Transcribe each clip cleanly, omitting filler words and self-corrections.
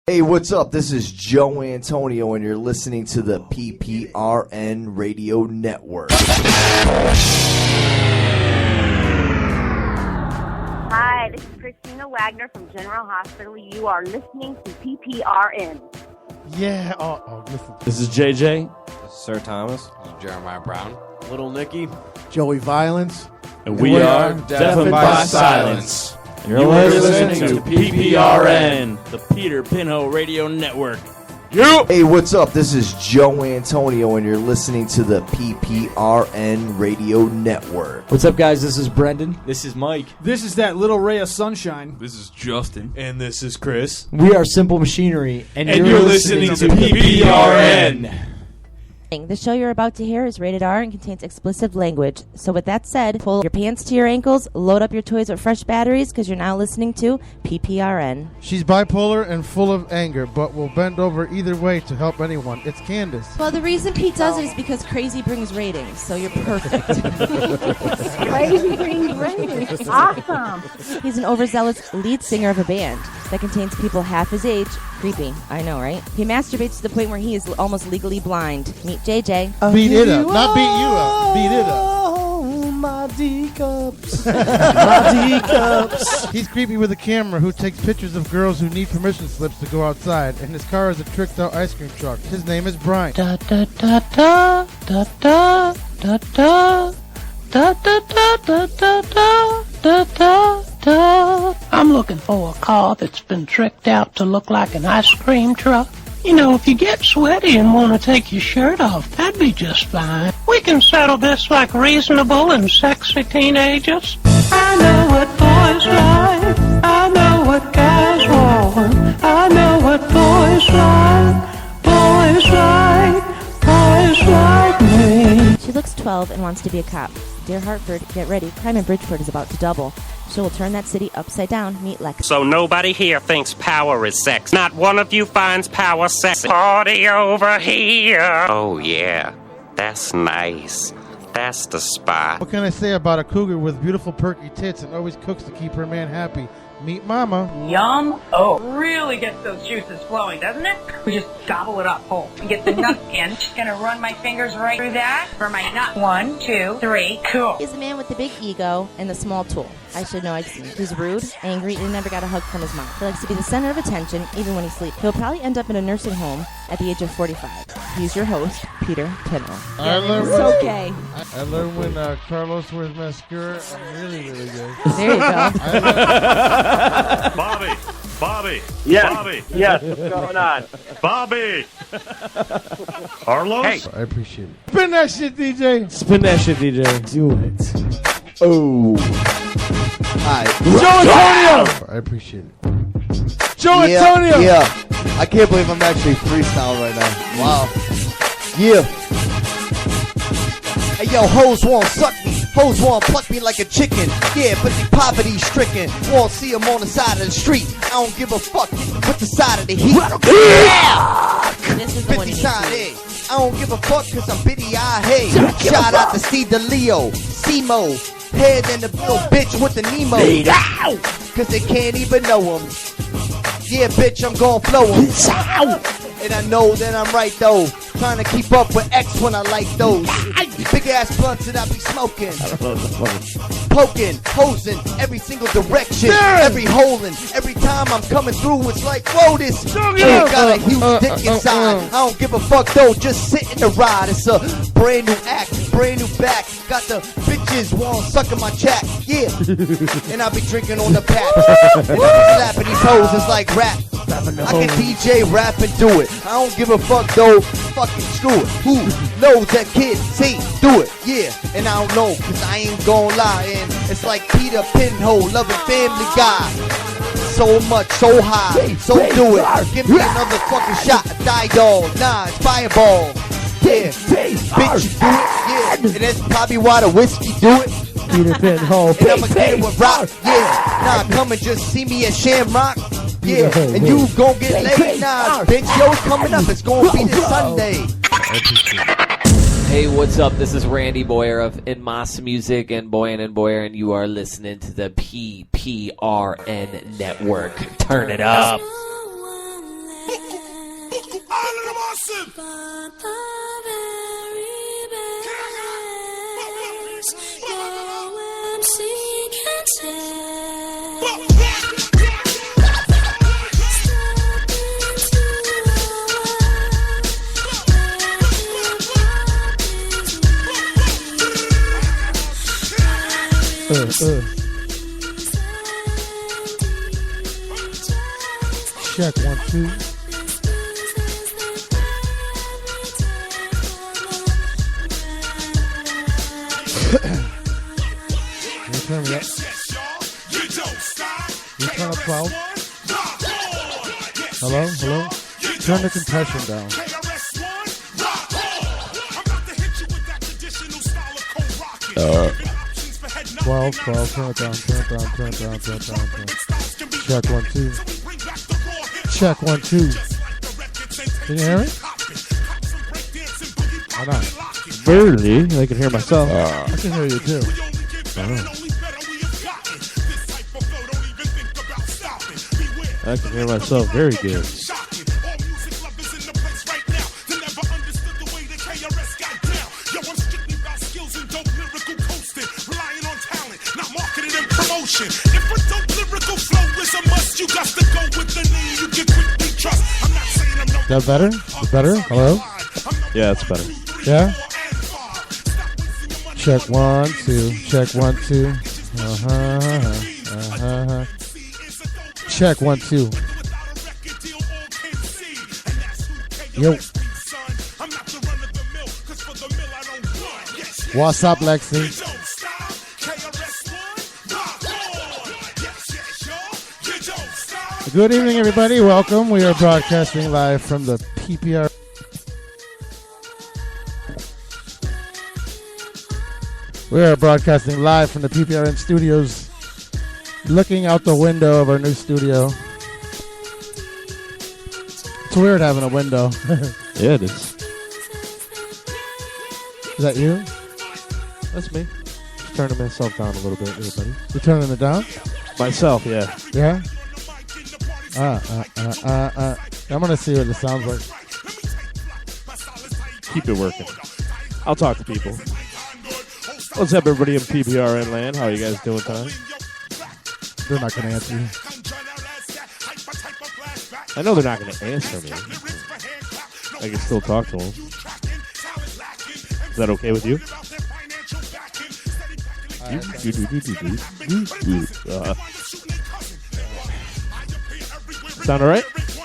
Hey, what's up? This is Joe Antonio, and you're listening to the PPRN Radio Network. Hi, this is Christina Wagner from General Hospital. You are listening to PPRN. Yeah. Listen. This is JJ. This is Sir Thomas. This is Jeremiah Brown. Little Nicky. Joey Violence. And we are Deafened by Silence. And you're listening to PPRN, the Peter Pinho Radio Network. Hey, what's up? This is Joe Antonio, and you're listening to the PPRN Radio Network. What's up, guys? This is Brendan. This is Mike. This is that little ray of sunshine. This is Justin. And this is Chris. We are Simple Machinery, and you're listening to PPRN. The show you're about to hear is rated R and contains explicit language. So with that said, pull your pants to your ankles, load up your toys with fresh batteries, because you're now listening to PPRN. She's bipolar and full of anger, but will bend over either way to help anyone. It's Candace. Well, the reason Pete does it is because crazy brings ratings, so you're perfect. Crazy brings ratings. Awesome. He's an overzealous lead singer of a band that contains people half his age. Creepy, I know, right? He masturbates to the point where he is almost legally blind. Meet JJ. Beat it up. Not beat you up. Beat it up. Oh, my D-cups. My D-cups. He's creepy with a camera who takes pictures of girls who need permission slips to go outside, and his car is a tricked out ice cream truck. His name is Brian. Da da da da da da da da da da da da da da da da. I'm looking for a car that's been tricked out to look like an ice cream truck. You know, if you get sweaty and want to take your shirt off, that'd be just fine. We can settle this like reasonable and sexy teenagers. I know what boys like. I know what guys want. I know what boys like. Boys like. Boys like me. She looks 12 and wants to be a cop. Dear Hartford, get ready. Crime in Bridgeport is about to double. She will turn that city upside down. Meet Lex. So nobody here thinks power is sex. Not one of you finds power sex. Party over here. Oh, yeah. That's nice. That's the spot. What can I say about a cougar with beautiful perky tits and always cooks to keep her man happy? Meet Mama. Yum. Oh, really gets those juices flowing, doesn't it? We just gobble it up whole and get the nut in. Just gonna run my fingers right through that for my nut. 1, 2, 3, cool. He's a man with the big ego and the small tool. I should know I've seen. He's rude, angry, and never got a hug from his mom. He likes to be the center of attention, even when he sleeps. He'll probably end up in a nursing home at the age of 45. He's your host, Peter Pinho. It's okay. I learned when Carlos wears mascara, I'm really, really good. There you go. Bobby. Yes. Bobby. Yes, what's going on? Bobby. Carlos. Hey. I appreciate it. Spin that shit, DJ. Spin that shit, DJ. Do it. Oh. Hi. Joe Antonio! I appreciate it. Joe Antonio! Yeah. I can't believe I'm actually freestyling right now. Wow. Yeah. Hey, yo, hoes won't suck me. Hoes won't pluck me like a chicken. Yeah, but they poverty stricken. Won't see them on the side of the street. I don't give a fuck with the side of the heat. Yeah! This is the one 50 you side need. A. I don't give a fuck cause I'm bitty eye. Hey, shout out to Steve DeLeo, Simo. Head and the little bitch with the Nemo. Cause they can't even know him. Yeah, bitch, I'm gon' flow him. And I know that I'm right though. Trying to keep up with X when I like those. Big ass blunts that I be smoking. Poking, hosing, every single direction. Every holding. Every time I'm coming through, it's like, whoa, this kid got a huge dick inside. I don't give a fuck though, just sit in the ride. It's a brand new act, brand new back. Got the bitches want sucking my chat. Yeah. And I be drinking on the patch. And I be slapping these hoes, it's like rap. I can DJ, rap, and do it. I don't give a fuck though, fucking screw it. Who knows that kid? See, do it, yeah. And I don't know, cause I ain't gon' lie. And it's like Peter Pinho, loving Family Guy. So much, so high, so do it. Give me another fucking shot, die dog. Nah, it's fireball. Yeah, bitch, you do it, yeah. And that's probably why the whiskey do it. Peter Pinho. And I'ma get it with rock, yeah. Nah, come and just see me at Shamrock. Yeah, and you gon' get laid now, bitch. Yo, it's coming up. It's gon' be this Sunday. Hey, what's up? This is Randy Boyer of In Mas Music and Boyer, and you are listening to the PPRN Network. Turn it up. Massive. But the very best your MC can tell. Check 1, 2. You turn me up. You turn up 12. Hello? Hello? Turn the compression down. 12, 12, turn it down, turn it down, turn it down, turn it down, turn it down. Check 1, 2. Check 1, 2. Can you hear me? Why not? Barely. I can hear myself. I can hear you too. I can hear myself very good. If a dope lyrical flow is a must, you got to go with the name you can quickly trust. I'm not saying I'm no. Is that better? Is it better? Hello? Yeah, it's better. Yeah? Check 1, 2. Check 1, 2. Check 1, 2. Yo. What's up, Lexi? Good evening, everybody. Welcome. We are broadcasting live from the PPR. We are broadcasting live from the PPRN studios, looking out the window of our new studio. It's weird having a window. Yeah, it is. Is that you? That's me. Just turning myself down a little bit, everybody. You turning it down? Myself, yeah. Yeah? I'm going to see what it sounds like. Keep it working. I'll talk to people. What's up, everybody in PPRN land? How are you guys doing tonight? They're not going to answer you. I know they're not going to answer me. I can still talk to them. Is that okay with you? Sound all right?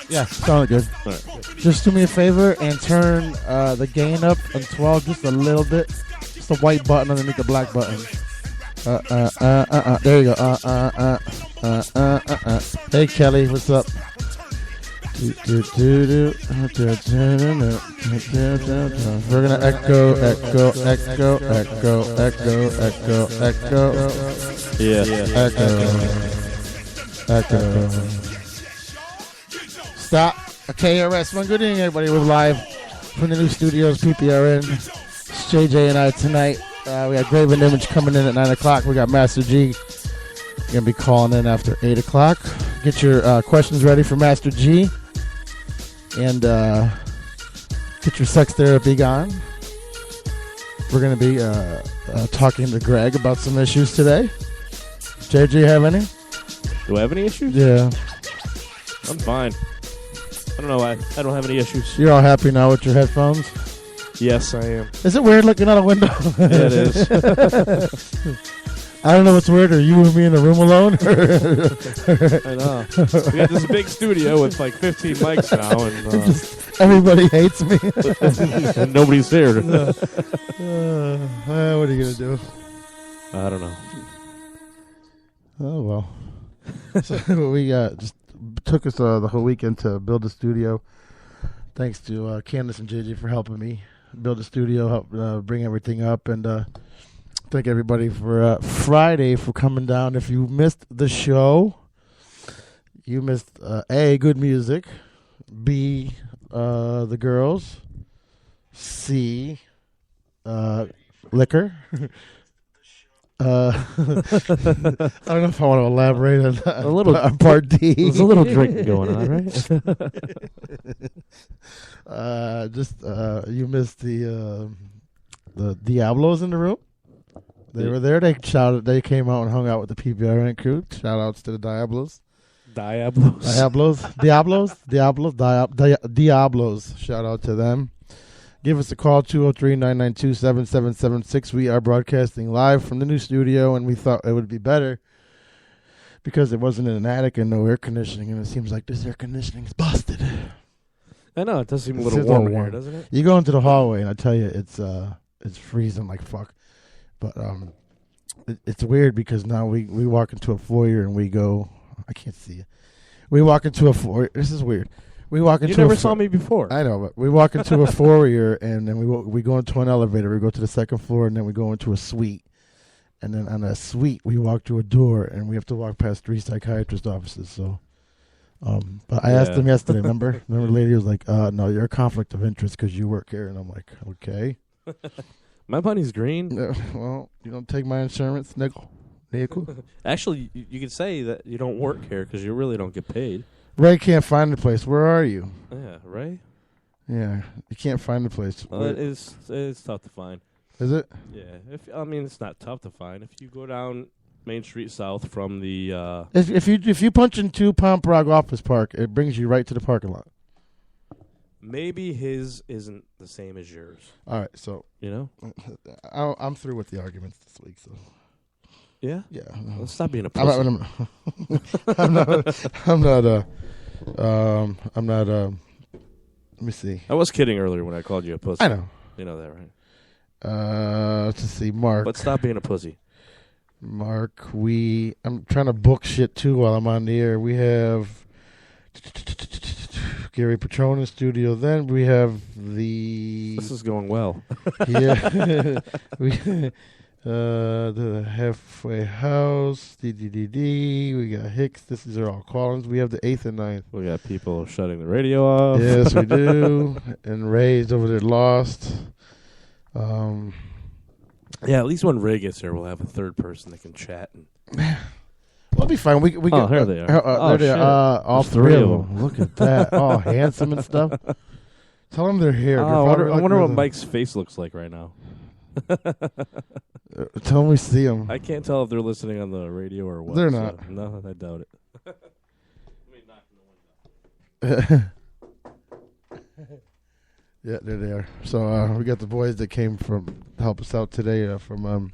Yeah, sounded good. All right. Just do me a favor and turn the gain up on 12 just a little bit. Just the white button underneath the black button. There you go. Hey, Kelly, what's up? We're gonna echo. Yeah. Echo. Stop. KRS. One good evening, everybody. We're live from the new studios, PPRN. It's JJ and I tonight. We got Graven Image coming in at 9 o'clock. We got Master G. We're going to be calling in after 8 o'clock. Get your questions ready for Master G. And get your sex therapy on. We're going to be talking to Greg about some issues today. JJ, have any? Do I have any issues? Yeah. I'm fine. I don't know why. I don't have any issues. You're all happy now with your headphones? Yes, I am. Is it weird looking out a window? Yeah, it is. I don't know what's weirder, you and me in the room alone? I know. We got this big studio with like 15 mics now. And just everybody hates me. And nobody's there. What are you going to do? I don't know. Oh, well. So we just took us the whole weekend to build the studio. Thanks to Candace and JJ for helping me build the studio, help bring everything up, and thank everybody for Friday for coming down. If you missed the show, you missed A, good music, B, the girls, C, liquor. I don't know if I want to elaborate on that. A little on part D. There's a little drinking going on, right? You missed the Diablos in the room. They were there. They shouted. They came out and hung out with the PBRN crew. Shout outs to the Diablos. Diablos. Shout out to them. Give us a call, 203-992-7776. We are broadcasting live from the new studio, and we thought it would be better because it wasn't in an attic and no air conditioning, and it seems like this air conditioning is busted. I know, it does seem a little warm here, doesn't it? You go into the hallway, and I tell you, it's freezing like fuck. But it's weird because now we walk into a foyer and we go, I can't see you. We walk into a foyer. This is weird. We walk into. You never saw me before. I know, but we walk into a foyer and then we go into an elevator. We go to the second floor and then we go into a suite. And then on a suite, we walk to a door and we have to walk past 3 psychiatrist offices. So, but I asked them yesterday. Remember the lady was like, "No, you're a conflict of interest because you work here." And I'm like, "Okay." My money's green. Well, you don't take my insurance, nickel. Actually, you could say that you don't work here because you really don't get paid. Ray can't find the place. Where are you? Yeah, Ray? Yeah, you can't find the place. Well, it's tough to find. Is it? Yeah. It's not tough to find. If you go down Main Street South from the... If you punch into Pomprog Office Park, it brings you right to the parking lot. Maybe his isn't the same as yours. All right, so... You know? I'm through with the arguments this week, so... Yeah? Yeah. Well, stop being a pussy. I'm not, let me see. I was kidding earlier when I called you a pussy. I know. You know that, right? Let's just see, Mark. But stop being a pussy. Mark, I'm trying to book shit, too, while I'm on the air. We have Gary Patron in studio. Then we have the... This is going well. Yeah. The Halfway House, DDDD, we got Hicks. These are all call-ins. We have the 8th and 9th. We got people shutting the radio off. Yes, we do. And Ray's over there lost. Yeah, at least when Ray gets here, we'll have a third person that can chat. We'll be fine. We oh, here they are. There they are. All three of them. Look at that. All handsome and stuff. Tell them they're here. I wonder what Mike's face looks like right now. Tell them we see them. I can't tell if they're listening on the radio or what. They're not. So, no, I doubt it. Yeah, there they are. So we got the boys that came from help us out today from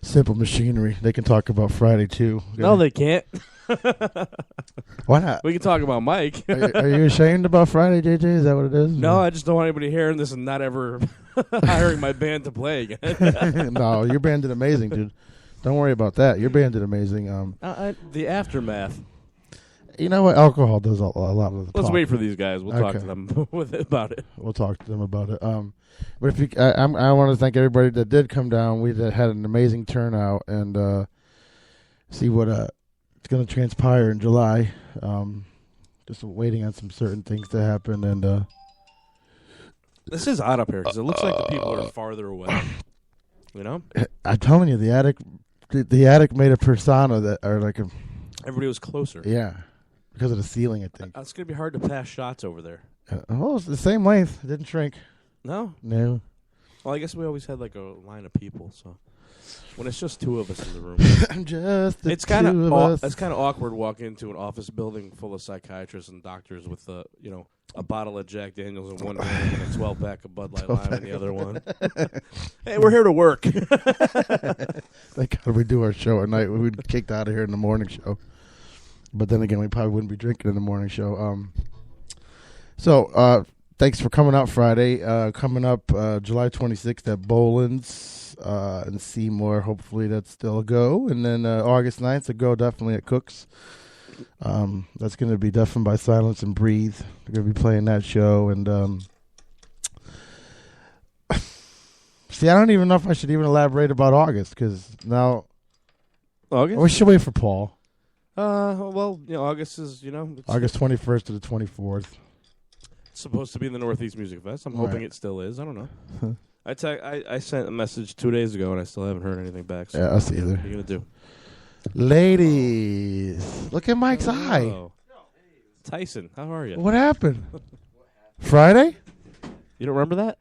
Simple Machinery. They can talk about Friday too. No, they can't. Why not? We can talk about Mike. Are you ashamed about Friday, JJ? Is that what it is? No, I just don't want anybody hearing this and not ever hiring my band to play again. No, your band did amazing, dude. Don't worry about that. Your band did amazing. The aftermath. You know what? Alcohol does a lot of the Let's talk. wait for these guys. We'll talk to them about it. We'll talk to them about it. But if I want to thank everybody that did come down. We had an amazing turnout and see what it's going to transpire in July. Just waiting on some certain things to happen. And this is odd up here because it looks like the people are farther away. You know? I'm telling you, the attic made a persona that are like a. Everybody was closer. Yeah, because of the ceiling, I think. It's going to be hard to pass shots over there. Well, it's the same length. It didn't shrink. No? No. Well, I guess we always had like a line of people, so when it's just two of us in the room, it's kind of it's kind of awkward walking into an office building full of psychiatrists and doctors with a bottle of Jack Daniels in one hand and a 12-pack of Bud Light Lime in the other one. Hey, we're here to work. Thank God we do our show at night. We'd be kicked out of here in the morning show. But then again, we probably wouldn't be drinking in the morning show. So thanks for coming out Friday. Coming up July 26th at Boland's in Seymour. Hopefully that's still a go. And then August 9th, a go definitely at Cook's. That's going to be Deafened by Silence and Breathe. We're going to be playing that show. And see, I don't even know if I should even elaborate about August because now August? We should wait for Paul. Well, August is, August 21st to the 24th. It's supposed to be in the Northeast Music Fest. I'm hoping it still is. I don't know. I sent a message 2 days ago, and I still haven't heard anything back. So Yeah, us either. What are you going to do? Ladies, look at Mike's eye. Oh. Tyson, how are you? What happened? Friday? You don't remember that?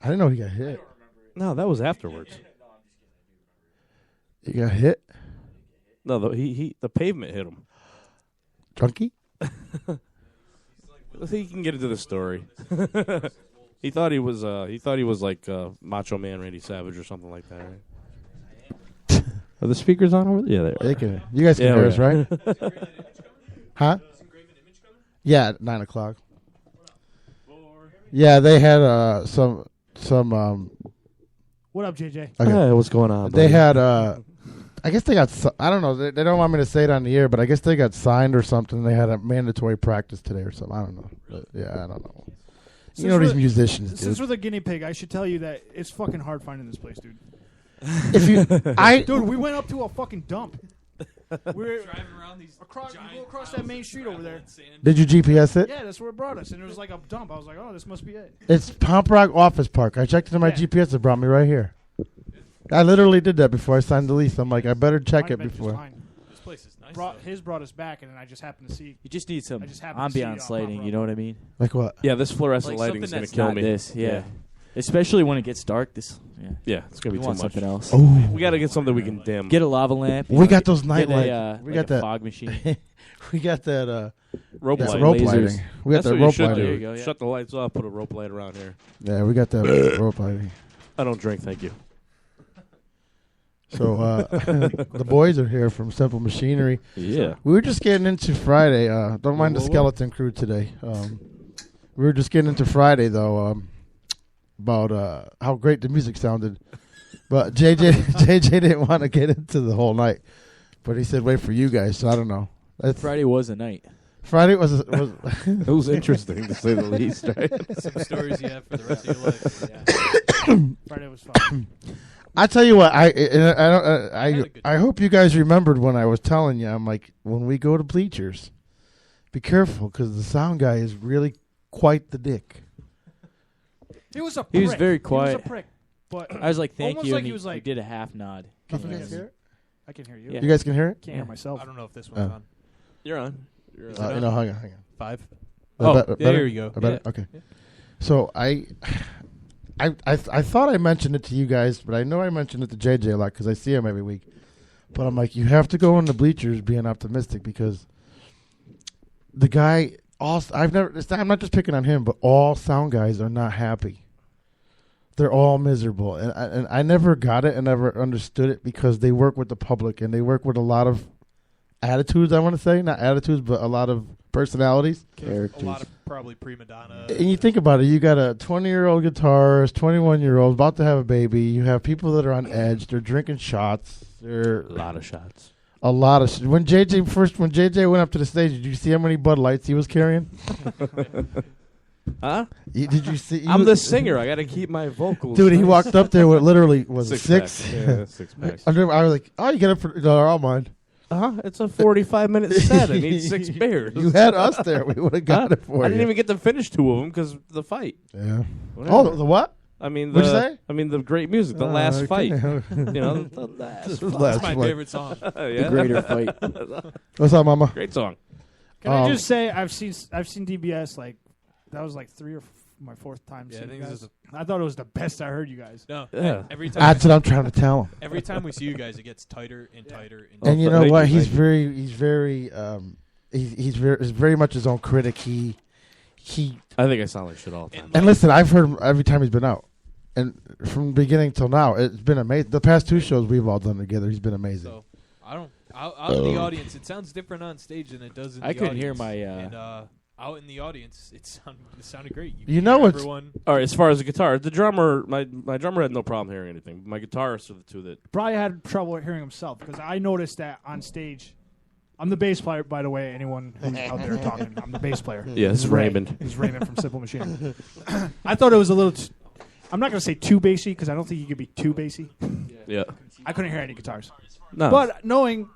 I didn't know he got hit. No, that was afterwards. He got hit? No, the pavement hit him. Drunky? I think you can get into the story. He thought he was like Macho Man Randy Savage or something like that, right? Are the speakers on over there? Yeah, they are. You guys can hear us, right? Huh? Yeah, at 9 o'clock. Yeah, they had some. What up, JJ? Okay. Hey, what's going on? They buddy? had. I guess they got. I don't know. They don't want me to say it on the air, but I guess they got signed or something. They had a mandatory practice today or something. I don't know. But yeah, I don't know. You know these musicians, dude. Since we're the guinea pig, I should tell you that it's fucking hard finding this place, dude. If you, dude, we went up to a fucking dump. We're driving around these we go across that main street over there. Did you GPS it? Yeah, that's where it brought us, and it was like a dump. I was like, oh, this must be it. It's Pomp Rock Office Park. I checked into my GPS. It brought me right here. I literally did that before I signed the lease. I'm like, I better check it before. This place is nice. Brought us back, and then I just happened to see. You just need some just happened to see it on ambiance lighting. Pop You know what I mean? Like what? Yeah, this fluorescent Like lighting is something going to that's kill not me. This, yeah. Especially when it gets dark. Yeah, it's going to be We too want much. something else. Ooh. We got to get something we can dim. Get a lava lamp. We got those night get lights. We like got that fog machine. We got that rope light. rope Lasers. lighting. We got That's that what you rope should lighting. do. There you go, yeah. Shut the lights off. Put a rope light around here. Yeah, we got that rope lighting. I don't drink, thank you. So the boys are here from Simple Machinery. Yeah. We were just getting into Friday. Don't mind the skeleton crew today. We were just getting into Friday though. About how great the music sounded, but JJ didn't want to get into the whole night, but he said wait for you guys. So I don't know. Friday was a night. Friday was it was interesting to say the least. Right? Some stories you have for the rest of your life. Yeah. Friday was fun. I tell you what, I hope you guys remembered when I was telling you. I'm like, when we go to bleachers, be careful because the sound guy is really quite the dick. He was a prick. He was very quiet. He was a prick. But I was like, thank almost you. like And he was like, he did a half nod. Can you guys hear it? I can hear you. Yeah. You guys can hear it? Can't hear myself. I don't know if this one's on. You're on. Hang on. 5. There you go. Better? Okay. So I thought I mentioned it to you guys, but I know I mentioned it to JJ a lot because I see him every week. But I'm like, you have to go in the bleachers being optimistic because the guy. I'm not just picking on him, but all sound guys are not happy. They're all miserable, and I never got it and never understood it because they work with the public and they work with a lot of attitudes. I want to say not attitudes, but a lot of personalities, characters. A lot of probably prima donna. And you think about it, you got a 20-year-old guitarist, 21-year-old about to have a baby. You have people that are on edge. They're drinking shots. They're a lot of shots. A lot of when JJ went up to the stage, did you see how many Bud Lights he was carrying? Huh? Did you see? I'm the singer. I got to keep my vocals. Dude, he walked up there with literally six. Pack. Yeah, 6 packs. I was like, oh, you get it for all mine. It's a 45-minute set. I need 6 beers. You had us there. We would have got it for you. I didn't even get to finish 2 of them because of the fight. Yeah. Whatever. Oh, the what? I mean, What'd you say? I mean, the great music, the last fight. okay. You know, the last fight. That's my favorite song. The greater fight. What's up, Mama? Great song. Can I just say I've seen DBS like that was like 3 or my 4th time. Yeah, seeing I think you this guys. is I thought it was the best I heard you guys. No, Yeah. every time. That's what I'm trying to tell him. Every time we see you guys, it gets tighter and tighter. And you know what? He's very much his own critic. He. I think I sound like shit all the time. And listen, I've heard him every time he's been out, and from beginning till now, it's been amazing. The past 2 shows we've all done together, he's been amazing. So out in the audience, it sounds different on stage than it does in the audience. I couldn't hear my. And out in the audience, it sounded great. You know what's everyone. All right, as far as the guitar, the drummer, my drummer had no problem hearing anything. My guitarists are the 2 that Probably had trouble hearing himself because I noticed that on stage. I'm the bass player, by the way. Anyone who's out there talking, I'm the bass player. Yeah, this is Raymond. This is Raymond from Simple Machine. I thought it was a little. I'm not going to say too bassy because I don't think you could be too bassy. Yeah. I couldn't hear any guitars. No. But knowing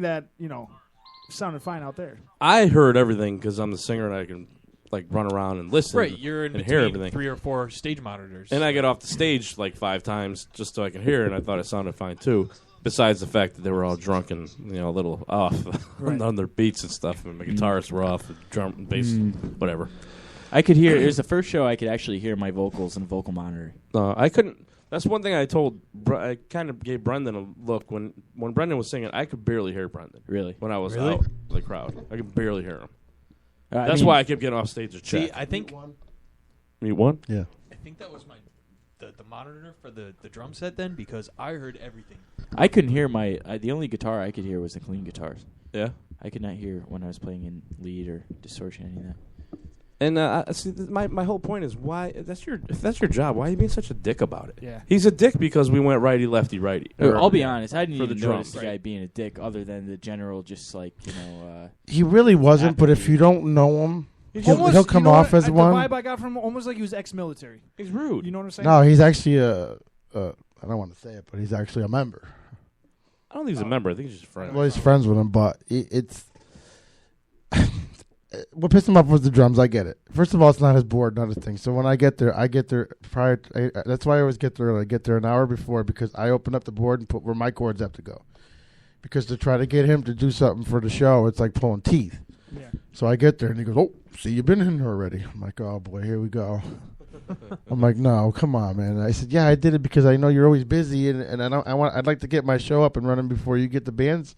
that, it sounded fine out there. I heard everything because I'm the singer and I can like run around and listen. Right, you're in and hear between everything. 3 or 4 stage monitors. And I get off the stage like 5 times just so I can hear it, and I thought it sounded fine too. Besides the fact that they were all drunk and a little off on their beats and stuff, and my guitarists were off, the drum and bass, whatever. I could hear. It was the first show I could actually hear my vocals in a vocal monitor. I couldn't. That's one thing I told. I kind of gave Brendan a look when Brendan was singing. I could barely hear Brendan. Really? When I was Really? out in the crowd, I could barely hear him. I That's mean- why I kept getting off stage to check. See, I think Mute one. Yeah. I think that was the monitor for the drum set then, because I heard everything. I couldn't hear the only guitar I could hear was the clean guitars. Yeah? I could not hear when I was playing in lead or distortion, any of that. And see, my whole point is why if that's your job, why are you being such a dick about it? Yeah. He's a dick because we went righty lefty righty. I'll be honest, I didn't for even the notice drums. the guy being a dick, other than the general, just like He really wasn't, but if you don't know him, he'll come off as the one. vibe I got from him almost like he was ex-military. He's rude. You know what I'm saying? No, he's actually I don't want to say it, but he's actually a member. I don't think he's a member. I think he's just a friend. Well, he's friends with him, but it's what pissed him off was the drums. I get it. First of all, it's not his board, not his thing. So when I get there prior. That's why I always get there. I get there an hour before because I open up the board and put where my chords have to go. Because to try to get him to do something for the show, it's like pulling teeth. Yeah. So I get there and he goes, "Oh, see, you've been in here already." I'm like, "Oh boy, here we go." I'm like, "No, come on, man." And I said, "Yeah, I did it because I know you're always busy, and I'd like to get my show up and running before you get the bands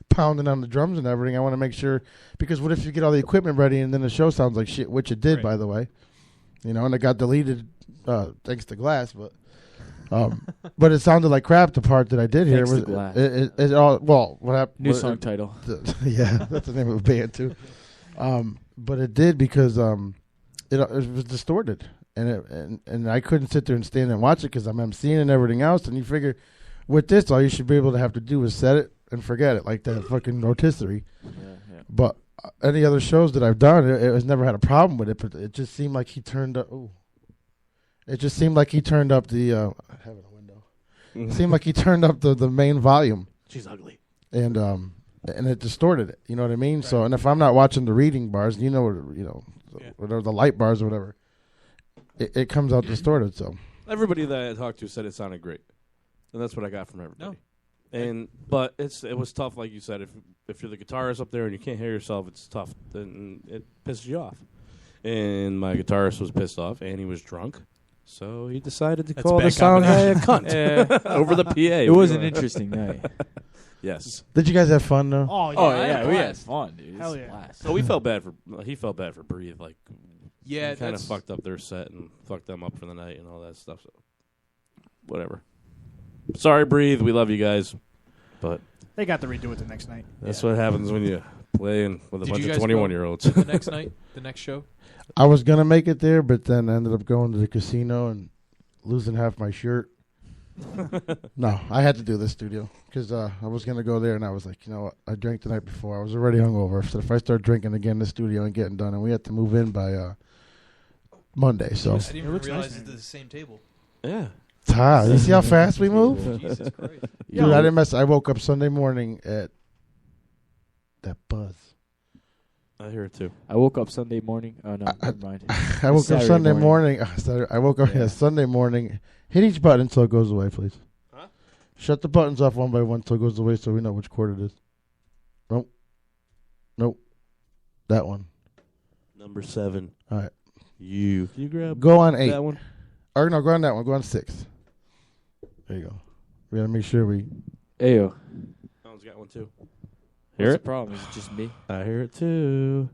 pounding on the drums and everything. I want to make sure, because what if you get all the equipment ready and then the show sounds like shit, which it did, by the way, and it got deleted thanks to Glass, but it sounded like crap. The part that I did here Thanks was to Glass. it all well. What happened? New song title. Yeah, that's the name of a band too. But it did because it was distorted, and I couldn't sit there and stand and watch it because I'm emceeing and everything else. And you figure with this, all you should be able to have to do is set it and forget it, like that fucking rotisserie. Yeah. But any other shows that I've done, it has never had a problem with it. But it just seemed like he turned up. Ooh. It just seemed like he turned up the. I have a window. It seemed like he turned up the main volume. She's ugly. And it distorted it. You know what I mean? Right. So, and if I'm not watching the reading bars, whatever the light bars or whatever, it comes out distorted. So everybody that I talked to said it sounded great, and that's what I got from everybody. But it was tough, like you said. If you're the guitarist up there and you can't hear yourself, it's tough. Then it pisses you off. And my guitarist was pissed off, and he was drunk. So he decided to call the sound guy a cunt over the PA. It was an interesting night. Yes. Did you guys have fun though? Oh yeah, we had fun, dude. Hell yeah. Blast. So he felt bad for Breathe. Like, yeah, he kind of fucked up their set and fucked them up for the night and all that stuff. So whatever. Sorry, Breathe. We love you guys, but they got to redo it the next night. That's what happens when you play with a bunch of 21-year-olds. The next night, the next show. I was gonna make it there, but then I ended up going to the casino and losing half my shirt. No, I had to do this studio because I was gonna go there, and I was like, you know what? I drank the night before. I was already hungover, so if I start drinking again, the studio ain't getting done, and we had to move in by Monday. So I didn't even realize it's the same table. Yeah. You see how fast we move? Jesus Christ. Dude, I didn't mess. I woke up Sunday morning at that buzz. I hear it too. I woke up Sunday morning. Oh no, never mind. I woke up Sunday morning. I woke up Sunday morning. Hit each button until it goes away, please. Huh? Shut the buttons off one by one until it goes away, so we know which chord it is. Nope. That one. Number 7. All right. You grab. Go on 8. That one. Or no, go on that one. Go on 6. There you go. We gotta make sure we. Ayo. That one's got one too. What's the problem? Is it just me? I hear it too.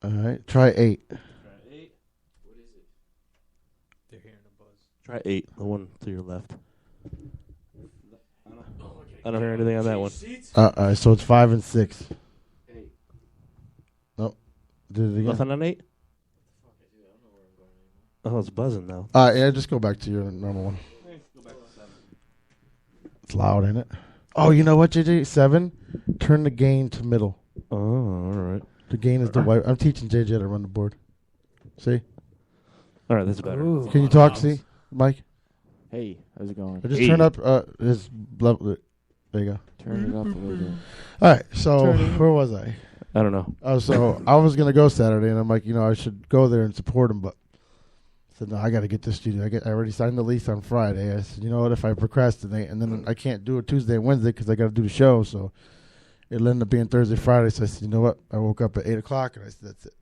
All right. Try 8. Try 8. What is it? They're hearing a buzz. Try 8. The one to your left. I don't hear anything on that one. So it's 5 and 6. 8. Nope. Did it again. Nothing on 8? Oh, it's buzzing now. Yeah, just go back to your normal one. Go back to 7. It's loud, ain't it? Oh, you know what, JJ? 7. Turn the gain to middle. Oh, all right. The gain is the white. I'm teaching JJ to run the board. See? All right, that's better. Ooh. Can you talk? See, Mike? Hey, how's it going? Or just turn up his level. There you go. Turn it up a little bit. All right. So where was I? I don't know. So I was gonna go Saturday, and I'm like, I should go there and support him, but I said no, I got to get this studio. I already signed the lease on Friday. I said, you know what? If I procrastinate, and then I can't do it Tuesday and Wednesday because I got to do the show, so it'll end up being Thursday, Friday. So I said, you know what? I woke up at 8 o'clock, and I said, that's it.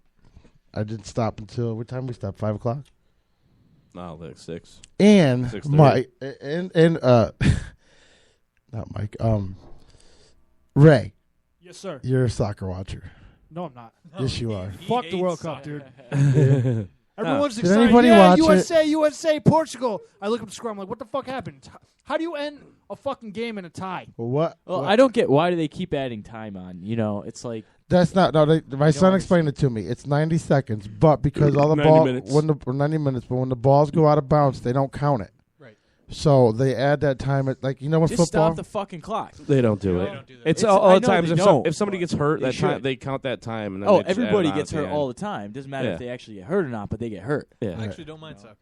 I didn't stop until what time we stopped? 5 o'clock. No, like 6. And 6:30. Mike not Mike. Ray. Yes, sir. You're a soccer watcher. No, I'm not. Yes, you are. Fuck the World Cup, dude. Everyone's Did excited. anybody Yeah, watch USA, Portugal. I look up the score. I'm like, what the fuck happened? How do you end a fucking game in a tie? Well, I don't get why do they keep adding time on? It's like That's not. No, my son explained it to me. It's 90 seconds, but because all the 90 ball minutes. or 90 minutes, but when the balls go out of bounds, they don't count it. Right. So they add that time at when just football. stop the fucking clock. They don't do it. don't do that. It's It's- all I the know times. they If, don't, if somebody gets hurt, they that time, should. they count that time. And then Oh, they just add it everybody on gets at the hurt end. all the time. Doesn't matter Yeah. if they actually get hurt or not, but they get hurt. Yeah. I actually don't mind soccer.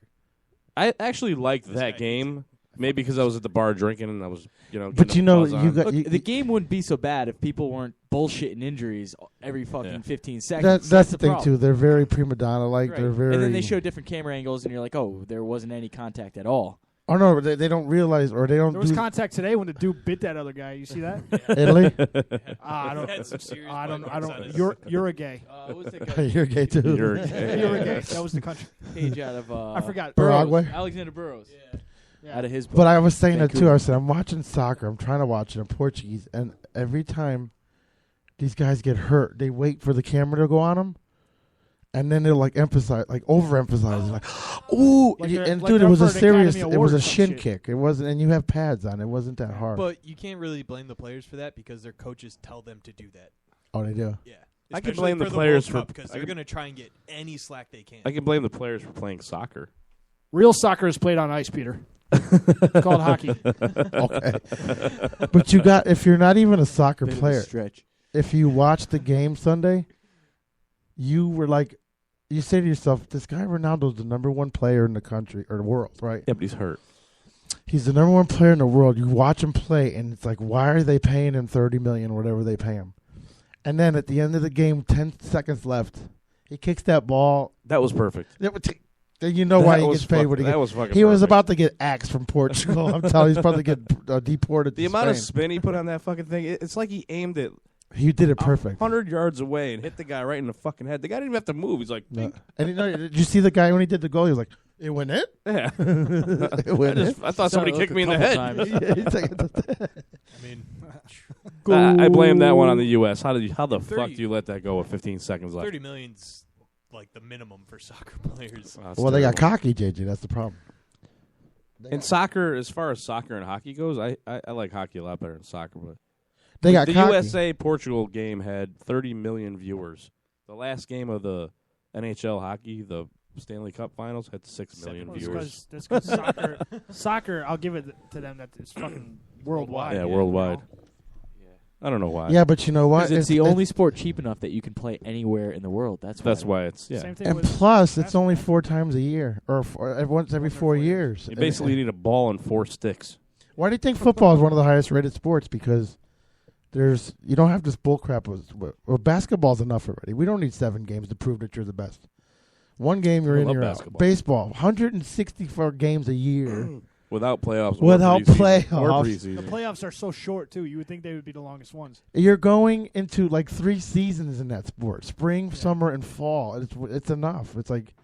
I actually liked that game. Maybe because I was at the bar drinking and I was, But getting the buzz on. Look, the game wouldn't be so bad if people weren't bullshitting injuries every fucking 15 seconds. That's the thing problem. too. They're very prima donna like. Right. They're very. And then they show different camera angles, and you're like, oh, there wasn't any contact at all. Oh no, they don't realize or they don't. There was do contact today when the dude bit that other guy. You see that? Italy? I don't. Had some serious I don't. bite marks on his- You're a gay. What's that guy? You're gay too. You're gay. You're a gay. That was the country. Page out of I forgot. Paraguay? Alexander Burrows. Yeah. Out of his book. But I was saying that too. Vancouver. I said I'm watching soccer. I'm trying to watch it in Portuguese, and every time these guys get hurt, they wait for the camera to go on them, and then they'll overemphasize, like, "Ooh!" Like and like dude, it they're was a up for an serious. Academy It was Award a or some shin shit. kick. It wasn't, and you have pads on. It wasn't that hard. But you can't really blame the players for that because their coaches tell them to do that. Oh, they do. Yeah. I can Especially blame the for players World Cup for- because I they're can- going to try and get any slack they can. I can blame the players for playing soccer. Real soccer is played on ice, Peter. It's called hockey. Okay. But if you're not even a soccer Bit of a player, stretch. if you watch the game Sunday, you say to yourself, this guy Ronaldo's the number one player in the country or the world, right? Yeah, but he's hurt. He's the number one player in the world. You watch him play, and it's like, why are they paying him $30 million, whatever they pay him? And then at the end of the game, 10 seconds left, he kicks that ball. That was perfect. Then you know why he gets paid. What he that gets. was fucking He was perfect. about to get axed from Portugal. I'm telling you, he's about to get deported. The to amount of Spain. spin he put on that fucking thing, it's like he aimed it. He did it perfect. 100 yards away and hit the guy right in the fucking head. The guy didn't even have to move. He's like, No. And did you see the guy when he did the goal? He was like, "It went in." yeah. It went in. I thought somebody kicked me in the head. Yeah, he's like, I mean, I blame that one on the U.S. How the 30 fuck do you let that go with 15 seconds left? 30 million's like the minimum for soccer players. well, they got cocky, JJ. That's the problem. In soccer, as far as soccer and hockey goes, I like hockey a lot better than soccer. But They got the cocky. USA-Portugal game had 30 million viewers. The last game of the NHL hockey, the Stanley Cup Finals, had 6 million viewers. That's because soccer, I'll give it to them that it's fucking worldwide. Yeah, worldwide. I don't know why. Yeah, but you know what? 'Cause it's the only sport cheap enough that you can play anywhere in the world. That's why it's Same thing And with plus, it's only 4 times a year, or once every 4 years. You basically need a ball and 4 sticks. Why do you think football is one of the highest rated sports? Because you don't have this bullcrap. Well, basketball's enough already. We don't need 7 games to prove that you're the best. 1 game you're I in, love you're basketball. out. Baseball, 164 games a year. Without playoffs. Without or preseason. playoffs. Or the preseason. playoffs are so short too. You would think they would be the longest ones. You're going into like 3 seasons in that sport: spring, summer, and fall. It's enough. It's like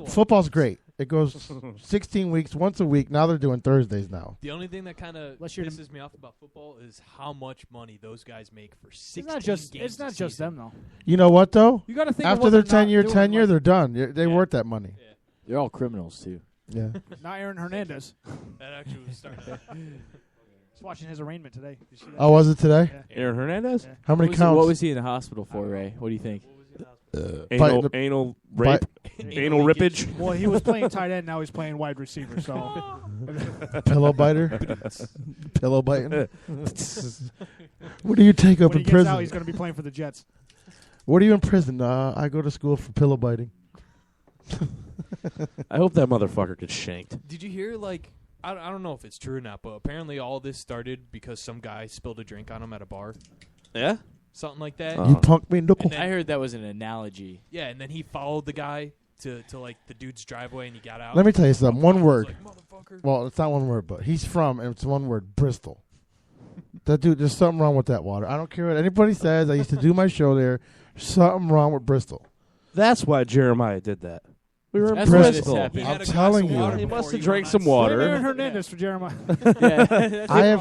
football's great. It goes 16 weeks, once a week. Now they're doing Thursdays now. The only thing that kind of Unless you're pisses me off about football is how much money those guys make for 16 It's not just games it's not a just season. them though. You know what though? You gotta think of after what their they're not 10-year doing, tenure, like- they're done. They worth that money. They're all criminals too. Yeah. Not Aaron Hernandez. That actually was starting. Just watching his arraignment today. You see that? Oh, was it today? Yeah. Aaron Hernandez? Yeah. How many What counts? was he in the hospital for, Ray? What do you think? Anal rape? Anal rippage? Well, he was playing tight end. Now he's playing wide receiver. So Pillow biter? Pillow biting? What do you take up when in he gets prison? out, he's going to be playing for the Jets. What are you in prison? I go to school for pillow biting. I hope that motherfucker gets shanked. Did you hear, like, I don't know if it's true or not, but apparently all this started because some guy spilled a drink on him at a bar. Yeah? something like that. You punk me, knuckle. I heard that was an analogy. Yeah, and then he followed the guy to like the dude's driveway, and he got out. Let me tell you something. One word. Motherfucker. Well, it's not one word, but he's from, and it's one word, Bristol. That dude, there's something wrong with that water. I don't care what anybody says. I used to do my show there. Something wrong with Bristol. That's why Jeremiah did that. We were in That's why this Bristol. happened. I'm telling you. He must have drank some water. Aaron Hernandez for Jeremiah.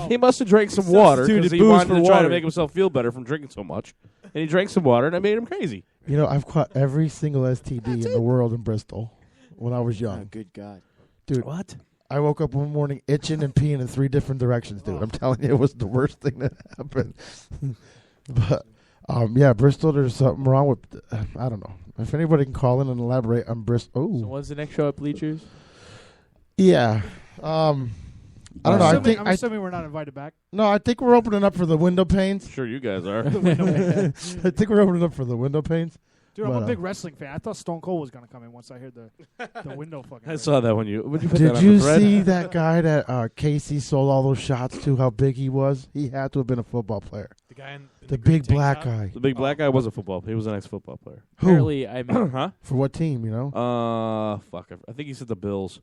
He must have drank some water because he booze wanted for to try water. to make himself feel better from drinking so much. And he drank some water, and it made him crazy. You know, I've caught every single STD in the world in Bristol when I was young. Oh, good God. Dude, what? I woke up one morning itching and peeing in 3 different directions, dude. I'm telling you, it was the worst thing that happened. But, yeah, Bristol, there's something wrong with, I don't know. If anybody can call in and elaborate on Bristol. Oh. So when's the next show at Bleachers? Yeah. I don't know. I'm assuming we're not invited back. No, I think we're opening up for the window panes. Sure, you guys are. I think we're opening up for the window panes. Dude, I'm But, a big wrestling fan. I thought Stone Cold was going to come in once I heard the window fucking. I saw that when you put that Did on you the thread? see that guy that Casey sold all those shots to? How big he was? He had to have been a football player. The guy in The big black guy. The big black guy was a football. He was an ex-football player. Who? Apparently, I mean, Huh? For what team? You know? Fuck. I think he said the Bills.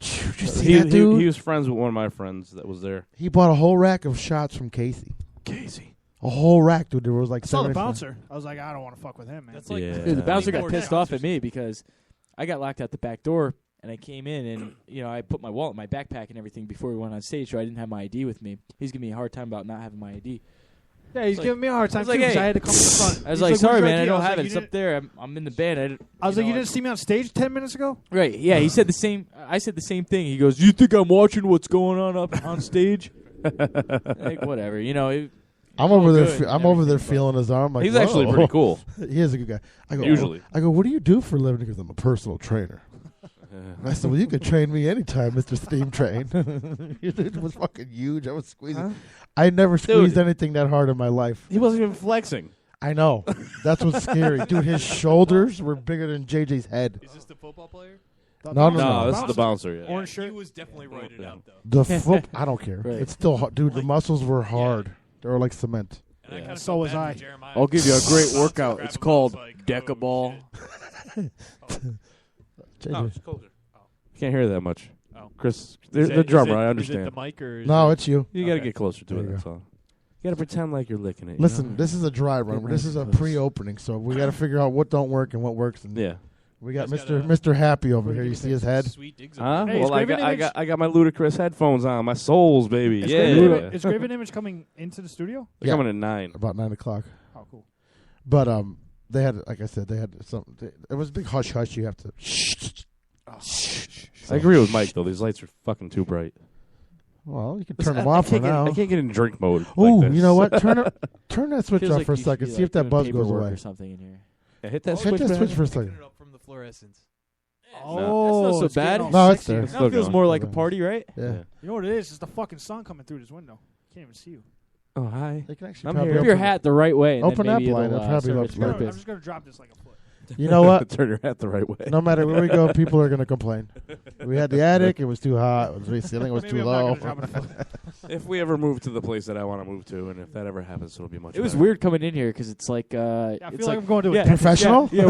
Did you see that dude? He was friends with one of my friends that was there. He bought a whole rack of shots from Casey. Casey. A whole rack, dude. There was like I saw the 7 bouncer. I was like, I don't want to fuck with him, man. That's like Yeah. dude, the bouncer got More pissed bouncers. off at me because I got locked out the back door, and I came in, and I put my wallet in my backpack and everything before we went on stage, so I didn't have my ID with me. He's giving me a hard time about not having my ID. Yeah, he's Like- giving me a hard time I was too like, because hey. I had to come to the front. I was He's like, "Where's sorry, your man, I ID?" don't was have like, it. It's up there. I'm in the band. I was like, you didn't see me on stage 10 minutes ago? Right? Yeah, he said the same. I said the same thing. He goes, "You think I'm watching what's going on up on stage?" Like whatever, I'm over there. I'm over there feeling his arm. Like, He's actually whoa. pretty cool. He is a good guy. I go, Usually. I go, what do you do for a living? Because I'm a personal trainer. I said, well, you could train me anytime, Mr. Steam Train. It was fucking huge. I was squeezing. Huh? I never squeezed Dude. anything that hard in my life. He wasn't even flexing. I know. That's what's scary. Dude, his shoulders were bigger than JJ's head. Is this the football player? No, this is the bouncer. Yeah. Orange shirt. He was definitely rated out though. The I don't care. Right. It's still hard. Dude, the muscles were hard. They were like cement. And I Yeah. kinda So felt was bad I. for Jeremiah. I'll give you a great Bouncer workout. grabbed It's him, I called was like, Decaball. JJ. No, it's closer. Can't hear that much. Oh. Chris, Is the it- drummer, is it- I Is understand. it the mic or? Is No, it? it's you. You got to Okay. get closer to There it, you that's go. all. You got to pretend like you're licking it. you Listen, know? this is a dry run. Get This ready is a for this. pre-opening, so we got to figure out what don't work and what works. And Yeah. we got Guys Mr. got Mr. Happy over here. You see his head? Sweet digs. Huh? Hey, Well, is Graven Image- I got my ludicrous headphones on. My souls, baby. Is Yeah. Graven, is Graven Image coming into the studio? They're coming at 9. About 9:00. Oh, cool. But they had, like I said, they had something. It was a big hush hush. You have to. I agree with Mike, though. These lights are fucking too bright. Well, you can turn them off for I now. can't get in drink mode. Oh, like this. you know what? Turn that switch Feels off like for a you should second. be, See if that doing buzz goes paperwork away. or something in here. Yeah, hit that Hit switch. that man. switch for a Picking second. it up from the fluorescence. Oh, that's not it's so getting bad. all No, it's sexy. there. It's Now still it feels going. more like a party, right? Yeah. Yeah. You know what it is? It's the fucking sun coming through this window. Can't even see you. Oh, hi. They can actually I'm probably here. If your open- hat the right way, and Open then that maybe blind, it'll, it'll probably serve look its like I'm purpose. just going to drop this like a foot. You know what? Turn your hat the right way. No matter where we go, people are going to complain. We had the attic. It was too hot. The ceiling was Maybe too I'm not low. gonna drop it a foot. If we ever move to the place that I want to move to, and if that ever happens, it'll be much It was better. weird coming in here because it's like I it's feel like like I'm going to a yeah, dentist. Professional? Yeah,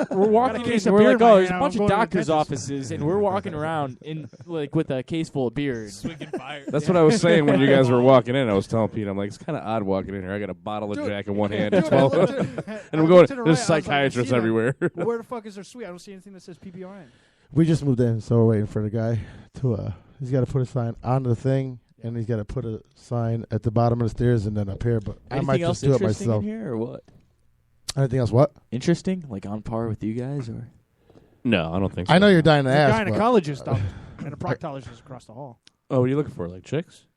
we're walking in case and of we're beer like, in my oh, there's a hand, bunch I'm of going to a doctors' dentist. offices, and we're walking around in like with a case full of beer. Swigging fire. That's what I was saying when you guys were walking in. I was telling Pete, I'm like, it's kind of odd walking in here. I got a bottle of Jack in one hand, and Dude, I looked 12, to- and I we're going. looked to the right, I There's was like, I see psychiatrists that. everywhere. Well, where the fuck is their suite? I don't see anything that says PPRN. We just moved in, so we're waiting for the guy to. He's got to put a sign on the thing, and he's got to put a sign at the bottom of the stairs and then up here. But I Anything might else just do it interesting myself. in here, or what? Anything else? What? Interesting, like on par with you guys, or No, I don't think so. I know you're dying to The ask. but- gynecologist up and a proctologist across the hall. Oh, what are you looking for? Like chicks?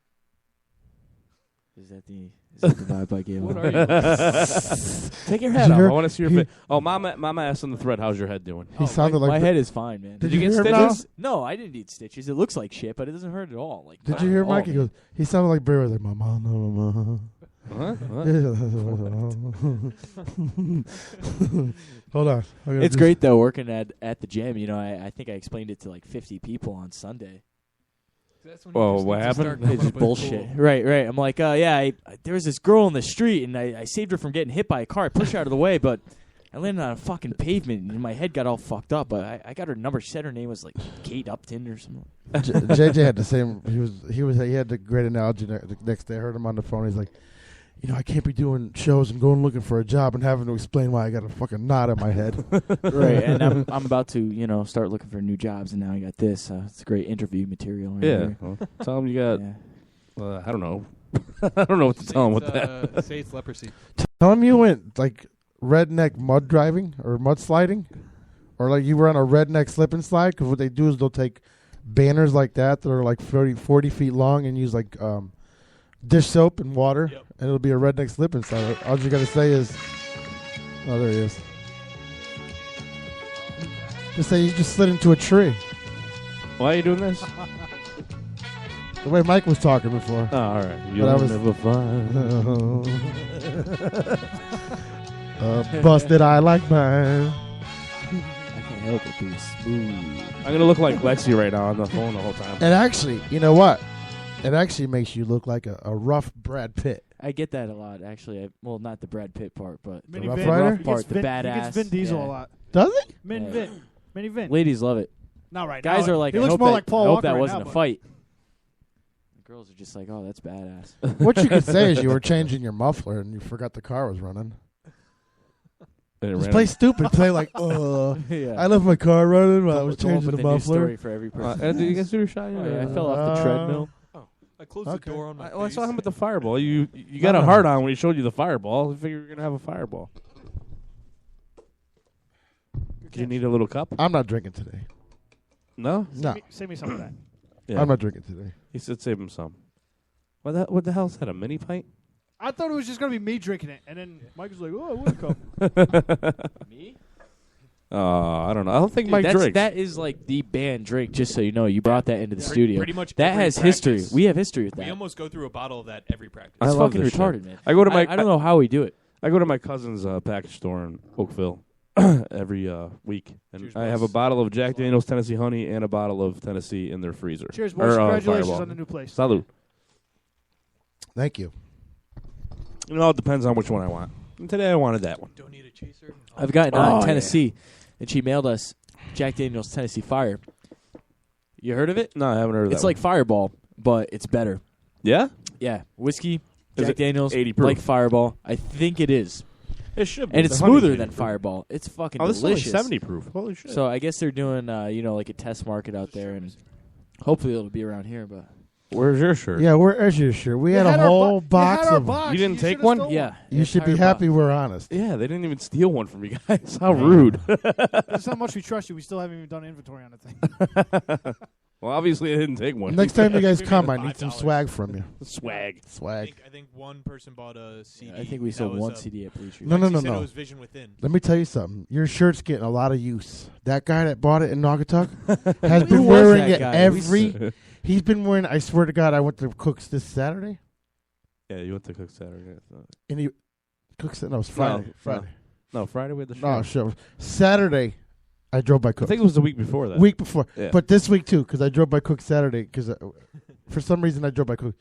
is that the vibe I gave? What off? are you? Take your Did head you off. hear- I want to see your he- face. Oh, Mama asked on the thread, how's your head doing? He sounded like my the- head is fine, man. Did you you get hear him now? stitches? No, I didn't need stitches. It looks like shit, but it doesn't hurt at all. Like, Did you hear at Mike? all, He goes. He sounded like Barry. Like mama, mama. Huh? What? Hold on. I gotta It's do- great though working at the gym. You know, I think I explained it to like 50 people on Sunday. That's when Well, what happened? It's just bullshit. Right. I'm like, there was this girl in the street, and I saved her from getting hit by a car. I pushed her out of the way, but I landed on a fucking pavement, and my head got all fucked up. But I got her number. She said her name was like Kate Upton or something. JJ had the same. He had the great analogy. The next day, I heard him on the phone. He's like, I can't be doing shows and going looking for a job and having to explain why I got a fucking knot in my head. Right, and I'm about to, start looking for new jobs, and now I got this. It's great interview material. Right here. Well, tell him you got. I don't know. I don't know what to tell him with that. Say it's leprosy. Tell him you went like redneck mud driving or mud sliding, or like you were on a redneck slip and slide. Because what they do is they'll take banners like that are like 40 feet long and use like dish soap and water, and it'll be a redneck slip and slide. All you gotta say is, oh, there he is. Just say you just slid into a tree. Why are you doing this? The way Mike was talking before. Oh, all right. You'll never find. Busted eye like mine. I can't help it being smooth. I'm gonna look like Lexi right now on the phone the whole time. And actually, you know what? It actually makes you look like a rough Brad Pitt. I get that a lot, actually. Well, not the Brad Pitt part, but the Mini Rough Vin. Rider? He gets part, the Vin- badass. He gets Vin Diesel a lot. Does he? Mini Vin. Ladies love it. Not right Guys now. are like, He I looks hope more that, like Paul I hope Walker that right wasn't now, a but- fight. The girls are just like, oh, that's badass. What you could say is you were changing your muffler and you forgot the car was running. Just play stupid. Play like, Yeah. I left my car running while I was Come up changing with the a new muffler. story for every person. Did you guys do your shot? Oh, yeah, I fell off the treadmill. I closed the door on my I saw face. him with the fireball. You got a hard on when he showed you the fireball. I figured you were gonna have a fireball. Do you need a little cup? I'm not drinking today. No? No. Save me some of that. Yeah. I'm not drinking today. He said save him some. What the hell is that? A mini pint? I thought it was just going to be me drinking it. And then Mike was like, oh, I would a cup. Me? I don't know. I don't think Dude, Mike drinks. that is like the band drink, just so you know. You brought that into the studio. Pretty much that every has practice. history. We have history with that. We almost go through a bottle of that every practice. I It's love fucking this retarded, shit. man. I go to my. I don't know how we do it. I go to my cousin's package store in Oakville every week, and Cheers, I have a boys. bottle of Jack Daniel's Tennessee Honey and a bottle of Tennessee in their freezer. Cheers, boys. Or, Congratulations Fireball. on the new place. Salud. Thank you. You know, it depends on which one I want. And today I wanted that one. Don't need a chaser. I've gotten Oh, yeah. Tennessee, and she mailed us Jack Daniel's Tennessee Fire. You heard of it? No, I haven't heard of that. It's like Fireball, but it's better. Yeah? Yeah, whiskey, Is Jack it Daniel's, 80 proof? like Fireball. I think it is. It should be. And it's The honey's smoother 80 than proof. Fireball. It's fucking Oh, this is only delicious. 70 proof. Holy shit. So I guess they're doing, like a test market out there, and hopefully it'll be around here. But Where's your shirt? Yeah, where's your shirt? We had a whole box of them. You didn't take one? yeah, You should be happy we're honest. Yeah, they didn't even steal one from you guys. How rude. That's how much we trust you. We still haven't even done inventory on the thing. Well, obviously I didn't take one. Next time you guys We come, made I need some $5. swag from you. Swag. Swag. I think one person bought a CD. I think we that sold was one a- CD at Bleachers. No, no, no, He said no. it was Vision Within. Let me tell you something. Your shirt's getting a lot of use. That guy that bought it in Naugatuck has Who been was wearing that it guy? every. He's been wearing. I swear to God, I went to Cook's this Saturday, Yeah, you went to Cook Saturday. I thought. and he Cook's. No, it was Friday. No, Friday. No, Friday we had the show. No, sure. Saturday, I drove by I Cook's. think it was the week before that. Week before, Yeah. but this week too, because I drove by Cook Saturday. Because for some reason I drove by Cook.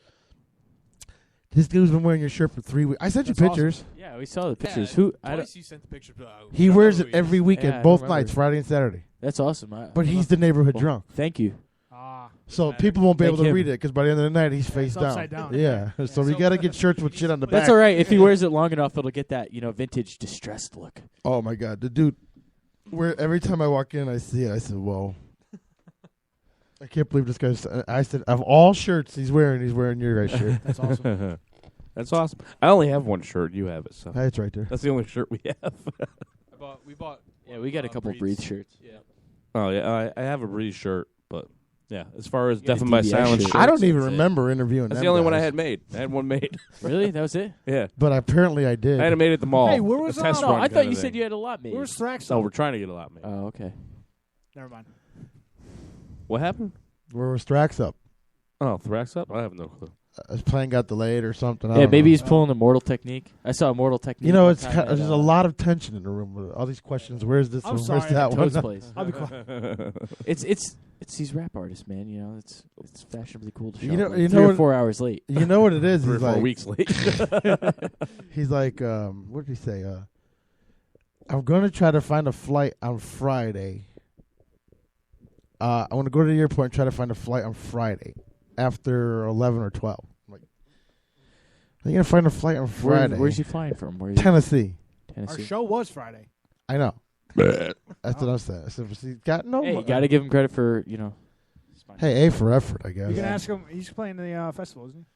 This dude's been wearing your shirt for 3 weeks. I sent you That's pictures. Yeah, we saw the pictures. Yeah, Who? I don't, twice you sent the picture. He wears it every weekend, Yeah, I both remember. nights, Friday and Saturday. that's awesome. But he's the neighborhood Well, drunk, Thank you. Ah. so people won't be Thank able to him. read it because by the end of the night he's face it's down. upside down. Yeah, so So- we got to get shirts with shit on the back. That's all right. If he wears it long enough, it'll get that vintage distressed look. Oh my God, the dude. Where every time I walk in, I see it. I said, "Whoa." I can't believe this guy's. I said, of all shirts he's wearing your guy's shirt. That's awesome. That's awesome. I only have one shirt. You have it, so It's right there. that's the only shirt we have. We bought. Yeah, we got a couple Breathe shirts. Yeah. Oh yeah, I have a Breeze shirt, but yeah, as far as You got a Deafened by DBS Silence, shirt. shirts, I don't even that's it. remember interviewing. That's them the only one I guys. had made. I had one made. Really? That was it? Yeah, But apparently I did. I had it made at the mall. Hey, where was a test that? No, run I thought kinda you thing. said you had a lot made. Where's Thrax? No, we're trying to get a lot made. Oh, okay. Never mind. What happened? Where was Strax up? Oh, Thrax up? I have no clue. his plane got delayed or something. I Yeah, don't maybe know. he's pulling Immortal Technique. I saw Immortal Technique. You know, one it's time at, there's a lot of tension in the room with all these questions. Where's this I'm one? sorry, Where's that one? Toad's place. I'll be quiet. It's these rap artists, man. You know, it's fashionably cool to show You know, up like you 3 know or what, 4 hours late. You know what it is? 3 or He's 4 like weeks late. He's like, what did he say? I'm going to try to find a flight on Friday. I want to go to the airport and try to find a flight on Friday after 11 or 12. I'm like, are you going to find a flight on Friday? Where's he flying from? Tennessee. Our show was Friday. I know. That's what I'm saying. I said, he's got no. Hey, you got to give him credit for, Hey, A for effort, I guess. You can ask him. He's playing the festival, isn't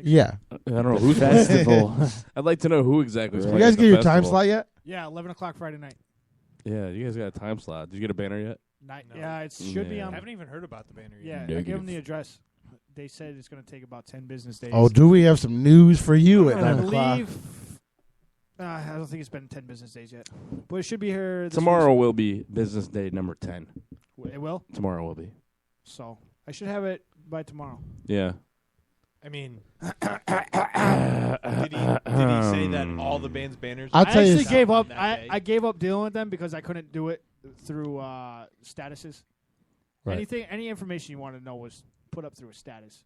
he? Yeah. I don't know who's festival. I'd like to know who exactly. You guys get your time slot yet? Yeah, 11 o'clock Friday night. Yeah, you guys got a time slot. Did you get a banner yet? Yeah, it should be on. I haven't even heard about the banner Yeah, yet. I gave them the address. They said it's going to take about 10 business days. Oh, do we have some news for you at I 9 o'clock? believe. I don't think it's been 10 business days yet, but it should be here this Tomorrow week. will be business day number 10. It will. Tomorrow will be. So I should have it by tomorrow. Yeah. I mean, did he say that all the band's banners? I'll I tell you actually gave up. that day? I gave up dealing with them because I couldn't do it through statuses. Right. Any information you wanted to know was put up through a status.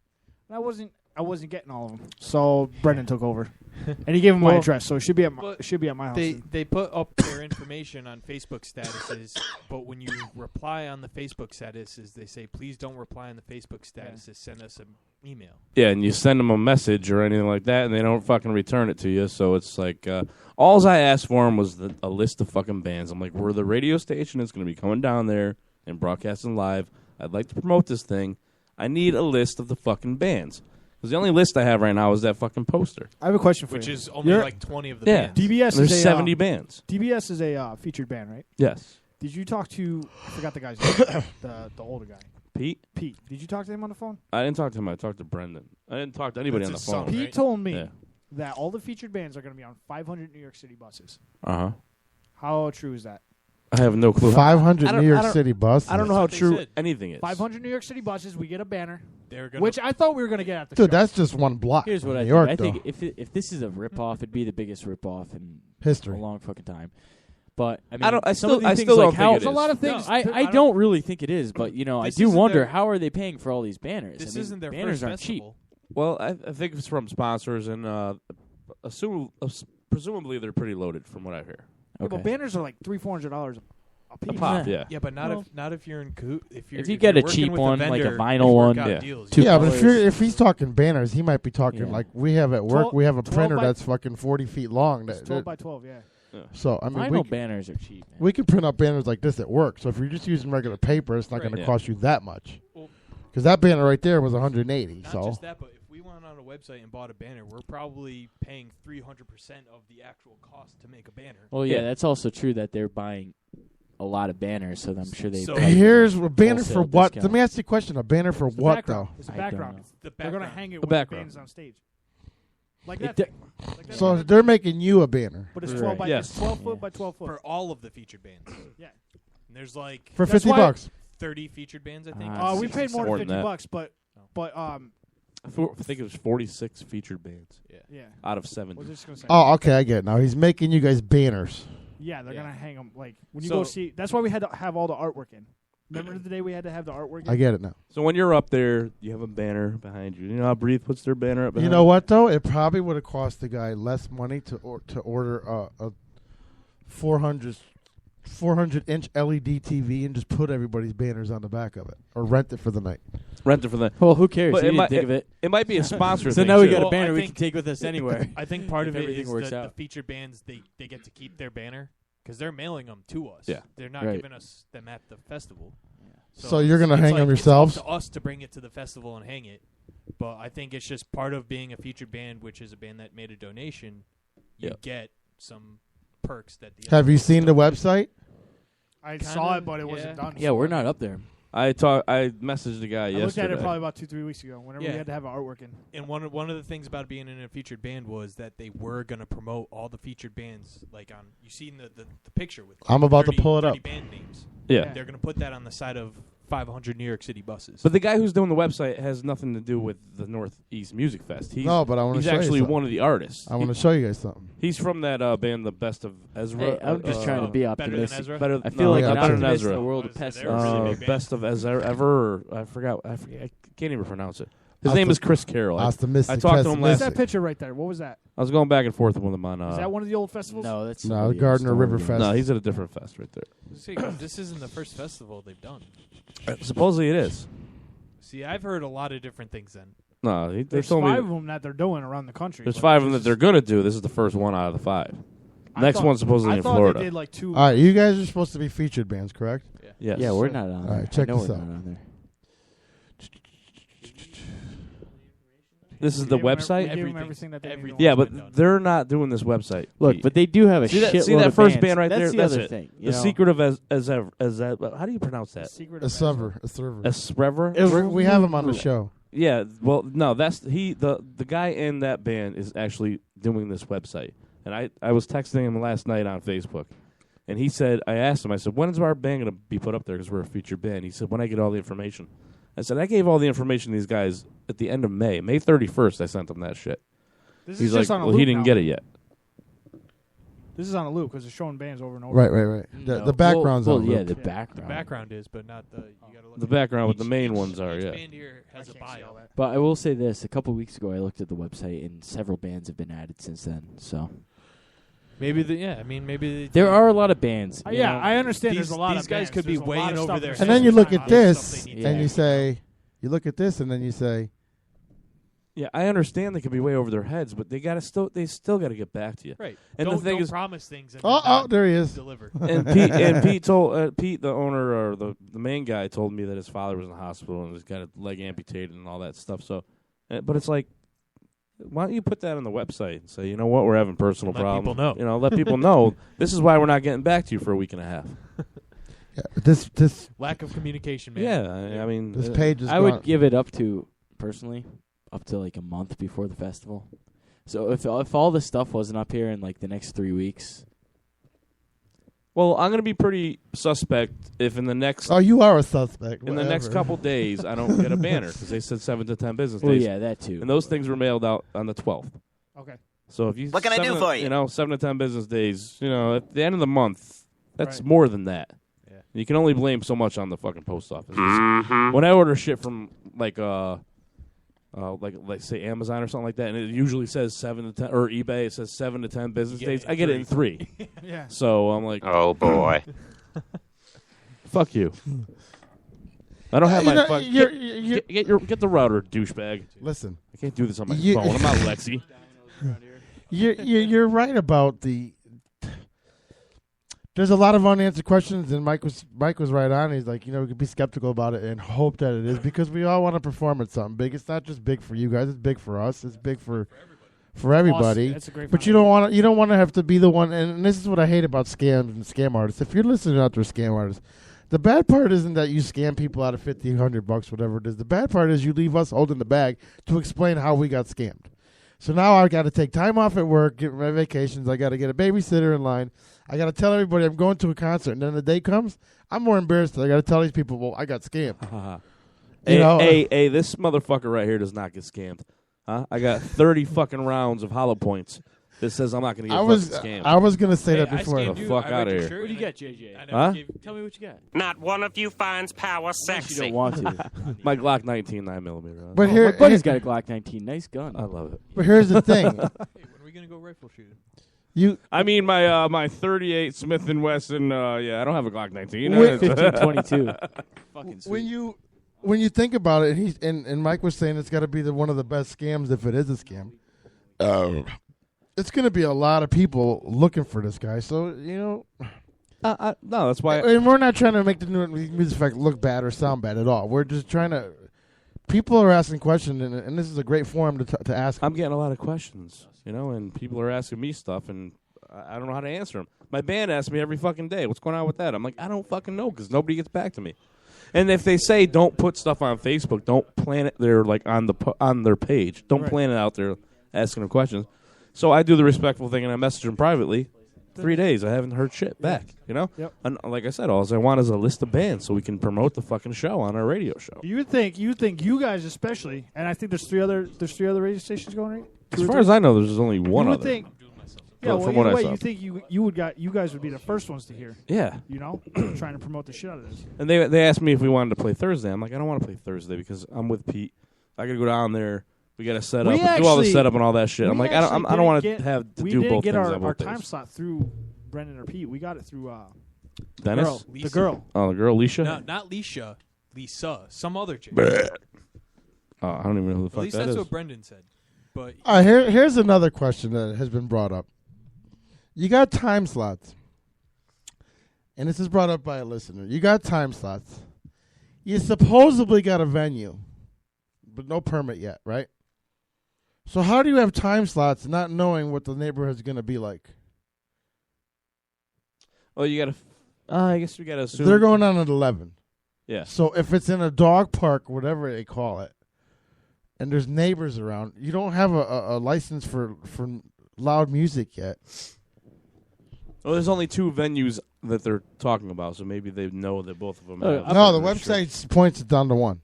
And I wasn't getting all of them. So Brendan took over, and he gave him my address. So it should be at my house. They put up their information on Facebook statuses, but when you reply on the Facebook statuses, they say, please don't reply on the Facebook statuses. Send us an email. Yeah, and you send them a message or anything like that, and they don't fucking return it to you. So it's like, all I asked for them was a list of fucking bands. I'm like, we're the radio station that's going to be coming down there and broadcasting live. I'd like to promote this thing. I need a list of the fucking bands. Because the only list I have right now is that fucking poster. I have a question for you. Which is only like 20 of the bands. DBS There's is 70 bands. DBS is a featured band, right? Yes. Did you talk to? I forgot the guy's name. the older guy. Pete? Pete. Did you talk to him on the phone? I didn't talk to him. I talked to Brendan. I didn't talk to anybody on the phone. Pete told me Yeah. that all the featured bands are going to be on 500 New York City buses. Uh-huh. How true is that? I have no clue. 500 New York City buses. I don't know how true anything is. 500 New York City buses. We get a banner, They're gonna which I thought we were going to get at the Dude, show. that's just one block. Here's what from I New think. York, I though. think if this is a ripoff, it'd be the biggest ripoff in History. a long fucking time. But I mean, I don't- I some still- of these I things still like don't how think it There's a lot of things. No, I don't really think it is, but I This do isn't wonder their- how are they paying for all these banners? This I mean, isn't their banners first aren't cheap. festival. Well, I think it's from sponsors, and presumably they're pretty loaded from what I hear. Yeah, but banners are like $300-$400 a piece. A pop, yeah. Yeah, but not if you're in if you get a working cheap with one, like a vendor, vinyl you work one, out yeah. deals. Yeah, but if he's talking banners, he might be talking like we have at work. 12 We have a 12 printer by- that's fucking 40 feet long. It's 12 by 12, yeah. So I mean, Vinyl banners are cheap. Man. We can print out banners like this at work. So if you're just using regular paper, it's not Right. going to Yeah. cost you that much. Because that banner right there was 180. Not So just that, but if we went on a website and bought a banner, we're probably paying 300% of the actual cost to make a banner. Well, yeah, that's also true that they're buying a lot of banners, so I'm sure they. So probably here's get a banner for wholesale what? discount. Let me ask you a question. A banner for what background. though? It's a I don't background. know. The They're going to background. hang it A when the background. band is on stage. Like It that. d- So they're making you a banner But it's 12 by Yes. it's 12 foot by 12 foot. For all of the featured bands. Yeah. And there's like for That's $50 why- bucks. 30 featured bands, I think. We paid more More than than that. $50, but I think it was 46 featured bands. yeah. Out of 70. What was I just gonna say? Oh, okay, I get it now. He's making you guys banners. Yeah, they're gonna hang them like when you So- go see. That's why we had to have all the artwork in. Remember the day we had to have the artwork in? I get it now. So when you're up there, you have a banner behind you. You know how Breathe puts their banner up behind You know what though? It probably would have cost the guy less money to order a 400-inch LED TV and just put everybody's banners on the back of it, or rent it for the night. Rent it for the. Well, who cares? But You it didn't might- think of it. It might be a sponsor So thing, now we too. got a Well, banner I we think- can take with us anywhere. I think part if of it everything is works the out. featured bands, they get to keep their banner because they're mailing them to us. Yeah. They're not Right. giving us them at the festival. So you're gonna it's hang like, them it's yourselves? up to us to bring it to the festival and hang it. But I think it's just part of being a featured band, which is a band that made a donation. You Yep. get some perks that the Have other you bands seen the don't. website? I Kinda, saw it, but it yeah. wasn't done. Yeah, we're not up there. I messaged the guy I yesterday. looked at it probably about 2-3 weeks ago. Whenever Yeah. we had to have our artwork in. And one of the things about being in a featured band was that they were going to promote all the featured bands. Like on you seen the picture with. I'm about to 30 pull it 30 up. band names. Yeah. They're going to put that on the side of 500 New York City buses. But the guy who's doing the website has nothing to do with the Northeast Music Fest. No, but I wanna he's show you actually something. one of the artists. I want to show you guys something. He's from that band, the Best of Ezra. Hey, I'm just trying to be optimistic. Better, I feel like not an better than optimist Ezra. in the world of pessimism. Best of Ezra ever. Or I forgot. I can't even pronounce it. His name Optim- is Chris Carroll. I Optimistic, talked to him What's last. that picture right there? What was that? I was going back and forth with him on. Is that one of the old festivals? No, that's No, Gardner River Fest. No, he's at a different fest right there. See, this isn't the first festival they've done. Supposedly it is. See, I've heard a lot of different things then. No, they There's told 5 me of them that they're doing around the country. there's but 5 of them that this they're going to do. This is the first one out of the 5. Next thought- one's supposedly I in thought Florida. They did like 2. All right, you guys are supposed to be featured bands, correct? Yes. Yeah, we're not on All there. right, check I know this we're out. not on there. This is the gave 'em website. everything that they needed. Yeah, but they're not doing this website. Look, but they do have a see that, shitload see that of first bands. band right That's there. the That's other it. thing, you The know? secret of as how do you pronounce that? A server. We have him on the show. Yeah, well, no, that's the guy in that band is actually doing this website, and I was texting him last night on Facebook, and he said, I asked him, I said, when is our band going to be put up there because we're a featured band? He said, when I get all the information. I said, I gave all the information to these guys at the end of May 31st. I sent them that shit. This He's is like, just on a well, he loop didn't now. get it yet. This is on a loop because it's showing bands over and over. Right. The background's on yeah, loop. the background. The background is, but not the. You gotta look The at background with each- the main each- ones are, each yeah. band here has a bio. But I will say this: a couple weeks ago, I looked at the website, and several bands have been added since then. So Maybe maybe there are a lot of bands. you Yeah, know. I understand. These- there's a lot these of guys bands. could be There's a lot weighing of over stuff their that's And then you look at on this, stuff they need and to you do. say, you look at this, and then you say, Yeah, I understand they could be way over their heads, but they still got to get back to you. Right. And don't, the thing don't is, promise things. And oh, there he is. Deliver. and Pete told Pete, the owner or the main guy, told me that his father was in the hospital and he's got a leg amputated and all that stuff. So, but it's like, why don't you put that on the website and say, you know what, we're having personal Let problems. people know. You know, let people know. This is why we're not getting back to you for a week and a half. yeah, this Lack of communication, man. Yeah, I mean, this page is. I would give it up to like a month before the festival. So if all this stuff wasn't up here in like the next 3 weeks. Well, I'm going to be pretty suspect if in the next. Oh, you are a suspect. In the next whatever. couple days, I don't get a banner because they said 7 to 10 business Well, days. yeah, that too. And those things were mailed out on the 12th. Okay. So if you What can I do for you? You know, 7 to 10 business days. You know, at the end of the month, that's Right. more than that. Yeah. You can only blame so much on the fucking post office. Mhm. When I order shit from like say Amazon or something like that, and it usually says 7 to 10, or eBay, it says 7 to 10 business You get days. it in I get it in 3. Yeah. So I'm like, Oh boy. fuck you. I don't have You my know, fucking. you're- Get the router, douchebag. Listen, I can't do this on my You- phone. I'm not Lexi. you're right about the. There's a lot of unanswered questions, and Mike was right on. He's like, we could be skeptical about it and hope that it is because we all want to perform at something big. It's not just big for you guys; it's big for us. It's big for everybody. That's a great But you don't want to have to be the one. And this is what I hate about scams and scam artists. If you're listening out there, scam artists, the bad part isn't that you scam people out of $50, $100, whatever it is. The bad part is you leave us holding the bag to explain how we got scammed. So now I got to take time off at work, get my vacations. I got to get a babysitter in line. I got to tell everybody I'm going to a concert. And then the day comes, I'm more embarrassed. I got to tell these people, well, I got scammed. Hey, this motherfucker right here does not get scammed. Huh? I got 30 fucking rounds of hollow points. This says I'm not going to get scammed. I was going to say Hey, that before. I The scammed you. fuck I read outta your here. shirt What do you and get, JJ? I never Huh? Tell me what you got. Not one of you finds power Unless you sexy. don't want to. My Glock 19 9mm. But My here, buddy's got a Glock 19. Nice gun. I love it. but here's the thing. Hey, when are we gonna go rifle shooting? I mean, my 38 Smith & Wesson, I don't have a Glock 19. Wait, 1522. Fucking sweet. When you think about it, and Mike was saying it's got to be one of the best scams if it is a scam. It's going to be a lot of people looking for this guy. So no, that's why. and we're not trying to make the new music effect look bad or sound bad at all. We're just trying to. People are asking questions, and this is a great forum to ask. I'm getting a lot of questions, and people are asking me stuff, and I don't know how to answer them. My band asks me every fucking day, what's going on with that? I'm like, I don't fucking know because nobody gets back to me. And if they say don't put stuff on Facebook, don't plan it there like on their page. Don't plan it out there asking them questions. So I do the respectful thing, and I message them privately, 3 days. I haven't heard shit back. You know. Yep. And like I said, all I want is a list of bands so we can promote the fucking show on our radio show. You think you guys especially, and I think there's three other radio stations going right. As far as I know, there's only one You would other. think. Yeah, well, from what either I way, saw. you think you guys would be the first ones to hear. Yeah. You know, trying to promote the shit out of this. And they asked me if we wanted to play Thursday. I'm like, I don't want to play Thursday because I'm with Pete. I got to go down there. We got to set up, and do all the setup and all that shit. I'm like, I don't want to have to do both things. We didn't get our both days. time slot through Brendan or Pete. We got it through Dennis? the girl. Oh, the girl, Alicia? No, not Leisha. Lisa. Some other chick. Oh, I don't even know who the At fuck least that that's is. what Brendan said. But Here's another question that has been brought up. You got time slots, and this is brought up by a listener. You got time slots. You supposedly got a venue, but no permit yet, right? So how do you have time slots not knowing what the neighborhood's going to be like? Oh, you got to... I guess we got to assume... They're going on at 11. Yeah. So if it's in a dog park, whatever they call it, and there's neighbors around, you don't have a license for loud music yet. Well, there's only 2 venues that they're talking about, so maybe they know that both of them have... No, the website points it down to 1.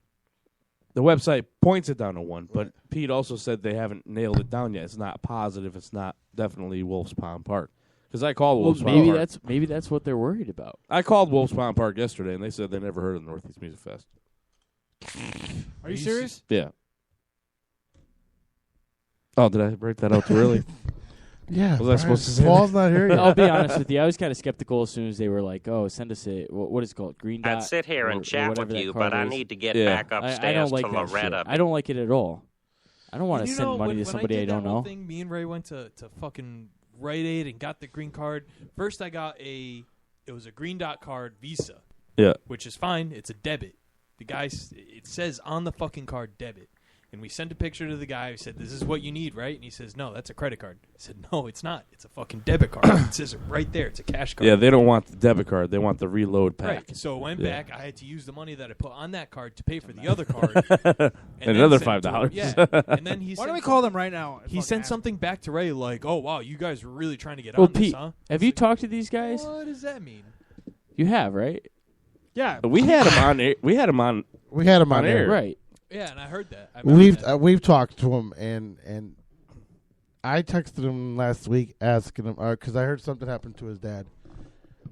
The website points it down to 1, but Pete also said they haven't nailed it down yet. It's not positive. It's not definitely Wolf's Pond Park. Because I called Wolf's Pond Park. Maybe that's what they're worried about. I called Wolf's Pond Park yesterday, and they said they never heard of the Northeast Music Fest. Are you serious? Yeah. Oh, did I break that out too early? Yeah. Was I supposed to say Paul's that? not here yet. I'll be honest with you. I was kind of skeptical as soon as they were like, "Oh, send us a what is it called, Green Dot." I'd sit here and chat with you, but I need to get Yeah. back upstairs I don't like to that shit. Loretta. I don't like it at all. I don't want to you send know, money when to somebody I I did don't that whole know. thing, me and Ray went to fucking Rite Aid and got the green card. First, I got it was a Green Dot card Visa. Yeah. Which is fine. It's a debit. The guy, it says on the fucking card debit. And we sent a picture to the guy. We said, "This is what you need, right?" And he says, "No, that's a credit card." I said, "No, it's not. It's a fucking debit card." It says it right there. It's a cash card. Yeah, they don't want the debit card. They want the reload pack. Right. So I went Yeah. back. I had to use the money that I put on that card to pay for the other card. And then another send it to him. $5. Yeah. And then he Why don't sent we call them right now? He sent something back to Ray like, "Oh wow, you guys were really trying to get Well, on Pete, this, huh?" have you talked to these guys? What does that mean? You have, right? Yeah. We had him on air. We had him on air. Right. Yeah, and I heard that. I remember We've that. we've talked to him, and I texted him last week asking him because I heard something happened to his dad.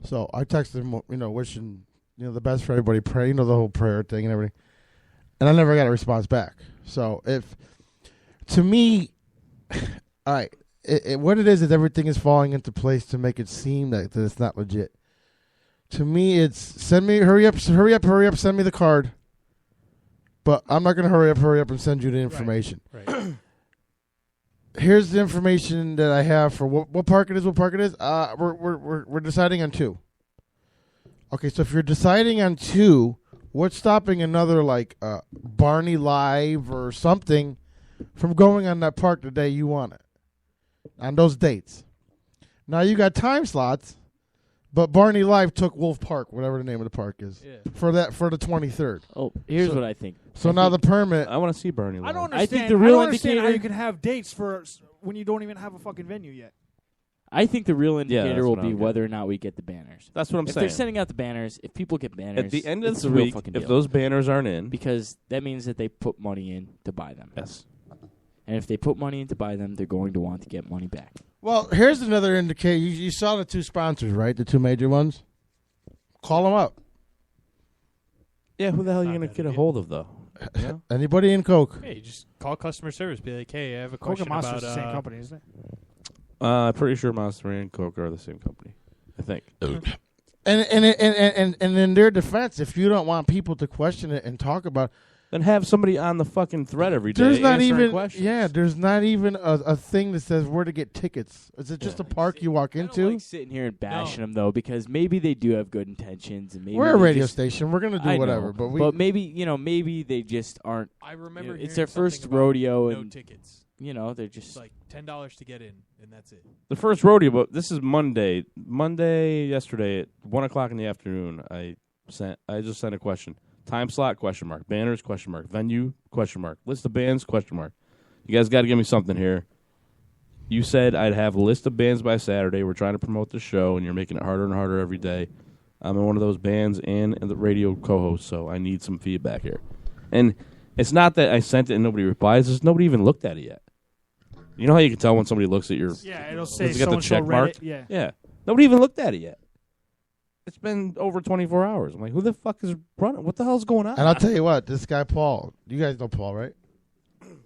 So I texted him, wishing the best for everybody, pray, the whole prayer thing and everything, and I never got a response back. So to me, all right, what it is everything is falling into place to make it seem that it's not legit. To me, it's hurry up, send me the card. But I'm not going to hurry up and send you the information. Right. Here's the information that I have for what park it is. We're deciding on 2. Okay, so if you're deciding on 2, what's stopping another like Barney Live or something from going on that park the day you want it on those dates? Now you got time slots. But Barney Live took Wolf Park, whatever the name of the park is, for the 23rd. Oh, here's what I think. So now the permit. I want to see Barney Live. I don't understand. I think the real I don't understand how indicator- you can have dates for when you don't even have a fucking venue yet. I think the real that's indicator will what be I'm whether or not we get the banners. That's what I'm if saying. They're sending out the banners, if people get banners, At the end of it's the a real week, fucking if deal. those banners aren't in, because that means that they put money in to buy them. Yes. And if they put money in to buy them, they're going to want to get money back. Well, here's another indicator. You saw the 2 sponsors, right? The 2 major ones. Call them up. Yeah, who the hell are you going to get a hold of, though? You know? Anybody in Coke? Hey, just call customer service. Be like, "Hey, I have a Coke question and Monster's about the same company, isn't it? I'm pretty sure Monster and Coke are the same company. I think. And in their defense, if you don't want people to question it and talk about, then have somebody on the fucking thread every day. there's not answering even questions. there's not even a thing that says where to get tickets. Is it just a park you walk I into? don't like sitting here and bashing them though, because maybe they do have good intentions, and maybe We're a they radio just- station. We're gonna do I whatever, know, but maybe they just aren't. I remember it's hearing their first something about rodeo, no and tickets. they're just It's like $10 to get in, and that's it. The first rodeo, but this is Monday. Yesterday at 1:00 in the afternoon, I just sent a question. Time slot, question mark. Banners, question mark. Venue, question mark. List of bands, question mark. You guys got to give me something here. You said I'd have a list of bands by Saturday. We're trying to promote the show, and you're making it harder and harder every day. I'm in one of those bands and the radio co-host, so I need some feedback here. And it's not that I sent it and nobody replies. It's just nobody even looked at it yet. You know how you can tell when somebody looks at your... Yeah, it'll say it's got the check so-and-so mark? read it, Yeah. Nobody even looked at it yet. It's been over 24 hours. I'm like, who the fuck is running? What the hell's going on? And I'll tell you what, this guy Paul, you guys know Paul, right?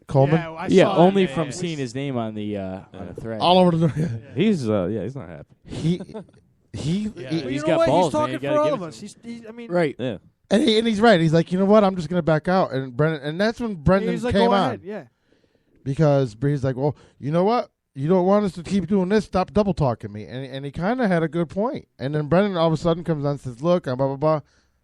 Coleman? Yeah, only from seeing his name on the thread. All over the He's he's not happy. He's he's you know got what? balls. He's talking man. You for gotta all give of him us. I mean, Right. Yeah. And he's right. He's like, you know what? I'm just gonna back out. And Brendan, and that's when Brendan he's like, came go on. ahead. Yeah. Because he's like, well, you know what? You don't want us to keep doing this. Stop double talking me. And he kind of had a good point. And then Brendan all of a sudden comes on and says, look, I'm blah blah blah.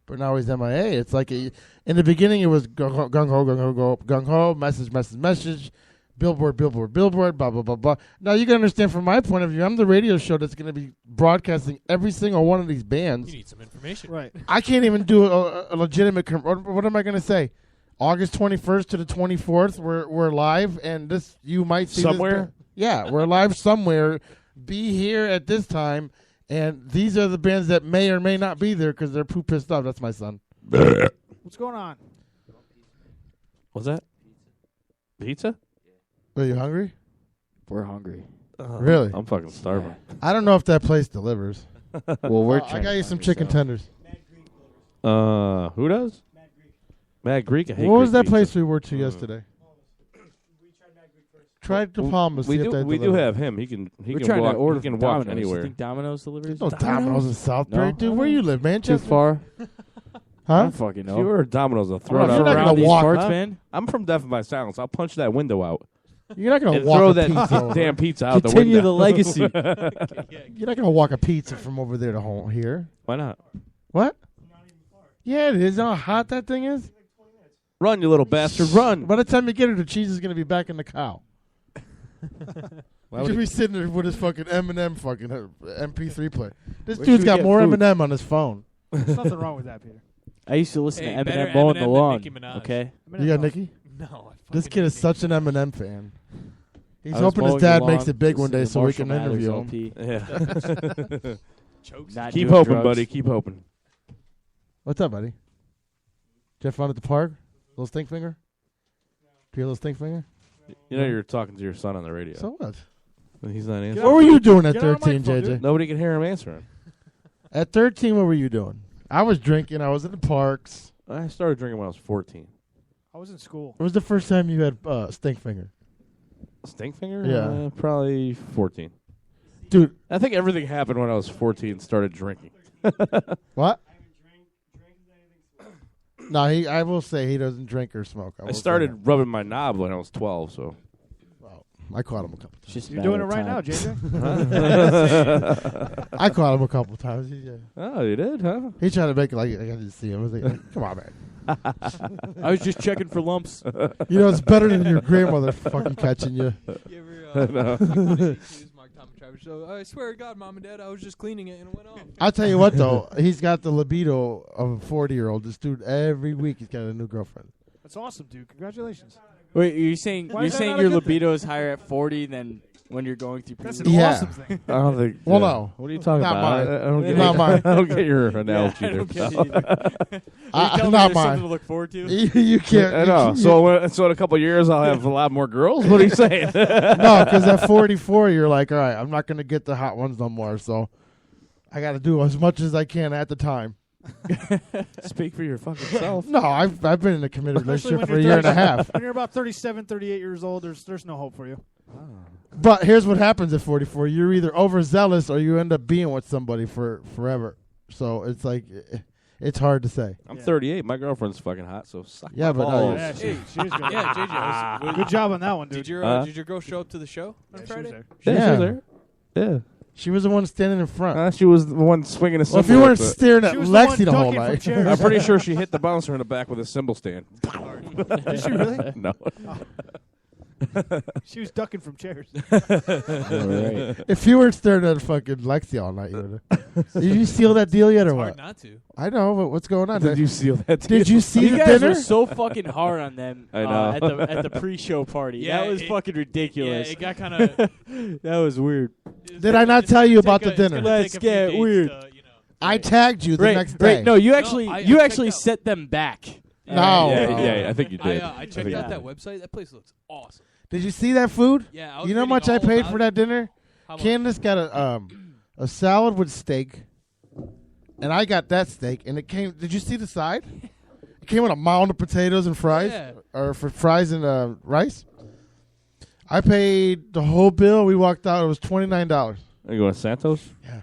But now he's MIA. It's like in the beginning it was gung ho, message. Billboard, blah, blah, blah, blah. Now, you can understand from my point of view, I'm the radio show that's going to be broadcasting every single one of these bands. You need some information. Right. I can't even do a legitimate... what am I going to say? August 21st to the 24th, we're live, and this you might see... Somewhere? Yeah, we're live somewhere. Be here at this time, and these are the bands that may or may not be there because they're poo pissed off. That's my son. What's going on? What's that? Pizza? Are you hungry? We're hungry. Really? I'm fucking starving. I don't know if that place delivers. Well, we're I got you some chicken tenders. Who does? Mad Greek. I hate What was Greek that place pizza. we were to yesterday? Tried to Palm. We do have him. He can We're trying walk, to order he can from walk Domino's. anywhere. You think Domino's delivers? No Domino's in Southbury, No? dude. Where you live, Manchester? Too far. Huh? I don't fucking If know. you order Domino's, I'll throw Oh, it you're out. not gonna around these walk, parts, huh? man. I'm from Deaf by Silence. I'll punch that window out. You're not gonna And walk throw a that pizza. over. damn pizza out the Continue window. the legacy. You're not gonna walk a pizza from over there to home here. Why not? What? Yeah, it is. You know how hot that thing is? Run, you little bastard, run. By the time you get it, the cheese is gonna be back in the cow. Why He'll would be sitting there with his fucking Eminem fucking MP3 player. This Where dude's should got we more get food? Eminem on his phone. There's nothing wrong with that, Peter. I used to listen Hey, to better Eminem mowing Eminem the than lawn. Nicki Minaj. Okay. You got Nikki? No. This kid is such an Eminem fan. He's I was hoping his mowing dad the makes lawn, it big one day listening to so we Marshall can interview Mathers him. LP. Yeah. Not Keep doing hoping, drugs. buddy. Keep hoping. What's up, buddy? Did you have fun at the park? Little stink finger? Do you have a little stink finger? You know you're talking to your son on the radio. So what? And he's not answering. What were you doing at Get on the 13, microphone, JJ? Nobody can hear him answering. At 13, what were you doing? I was drinking. I was in the parks. I started drinking when I was 14. I was in school. When was the first time you had stink finger? Stink finger? Yeah. Probably 14. Dude. I think everything happened when I was 14 and started drinking. What? No, I will say he doesn't drink or smoke. I started rubbing my knob when I was 12, so. I caught him a couple times. Just You're doing it right now, JJ. I caught him a couple times. Oh, you did, huh? He tried to make it like I didn't see him. I was like, come on, man. I was just checking for lumps. You know, it's better than your grandmother fucking catching you. You No. Mark, Tom, and Travis show. I swear to God, Mom and Dad, I was just cleaning it and it went off. I'll tell you what, though. He's got the libido of a 40-year-old. This dude, every week, he's got a new girlfriend. That's awesome, dude. Congratulations. Wait, you're saying Why is that not a your good thing? libido is higher at 40 than when you're going through That's puberty? an Yeah. awesome thing. I don't think. Well, no. What are you talking Not about? mine. I don't get Not mine. I don't get your analogy I there. don't get it pal. either. I- You're telling me not there's mine. something to look forward to? You can't. I know. So in a couple of years, I'll have a lot more girls. What are you saying? No, because at 44, you're like, all right, I'm not going to get the hot ones no more. So I got to do as much as I can at the time. Speak for your fucking self. No, I've been in a committed Especially relationship when for a you're year and a 37 half. When you're about 37, 38 years old, there's no hope for you. But here's what happens at 44. You're either overzealous or you end up being with somebody for forever. So it's like, it's hard to say. I'm 38. My girlfriend's fucking hot, so suck Yeah, my but balls. Yeah, she is good. Yeah, JJ. Good job on that one, dude. Did your girl show up to the show on Yeah, she Friday? was Yeah, Yeah. she was there. Yeah. She was the one standing in front. She was the one swinging a Well, cymbal. if you weren't with staring at She was the Lexi one the whole ducking from night. chairs. I'm pretty sure she hit the bouncer in the back with a cymbal stand. Did she really? No. She was ducking from chairs. If you weren't staring at fucking Lexi all night, you would have. Did you seal that deal yet, or It's what? hard not to. I know, but what's going on? Did you seal that deal? Did you see You the guys dinner? were so fucking hard on them I know. at the pre-show party. Yeah, that was fucking ridiculous. Yeah, it got kind of. That was weird. Did I not tell you about the dinner? Let's get weird. I tagged you the next day. Right, no, you actually I actually set them back. No. Yeah, I think you did. I checked out that website. That place looks awesome. Did you see that food? Yeah, I was you know how reading much I all paid about for it. that dinner? How much? Candace got a salad with steak, and I got that steak, and it came. Did you see the side? It came with a mound of potatoes and fries, Yeah. or for fries and rice. I paid the whole bill. We walked out. It was $29. Are you going to Santos? Yeah.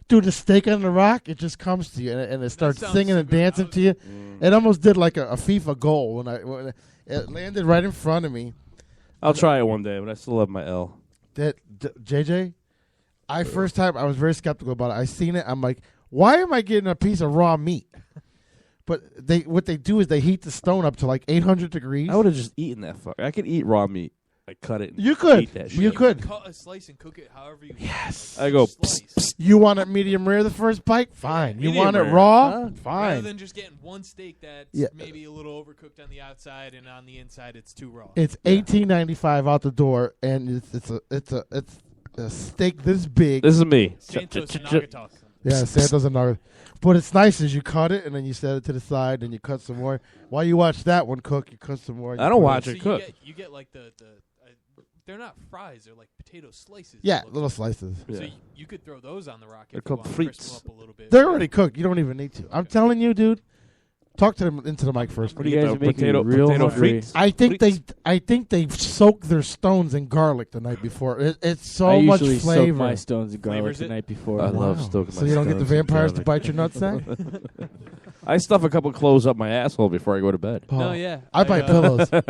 Dude, the steak on the rock, it just comes to you, and it starts sounds singing so and good. dancing to you. It almost did like a FIFA goal when it landed right in front of me. I'll try it one day, but I still have my L. JJ, first time I was very skeptical about it. I seen it. I'm like, why am I getting a piece of raw meat? But what they do is they heat the stone up to like 800 degrees. I would have just eaten that fucker. I could eat raw meat. I cut it. And You could. Eat that You shit. could. Cut a slice and cook it however you want. Yes. I go. Slice. Psst, psst. You want it medium rare the first bite? Fine. You Medium want it rare. raw? Huh? Rather Fine. than just getting one steak that's Yeah. maybe a little overcooked on the outside and on the inside it's too raw. It's $18.95 out the door, and it's a steak this big. This is me. Santos and Nagatok. Yeah, Santos and Nugget. But it's nice as you cut it and then you set it to the side and you cut some more. While you watch that one cook, you cut some more. and I you don't put watch So it cook. you get like the they're not fries, they're like potato slices. Yeah, it looks little like. slices. So Yeah. you could throw those on the rock They're if you called want to crisp frites. them up a little bit. They're already cooked. You don't even need to. I'm telling you, dude. Talk to them into the mic first. What do you guys are making me real potato hungry. frites. I think they soak their stones in garlic the night before. It's so I much usually flavor. soak my stones in garlic Flavors the it? night before. I love stoking So my you don't get the stones in vampires to garlic. bite your nutsack? I stuff a couple clothes up my asshole before I go to bed. No, yeah. I buy pillows. I'm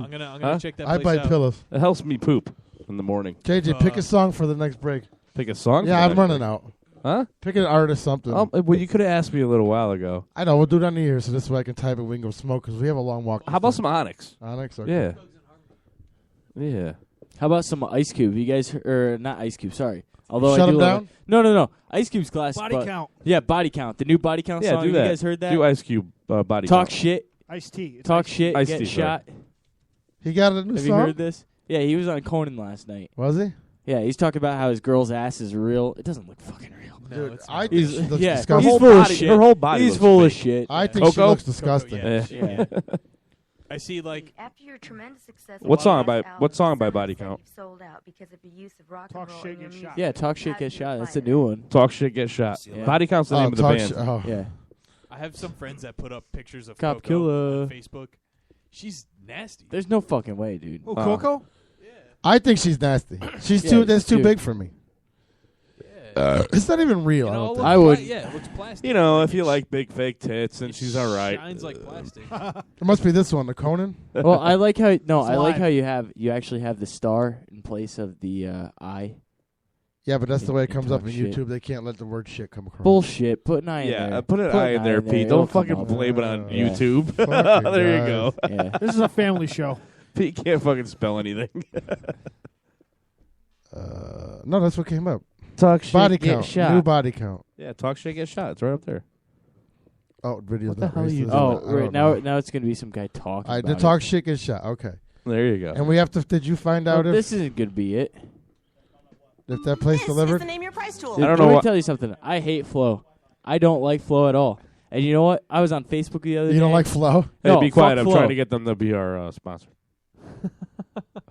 gonna Huh? check that I place buy out. pillows. It helps me poop in the morning. JJ, pick a song for the next break. Pick a song? Yeah, for I'm that running break. out. Huh? Pick an artist, something. Well, you could have asked me a little while ago. I know. We'll do it on the ear, so this way I can type it. We can go smoke because we have a long walk. How about some Onyx? Onyx? Okay. Yeah. Yeah. How about some Ice Cube? You guys, or not Ice Cube? Sorry. Although Shut I do him love down? No. Ice Cube's classic. Body but- Count. Yeah, Body Count. The new Body Count Yeah, song. do that. You guys heard that? Do Ice Cube body Talk count. shit. Ice-T. Talk shit. Ice-T, Get sorry. shot. He got a new Have song? you heard this? Yeah, he was on Conan last night. Was he? Yeah, he's talking about how his girl's ass is real. It doesn't look fucking real. No, Dude, it's I not. think He's, she looks yeah, disgusting. he's Her full whole of body- shit. her whole body He's looks full of fake. shit. I Yeah. think she Coco? looks disgusting. Coco, Yeah. I see like After your tremendous success, What of song your by- last what album, song by some Body say Count? you've sold out because of the use of rock Talk and roll Shit, in your Get music. Shot. Yeah, Talk Shit, How Get do you Shot. That's find the new it? one. Talk shit, get shot. Yeah. Body count's the name of the Talk band. Shit. Oh. Yeah. I have some friends that put up pictures of Cop Coco Killer. on Facebook. She's nasty. There's no fucking way, dude. Oh, Coco? I think she's nasty. She's Yeah, too. That's too dude. big for me. It's not even real. You I know, don't it think. I would- yeah, it looks plastic. You know, if you like big fake tits, then It she's all right. Shines like plastic. It must be this one, the Conan. Well, I like how I like live. how you actually have the star in place of the eye. Yeah, but that's the way it comes up Talk on shit. YouTube. They can't let the word shit come across. Bullshit. Put an eye in Yeah, there. put an eye in there, Pete. It'll Don't come fucking up. blame it on Yeah. YouTube. Fucking There you guys. go. Yeah. This is a family show. Pete can't fucking spell anything. No, that's what came up. Talk shit. Body Get count. shot. New body count. Yeah, talk shit, get shot. It's right up there. Oh, videos. What the not hell are you racist. doing? Oh, I right don't now it's gonna be some guy talking. know. I about did it. talk shit, get shot. Okay. There you go. And we have to. Did you find Well, out if this isn't gonna be it. that place delivered? Name your price tool. Dude, I don't let know me what- tell you something. I hate Flo. I don't like Flo at all. And you know what? I was on Facebook the other day. You don't like Flo? Hey, No, be quiet. fuck I'm Flo. trying to get them to be our sponsor.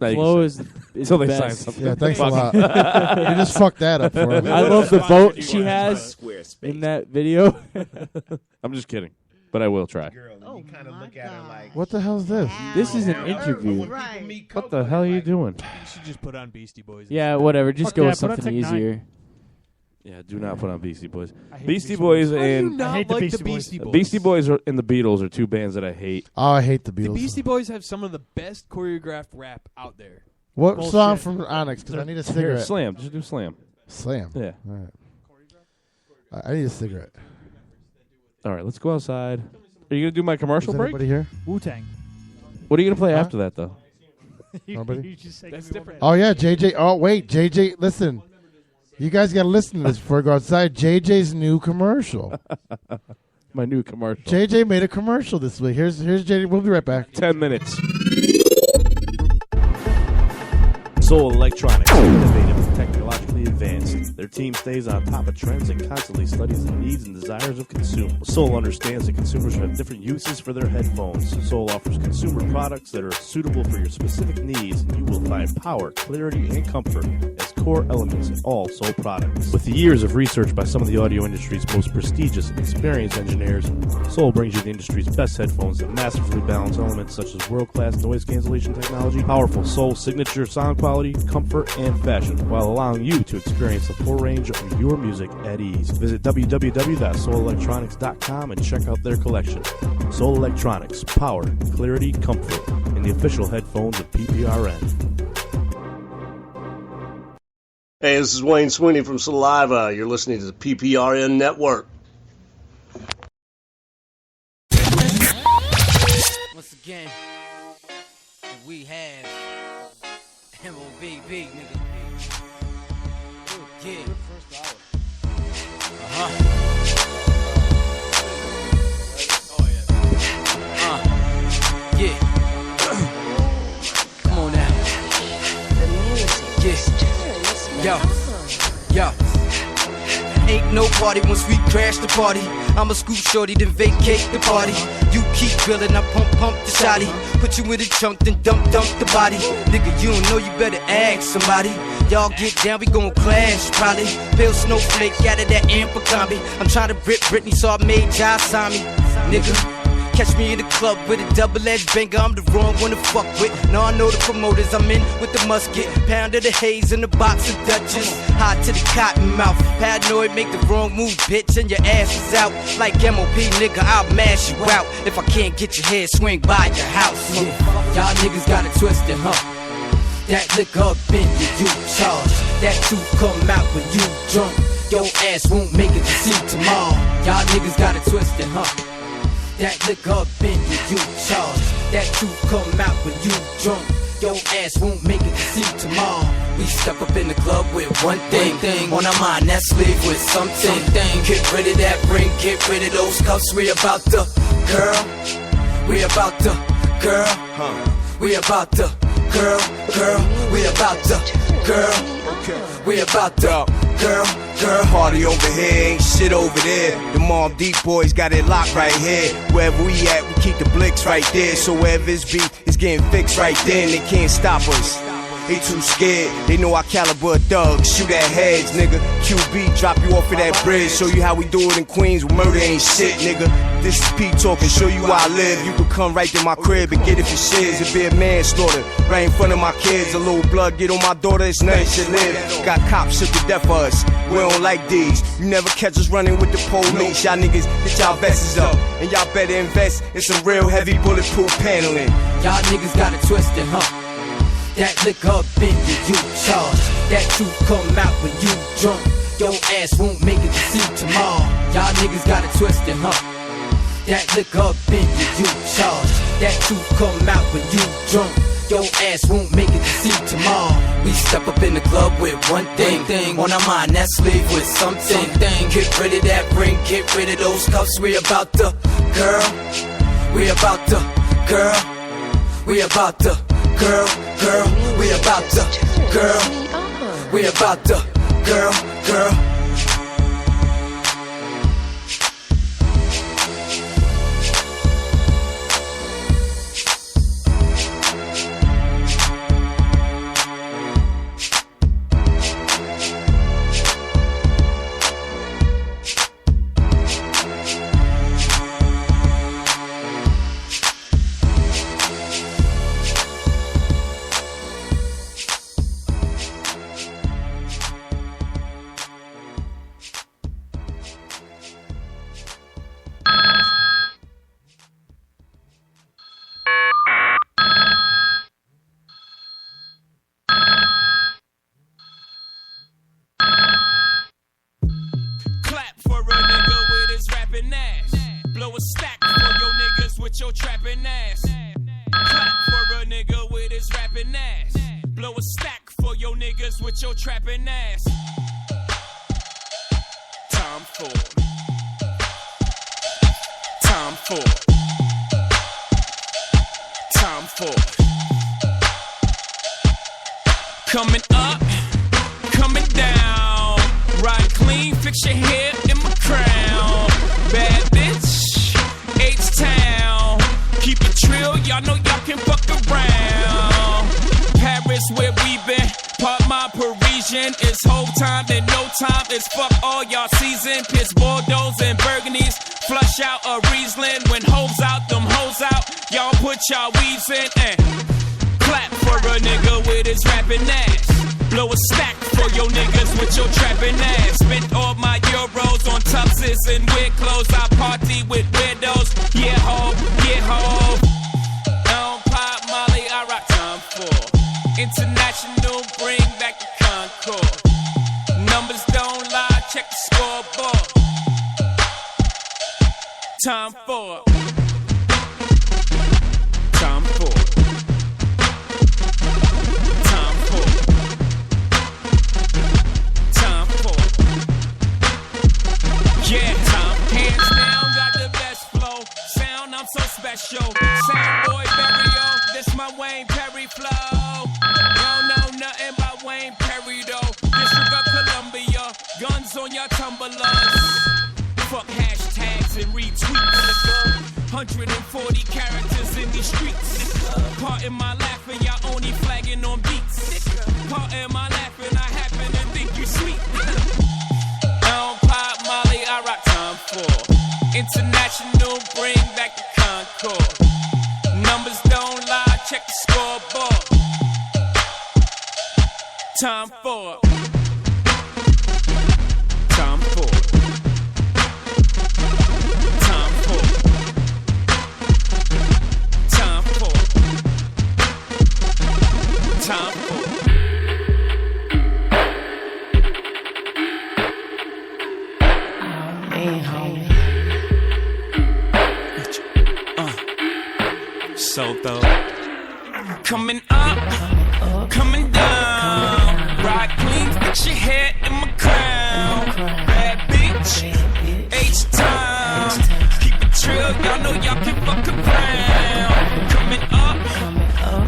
Now you can Flo say. is Till the they sign best. something. Yeah, thanks a Fuck. lot. You just fucked that up for me. I love the Sponsored boat you she are. has in that video. I'm just kidding, but I will try. Oh, my God. What the hell's this? This is an interview. Right. What the hell are you doing? You should just put on Beastie Boys. Yeah, whatever. Just Fuck go yeah, with put on something Tech Nine. easier. Yeah, do not put on Beastie Boys. I hate Beastie Boys How do you and not I hate the like Beastie the Boys. Beastie Boys? Beastie Boys and the Beatles are two bands that I hate. Oh, I hate the The Beatles. Beastie Boys have some of the best choreographed rap out there. What Bullshit. song from Onyx? Because I need a Here, cigarette. Slam. Just do Slam. Slam. Yeah. All right. I need a cigarette. All right, let's go outside. Are you gonna do my Is commercial break? anybody here? Wu-Tang. What are you gonna play Huh? after that, though? Nobody? You just say, That's give me different. Oh yeah, JJ. Oh wait, JJ. Listen, you guys got to listen to this before I go outside. JJ's new commercial. My new commercial. JJ made a commercial this week. Here's JJ. We'll be right back. 10 minutes. Soul Electronics, innovative and technologically advanced. Their team stays on top of trends and constantly studies the needs and desires of consumers. Soul understands that consumers have different uses for their headphones. Soul offers consumer products that are suitable for your specific needs, and you will find power, clarity, and comfort as core elements in all Soul products. With the years of research by some of the audio industry's most prestigious and experienced engineers, Soul brings you the industry's best headphones that masterfully balance elements such as world-class noise cancellation technology, powerful Soul signature sound quality, comfort, and fashion, while allowing you to experience the full range of your music at ease. Visit www.soulelectronics.com and check out their collection. Soul Electronics, power, clarity, comfort, and the official headphones of PPRN. Hey, this is Wayne Sweeney from Saliva. You're listening to the PPRN Network. Once again, we have MOBB, nigga. Yeah. Yeah. Come on now. Yeah. Yo. Ain't no party once we crash the party. I'ma scoop shorty, then vacate the party. You keep feeling, I pump the shotty. Put you in the trunk, then dump the body. Nigga, you don't know, you better ask somebody. Y'all get down, we gon' clash, probably. Bill Snowflake out of that amper combi. I'm tryna rip Britney, so I made Josh sign me. Nigga, catch me in the club with a double-edged banger, I'm the wrong one to fuck with. Now I know the promoters, I'm in with the musket. Pound of the haze in the box of Dutchess. Hot to the cotton mouth. Paranoid, make the wrong move, bitch, and your ass is out. Like MOP, nigga, I'll mash you out. If I can't get your head, swing by your house. Yeah. Y'all niggas got it twisted, huh? That liquor up in you charge. That tooth come out when you drunk. Your ass won't make it to see tomorrow. Y'all niggas got it twisted, huh? That liquor up in you charge. That tooth come out when you drunk. Your ass won't make it to see tomorrow. We step up in the club with one thing on our mind, that's leave with something. Get rid of that ring, get rid of those cuffs. We about to, girl. We about to, girl. We about to, girl. We about to, girl. We about to, girl. Party over here, ain't shit over there. The Mobb Deep boys got it locked right here. Wherever we at, we keep the blicks right there. So wherever it's beat, it's getting fixed right then. They can't stop us. They too scared. They know our caliber of thugs. Shoot at heads, nigga. QB, drop you off of that bridge. Show you how we do it in Queens with murder ain't shit, nigga. This is Pete talking, show you how I live. You can come right to my crib and get it for shiz. It be a manslaughter right in front of my kids. A little blood get on my daughter, it's nothing should live. Got cops shook to death for us. We don't like these. You never catch us running with the police. Y'all niggas get y'all vests up. And y'all better invest in some real heavy bulletproof paneling. Y'all niggas got it twisted, huh? That liquor up in you charge. That tooth come out when you drunk. Your ass won't make it to see tomorrow. Y'all niggas got it twisted, huh? That liquor up in you charge. That tooth come out when you drunk. Your ass won't make it to see tomorrow. We step up in the club with one thing on our mind, that's leave with something. Get rid of that ring, get rid of those cuffs. We about to, girl. We about to, girl. We about to, girl. We about to, girl. We about to, girl. Your trapping ass. Clap for a nigga with his rapping ass. niggas with your trapping ass. Time for. Time for. Time for. Coming up, coming down. Ride clean, fix your hair in my crown. Bad bitch, H-Town. Keep it trill, y'all know y'all can fuck around. Paris where we been, part my Parisian. It's whole time, then no time. It's fuck all y'all season. Piss Bordeaux and Burgundies. Flush out a Riesling. When hoes out, them hoes out. Y'all put y'all weaves in and clap for a nigga with his rapping ass. Blow a stack for your niggas with your trapping ass. Spent all my euros on tuxes and weird clothes. I party with weirdos. Yeah, ho, yeah, ho. I don't pop Molly, I rock time for. International, bring back the Concord. Numbers don't lie, check the scoreboard. Time for. Time for. Time for. Time for. Yeah, time. Hands down, got the best flow. Sound, I'm so special. Sound boy burial, this my Wayne Perry flow. Don't know nothing about Wayne Perry though. District of Columbia, guns on your tumblers. Fuck hashtags and retweets. 140 characters in these streets. Part in my laughing, y'all only flagging on beats. Part in my laughing, I happen to think you sweet. I don't pop Molly, I rock time for. International, bring back the Concord. Numbers don't lie, check the scoreboard. Time for. Time for. Time for. Time for. Time for. Hey, homie. So though, coming up, coming down. Ride clean, fix your hair in my crown. Bad bitch, H-Town. Keep it trill, y'all know y'all can fuck around. Coming up,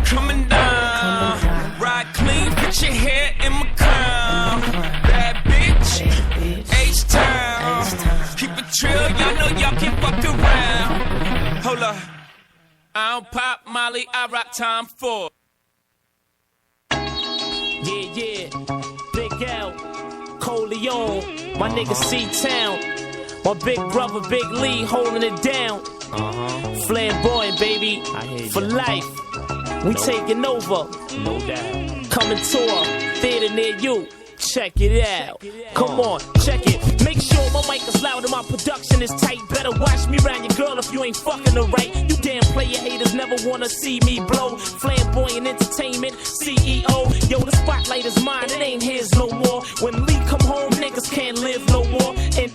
coming down. Ride clean, fix your hair in my crown. Bad bitch, H-Town. Keep it trill, y'all know y'all can fuck around. Hold up. I don't pop Molly, I rock time for. Yeah, yeah, Big L, Coleon, my nigga C-Town, my big brother Big Lee holding it down. Flamboyant, baby, for life. We taking over. No doubt. Coming tour, theater near you. Check it out. Come on, check it. Make sure my mic is loud and my production is tight. Better watch me round your girl if you ain't fucking her right. You damn player haters never wanna see me blow. Flamboyant entertainment, CEO. Yo, the spotlight is mine, it ain't his no more. When Lee come home, niggas can't live no more. And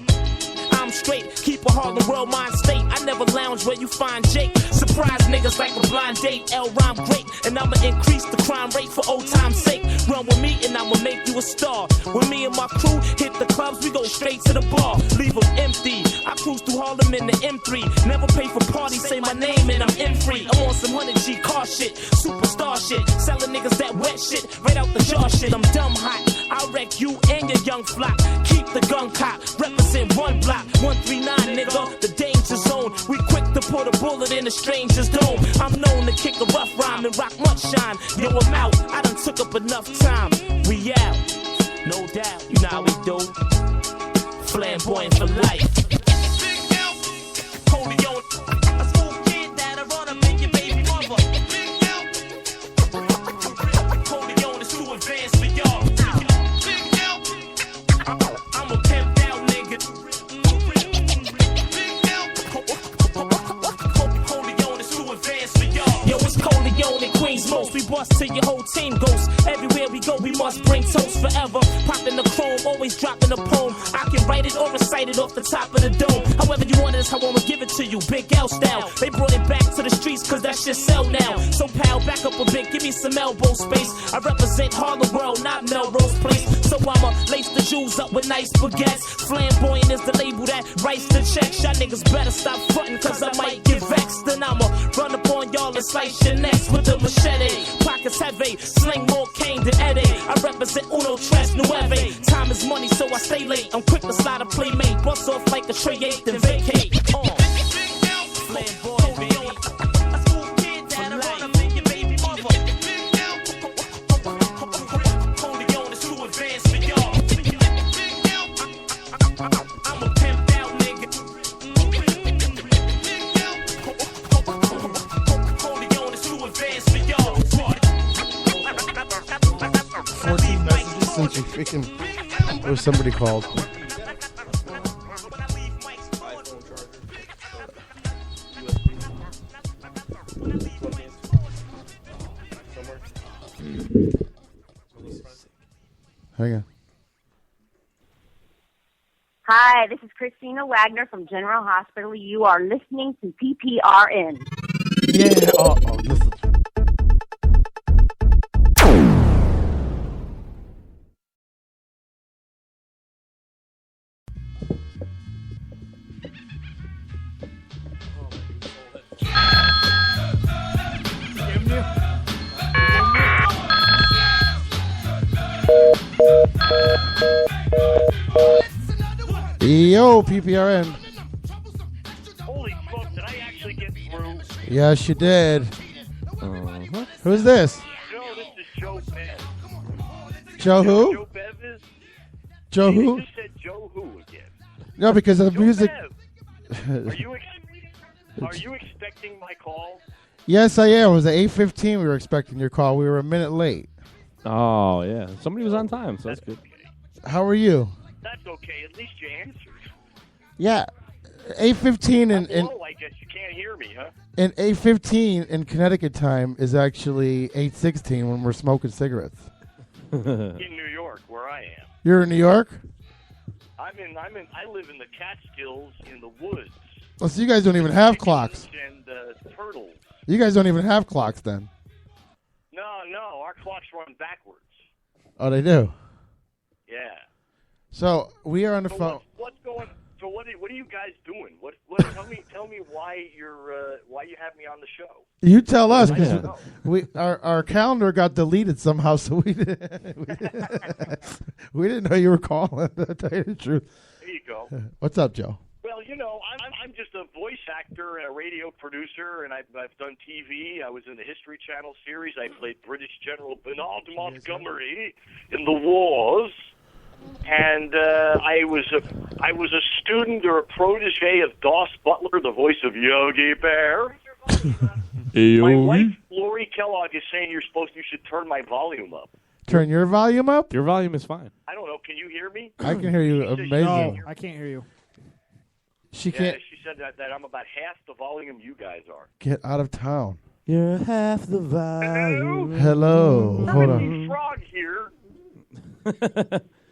I'm straight, keep a Harlem world mind state. I never lounge where you find Jake. Surprise niggas like a blind date. L rhyme great, and I'ma increase the crime rate for old time's sake. Run with me and I'ma make you a star. When me and my crew hit the clubs, we go straight to the bar. Leave them empty. I cruise through Harlem in the M3. Never pay for parties, say my name and I'm in free. I'm on some 100G car shit, superstar shit. Selling niggas that wet shit, right out the jar shit. I'm dumb hot. I'll wreck you and your young flock. Keep the gun cock, represent one block. 139, nigga, the danger zone. We quick to put a bullet in a stranger's dome. I'm known to kick a rough rhyme and rock much shine. Yo, I'm out, I done took up enough time. We out, no doubt, you know how we do. Flamboyant for life. Holy on, a smooth kid that'll run up in your baby mother. Holy on is too advanced for y'all. I'm a pimped out nigga. Coleon is too advanced for y'all. Yo, it's Coleon and Queens most. We bust till your whole team goes. Everywhere we go, we must bring toast forever. Popping the chrome, always dropping a poem. I can write it or recite it off the top of the dome. However you want to Here's how I'ma give it to you, Big L style. They brought it back to the streets cause that shit sell now. So pal, back up a bit, give me some elbow space. I represent Harlem World, not Melrose Place. So I'ma lace the jewels up with nice baguettes. Flamboyant is the label that writes the checks. Y'all niggas better stop frontin' cause I might get vexed. Then I'ma run up on y'all and slice your necks with the machete. Pockets heavy, sling more cane than Eddie. I represent Uno Tres Nueve. Time is money, so I stay late. I'm quick to slide a playmate. Bust off like a tray 8, then vacate. Flamboyant, baby. A school kid that'll run up in your baby mother. Holding on is too advanced for y'all. I'm a pimped out nigga. Holding on is too advanced for y'all. 14 messages since you freaking. Or somebody called. Hang on. Hi, this is Christina Wagner from General Hospital. You are listening to PPRN. Yeah. Oh, listen. Yo, PPRN. Holy fuck, did I actually get through? Yes, you did. Who's this? Joe, this is Joe Bev. Joe who? Joe Bev is? Joe You who? just said Joe who again? No, because of the music. Bev. Are you expecting my call? Yes, I am. It was at 8:15. We were expecting your call. We were a minute late. Oh, yeah. Somebody was on time, so that's good. How are you? That's okay. At least you answered. Yeah, 8:15 and Hello, I guess you can't hear me, huh? and 8:15 in Connecticut time is actually 8:16 when we're smoking cigarettes. In New York, where I am. You're in New York? I live in the Catskills in the woods. Oh, so you guys don't even have clocks. And turtles. You guys don't even have clocks then. No, our clocks run backwards. Oh, they do. Yeah. So we are on the phone. What's going? So what are you guys doing? What? Tell me why you have me on the show. You tell us I because don't know. our calendar got deleted somehow, so we didn't know you were calling. To tell you the truth. There you go. What's up, Joe? Well, I'm just a voice actor and a radio producer, and I've done TV. I was in the History Channel series. I played British General Bernard Montgomery in the wars, and I was a student or a protege of Doss Butler, the voice of Yogi Bear. My wife Lori Kellogg is saying you should turn my volume up. Turn your volume up. Your volume is fine. I don't know. Can you hear me? I can hear you amazing. No, I can't hear you. She can't She said that I'm about half the volume you guys are. get out of town. You're half the volume. Hello. Hold on. Frog here.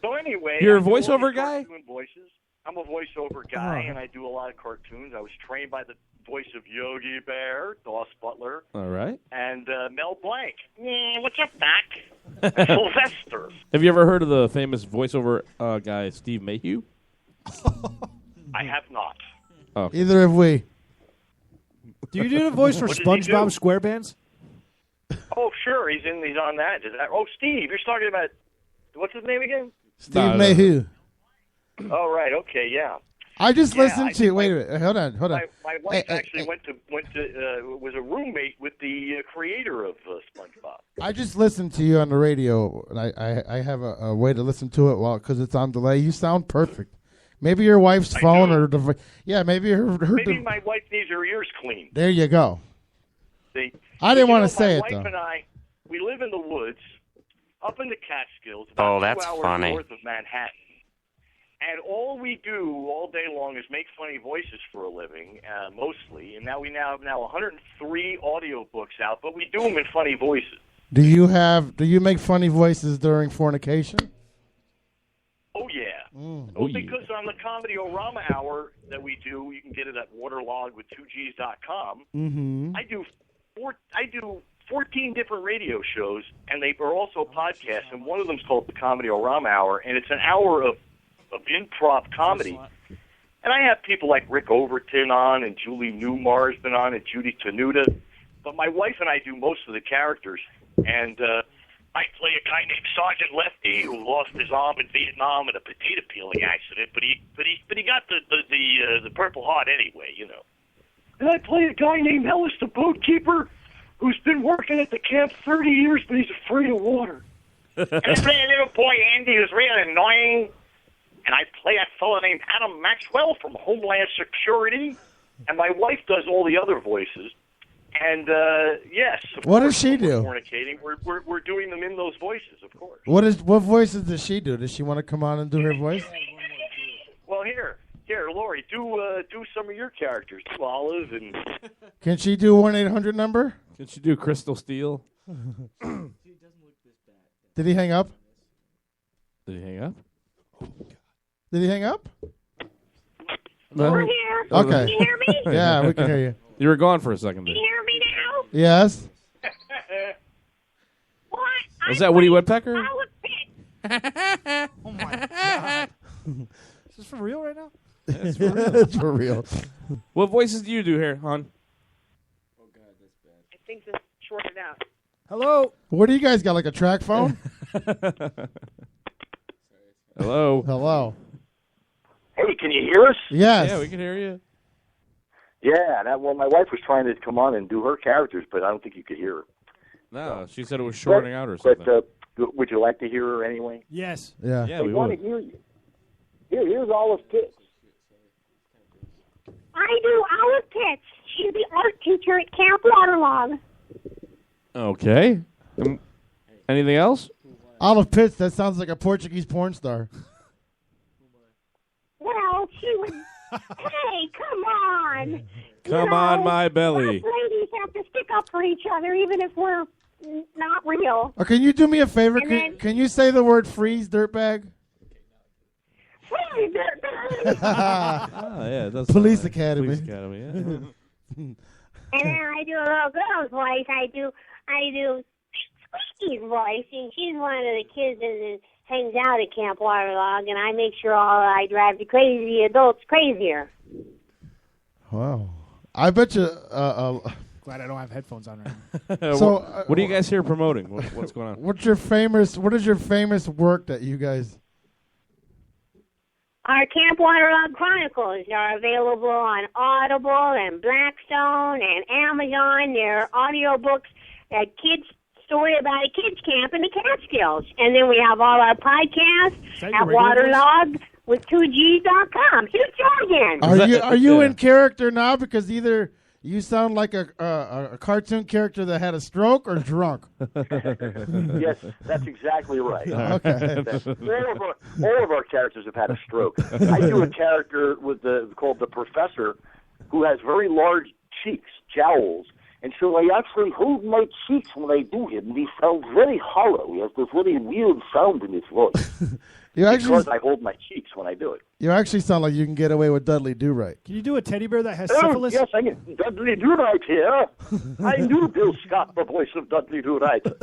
So anyway, You're a I do all voiceover these guy? cartoon voices. I'm a voiceover guy, Oh. and I do a lot of cartoons. I was trained by the voice of Yogi Bear, Doss Butler, All right. and Mel Blanc. What's up, Doc? Sylvester. Have you ever heard of the famous voiceover guy, Steve Mayhew? I have not. Oh. Either have we. Do you do the voice for What does he SpongeBob do? SquarePants? Oh, sure. He's on that. Oh, Steve. You're talking about what's his name again? Steve Mayhew. Oh, right. Okay. Yeah. I just Yeah, listened to. Wait a minute. Hold on. My wife actually went to was a roommate with the creator of SpongeBob. I just listened to you on the radio, and I have a way to listen to it because it's on delay. You sound perfect. Maybe your wife's phone or maybe her. Maybe my wife needs her ears cleaned. There you go. See, I didn't You want know, to say it my though. wife and I, we live in the woods, up in the Catskills, Oh, about that's 2 hours funny. north of Manhattan. And all we do all day long is make funny voices for a living, mostly. And now we have 103 audio books out, but we do them in funny voices. Do you make funny voices during fornication? Oh yeah. Oh, yeah. Because on the Comedy Orama Hour that we do, you can get it at waterlogged2gs.com. Mm-hmm. I do 14 different radio shows, and they are also podcasts, and one of them is called the Comedy Orama Hour, and it's an hour of improv comedy. And I have people like Rick Overton on, and Julie Newmar's been on, and Judy Tenuta. But my wife and I do most of the characters, and I play a guy named Sergeant Lefty who lost his arm in Vietnam in a potato peeling accident, but he got the Purple Heart anyway, you know. And I play a guy named Ellis the boatkeeper who's been working at the camp 30 years, but he's afraid of water. And I play a little boy Andy who's really annoying. And I play a fellow named Adam Maxwell from Homeland Security. And my wife does all the other voices. And, yes. What does she do? Fornicating. We're doing them in those voices, of course. What voices does she do? Does she want to come on and do her voice? Well, here, Lori, do some of your characters. Do Olive and... Can she do 1-800 number? Can she do Crystal Steel? Did he hang up? Did he hang up? Did he hang up? No. We're here. Okay. Can you hear me? Yeah, we can hear you. You were gone for a second Can there. you hear me now? Yes. What? Was that Woody Woodpecker? Oh my god! Is this for real right now? It's for real. It's for real. What voices do you do here, hon? I think this shorted out. Hello. What do you guys got? Like a track phone? Hello. Hello. Hey, can you hear us? Yes. Yeah, we can hear you. Yeah, my wife was trying to come on and do her characters, but I don't think you could hear her. No, she said it was shorting out or something. But would you like to hear her anyway? Yes. Yeah. Yeah, we we want would. to hear you. Here's Olive Pitts. I do Olive Pitts. She's the art teacher at Camp Waterlog. Okay. Anything else? Olive Pitts, that sounds like a Portuguese porn star. Well, she would... Hey, come on. Come on, my belly. Us ladies have to stick up for each other, even if we're not real. Can you do me a favor? And then- Can you say the word freeze, dirtbag? Freeze, dirtbag. Yeah, that's Police Academy. Police Academy, yeah. And then I do a little girl's voice. I do Squeaky's voice, and she's one of the kids that hangs out at Camp Waterlog, and I make sure I drive the crazy adults crazier. Wow. I bet you... Glad I don't have headphones on right now. So, what are you guys here promoting? What's going on? What is your famous work that you guys... Our Camp Waterlog Chronicles are available on Audible and Blackstone and Amazon. They're audiobooks, a kid's story about a kids' camp in the Catskills. And then we have all our podcasts at Waterlog with 2Gs.com. Huge again. Are you in character now? Because either you sound like a cartoon character that had a stroke or drunk. Yes, that's exactly right. Okay. All of our characters have had a stroke. I do a character called the Professor who has very large cheeks, jowls. And so I actually hold my cheeks when I do him, and he sounds very hollow. He has this really weird sound in his voice. Because I hold my cheeks when I do it. You actually sound like you can get away with Dudley Do-Right. Can you do a teddy bear that has Oh, syphilis? yes, I can. Dudley Do-Right here. I knew Bill Scott, the voice of Dudley Do-Right. That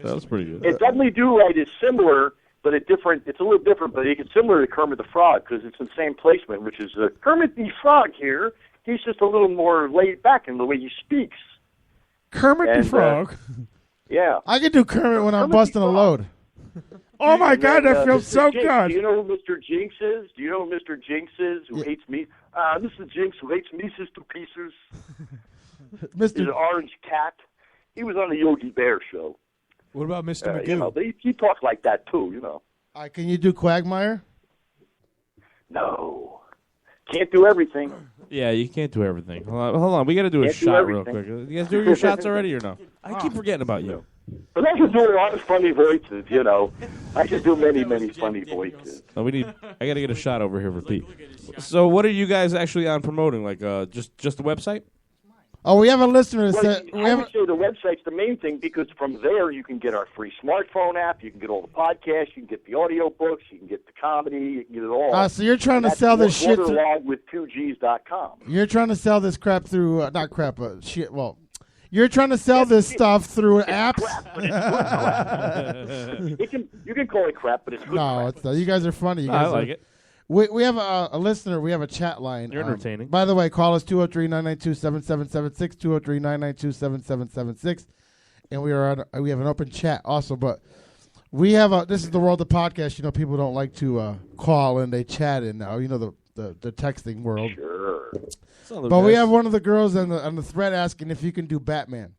was pretty good. And Dudley Do-Right is similar, but it's a little different, but it's similar to Kermit the Frog because it's in the same placement, which is Kermit the Frog here. He's just a little more laid back in the way he speaks. Kermit the Frog? Yeah. I can do Kermit when I'm busting a load. Oh, my God, that feels Mr. so Jinx, good. Do you know who Mr. Jinx is? Do you know who Mr. Jinx is who hates me? This is Jinx who hates Mises to pieces. He's an orange cat. He was on the Yogi Bear show. What about Mr. Magoo? You know, he talks like that, too, you know. Can you do Quagmire? No. Can't do everything. Yeah, you can't do everything. Hold on. We got to do a Can't do shot real everything. quick. You guys do your shots already or no? I keep forgetting about you. But I can do a lot of funny voices, you know. I can do many, many funny voices. I got to get a shot over here for Pete. So what are you guys actually on promoting? Like just the website? Oh, we have a listener that Well, said I would say the website's the main thing because from there you can get our free smartphone app, you can get all the podcasts, you can get the audio books, you can get the comedy, you can get it all. So you're trying to That's sell this shit through- Waterlog with 2Gs.com. you're trying to sell this crap through not crap, shit. Well, you're trying to sell this stuff through apps. You can call it crap, but it's good. No, crap. it's not. You guys are funny. You No, guys I like are- it. We have a listener. We have a chat line. You're entertaining. By the way, call us 203-992-7776, 203-992-7776, and we have an open chat also. But we have this is the world of podcast. You know, people don't like to call and they chat in now. You know the texting world. Sure. But we have one of the girls on the thread asking if you can do Batman.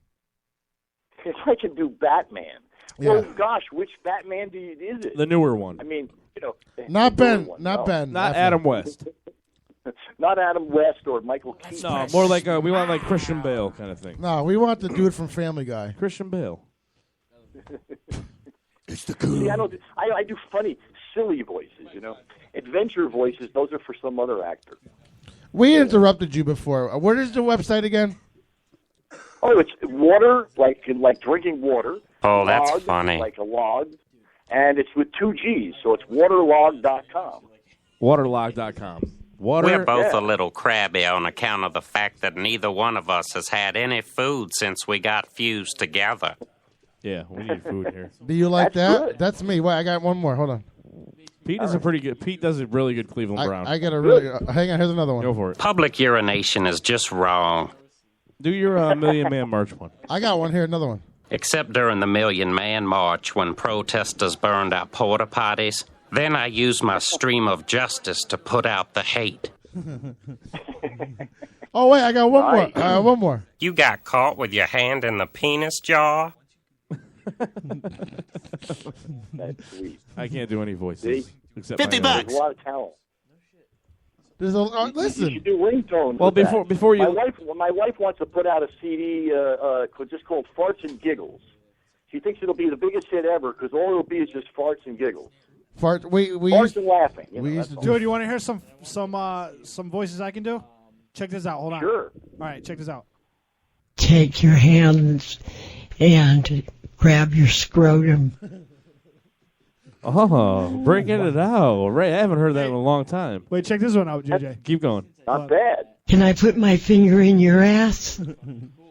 If I can do Batman. Yeah. Well, gosh, which Batman is it? The newer one. I mean, you know. Not the newer Ben. one, Not no. Ben. Not Adam West. Not Adam West or Michael Keaton. No, more like we want like Christian Bale kind of thing. No, we want the dude from Family Guy. Christian Bale. It's the See, I do funny, silly voices, you know. Adventure voices, those are for some other actor. We interrupted you before. What is the website again? Oh, it's water, like drinking water. Oh, that's log, funny. Like a log. And it's with 2 Gs, so it's waterlog.com. Waterlog.com. We're both a little crabby on account of the fact that neither one of us has had any food since we got fused together. Yeah, we need food here. Do you like That's that? good. That's me. Wait, I got one more. Hold on. Pete is a pretty good. Pete does a really good Cleveland Brown. I got a really. Hang on. Here's another one. Go for it. Public urination is just wrong. Do your Million Man March one. I got one here. Another one. Except during the Million Man March when protesters burned out porta potties. Then I used my stream of justice to put out the hate. Oh wait, I got one more. One more. You got caught with your hand in the penis jar? That's sweet. I can't do any voices. See? Except $50. my own. There's a lot of talent. There's a listen. You should do ringtones. Well, with that. before you- my wife wants to put out a CD just called Farts and Giggles. She thinks it'll be the biggest hit ever because all it'll be is just farts and giggles. Fart. We Farts used, and laughing. You we know, used to that's do. Dude, you want to hear some voices I can do? Check this out. Hold on. Sure. All right, check this out. Take your hands and grab your scrotum. Oh, breaking it out. Ray, I haven't heard that in a long time. Wait, check this one out, JJ. Keep going. Not bad. Can I put my finger in your ass?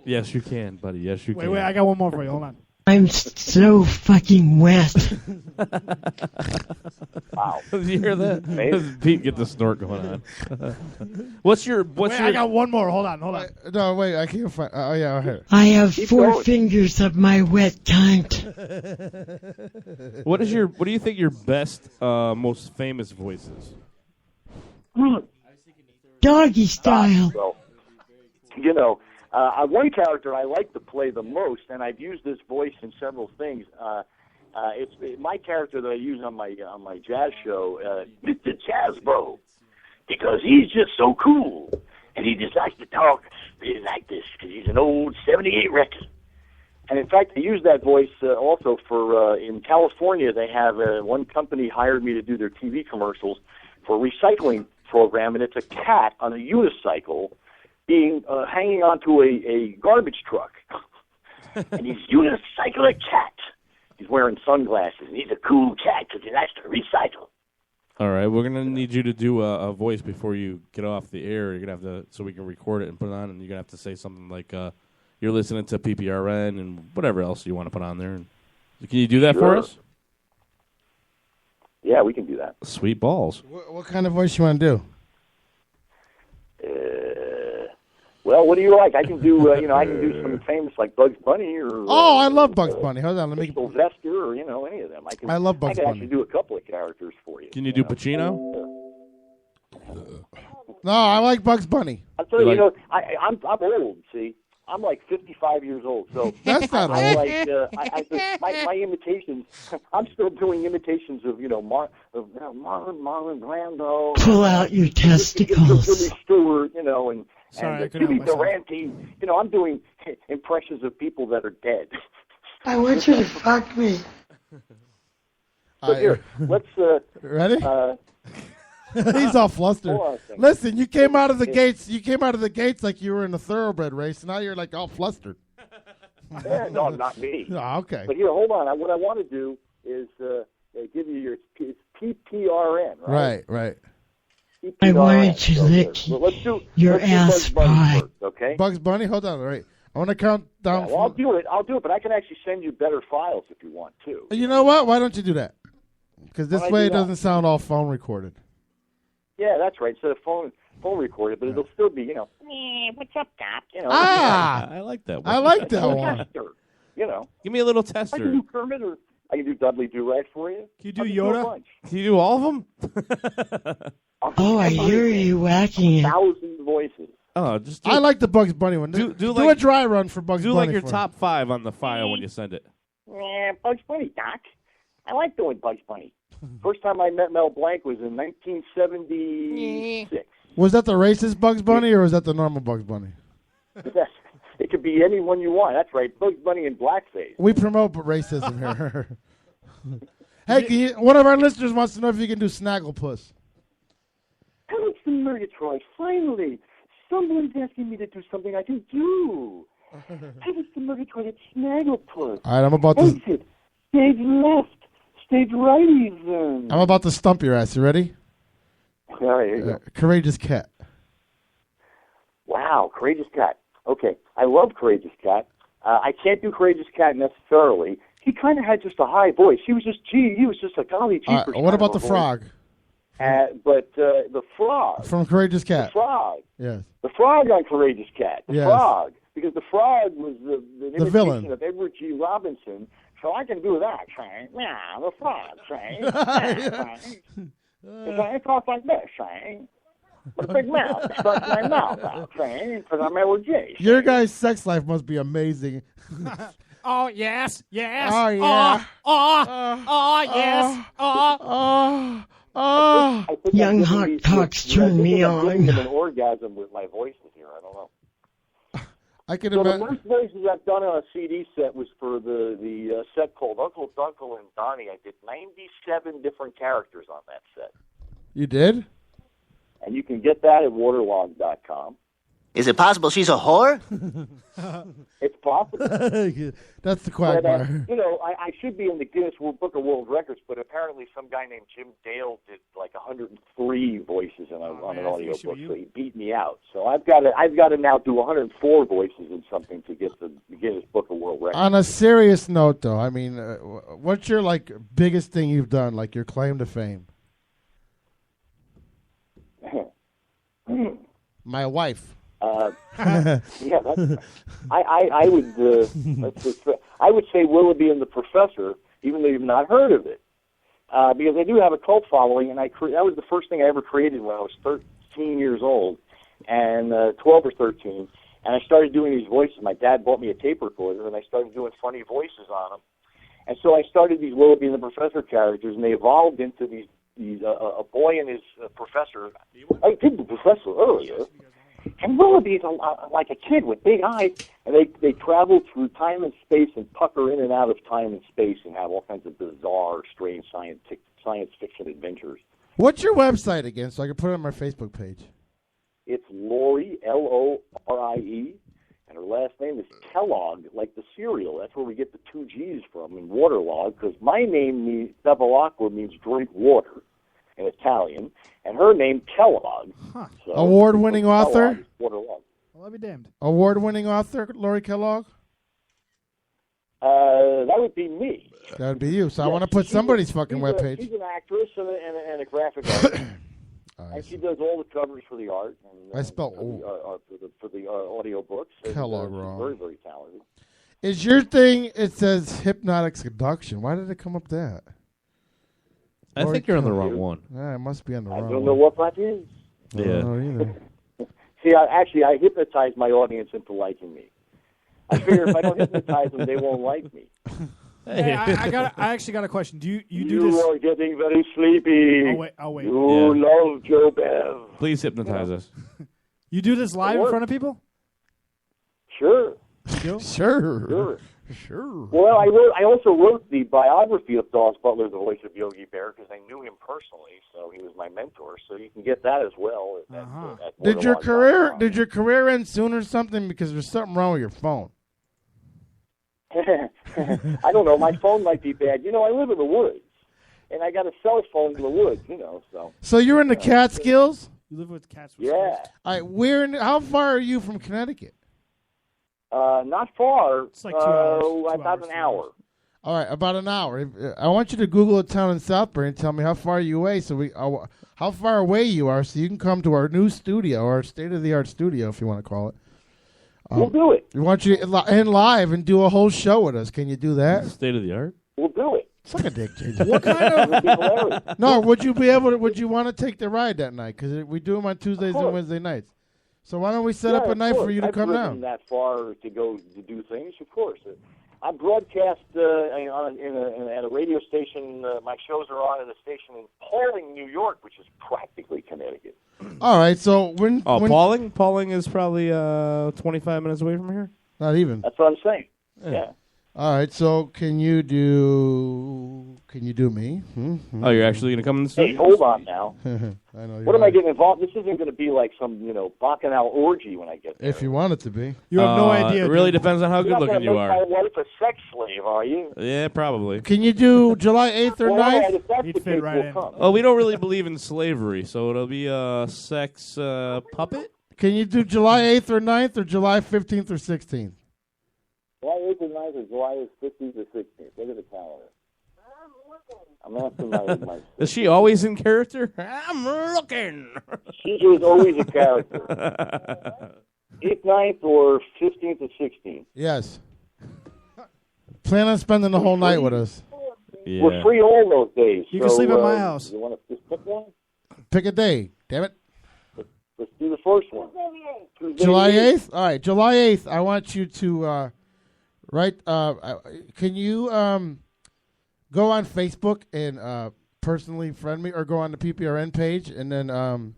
Yes, you can, buddy. Yes, you can. Wait, I got one more for you. Hold on. I'm so fucking wet. Wow. Did you hear that? Amazing. Pete, get the snort going on. What's your? Wait, I got one more. Hold on. No, wait, I can't find. Oh yeah, I heard it. I have Keep 4 going. fingers of my wet cunt. What is your? What do you think your best, most famous voice is? Doggy style. Well, you know, one character I like to play the most, and I've used this voice in several things. It's my character that I use on my jazz show, Mr. Jazz Bro, because he's just so cool, and he just likes to talk like this because he's an old '78 record. And in fact, I use that voice also for in California. They have one company hired me to do their TV commercials for a recycling program, and it's a cat on a unicycle being hanging onto a garbage truck, and he's unicycling a cat. He's wearing sunglasses, and he's a cool cat because he likes to recycle. All right, we're gonna need you to do a voice before you get off the air. You're gonna have to, so we can record it and put it on, and you're gonna have to say something like, "You're listening to PPRN" and whatever else you want to put on there. And can you do that for Sure. us? Yeah, we can do that. Sweet balls. What kind of voice you want to do? Well, what do you like? I can do, I can do some famous like Bugs Bunny or. Oh, I love Bugs Bunny. Hold on, let me. Sylvester or any of them. I love Bugs I can Bunny. actually do a couple of characters for you. Can you do Pacino? No, I like Bugs Bunny. I'll tell you, I'm old. See, I'm like 55 years old. So That's not I old. like my imitations. I'm still doing imitations of Marlon Brando. Pull out your testicles. Jimmy Stewart, and Sorry, I and couldn't Jimmy help myself. Durante. I'm doing impressions of people that are dead. I want you to fuck me. So here, let's. Ready? He's all flustered. Hold on a second. Listen, you came out of the gates. You came out of the gates like you were in a thoroughbred race. Now you're like all flustered. No, not me. Oh, okay. But here, hold on. What I want to do is give you your it's PPRN, right? Right. I wanted to So lick good. Well, let's do ass Bugs Bunny pie. first, okay? Bugs Bunny. Hold on. All right. I want to count down. Well, I'll do it, but I can actually send you better files if you want to. You know what? Why don't you do that? Because this Why do way I it do that? doesn't sound all phone recorded. Yeah, that's right. Instead of phone recorded, but it'll still be, What's up, Doc? I like that one. I like that a one. tester, Give me a little I can tester. do Kermit or I can do Dudley Do-Rag for you. Can you do I can Yoda? a bunch. Can you do all of them? Oh, I hear you whacking it. 1,000 voices. Oh, just do, I like the Bugs Bunny one. Do Do like- a dry run for Bugs do Bunny. like your for top 5 on the file when you send it. Yeah, Bugs Bunny, Doc. I like doing Bugs Bunny. First time I met Mel Blanc was in 1976. Was that the racist Bugs Bunny or was that the normal Bugs Bunny? It could be any one you want. That's right, Bugs Bunny in blackface. We promote racism here. Hey, one of our listeners wants to know if you can do Snagglepuss. Alex and Murgatroyd, finally, someone's asking me to do something I can do. Alex and Murgatroyd, it's Snagglepuss. All right, I'm about to. Exit, stage left, stage right even. I'm about to stump your ass. You ready? All right, here you go. Courageous Cat. Wow, Courageous Cat. Okay, I love Courageous Cat. I can't do Courageous Cat necessarily. He kind of had just a high voice. He was just a golly jeepers. What about the frog? But the frog. From Courageous Cat. The frog. Yes. The frog on Courageous Cat. The Yes. frog. Because the frog was the imitation villain. of Edward G. Robinson. So I can do that, right? Yeah, the frog, right? Because I talk like this, right? With a big mouth. Starts my mouth out, right? Because I'm Edward J. Your guy's sex life must be amazing. Oh, yes, yes. Oh, yeah. Yes. I think Young I'm hot giving these- cocks I turn think me I'm giving on. them an orgasm with my voices here. I don't know. I can So the imagine. first voices I've done on a CD set was for the set called Uncle Dunkle and Donnie. I did 97 different characters on that set. You did? And you can get that at waterlog.com. Is it possible she's a whore? It's possible. That's the But, Quagmire. I should be in the Guinness Book of World Records, but apparently some guy named Jim Dale did like 103 voices on an audio book, so he beat me out. So I've got to now do 104 voices in something to get the Guinness Book of World Records. On a serious note, though, I mean, what's your biggest thing you've done, like your claim to fame? My wife. Yeah, that's, I would say Willoughby and the Professor, even though you've not heard of it, because I do have a cult following, and that was the first thing I ever created when I was 13 years old, and 12 or 13, and I started doing these voices. My dad bought me a tape recorder, and I started doing funny voices on them, and so I started these Willoughby and the Professor characters, and they evolved into these a boy and his professor. I did the professor earlier. And Willoughby's like a kid with big eyes, and they travel through time and space and pucker in and out of time and space and have all kinds of bizarre, strange science fiction adventures. What's your website again, so I can put it on my Facebook page? It's Lori, Lorie, and her last name is Kellogg, like the cereal. That's where we get the 2 G's from in waterlog, because my name means Bevilacqua means drink water in Italian, and her name Kellogg. So Award-winning author? Kellogg, waterlog. Well, I'll be damned. Award-winning author, Lori Kellogg? That would be me. That would be you. So I Yes, want to put she's somebody's a- fucking she's webpage. She's an actress and a graphic artist. And she does all the covers for the art. And, I spelled for the audio books. And, Kellogg she's wrong. very, very talented. Is your thing, it says hypnotic seduction. Why did it come up that? I think you're on the wrong one. Yeah, it must be on the I wrong don't know one. what that is. I don't know either. See, I hypnotize my audience into liking me. I figure if I don't hypnotize them, they won't like me. Hey, I actually got a question. Do you do this? are getting very sleepy. I'll wait. You love Joe Bev. Please hypnotize us. You do this live in front of people? Sure. You do? Sure. Sure. Well, I also wrote the biography of Dawes Butler, the voice of Yogi Bear, because I knew him personally, so he was my mentor. So you can get that as well. At Did your borderlog.com. career end soon or something? Because there's something wrong with your phone. I don't know. My phone might be bad. You know, I live in the woods, and I got a cell phone in the woods. You know, so. So you're in the Catskills? You live with cats. Yeah. All right, how far are you from Connecticut? Not far. It's like 2 hours. About an hour. All right, about an hour. I want you to Google a town in Southbury and tell me how far you away, how far away you are, so you can come to our new studio, our state-of-the-art studio, if you want to call it. We'll do it. We want you to end live and do a whole show with us. Can you do that? State-of-the-art? We'll do it. Suck a dick, JJ. What kind of? No, would you be able to? Would you want to take the ride that night? Because we do them on Tuesdays and Wednesday nights. So why don't we set up a night for you to come down? That far to go to do things, of course. I broadcast at a radio station. My shows are on at a station in Pauling, New York, which is practically Connecticut. All right, so when Pauling? Pauling is probably 25 minutes away from here? Not even. That's what I'm saying. Yeah. All right, so can you do me? Oh, you're actually going to come in the studio? Hey, hold on now. I know. What am I getting involved? This isn't going to be like some, bacchanal orgy when I get there. If you want it to be. You have no idea. It really depends on how good looking you You're are. not going to make my wife a sex slave, are you? Yeah, probably. Can you do July 8th or 9th? If that's the case, we'll come. Oh, we don't really believe in slavery, so it'll be a sex puppet? Can you do July 8th or 9th or July 15th or 16th? July 8th and 9th or July 15th or 16th. Look at the calendar. I'm asking my Is she always in character? I'm looking. She is always a character. 8th, 9th, or 15th or 16th. Yes. Plan on spending the whole night with us. Yeah. We're free all those days. You can sleep at my house. You want to just pick one? Pick a day. Damn it. Let's do the first one. Tuesday July the 8th? All right, July 8th. I want you to write. Can you go on Facebook and personally friend me, or go on the PPRN page and then you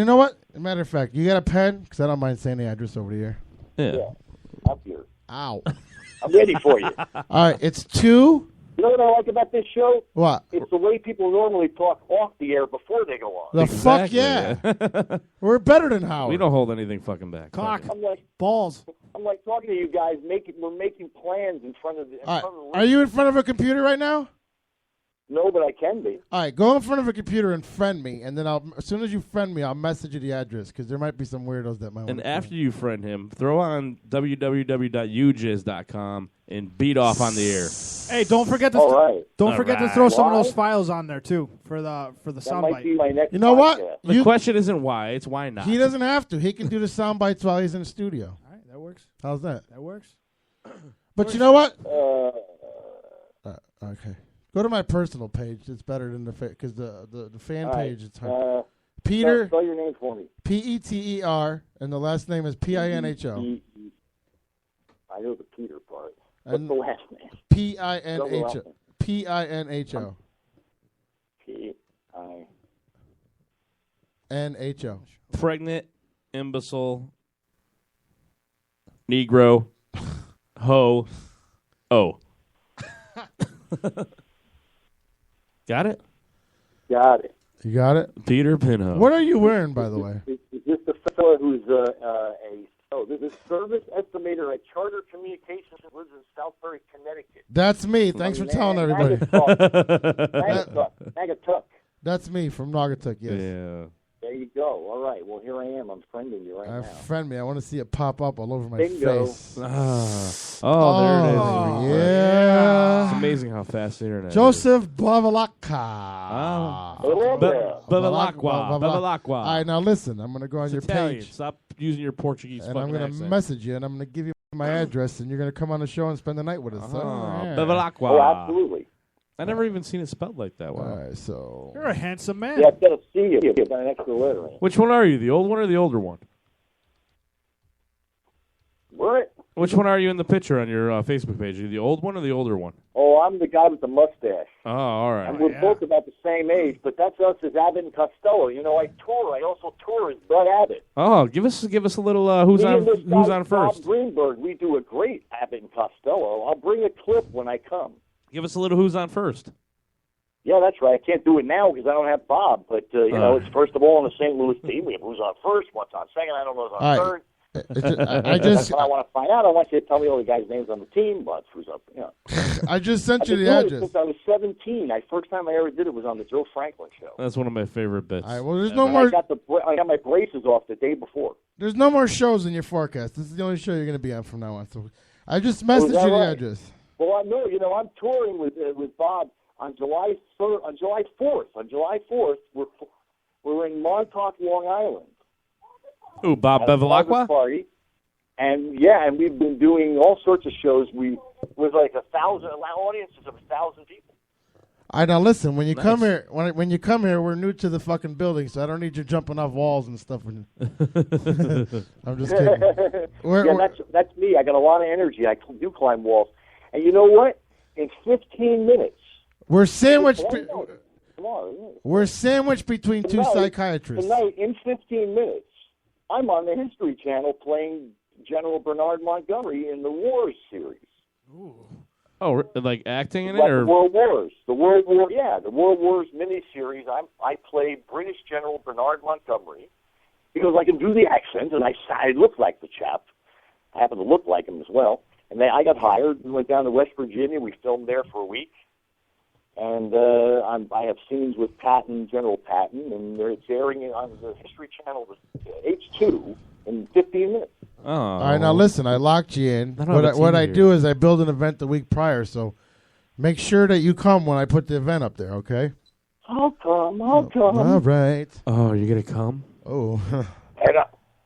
know what? As a matter of fact, you got a pen? Because I don't mind saying the address over here. Yeah. Up here. Ow. I'm ready for you. All right, it's 2. You know what I like about this show? What? It's the way people normally talk off the air before they go on. The fuck yeah. We're better than Howard. We don't hold anything fucking back. Cock. I'm like balls. I'm like talking to you guys. We're making plans in front of the. All right. Are you in front of a computer right now? No, but I can be. All right, go in front of a computer and friend me, and then as soon as you friend me, I'll message you the address, because there might be some weirdos that might. And after you friend him, throw on www.ujiz.com and beat off on the air. Hey, don't forget to to throw some of those files on there too for the soundbite. You know what? The question isn't why; it's why not. He doesn't have to. He can do the sound bites while he's in the studio. All right, that works. How's that? That works. But you know what? Okay. Go to my personal page. It's better than because the fan page. It's hard. Peter. Spell your name for me. Peter, and the last name is Pinho. I know the Peter part. What's And the last name? Pinho. Pinho. Pinho. Pregnant, imbecile, Negro, ho, oh. Got it? Got it. You got it? Peter Pinho. What are you wearing, by the way? Is this the fellow who's this service estimator at Charter Communications who lives in Southbury, Connecticut? That's me. Thanks for telling everybody. Naugatuck. That's me from Naugatuck, yes. Yeah. There you go. All right. Well, here I am. I'm friending you right now. Friend me. I want to see it pop up all over my Bingo. face. Oh, there it is. Yeah. It's amazing how fast the internet is. Joseph Babalaka. Babalakwa. All right, now listen. I'm going to go on your Italian. page. Stop using your Portuguese And I'm fucking going to accent. message you, and I'm going to give you my address, and you're going to come on the show and spend the night with us. Babalakwa. Oh, absolutely. I never even seen it spelled like that. Wow. All right, so. You're a handsome man. Yeah, I've got to see you. You've got an extra letter in it. Which one are you, the old one or the older one? What? Which one are you in the picture on your Facebook page? Are you the old one or the older one? Oh, I'm the guy with the mustache. Oh, all right. And we're both about the same age, but that's us as Abbott and Costello. You know, I tour. I also tour as Bud Abbott. Oh, give us a little who's Me on and this guy, first. Bob Greenberg, we do a great Abbott and Costello. I'll bring a clip when I come. Give us a little who's on first. Yeah, that's right. I can't do it now because I don't have Bob. But, you know, it's first of all on the St. Louis team. We have who's on first, what's on second. I don't know who's on All third. right. I just When I want to find out, I want you to tell me all the guys' names on the team, but who's up. You know. I just sent you I've been the doing it address. Since I was 17. First time I ever did it was on the Joe Franklin show. That's one of my favorite bits. All right, well, there's no And more. I got my braces off the day before. There's no more shows in your forecast. This is the only show you're going to be on from now on. So I just messaged you that the right? address. Well, I know. You know, I'm touring with Bob on July 3rd, on July 4th. On July 4th, we're in Montauk, Long Island. Ooh, Bob at a private Bevilacqua? party. And yeah, and we've been doing all sorts of shows. We with like 1,000 audiences of 1,000 people. All right, now listen. When you Nice. come here, when you come here, we're new to the fucking building, so I don't need you jumping off walls and stuff. I'm just kidding. Yeah, that's me. I got a lot of energy. I do climb walls. And you know what? In 15 minutes, We're sandwiched. Come on. We're sandwiched between two psychiatrists. Tonight, in 15 minutes, I'm on the History Channel playing General Bernard Montgomery in the Wars series. Oh, like acting in it, Like or the World Wars. The World Wars miniseries. I play British General Bernard Montgomery because I can do the accent and I look like the chap. I happen to look like him as well. And then I got hired and went down to West Virginia. We filmed there for a week. And I have scenes with Patton, General Patton, and it's airing on the History Channel, H2, in 15 minutes. Oh. All right, now listen. I locked you in. I don't have a What team I here. do is I build an event the week prior, so make sure that you come when I put the event up there. Okay? I'll come. I'll come. All right. Oh, you're gonna come? Oh. And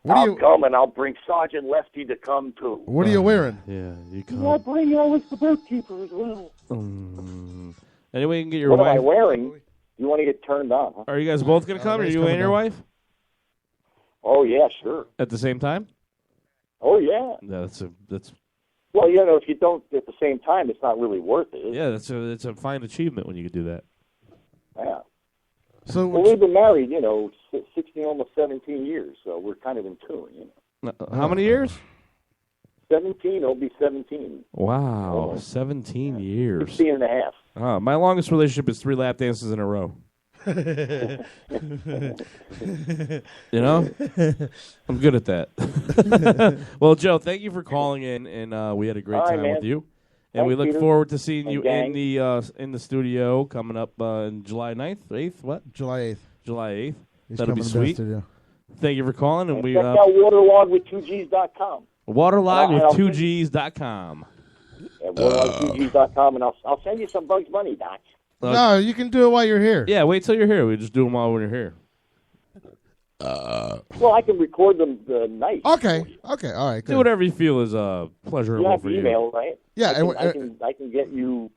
What I'll come, and I'll bring Sergeant Lefty to come, too. What are you wearing? Yeah, you I'll come. bring Ellis the Bookkeeper as well. Anyway, you can get your What am wife. I wearing? You want to get turned on, huh? Are you guys both gonna come? Are Ray's you coming and your down. wife Oh, yeah, sure. at the same time? Oh, yeah. Yeah, that's Well, you know, if you don't at the same time, it's not really worth it. yeah, it's a fine achievement when you can do that. Yeah. So Well, we've been married, 16, almost 17 years, so we're kind of in tune, How many years? 17, it'll be 17. Wow, Oh. 17 years. 16 and a half. My longest relationship is 3 lap dances in a row. You know, I'm good at that. Well, Joe, thank you for calling in, and we had a great All right, time man. with you. And Thanks, we look Peter. forward to seeing And you gang. in the studio coming up on July 9th, 8th, what? July 8th. July 8th. He's That'll be coming to the sweet. studio. Thank you for calling, and we Check out waterlogwith2gs.com. waterlogwith2gs.com. Yeah, waterlogwith2gs.com, and I'll send you some Bugs Bunny, Doc. No, you can do it while you're here. Yeah, wait till you're here. We just do them while we're here. Well, I can record them nice. Okay, all right. Do whatever you feel is pleasurable You have for email, right? Yeah, I can get you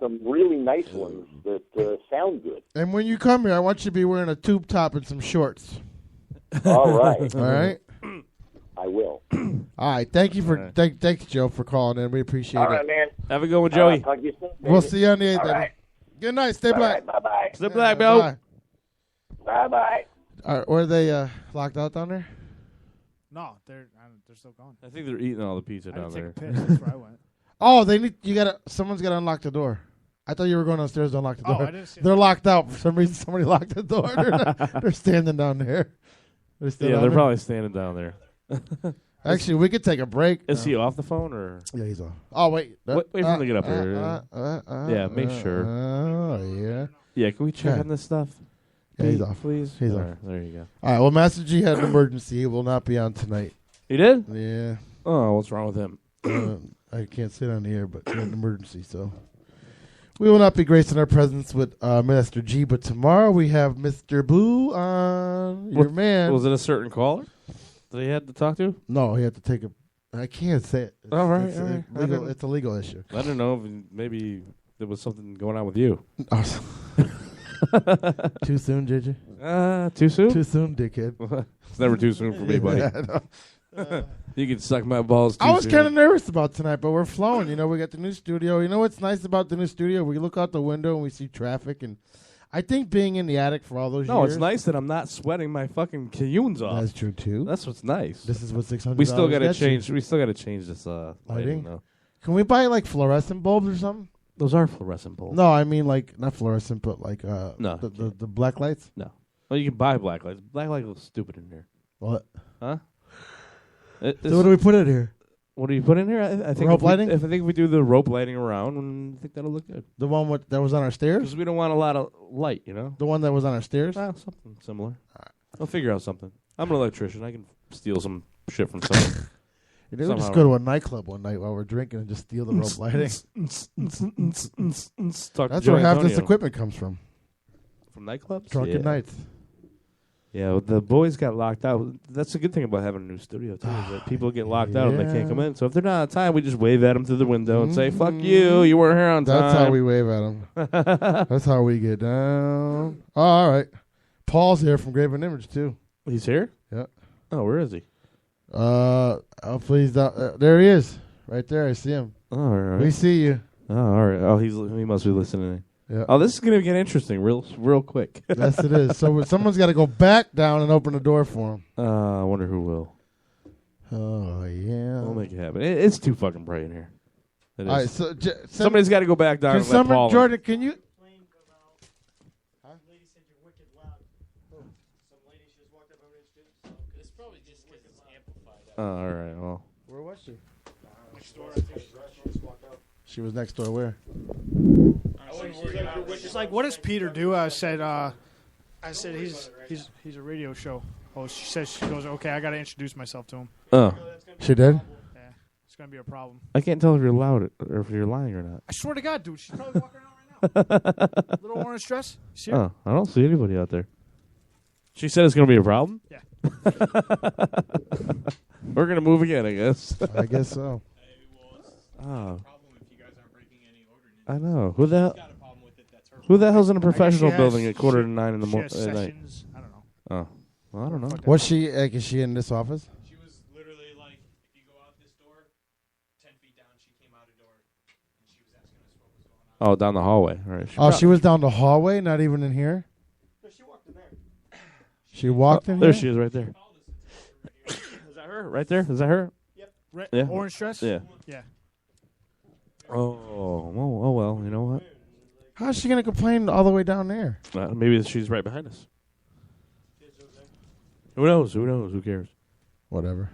some really nice ones that sound good. And when you come here, I want you to be wearing a tube top and some shorts. All right. All right. I will. All right. Thank you for thanks, Joe, for calling in. We appreciate All it. right, man. Have a good one, Joey. Talk to you soon, We'll baby. see you on the 8th. All baby. right. Good night. Stay All black. right, bye-bye. Stay black, bro. Bye. Bye-bye. All right, were they locked out down there? No, they're still gone. I think they're eating all the pizza I down had to there. take a piss. That's where I went. Oh, someone's gotta unlock the door. I thought you were going downstairs to unlock the Oh, door. I didn't see They're locked out. For some reason, somebody locked the door. They're standing down there. Still Yeah, down they're there? probably standing down there. Actually, we could take a break. Is he off the phone or? Yeah, he's off. Oh, wait. Wait for him to get up here. Yeah, make sure. Oh, yeah. Yeah, can we check Yeah. on this stuff? Yeah, he's off. Please. He's All off. right, there you go. All right, well, Master G had an emergency. He will not be on tonight. He did? Yeah. Oh, what's wrong with him? I can't sit on the air, but he had an emergency, so. We will not be gracing our presence with Master G, but tomorrow we have Mr. Boo on. Your man. Was it a certain caller that he had to talk to? No, he had to take a. I can't say it. All right, It's, all right. legal, it's a legal issue. I don't know. If maybe there was something going on with you. Too soon, JJ? Too soon? Too soon, dickhead. It's never too soon for me, buddy. Yeah, I know. You can suck my balls too I was soon. kind of nervous about tonight, but we're flowing. You know, we got the new studio. You know what's nice about the new studio? We look out the window and we see traffic. And I think being in the attic for all those years. No, it's nice that I'm not sweating my fucking cayunes off. That's true, too. That's what's nice. This is what $600 We still gotta gets you. change. We still got to change this lighting, though. Can we buy, like, fluorescent bulbs or something? Those are fluorescent bulbs. No, I mean, like, not fluorescent, but, like, No, the black lights? No. Well, you can buy black lights. Black light looks stupid in here. What? Huh? So what do we put in here? What do you put in here? I think rope lighting? I think if we do the rope lighting around, I think that'll look good. The one that was on our stairs? Because we don't want a lot of light, you know? The one that was on our stairs? Something similar. I'll figure out something. I'm an electrician. I can steal some shit from someone. We'll just go to a nightclub one night while we're drinking and just steal the rope lighting. That's where half this equipment comes from. From nightclubs? Drunken nights. Yeah, well, the boys got locked out. That's a good thing about having a new studio, too, is that people get locked out and they can't come in. So if they're not on time, we just wave at them through the window and say, fuck you weren't here on time. That's how we wave at them. That's how we get down. Oh, all right. Paul's here from Graven Image, too. He's here? Yeah. Oh, where is he? Hopefully he's down. There he is. Right there. I see him. Oh, all right. We see you. Oh, all right. Oh, he must be listening. Yeah. Oh, this is going to get interesting real quick. Yes, it is. So someone's got to go back down and open the door for him. I wonder who will. Oh, yeah. We'll make it happen. It's too fucking bright in here. It is. All right, so somebody's got to go back down and let Paul in. Jordan, can you... Oh, all right. Well, where was she? Next door. She was next door. Where? She's like, what does Peter do? I said he's a radio show host. She goes, okay, I got to introduce myself to him. Oh, she did. Yeah, it's gonna be a problem. I can't tell if you're loud or if you're lying or not. I swear to God, dude, she's probably walking around right now. Little orange dress. See her? Oh, I don't see anybody out there. She said it's gonna be a problem. Yeah. We're gonna move again, I guess. I guess so. Oh. I know. Who the hell's in a professional building at 8:45 in the morning at night? I don't know. Oh, well, I don't know. Was she? Is she in this office? She was literally like, if you go out this door, 10 feet down, she came out a door, and she was asking us what was going on. Oh, down the hallway. All right. She was down the hallway, not even in here. She walked in there. She walked in there here? she is, right there. Is that her? Right there? Is that her? Yep. Yeah. Orange dress. Yeah. Yeah. Oh, well. You know what? How's she gonna complain all the way down there? Maybe she's right behind us. Who knows? Who cares? Whatever.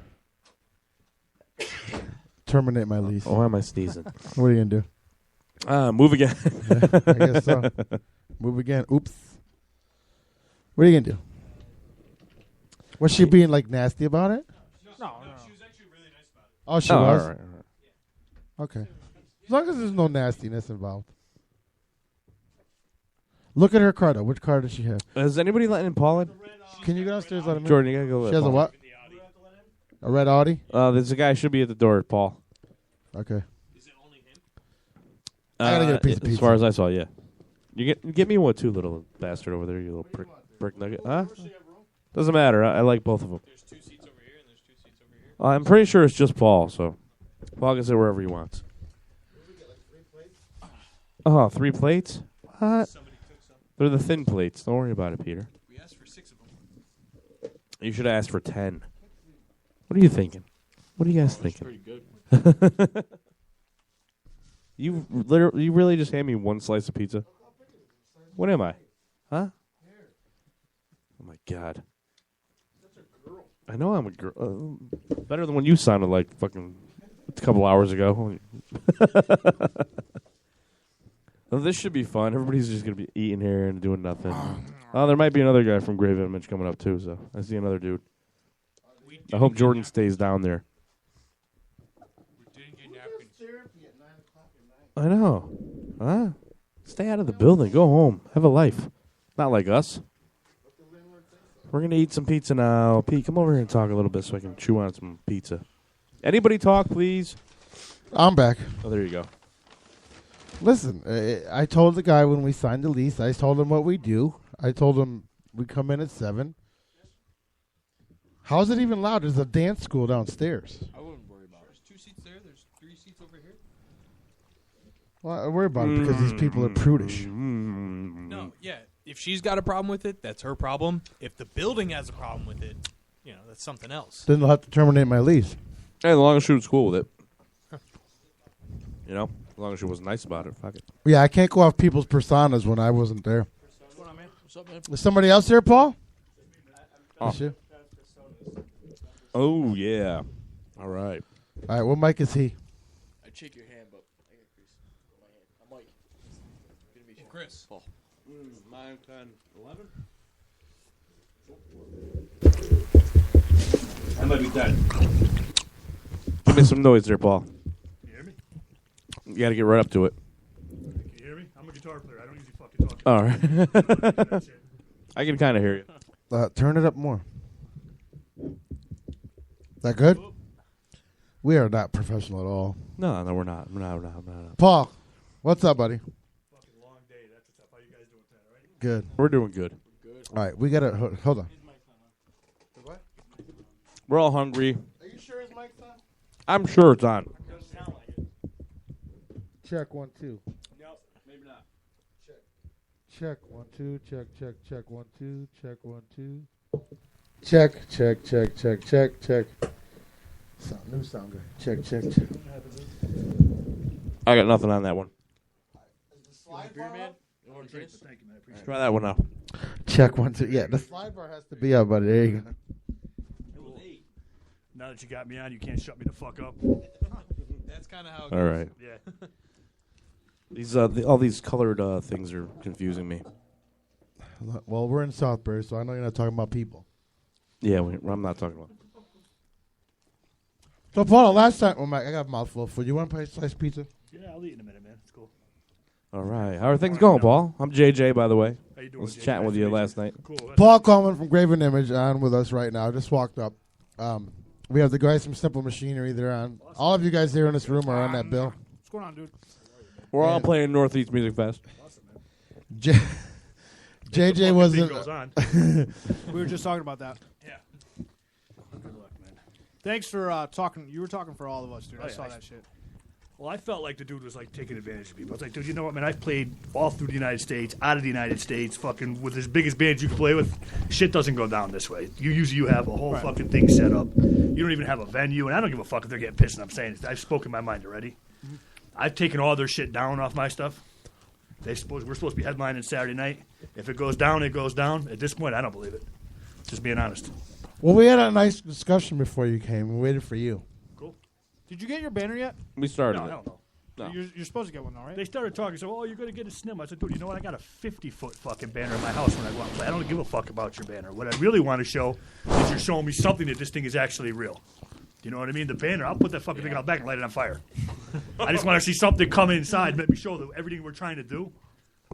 Terminate my lease. Oh, why am I sneezing? What are you gonna do? Move again. Yeah, I guess so. Move again. Oops. What are you gonna do? Was she being like nasty about it? No. She was actually really nice about it. Oh, she was. All right. Okay. As long as there's no nastiness involved. Look at her car, though. Which car does she have? Is anybody letting in Paul in? Can you go downstairs and let him in? Jordan, you gotta go let She has a Paul what? A red Audi? There's a guy should be at the door, Paul. Okay. I gotta get a piece of pizza. As far as I saw, yeah. You get me one too, little bastard over there, you little brick nugget. Huh? Doesn't matter. I like both of them. There's 2 seats over here, and there's 2 seats over here. I'm pretty sure it's just Paul, so Paul can sit wherever he wants. Oh, 3 plates? What? They're the thin plates. Don't worry about it, Peter. We asked for 6 of them. You should have asked for 10. What are you thinking? What are you guys thinking? Pretty good. You really just hand me one slice of pizza? What am I? Huh? Oh my God. I know I'm a girl. Better than when you sounded like fucking a couple hours ago. Well, this should be fun. Everybody's just going to be eating here and doing nothing. Oh, there might be another guy from Graven Image coming up, too. So I see another dude. I hope Jordan stays down there. I know. Huh? Stay out of the building. Go home. Have a life. Not like us. We're going to eat some pizza now. Pete, come over here and talk a little bit so I can chew on some pizza. Anybody talk, please? I'm back. Oh, there you go. Listen, I told the guy when we signed the lease, I told him what we do. I told him we come in at 7. How is it even loud? There's a dance school downstairs. I wouldn't worry about it. There's 2 seats there. There's 3 seats over here. Well, I worry about it because these people are prudish. No, yeah. If she's got a problem with it, that's her problem. If the building has a problem with it, that's something else. Then they'll have to terminate my lease. Hey, as long as she was cool with it. As long as she was nice about it. Fuck it. Yeah, I can't go off people's personas when I wasn't there. What's going on, man? What's up, man? Is somebody else here, Paul? Oh. That's you? Oh, yeah. All right. All right, what mic is he? I'd shake your hand, but I got Chris in my hand. I'm Mike. Good to meet you. Chris. Paul. 9, 10, 11. That might be 10. Give me some noise there, Paul. Can you hear me? You got to get right up to it. Can you hear me? I'm a guitar player. I don't usually fucking talk. All right. I can kind of hear you. Turn it up more. That good? We are not professional at all. No, we're not. We're not. Paul, what's up, buddy? Fucking long day. That's what's up. How you guys doing tonight, all right? Good. We're doing good. All right, we got to hold on. We're all hungry. Are you sure his mic's on? I'm sure it's on. Check 1 2. No, maybe not. Check 1 2. Check 1 2. Check 1 2. Check. New sound guy. Check. I got nothing on that one. Beer man? Thank you, man. I appreciate Try that one out. Check 1 2. Yeah, the slide bar has to be up, buddy. There you go. Now that you got me on, you can't shut me the fuck up. That's kind of how it All goes. right. Yeah. These all these colored things are confusing me. Well, we're in Southbury, so I know you're not talking about people. Yeah, I'm not talking about. So, Paul, last time, Mike, I got a mouthful for you. You want to play sliced pizza? Yeah, I'll eat in a minute, man. It's cool. All right. How are things going, Paul? I'm JJ, by the way. How you doing, I was JJ? chatting with Nice you to meet last you. night. Cool. Paul Coleman from Graven Image on with us right now. Just walked up. We have the guys from Simple Machinery. They're on. All of you guys here in this room are on that bill. What's going on, dude? We're all playing Northeast Music Fest. JJ wasn't. Goes on. We were just talking about that. Yeah. Good luck, man. Thanks for talking. You were talking for all of us, dude. Oh, I yeah, saw that shit. Well, I felt like the dude was like taking advantage of people. I was like, dude, you know what, man? I've played all through the United States, out of the United States, fucking with as big as bands you can play with. Shit doesn't go down this way. You have a whole fucking thing set up. You don't even have a venue, and I don't give a fuck if they're getting pissed. And I'm saying it. I've spoken my mind already. Mm-hmm. I've taken all their shit down off my stuff. We're supposed to be headlining Saturday night. If it goes down, it goes down. At this point, I don't believe it. Just being honest. Well, we had a nice discussion before you came. We waited for you. Cool. Did you get your banner yet? We started No, it. hell no. No. You're supposed to get one, though, right? They started talking. So, oh, you're going to get a SNM. I said, dude, you know what? I got a 50-foot fucking banner in my house when I go out and play. I don't give a fuck about your banner. What I really want to show is you're showing me something that this thing is actually real. Do you know what I mean? The banner, I'll put that fucking thing out back and light it on fire. I just want to see something come inside, let me show that everything we're trying to do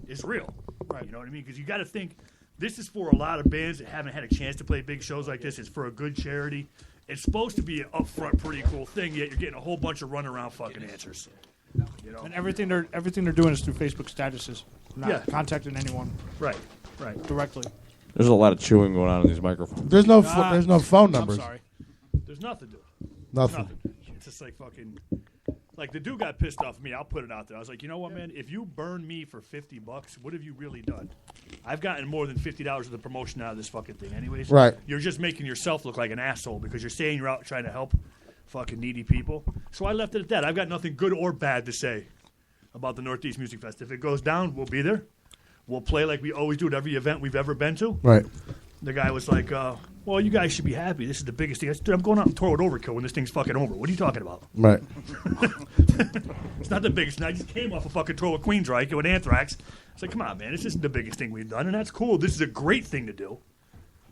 is real. Right. You know what I mean? Because you got to think, this is for a lot of bands that haven't had a chance to play big shows like this. It's for a good charity. It's supposed to be an upfront, pretty cool thing, yet you're getting a whole bunch of runaround fucking answers. You know? And everything they're doing is through Facebook statuses, not Yeah. contacting anyone. Right. Directly. There's a lot of chewing going on in these microphones. There's no phone numbers. I'm sorry. There's nothing to it. Nothing. It's just like fucking. Like the dude got pissed off at me. I'll put it out there. I was like, you know what, man? If you burn me for $50, what have you really done? I've gotten more than $50 of the promotion out of this fucking thing, anyways. Right. You're just making yourself look like an asshole because you're saying you're out trying to help fucking needy people. So I left it at that. I've got nothing good or bad to say about the Northeast Music Fest. If it goes down, we'll be there. We'll play like we always do at every event we've ever been to. Right. The guy was like, well, you guys should be happy. This is the biggest thing. I said, dude, I'm going out and tour with Overkill when this thing's fucking over. What are you talking about? Right. It's not the biggest thing. I just came off a fucking tour with Queensryche with Anthrax. It's like, come on, man. This isn't the biggest thing we've done, and that's cool. This is a great thing to do.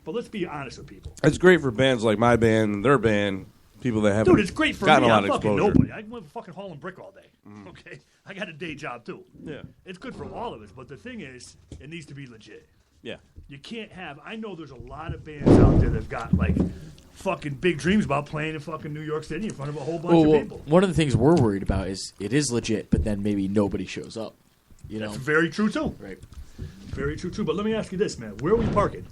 But let's be honest with people. It's great for bands like my band and their band, people that haven't Dude, it's great for gotten me. a lot I'm of fucking exposure. nobody. I went fucking hauling brick all day. Okay? I got a day job, too. Yeah. It's good for all of us, but the thing is, it needs to be legit. Yeah. You can't have. I know there's a lot of bands out there that've got like fucking big dreams about playing in fucking New York City in front of a whole bunch of people. One of the things we're worried about is it is legit, but then maybe nobody shows up. You know, That's very true too. Right. Very true too. But let me ask you this, man: where are we parking?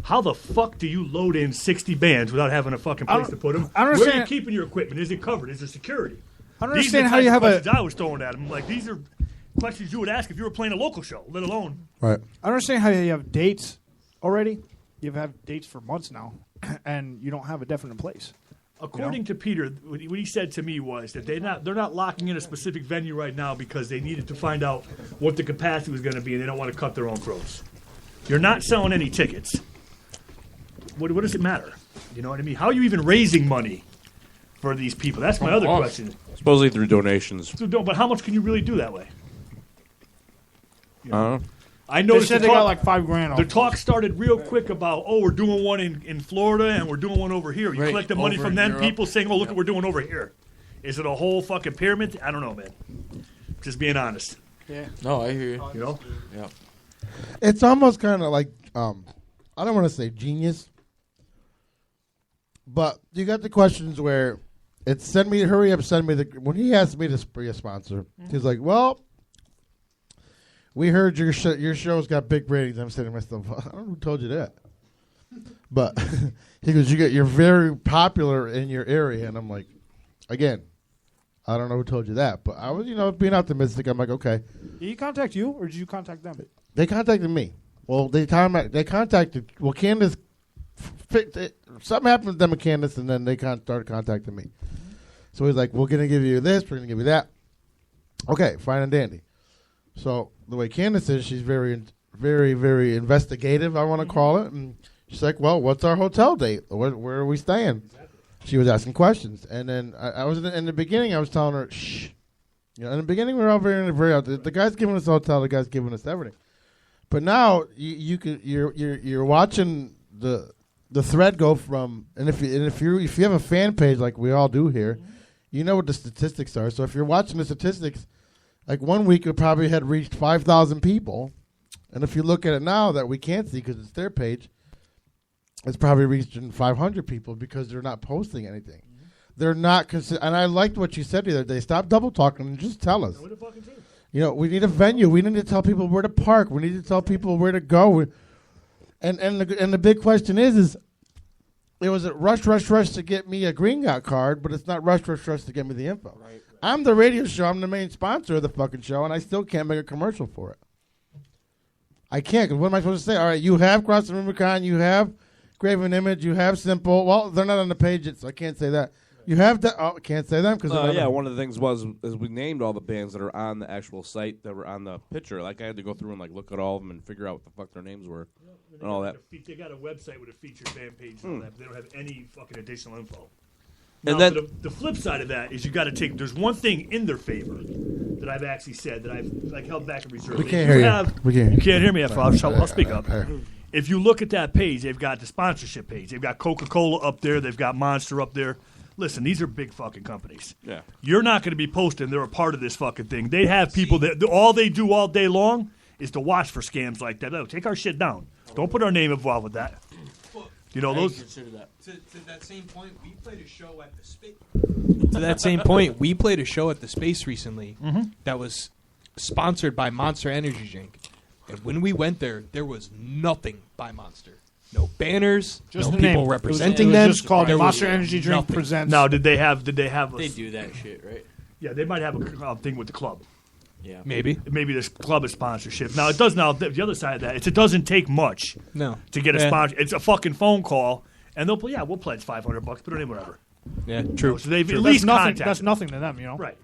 How the fuck do you load in 60 bands without having a fucking place to put them? I don't Where are you understand- keeping your equipment? Is it covered? Is there security? I don't These are understand the how you types have of a. questions I was throwing at him. Like, these are questions you would ask if you were playing a local show, let alone. Right. I don't understand how you have dates already. You have dates for months now, and you don't have a definite place. According to Peter, what he said to me was that they're not locking in a specific venue right now because they needed to find out what the capacity was going to be, and they don't want to cut their own throats. You're not selling any tickets. What does it matter? You know what I mean? How are you even raising money for these people? That's my other question. Supposedly through donations. But how much can you really do that way? I They noticed said the they got talk- like $5,000 off. The talk started real quick about, we're doing one in Florida and we're doing one over here. You Right, collect the money over from in them, Europe. people saying, look what we're doing over here. Is it a whole fucking pyramid? I don't know, man. Just being honest. Yeah. No, I hear you. You know? Yeah. It's almost kind of like I don't want to say genius, but you got the questions where it's hurry up, send me the. When he asked me to be a sponsor, he's like, well, we heard your show's got big ratings. I'm saying to myself, I don't know who told you that, but he goes, you're very popular in your area, and I'm like, again, I don't know who told you that, but I was being optimistic. I'm like, okay. Did he contact you, or did you contact them? They contacted me. Well, they contacted. Well, Candace, something happened with them and Candace, and then they started contacting me. So he's like, "We're gonna give you this. We're gonna give you that." Okay, fine and dandy. So the way Candace is, she's very, very, very investigative. I want to call it, and she's like, "Well, what's our hotel date? Where are we staying?" She was asking questions, and then I was in the beginning. I was telling her, "Shh." In the beginning, we were all very. The guy's giving us a hotel. The guy's giving us everything. But now you're watching the thread go from, and if you have a fan page like we all do here, you know what the statistics are. So if you're watching the statistics, like 1 week it probably had reached 5,000 people, and if you look at it now that we can't see because it's their page, it's probably reaching 500 people because they're not posting anything. They're not and I liked what you said the other day. Stop double talking and just tell us. We need a venue. We need to tell people where to park. We need to tell people where to go. And the big question is it was a rush to get me a Green Dot card, but it's not rush to get me the info. Right. I'm the radio show. I'm the main sponsor of the fucking show, and I still can't make a commercial for it. I can't, because what am I supposed to say? All right, you have Cross the Rubicon, you have Graven Image, you have Simple. Well, they're not on the page yet, so I can't say that. You have that. Oh, can't say them because one of the things is we named all the bands that are on the actual site that were on the picture. Like I had to go through and look at all of them and figure out what the fuck their names were and all that. They got a website with a featured band page and all that, but they don't have any fucking additional info. And now, then the flip side of that is you got to take. There's one thing in their favor that I've actually said that I've held back in reserve. We can't hear you. You can't hear me. I'll speak up. If you look at that page, they've got the sponsorship page. They've got Coca-Cola up there. They've got Monster up there. Listen, these are big fucking companies. Yeah. You're not going to be posting they're a part of this fucking thing. They have people that all they do all day long is to watch for scams like that. Oh, take our shit down. Don't put our name involved with that. Those. Consider that. To that same point, we played a show at the Space. To that same point, we played a show at the Space recently that was sponsored by Monster Energy Drink, and when we went there was nothing by Monster. No banners, Just no the people name. representing it was them. just called There Monster was Energy Drink nothing. Presents. Now, did they have? They do that shit, right? Yeah, they might have a thing with the club. Yeah, maybe this club is sponsorship. Now it does. Now the other side of that, it doesn't take much. No. To get a sponsor, it's a fucking phone call, and they'll we'll pledge $500, put it in whatever. Yeah, true. So they've True. at least nothing. contacted. That's nothing to them, Right.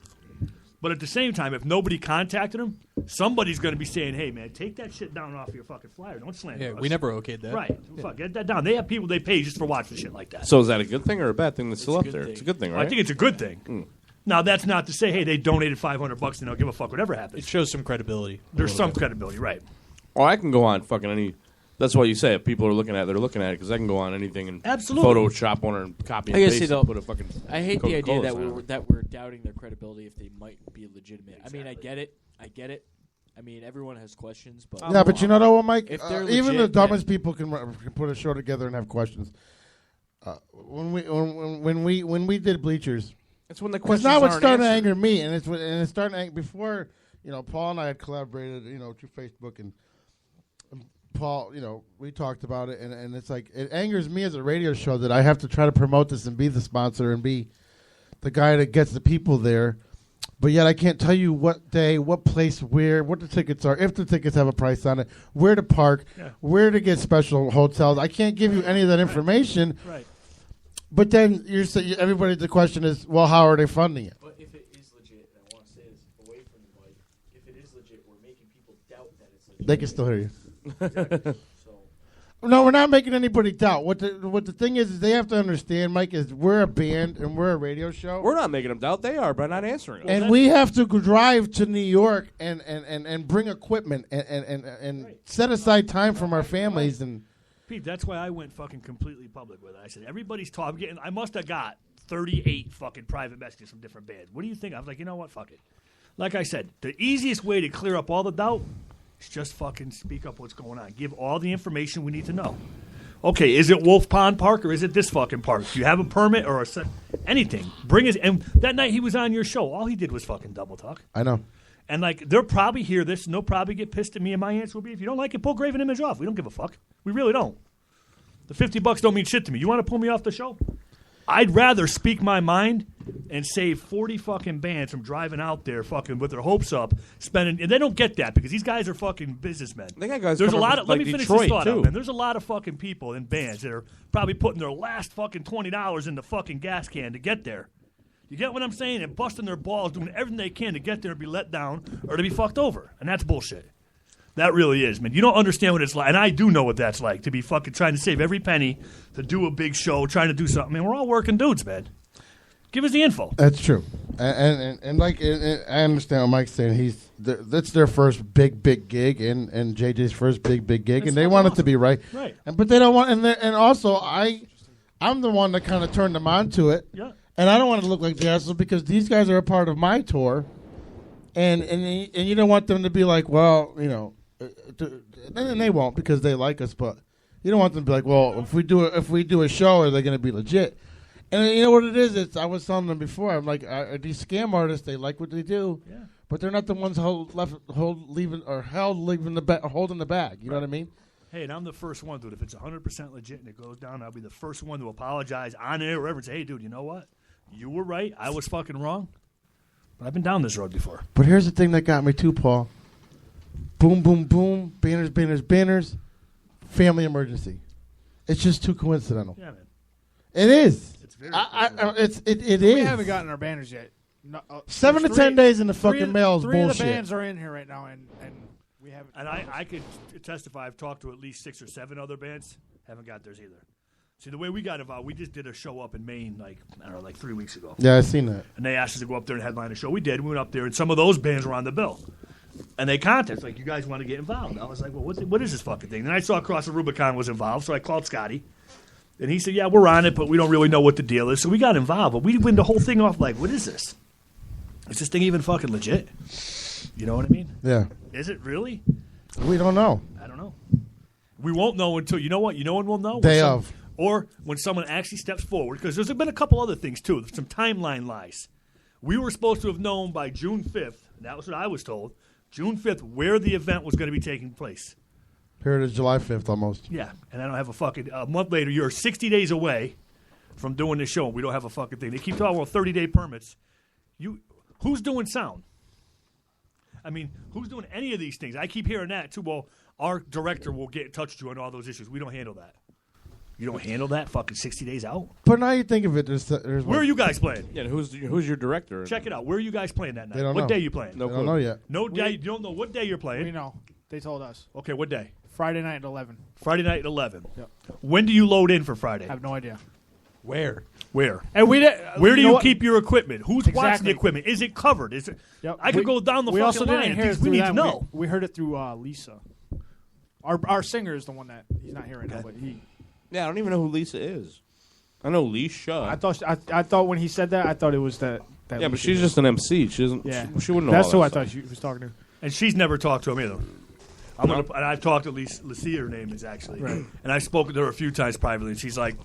But at the same time, if nobody contacted them, somebody's going to be saying, "Hey, man, take that shit down off your fucking flyer. Don't slander us." Yeah, we never okayed that. Right. Fuck, get that down. They have people they pay just for watching shit like that. So is that a good thing or a bad thing that's still up there? It's a good thing, right? I think it's a good thing. Now, that's not to say, hey, they donated $500 and they'll give a fuck whatever happens. It shows some credibility. There's some credibility, right? Oh, I can go on fucking any. That's why you say if people are looking at it, they're looking at it because I can go on anything and Photoshop one and copy and I paste say though, and put a fucking. I hate the idea Coca-Cola that sign on it. we're doubting their credibility if they might be legitimate. I mean, I get it. I mean, everyone has questions, but Yeah, but you know what, Mike? If they're even the legit, dumbest people can put a show together and have questions. When we did Bleachers, it's when the because questions now it's aren't starting to answered. anger me, and it's starting to anger before. Paul and I had collaborated, through Facebook, and Paul, we talked about it, and it's like it angers me as a radio show that I have to try to promote this and be the sponsor and be the guy that gets the people there, but yet I can't tell you what day, what place, where, what the tickets are, if the tickets have a price on it, where to park, where to get special hotels. I can't give you any of that information. Right. But then everybody. The question is, well, how are they funding it? But if it is legit, and I want to say this away from the mic, if it is legit, we're making people doubt that it's legit. They can still hear you. Exactly. No, we're not making anybody doubt. What the thing is they have to understand, Mike, is we're a band and we're a radio show. We're not making them doubt. They are by not answering us. And we have to drive to New York and bring equipment and set aside time from our families. And Pete, that's why I went fucking completely public with it. I said, everybody's talking. I must have got 38 fucking private messages from different bands. What do you think? I was like, you know what? Fuck it. Like I said, the easiest way to clear up all the doubt is just fucking speak up what's going on. Give all the information we need to know. Okay, is it Wolf Pond Park or is it this fucking park? Do you have a permit or anything? Bring us. And that night he was on your show, all he did was fucking double talk. I know. And like they'll probably hear this and they'll probably get pissed at me, and my answer will be, if you don't like it, pull Graven Image off. We don't give a fuck. We really don't. The $50 don't mean shit to me. You want to pull me off the show? I'd rather speak my mind and save 40 fucking bands from driving out there fucking with their hopes up, spending. And they don't get that because these guys are fucking businessmen. They got guys There's a coming lot from, of. Let like, me finish Detroit, this thought too. out, man. There's a lot of fucking people in bands that are probably putting their last fucking $20 in the fucking gas can to get there. You get what I'm saying? And busting their balls, doing everything they can to get there and be let down or to be fucked over. And that's bullshit. That really is, man. You don't understand what it's like. And I do know what that's like, to be fucking trying to save every penny to do a big show, trying to do something. Man, we're all working dudes, man. Give us the info. That's true. And I understand what Mike's saying. That's their first big gig and JJ's first big gig, That's and they want it to be right. Right. But they don't want. And also I'm the one that kind of turned them on to it. Yeah. And I don't want to look like the asshole because these guys are a part of my tour, and you don't want them to be like, well, and they won't because they like us, but you don't want them to be like, well, if we do a show, are they going to be legit? And you know what it is? I was telling them before. I'm like, these scam artists, they like what they do, but they're not the ones holding the bag. You know what I mean? Hey, and I'm the first one, dude. If it's 100% legit and it goes down, I'll be the first one to apologize on air or wherever and say, hey, dude, you know what? You were right. I was fucking wrong. But I've been down this road before. But here's the thing that got me too, Paul. Boom, boom, boom. Banners. Family emergency. It's just too coincidental. Yeah, man. It is. It's very It We is. haven't gotten our banners yet. No, 7 to 10 days in the fucking mail is Three of the bullshit. bands are in here right now, and we haven't. And I could testify. I've talked to at least 6 or 7 other bands. Haven't got theirs either. See, the way we got involved, we just did a show up in Maine, like 3 weeks ago. Yeah, I seen that. And they asked us to go up there and headline a show. We did. We went up there, and some of those bands were on the bill. And they contacted us, like, you guys want to get involved? I was like, well, what is this fucking thing? Then I saw Across the Rubicon was involved, so I called Scotty. And he said, yeah, we're on it, but we don't really know what the deal is. So we got involved. But we went the whole thing off like, what is this? Is this thing even fucking legit? You know what I mean? Yeah. Is it really? We don't know. I don't know. We won't know until, you know what? You know when we'll know? Day of. Or when someone actually steps forward. Because there's been a couple other things, too. Some timeline lies. We were supposed to have known by June 5th, that was what I was told, June 5th, where the event was going to be taking place. Here it is, July 5th almost. Yeah, and I don't have a month later, you're 60 days away from doing this show, and we don't have a fucking thing. They keep talking about 30-day permits. Who's doing sound? I mean, who's doing any of these things? I keep hearing that, too. Well, our director will get in touch with you on all those issues. We don't handle that. You don't handle that fucking 60 days out? But now you think of it, there's Where are you guys playing? Yeah, who's your director? Check it out. Where are you guys playing that night? They don't What know. day are you playing? They don't know yet. No day. You don't know what day you're playing. We know. They told us. Okay, what day? Friday night at 11. Friday night at 11. Yep. When do you load in for Friday? I have no idea. Where? And we did, Where do you know what? keep your equipment? Who's watching Exactly. the equipment? Is it covered? Is it? Yep. I could go down the we fucking also line. didn't and hear it things we through need to them. know. We heard it through Lisa. Our singer is the one that he's not here right now, but he. Yeah, I don't even know who Lisa is. I know Leisha. I thought when he said that, I thought it was that. Yeah, but Lisa she's guy. just an MC. She doesn't. Yeah, she wouldn't know. That's all who I that thought stuff. she was talking to. And she's never talked to him either. And I've talked to Lucia, her name is actually. Right. And I've spoken to her a few times privately, and she's like,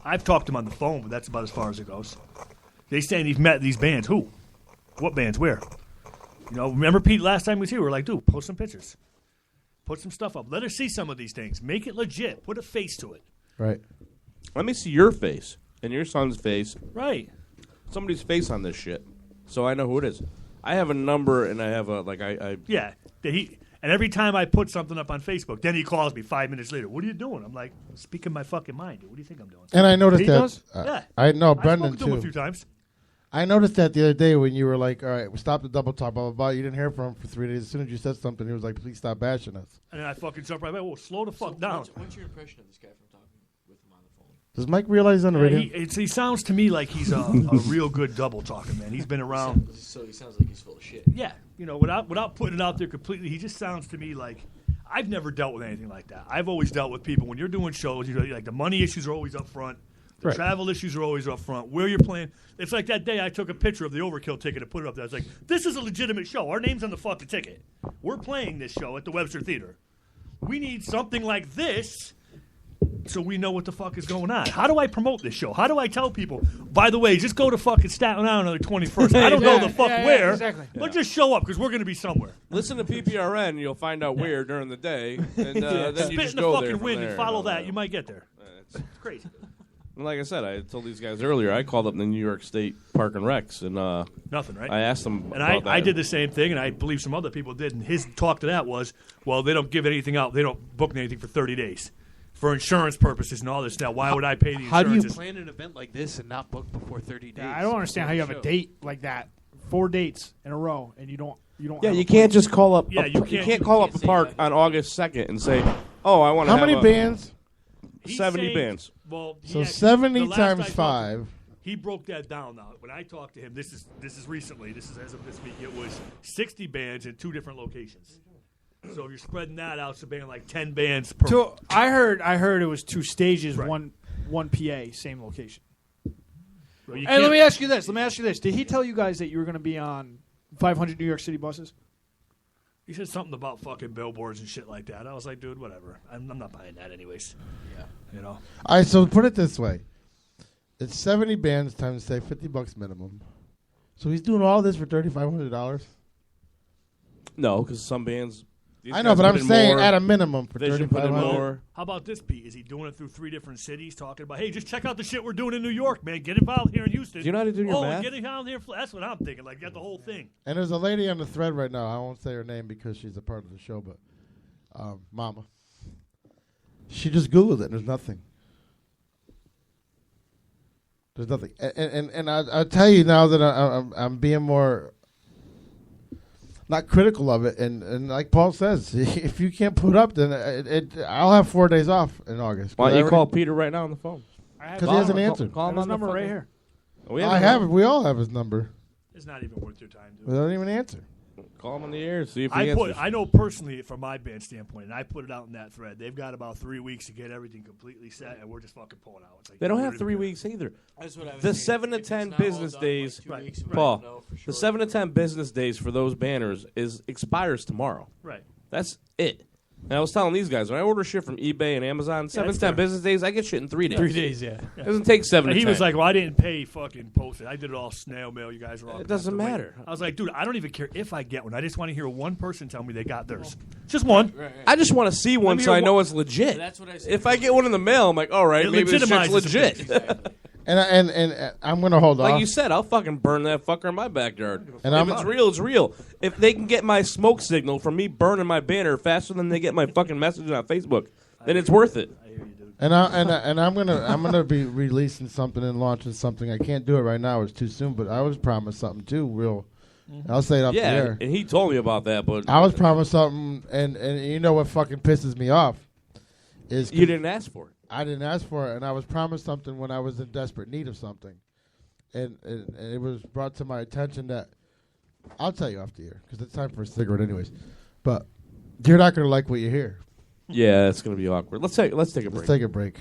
I've talked to him on the phone, but that's about as far as it goes. They saying he's met these bands. Who? What bands? Where? You know, remember Pete last time he was here? We were like, dude, post some pictures. Put some stuff up. Let her see some of these things. Make it legit. Put a face to it. Right. Let me see your face and your son's face. Right. Somebody's face on this shit, so I know who it is. I have a number, and I have a Yeah. And every time I put something up on Facebook, then he calls me 5 minutes later. What are you doing? I'm like, speaking my fucking mind. Dude. What do you think I'm doing? And I noticed He that. does? Yeah. I know I've Brendan spoken to him too. a few times. I noticed that the other day when you were like, "All right, we stopped the double talk, blah blah blah." You didn't hear from him for 3 days. As soon as you said something, he was like, "Please stop bashing us." And then I fucking jump right back. Whoa, slow the fuck down. What's your impression of this guy from talking with him on the phone? Does Mike realize on the radio? He sounds to me like he's a real good double talker, man. He's been around. So he sounds like he's full of shit. Yeah, without putting it out there completely, he just sounds to me like I've never dealt with anything like that. I've always dealt with people when you're doing shows. Like the money issues are always up front. The travel issues are always up front. Where you're playing. It's like that day I took a picture of the Overkill ticket and put it up there. I was like, this is a legitimate show. Our name's on the fucking ticket. We're playing this show at the Webster Theater. We need something like this so we know what the fuck is going on. How do I promote this show? How do I tell people, by the way, just go to fucking Staten Island on the 21st. I don't know the fuck where. Exactly. But just show up because we're going to be somewhere. Listen to PPRN, and you'll find out where during the day, and then Spit you just in the go fucking there from wind there, and follow all that. You might get there. It's crazy. And like I said, I told these guys earlier, I called up the New York State Park and Recs, and nothing, right? I asked them and about that. I did the same thing, and I believe some other people did. And his talk to that was, well, they don't give anything out. They don't book anything for 30 days for insurance purposes and all this. Now, why would I pay the insurance? How do you plan an event like this and not book before 30 days? I don't understand how you have a date like that, 4 dates in a row, and you don't. Yeah, you can't just call up. Yeah, you can't call up a park on August 2nd and say, "Oh, I want to." How many bands? 70 bands. Well, So 70 the last times I talked to 5. him, he broke that down. Now, when I talked to him, this is recently. This is as of this week. It was 60 bands in 2 different locations. So if you're spreading that out, it's about like 10 bands per. So I heard it was 2 stages, one PA, same location. Well, you And let can't- me ask you this: Did he tell you guys that you were going to be on 500 New York City buses? He said something about fucking billboards and shit like that. I was like, dude, whatever. I'm not buying that anyways. Yeah. You know. All right, so put it this way: it's 70 bands times say $50 minimum. So he's doing all this for $3,500. No, because some bands. I know, but I'm saying at a minimum for $3,500. How about this, Pete? Is he doing it through 3 different cities, talking about, hey, just check out the shit we're doing in New York, man. Get involved here in Houston. Do you know how to do your math? Get involved here. That's what I'm thinking. Like, get the whole thing. And there's a lady on the thread right now. I won't say her name because she's a part of the show, but Mama. She just Googled it, and there's nothing. There's nothing. And I'll tell you now that I'm being more not critical of it. And like Paul says, if you can't put up, then I'll have 4 days off in August. Why don't you call Peter right now on the phone? Because he hasn't answered. Call him His on the number phone. right here. I have it. We all have his number. It's not even worth your time, dude. We don't even answer. Call him on the air. See if he answers. I know personally from my band standpoint, and I put it out in that thread. They've got about 3 weeks to get everything completely set, and we're just fucking pulling out. It's like, They don't have 3 weeks either. That's what I was The saying. 7 to If it's 10 not all business done in, like, days, 2 weeks, we Paul. don't know for The sure. 7 to 10 business days for those banners expires tomorrow. Right. That's it. And I was telling these guys, when I order shit from eBay and Amazon, 7 to that's 10 fair. business days, I get shit in 3 days. 3 days, yeah. It doesn't take 7 And to he 10. was like, well, I didn't pay fucking postage. I did it all snail mail. You guys were all. It doesn't gonna have to matter. wait. I was like, dude, I don't even care if I get one. I just want to hear one person tell me they got theirs. Just one. I just want to see one me so hear I know one- it's legit. That's what I said. If I get one in the mail, I'm like, all right, It maybe this shit's legitimizes the legit. thing. And I'm going to hold off. Like you said, I'll fucking burn that fucker in my backyard. And if I'm- it's real, it's real. If they can get my smoke signal from me burning my banner faster than they get my fucking message on Facebook, then it's worth it. And I'm gonna be releasing something and launching something. I can't do it right now; it's too soon. But I was promised something too. Real, I'll say it up Yeah, there. and he told me about that, but I was promised something, and you know what fucking pisses me off is you didn't ask for it. I didn't ask for it, and I was promised something when I was in desperate need of something, and it was brought to my attention that I'll tell you off the air because it's time for a cigarette, anyways. But you're not gonna like what you hear. Yeah, it's gonna be awkward. Let's take a break. Let's take a break.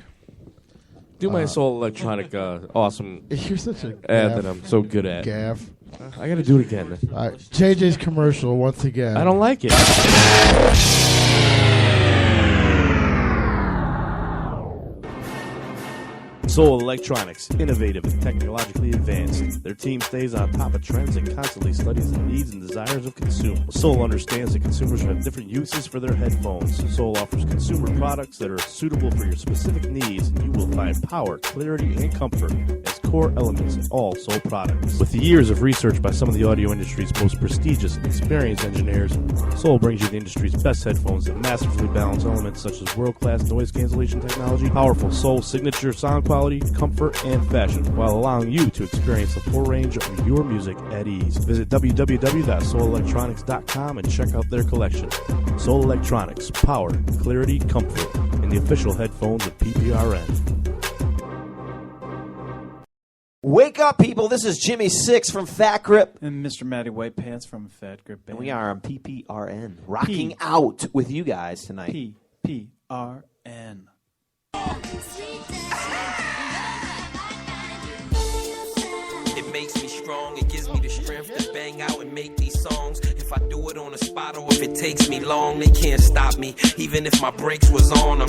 Do my soul electronic awesome You're such a ad gaff. that I'm so good at. Gaff. I gotta do it again. All right, JJ's commercial once again. I don't like it. Soul Electronics, innovative and technologically advanced. Their team stays on top of trends and constantly studies the needs and desires of consumers. Soul understands that consumers have different uses for their headphones. Soul offers consumer products that are suitable for your specific needs, and you will find power, clarity, and comfort as core elements in all Soul products. With the years of research by some of the audio industry's most prestigious and experienced engineers, Soul brings you the industry's best headphones that masterfully balance elements such as world-class noise cancellation technology, powerful Soul signature sound quality, comfort, and fashion, while allowing you to experience the full range of your music at ease. Visit www.soulelectronics.com and check out their collection. Soul Electronics, power, clarity, comfort, and the official headphones of PPRN. Wake up, people. This is Jimmy Six from Fat Grip. And Mr. Matty White Pants from Fat Grip Band. And we are on PPRN, rocking out with you guys tonight. PPRN. It makes me strong, it gives me the strength to bang out and make these songs. If I do it on the spot or if it takes me long, they can't stop me. Even if my brakes was on,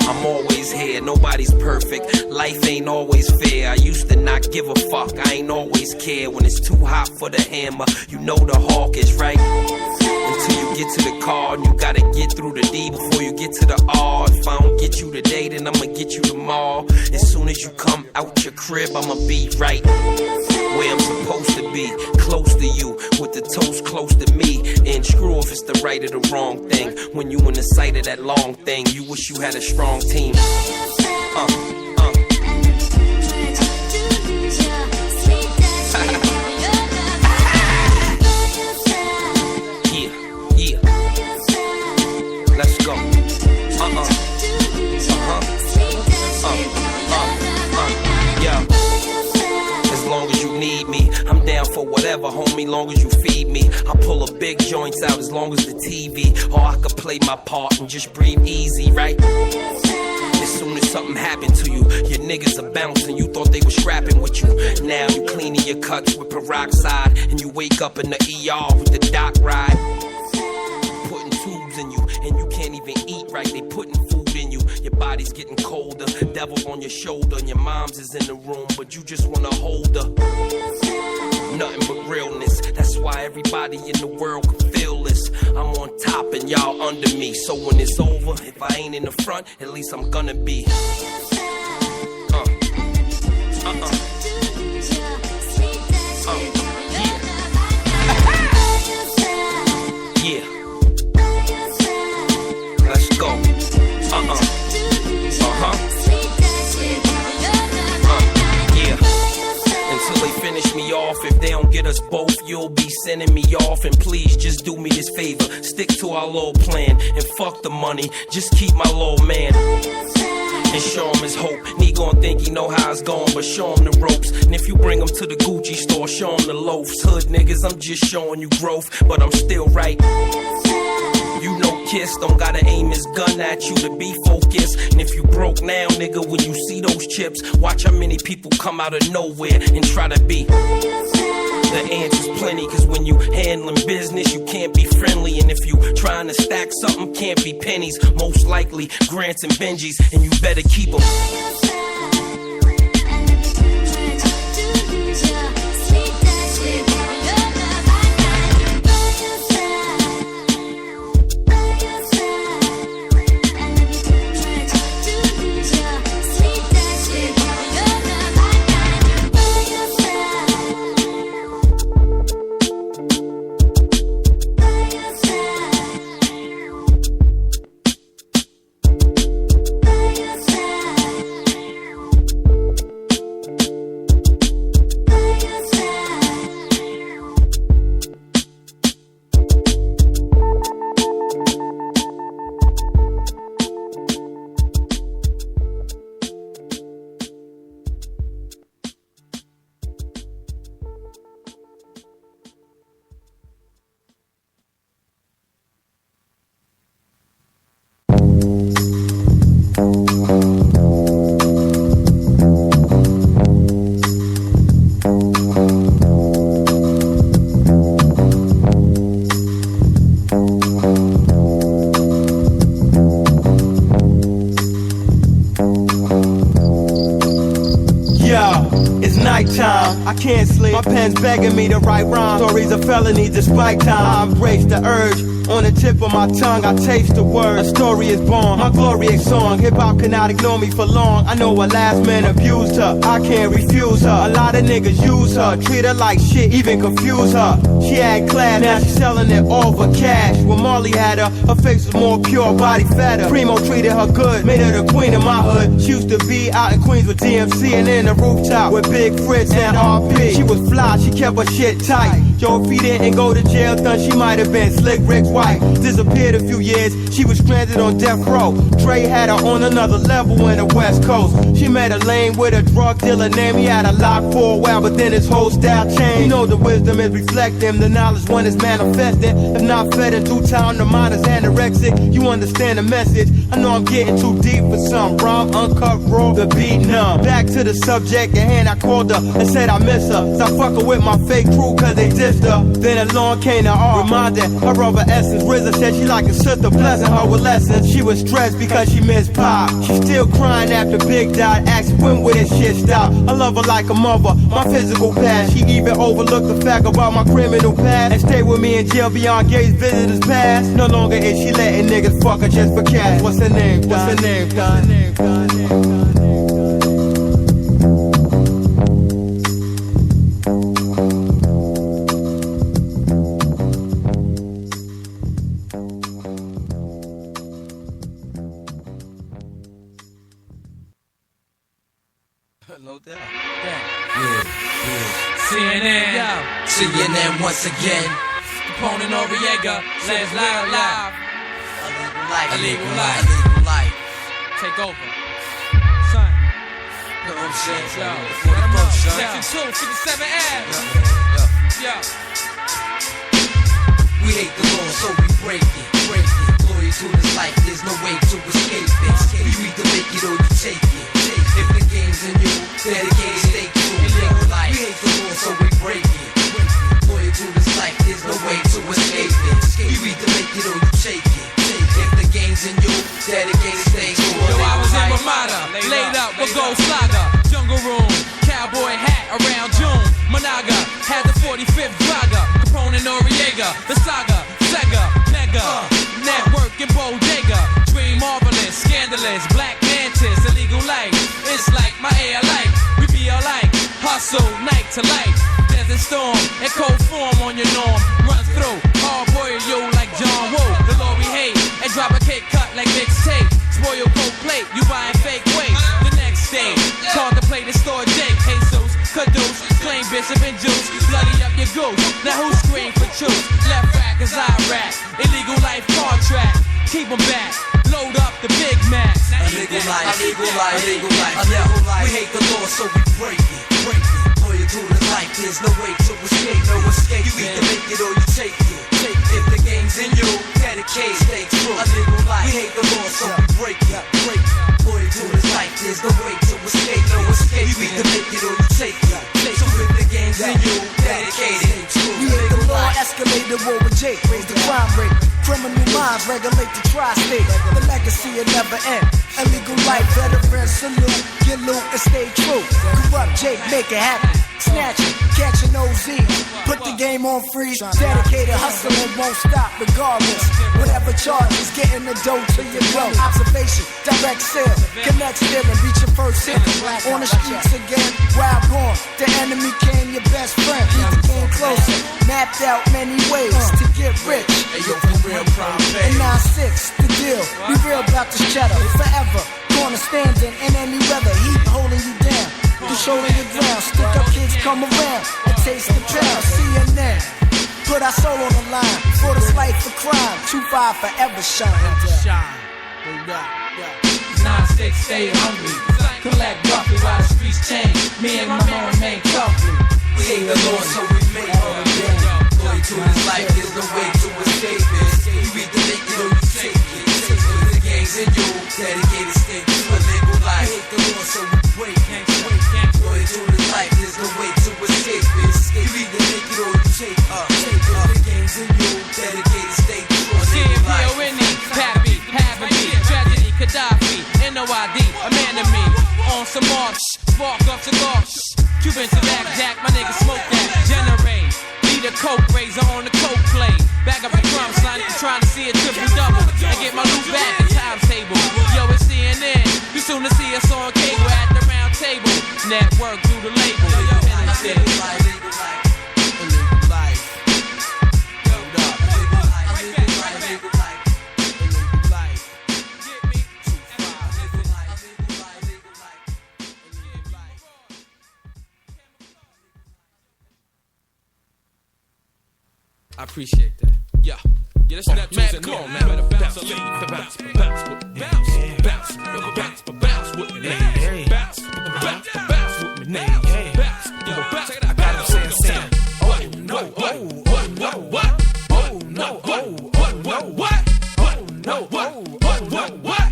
I'm always here, nobody's perfect. Life ain't always fair. I used to not give a fuck, I ain't always care. When it's too hot for the hammer, you know the hawk is right. Until you get to the car, and you gotta get through the D before you get to the R. If I don't get you today, then I'ma get you tomorrow. As soon as you come out your crib, I'ma be right where I'm supposed to be, close to you, with the toes close to me. And screw if it's the right or the wrong thing. When you in the sight of that long thing, you wish you had a strong team. Let's go. Yeah. As long as you need me, I'm down for whatever, homie, long as you feed me. I pull a big joints out as long as the TV. Or I could play my part and just breathe easy, right? As soon as something happened to you, your niggas are bouncing. You thought they were scrapping with you. Now you cleaning your cuts with peroxide. And you wake up in the ER with the doc ride. Putting tubes in you, and you can't even eat right. They putting food in you. Your body's getting colder. Devil on your shoulder, and your mom's is in the room, but you just wanna hold her. Nothing but realness. That's why everybody in the world can feel this. I'm on top and y'all under me. So when it's over, if I ain't in the front, at least I'm gonna be. Yeah. Let's go. Until they finish me off. If they don't get us both, you'll be sending me off. And please just do me this favor, stick to our little plan and fuck the money, just keep my little man and show him his hope. And he gon' think he know how it's going, but show him the ropes. And if you bring him to the Gucci store, show him the loafs. Hood niggas, I'm just showing you growth, but I'm still right. You know Kiss don't gotta aim his gun at you to be focused. And if you broke now, nigga, when you see those chips, watch how many people come out of nowhere and try to be. The answer's plenty, cause when you handling business, you can't be friendly. And if you trying to stack something, can't be pennies. Most likely Grants and Benjis, and you better keep them. nighttime. I can't sleep, my pen's begging me to write rhymes. Stories of felonies despite time. I embrace the urge. On the tip of my tongue, I taste the word. A story is born, my glorious song. Hip-hop cannot ignore me for long. I know a last man abused her, I can't refuse her. A lot of niggas use her, treat her like shit, even confuse her. She had class, now she's selling it all for cash. When Marley had her face was more pure, body fatter. Primo treated her good, made her the queen of my hood. She used to be out in Queens with DMC and in the rooftop with Big Fritz and RP. She was fly, she kept her shit tight. Joe, if he didn't go to jail, then she might have been Slick Rick's wife. Disappeared a few years, she was stranded on death row. Dre had her on another level in the West Coast. She met a lane with a drug dealer name. He had a lock for a while, but then his whole style changed. You know the wisdom is reflecting, the knowledge one is manifesting. If not fed in due time, the mind is anorexic. You understand the message. I know I'm getting too deep for some rhyme, uncut raw, the beat numb. Back to the subject at hand, I called her and said I miss her. Stop fucking with my fake crew cause they dissed her. Then along came the R, reminded her of her essence. RZA said she like a sister, blessing her with lessons. She was stressed because she missed Pop. She still crying after Big died, asked when would this shit stop. I love her like a mother, my physical past. She even overlooked the fact about my criminal past and stayed with me in jail beyond Gates visitors past. No longer is she letting niggas fuck her just for cash. What's her name? What's her name? What's her name? No doubt. CNN once again. Capone and Noriega says live. Illegal life. Take over. Son. Know what I'm saying? Section 2, 57 Ave. Yeah. We hate the law, so we break it. Loyal to this life, there's no way to escape it. You either make it or you take it. If the game's in you, dedicated, stay true. We hate the law, so we break it. Loyal to this life, there's no way to escape it. You either make it or you take it. If the game's in you, dedicated, stay true. Yo, I was in Ramada, laid up with Gold Slugger. Jungle room, cowboy hat around June. Monaga had the 45th Draga. Capone and Noriega, the saga, Sega, Mega, Network and Bodega. Dream marvelous, scandalous, black mantis, illegal life. It's like my air life. We be alike, hustle night to light. Desert storm and cold form on your norm. Runs through, hard boy you like John Woo. The law we hate and drop a cake cut like mixtape. Spoil cold plate, you buying fake weight. The next day, contemplate and store Jake. Jesus, Caduce, claim Bishop and Juice. Bloody up your goose. Now who scream for truth? Left rack as I rap. Illegal life contract. Keep them back. Load up the Big Macs. Illegal life. We hate the law, so we break it. Loyal to the life, there's no way to escape. You either make it or you take it. If the game's in you, dedicate, stay true. Illegal life. We hate the law, so we break it. Loyal to this life, there's no way to escape. You either make it or you take it. So if the game's in you, dedicate, stay true. We hate the law, escalate the war with Jake, raise the crime rate. Criminal minds regulate the tri-state. The legacy will never end. Illegal life, veterans salute, get loot and stay true. Corrupt Jake, make it happen. Snatch it, catch an OZ. Put the game on freeze. Dedicated hustling won't stop regardless. Whatever charges, getting the dough to your blow. Observation, direct sale, connect still and reach your first hit. On the streets again, wild gone. The enemy came your best friend. Keep the game closer. Mapped out many ways to get rich. And 9-6, the deal. We real about this cheddar. Forever, gonna standing in any weather. Heat holding you down. The shoulder your ground. Stick up kids come around and taste the pound. CNN. Put our soul on the line. For this life of crime. 2-5 forever shine. 9-6 stay hungry. Collect roughly while the streets change. Me and my man remain comfy. We hate the law, so we make it. Loyal to this life, there's no way to escape it. You either make it or you take it. If the game's in you, dedicated, stay true. Illegal life. We hate the law, so we break it. Loyal to this life, there's no way to escape it. You either make it or you take it. If the game's in you, dedicated, stay true. Illegal life. Pappy, having me, tragedy, Gaddafi, NOID, a man of me. On some march, spark up cigar, Cuban Defensive act, Jack, my nigga smoke that. Generate, lead a coke razor on the coke plate. Back up the drum, slide it, trying to see a triple double. And get my loot back at times table. Yo, it's CNN. You soon to see us on cable at the round table. Network through the label. I appreciate that. Yeah. Yeah, that's Neptune's in there. Now better bounce, bounce, bounce, bounce, bounce, bounce, bounce with me. Bounce, bounce, bounce with me. Bounce, bounce. Check it out. I got him saying, oh no, oh no, what? Oh no, oh no, what? Oh no, what? Oh no, what?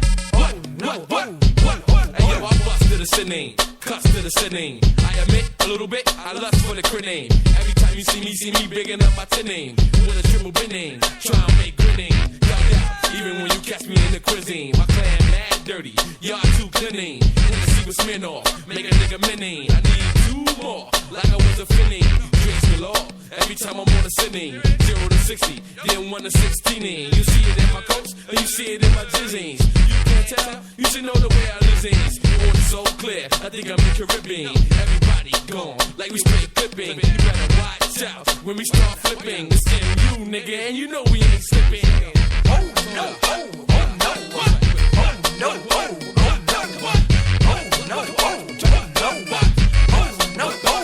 Hey yo, I bust to the sinning, cuss to the sinning. I admit a little bit, I lust for the grenade. Every time you see me bigging up my tin name with a triple bin name. Try and make grinning, even when you catch me in the cuisine. My clan mad dirty, y'all too cleaning. Hennessy was Smirnoff, make a nigga minning. I need 2 more, like I was a finning. Drinks galore, every time I'm on a sinning. 0 to 60, then 1 to 16. You see it in my coats, or you see it in my jizzings. You can't tell, you should know the way I live things. Water so clear, I think I'm in Caribbean. Everybody gone, like we straight clipping. You better watch out when we start flipping. It's in you, nigga, and you know we ain't slipping. Oh no, oh no, oh no, oh no, oh no, oh no, oh no, oh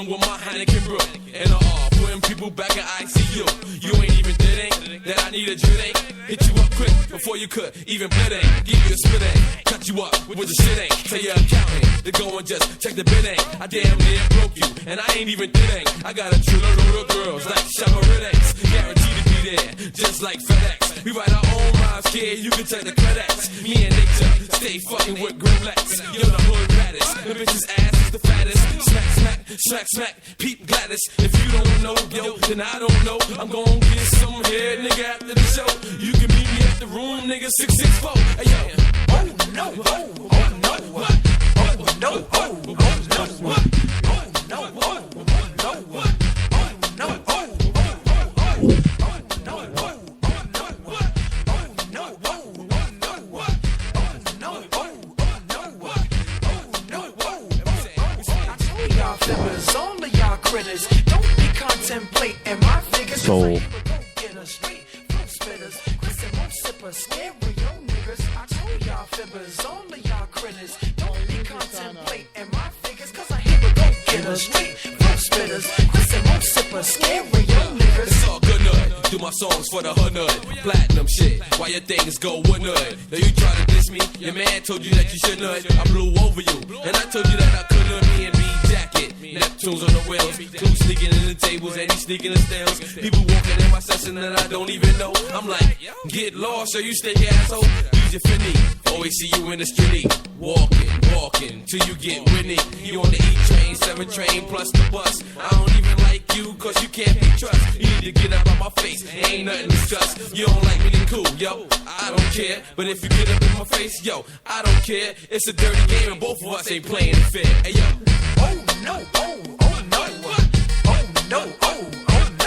with my Heineken brew and putting people back in ICU. You ain't even did that I need a drink. Hit you up quick before you could even bid ain't. Give you a spit ain't. Cut you up with the shit ain't. Tell your accountant to go and just check the bid ain't. I damn near broke you and I ain't even did ain't. I got a triller load of girls like Chevrolet. Guaranteed to be there, just like FedEx. We write our own rhymes, kid. You can check the credits. Me and nature stay fucking with Grimlex. You're the hood raddest. The bitch's ass is the fattest. Smack, smack, smack, smack. Peep Gladys. If you don't know, yo, then I don't know. I'm gon' get some head, nigga, after the show. You can meet me at the room, nigga, 664. Hey, yo. Oh, no, oh, no, what? Oh, no, oh, no, what? Oh, no, oh, no, what? Oh, no, oh. All of y'all critters, don't be contemplating my figures. Soul. I told y'all fibbers, all of y'all critters, don't be contemplating my figures, cause I here we go getters, straight fruit spitters, Chris and Mo sippers, scary niggas. It's all good nut, do my songs for the hood nut, platinum shit, why your things go wood nut. Now you try to diss me, your man told you that you should nut, I blew over you, and I told you that I couldn't me and me jacket. Neptune's on the wheels, two sneaking in the tables and he sneaking the stairs. People walking in my session that I don't even know. I'm like, get lost or you stay asshole. Use your finny, always see you in the street. Walking, till you get winning. You on the E train, 7 train plus the bus. I don't even like you cause you can't be trust. You need to get up on my face, ain't nothing to discuss. You don't like me, then cool, yo, I don't care. But if you get up in my face, yo, I don't care. It's a dirty game and both of us ain't playing it fair. Hey yo. Oh no, oh no, oh no, oh no, oh no,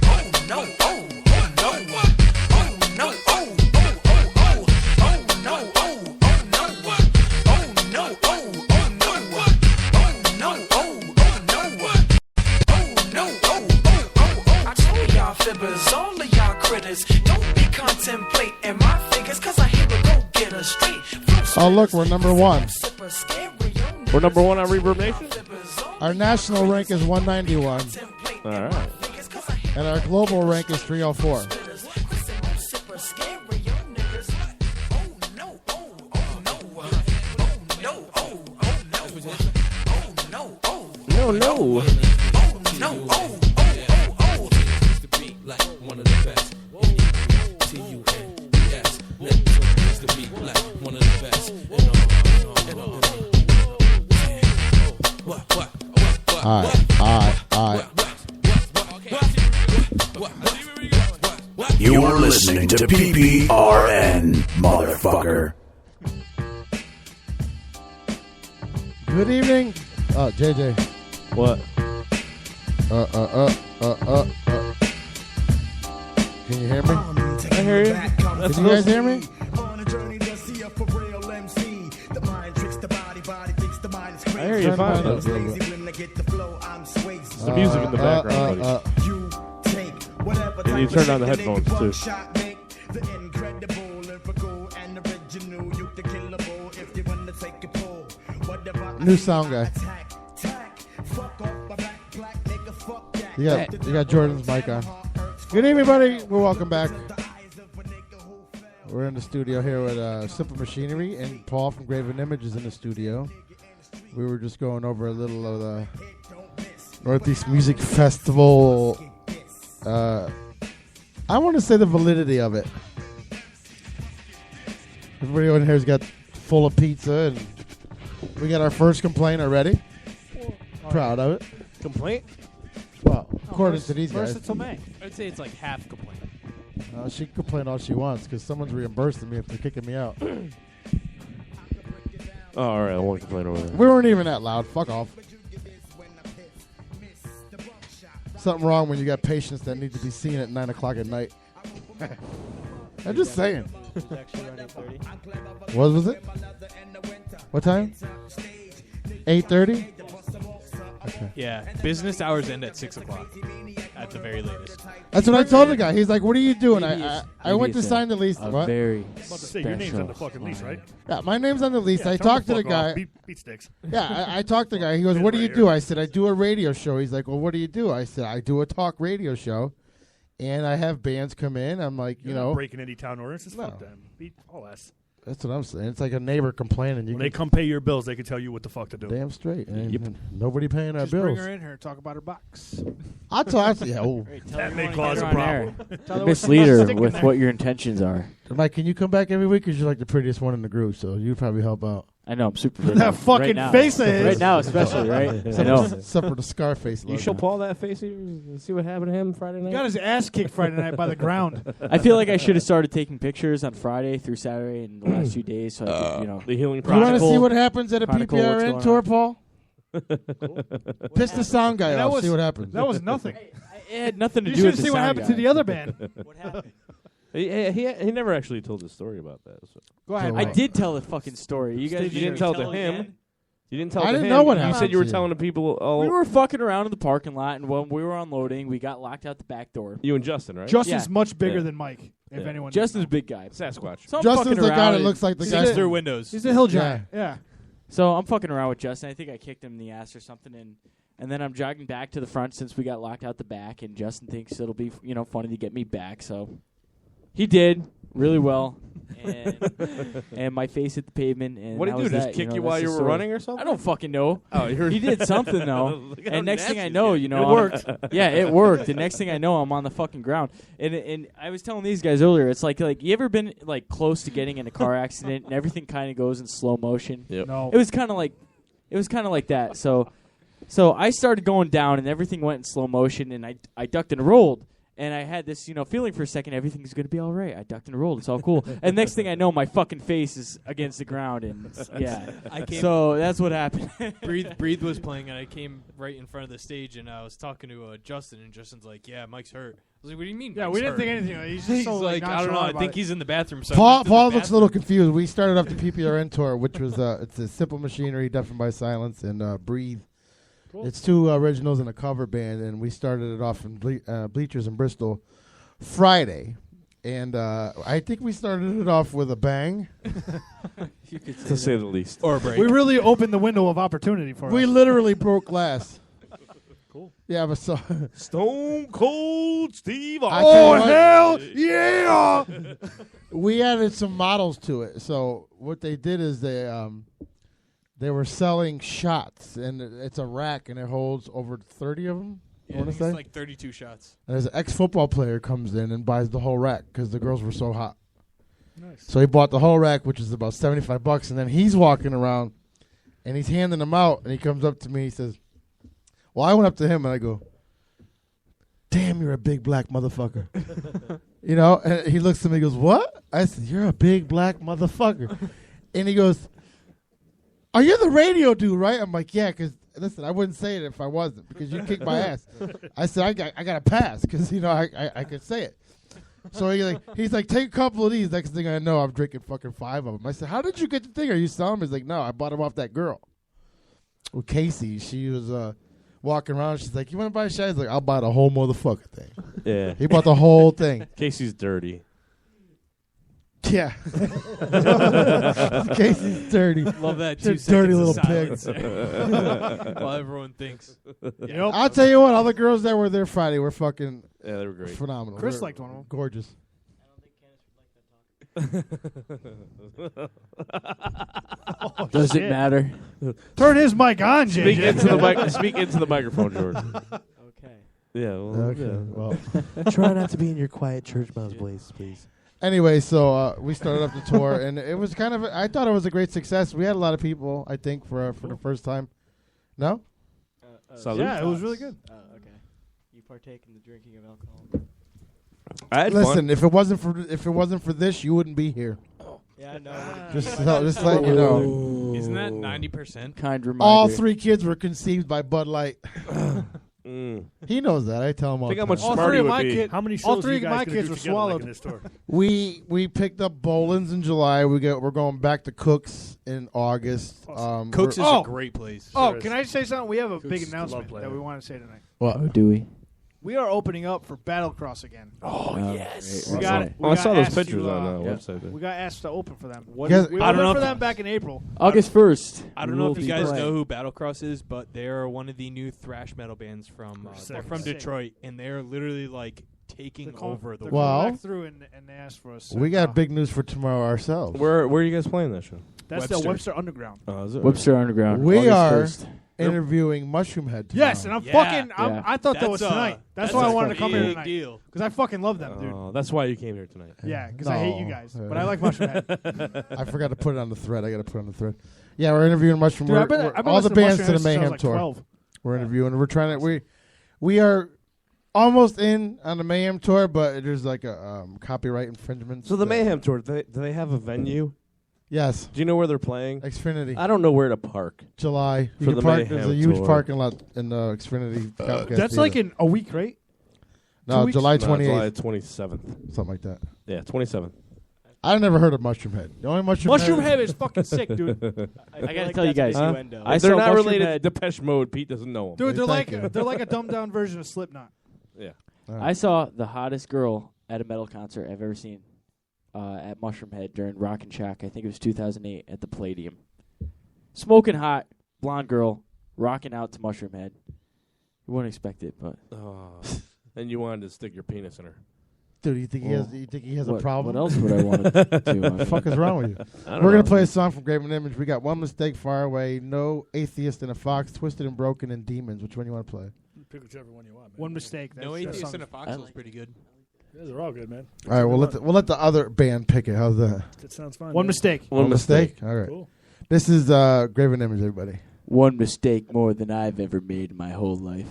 oh no, oh no, oh no, oh I told y'all fibbers, all of y'all critters, don't be contemplating my figures, cause I here to go get a straight. Oh, look, we're number 1. We're number 1 on Reverb Nation? Our national rank is 191. All right. And our global rank is 304. No. All right. You're listening to PPRN, motherfucker. Good evening. Oh, JJ. What? Can you hear me? I hear you. Can you guys hear me? I hear you fine. It's the music in the background, buddy. And you turn on the headphones, too. New sound guy. You got Jordan's mic on. Good evening, everybody. We're welcome back. We're in the studio here with Simple Machinery, and Paul from Graven Image is in the studio. We were just going over a little of the Northeast Music Festival. I want to say the validity of it. Everybody in here's got full of pizza, and we got our first complaint already. Proud of it. Complaint? Well, according to these guys. I'd say it's like half complaint. She can complain all she wants because someone's reimbursing me if they're kicking me out. Oh, all right, I won't complain over there. We weren't even that loud. Fuck off. Something wrong when you got patients that need to be seen at 9 o'clock at night. I'm just saying. What was it? What time? 8:30? Okay. Yeah, business hours end at 6 o'clock at the very latest. That's what I told the guy. He's like, "What are you doing?" I went to sign the lease. What? Very I'm about to say, your name's on the fucking lease, right? Yeah, my name's on the lease. Yeah, I turn talked the to the fuck off. guy. Beat sticks. Yeah, I talked to the guy. He goes, "What do you do?" I said, "I do a radio show." He's like, "Well, what do you do?" I said, "I do a talk radio show, and I have bands come in." I'm like, You're not breaking any town ordinances. Fuck them. Beat all ass. That's what I'm saying. It's like a neighbor complaining. When they come pay your bills, they can tell you what the fuck to do. Damn straight. And nobody paying our Just bills. bring her in here and talk about her box. I'll talk to you. Oh. That may cause a problem. Mislead her with what your intentions are. Mike, can you come back every week? Because you're like the prettiest one in the group, so you'd probably help out. I know, I'm super That right fucking now. face of his. Right now, especially, right? I know. Except for the Scarface You logo. show Paul that face here and see what happened to him Friday night? Got his ass kicked Friday night by the ground. I feel like I should have started taking pictures on Friday through Saturday and the last few days, so I could, the healing You want to chronicle- see what happens at a chronicle what's PPRN going tour, on. Paul? Piss the sound guy off. See what happens. That was nothing. It had nothing to You do should with the see what sound happened guy. to the other band. What happened? He never actually told the story about that. So. Go ahead. I did tell the fucking story. You guys You didn't tell to him. again? You didn't tell I to didn't him. know what You happened said you were to you. telling the people. Oh, We were fucking around in the parking lot, and when we were unloading, we got locked out the back door. you and Justin, right? Justin's Yeah. much bigger Yeah. than Mike, if Yeah. anyone Justin's a big guy. Sasquatch. So I'm Justin's fucking the guy around that and- looks like the Sees guy. through windows. He's a hill giant. Yeah. So I'm fucking around with Justin. I think I kicked him in the ass or something, and then I'm jogging back to the front since we got locked out the back, and Justin thinks it'll be funny to get me back. So he did really well, and my face hit the pavement. And What did that he was do? Just that, kick you that's while the you were story. running or something? I don't fucking know. Oh, he did something though. Look how And next thing I nasty know, it it worked. Yeah, it worked. And next thing I know, I'm on the fucking ground. And I was telling these guys earlier, it's like you ever been like close to getting in a car accident and everything kind of goes in slow motion? Yep. No. It was kind of like that. So I started going down and everything went in slow motion, and I ducked and rolled. And I had this, feeling for a second, everything's going to be all right. I ducked and rolled. It's all cool. And next thing I know, my fucking face is against the ground. And yeah. So that's what happened. Breathe was playing, and I came right in front of the stage, and I was talking to Justin, and Justin's like, "Yeah, Mike's hurt." I was like, "What do you mean?" Yeah, Mike's we didn't hurt? think anything. He's just He's so like, "I don't know. I think he's in the bathroom." So I Paul went to the looks a bathroom. little confused. We started off the PPRN tour, which was it's a Simple Machinery, Deafened by Silence, and Breathe. Cool. It's two originals and a cover band, and we started it off in Bleachers in Bristol Friday. And I think we started it off with a bang. To say the least. Or a break. We really opened the window of opportunity for We us. literally broke glass. Cool. Yeah, but so Stone Cold Steve. Oh, hell yeah! we added some models to it. So what they did is they were selling shots, and it's a rack, and it holds over 30 of them. Yeah, I I want think to say. it's like 32 shots. And there's an ex-football player comes in and buys the whole rack because the girls were so hot. Nice. So he bought the whole rack, which is about $75, and then he's walking around, and he's handing them out, and he comes up to me, he says, well, I went up to him, and I go, damn, you're a big black motherfucker. You know, and he looks at me and goes, what? I said, you're a big black motherfucker. And he goes, are you the radio dude, right? I'm like, yeah, because, listen, I wouldn't say it if I wasn't, because you kicked my ass. I said, I got to pass, because, you know, I could say it. So he's like, take a couple of these. Next thing I know, I'm drinking fucking 5 of them. I said, how did you get the thing? Are you selling them? He's like, no, I bought them off that girl. Well, Casey, she was walking around. She's like, you want to buy a shot? He's like, I'll buy the whole motherfucking thing. Yeah. He bought the whole thing. Casey's dirty. Yeah. Casey's dirty. Love that. She's 2 dirty seconds little of pig. silence. While everyone thinks. Yep. I'll tell you what, all the girls that were there Friday were fucking they were great. Phenomenal. Chris They're liked one of them. Gorgeous. Oh, Does shit. it matter? Turn his mic on, JJ. Speak into the microphone, Jordan. Okay. Yeah. Well, Okay. yeah. Well, Try not to be in your quiet church mouse voice, please. anyway, so we started up the tour, and it was kind of. I thought it was a great success. We had a lot of people, I think, for the first time. No. Salud. Yeah, it was really good. Okay. You partake in the drinking of alcohol. I had Listen, fun. if it wasn't for this, you wouldn't be here. Yeah, I know. Just letting you know. Isn't that 90%? Kind reminder. All 3 kids were conceived by Bud Light. Mm. He knows that. I tell him all Think the how time. much All smarter three he of would my be. kids. How many All shows 3 are of you my guys gonna kids do were together, like, swallowed. in this tour? We picked up Boland's in July. We're going back to Cook's in August. Cook's is Oh. a great place. Oh, Sure can is. I say something? We have a Cook's big love announcement player. that we want to say tonight. What? Oh, do we? We are opening up for Battlecross again. Oh, yes. We got it. Oh, I saw those pictures on the website. We got asked to open for them. You guys- We I don't opened know for if- them back in April. August 1st. I don't know if We'll you be guys playing. know who Battlecross is, but they're one of the new thrash metal bands from they're from Sick. Detroit, and they're literally like taking They're coming- over the they're world. coming Well, back through and they asked for us. We got big news for tomorrow ourselves. Where are you guys playing that show? That's the Webster Underground. Oh, is it? Webster Underground. We August are 1st. interviewing Mushroom Head tomorrow. Yes, and I'm Yeah. fucking. Yeah. I thought that That's was a- tonight. That's that's why I a wanted to come here big tonight. deal. Because I fucking love them, dude. Oh, that's why you came here tonight. Yeah, because I hate you No. guys. But I like Mushroom Head. I forgot to put it on the thread. I got to put it on the thread. Yeah, we're interviewing Mushroom. Dude, We're- I've been we're- all the listening to bands Mushroom to the Head since I was Mayhem like tour. 12. We're interviewing. We're trying to. We are almost in on the Mayhem tour, but there's like a copyright infringement. So the Mayhem tour, do they have a venue? Yes, Do you know where they're playing? Xfinity. I don't know where to park. July. You For can the park. Mayhem There's a huge tour. parking lot in the Xfinity. Comcast That's like Theater. in a week, right? no 2 weeks? July No, 28th, July 27th. something like that. Yeah, 27th. I never heard of Mushroom Head. The only Mushroom Head is fucking sick, dude. I gotta tell you guys. Huh? I They're saw not Mushroom related Head. to Depeche Mode. Pete doesn't know them. Dude, they're Thank like you. they're like a dumbed down version of Slipknot. Yeah. I saw the hottest girl at a metal concert I've ever seen at Mushroom Head during Rock and Shack. I think it was 2008 at the Palladium. Smoking hot, blonde girl, rocking out to Mushroom Head. You wouldn't expect it, but Oh. And you wanted to stick your penis in her. Dude, you think he has a problem? What else would I want to do? What the fuck is wrong with you? I don't We're know. gonna play a song from Graven Image. We got One Mistake, Far Away, No Atheist and a Fox, Twisted and Broken, and Demons. Which one you want to play? Pick whichever one you want, man. One mistake. No That's- Atheist that in a sounds- Foxhole is pretty good. Yeah, they're all good, man. All right, we'll let the other band pick it. How's that? That sounds fine. One man. mistake. One mistake. All right. Cool. This is Graven Image, everybody. one mistake more than I've ever made in my whole life.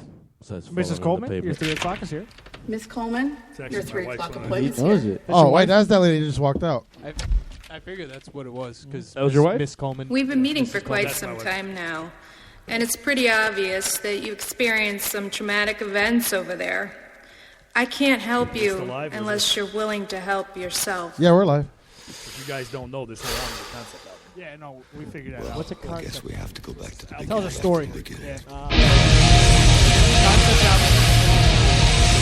Mrs. Coleman, your 3 o'clock is here. Miss Coleman, actually your my 3 wife's o'clock one. appointment's He knows here. it. Oh, wait, that's that lady that just walked out. I figured that's what it was because That was your wife? Miss Coleman. We've been meeting for quite That's my some wife. time now, and it's pretty obvious that you experienced some traumatic events over there. I can't help you still alive, or is unless you're willing to help yourself. Yeah, we're live. If you guys don't know, this whole album is a concept album. Yeah, no, we figured that out. What's a concept? Guess we have to go back to the beginning. Tell us a story. Beginning. Yeah. Concept album.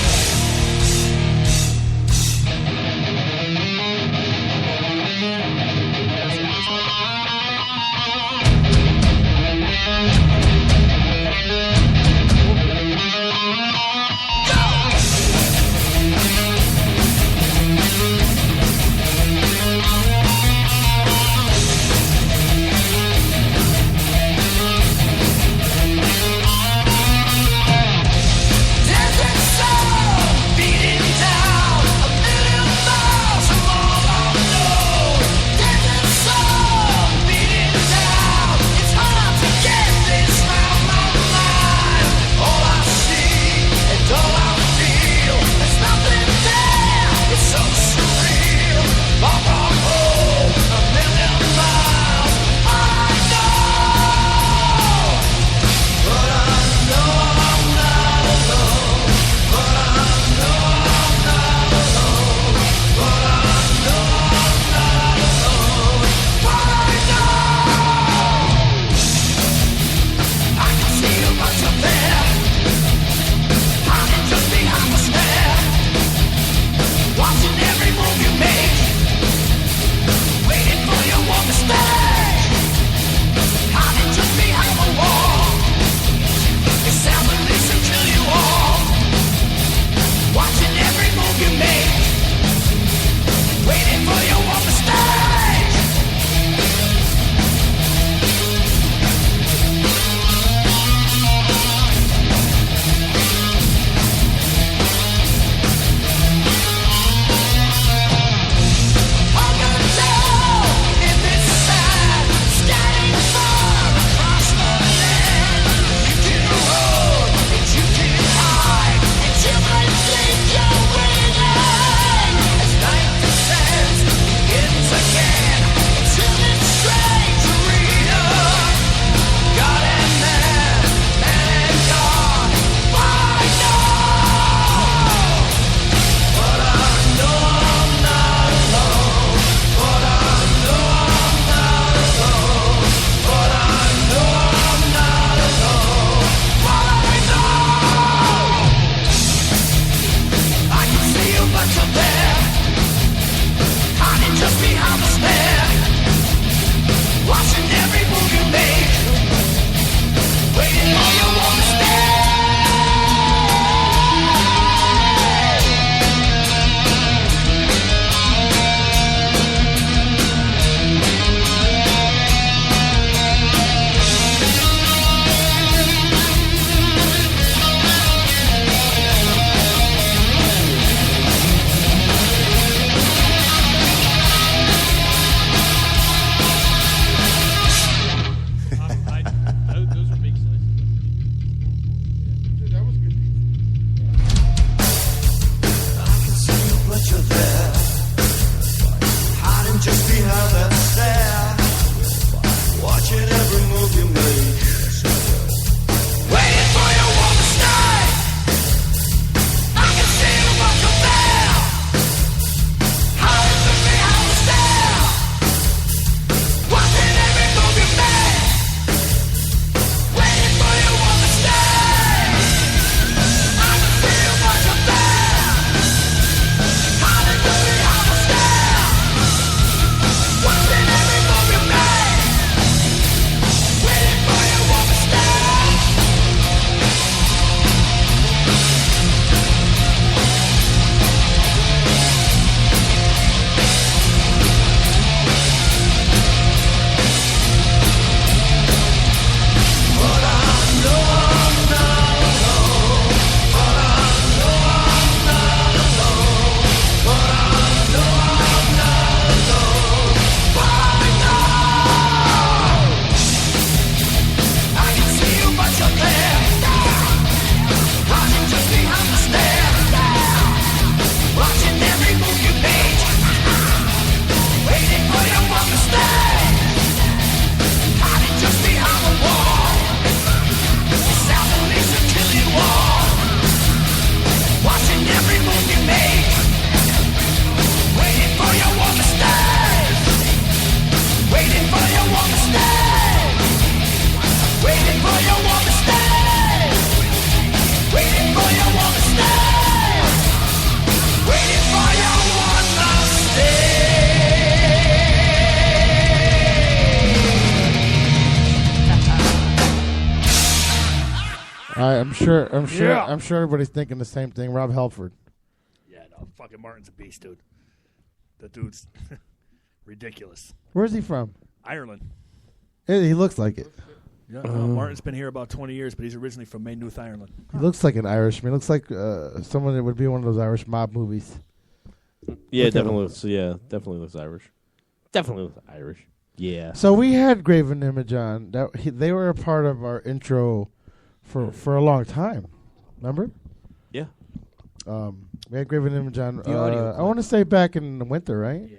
sure Yeah. I'm sure everybody's thinking the same thing. Rob Halford. Yeah, no, fucking Martin's a beast, dude. The dude's ridiculous. Where's he from? Ireland. He looks like it. Yeah, no, Martin's been here about 20 years, but he's originally from Maynooth, Ireland. He looks like an Irishman. He looks like someone that would be in one of those Irish mob movies. Yeah, Look at definitely him. looks. Yeah, definitely looks Irish. Definitely looks Irish. Yeah. So we had Graven Image on. They were a part of our intro for a long time. Remember? Yeah. We had Graven Image on. The audio I want to say back in the winter, right? Yeah.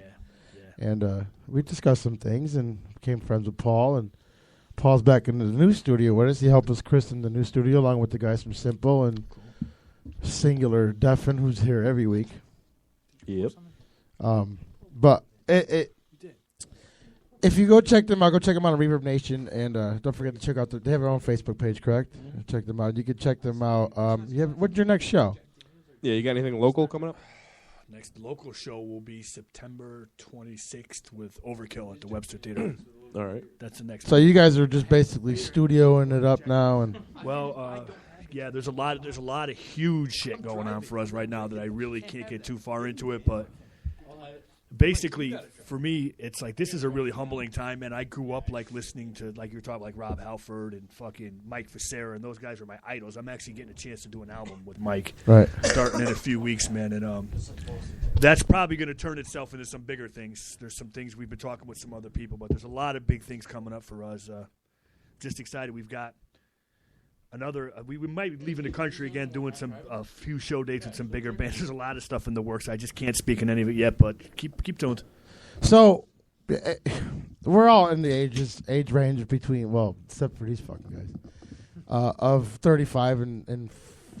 And we discussed some things and became friends with Paul. And Paul's back in the new studio with us. He helped us christen the new studio along with the guys from Simple and Singular Deafin, who's here every week. Yep. But if you go check them out, go check them out on Reverb Nation, and don't forget to check out they have their own Facebook page, correct? Check them out. You can check them out. What's your next show? Yeah, you got anything local coming up? Next local show will be September 26th with Overkill at the Webster Theater. All right. That's the next So you guys are just basically studioing it up now, and yeah, there's a lot of huge shit going on for us right now that I really can't get too far into it, but basically for me it's like this is a really humbling time, and I grew up like listening to, like you're talking, like Rob Halford and fucking Mike Facera, and those guys are my idols. I'm actually getting a chance to do an album with Mike starting in a few weeks, man, and that's probably going to turn itself into some bigger things. There's some things we've been talking with some other people, but there's a lot of big things coming up for us. Just excited. We've got another. We might be leaving the country again, doing a few show dates with some bigger bands. There's a lot of stuff in the works. I just can't speak on any of it yet, but keep tuned. so we're all in the age range between, well, except for these fucking guys, of 35 and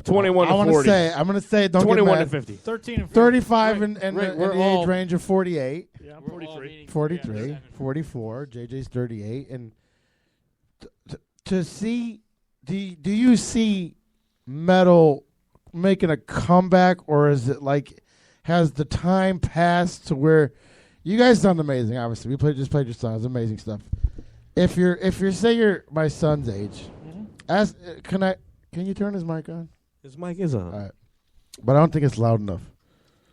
21 to 40. I'm going to say, don't 21 get to mad. 50. 13 and 35 Right. and Right, the we're all- age range of 48. Yeah, I'm 43. 43, 44. JJ's 38. And to see, do you see metal making a comeback, or is it like, has the time passed to where you guys done amazing? Obviously, just played your songs, amazing stuff. If you're say you're my son's age, can you turn his mic on? His mic is on. All right. But I don't think it's loud enough.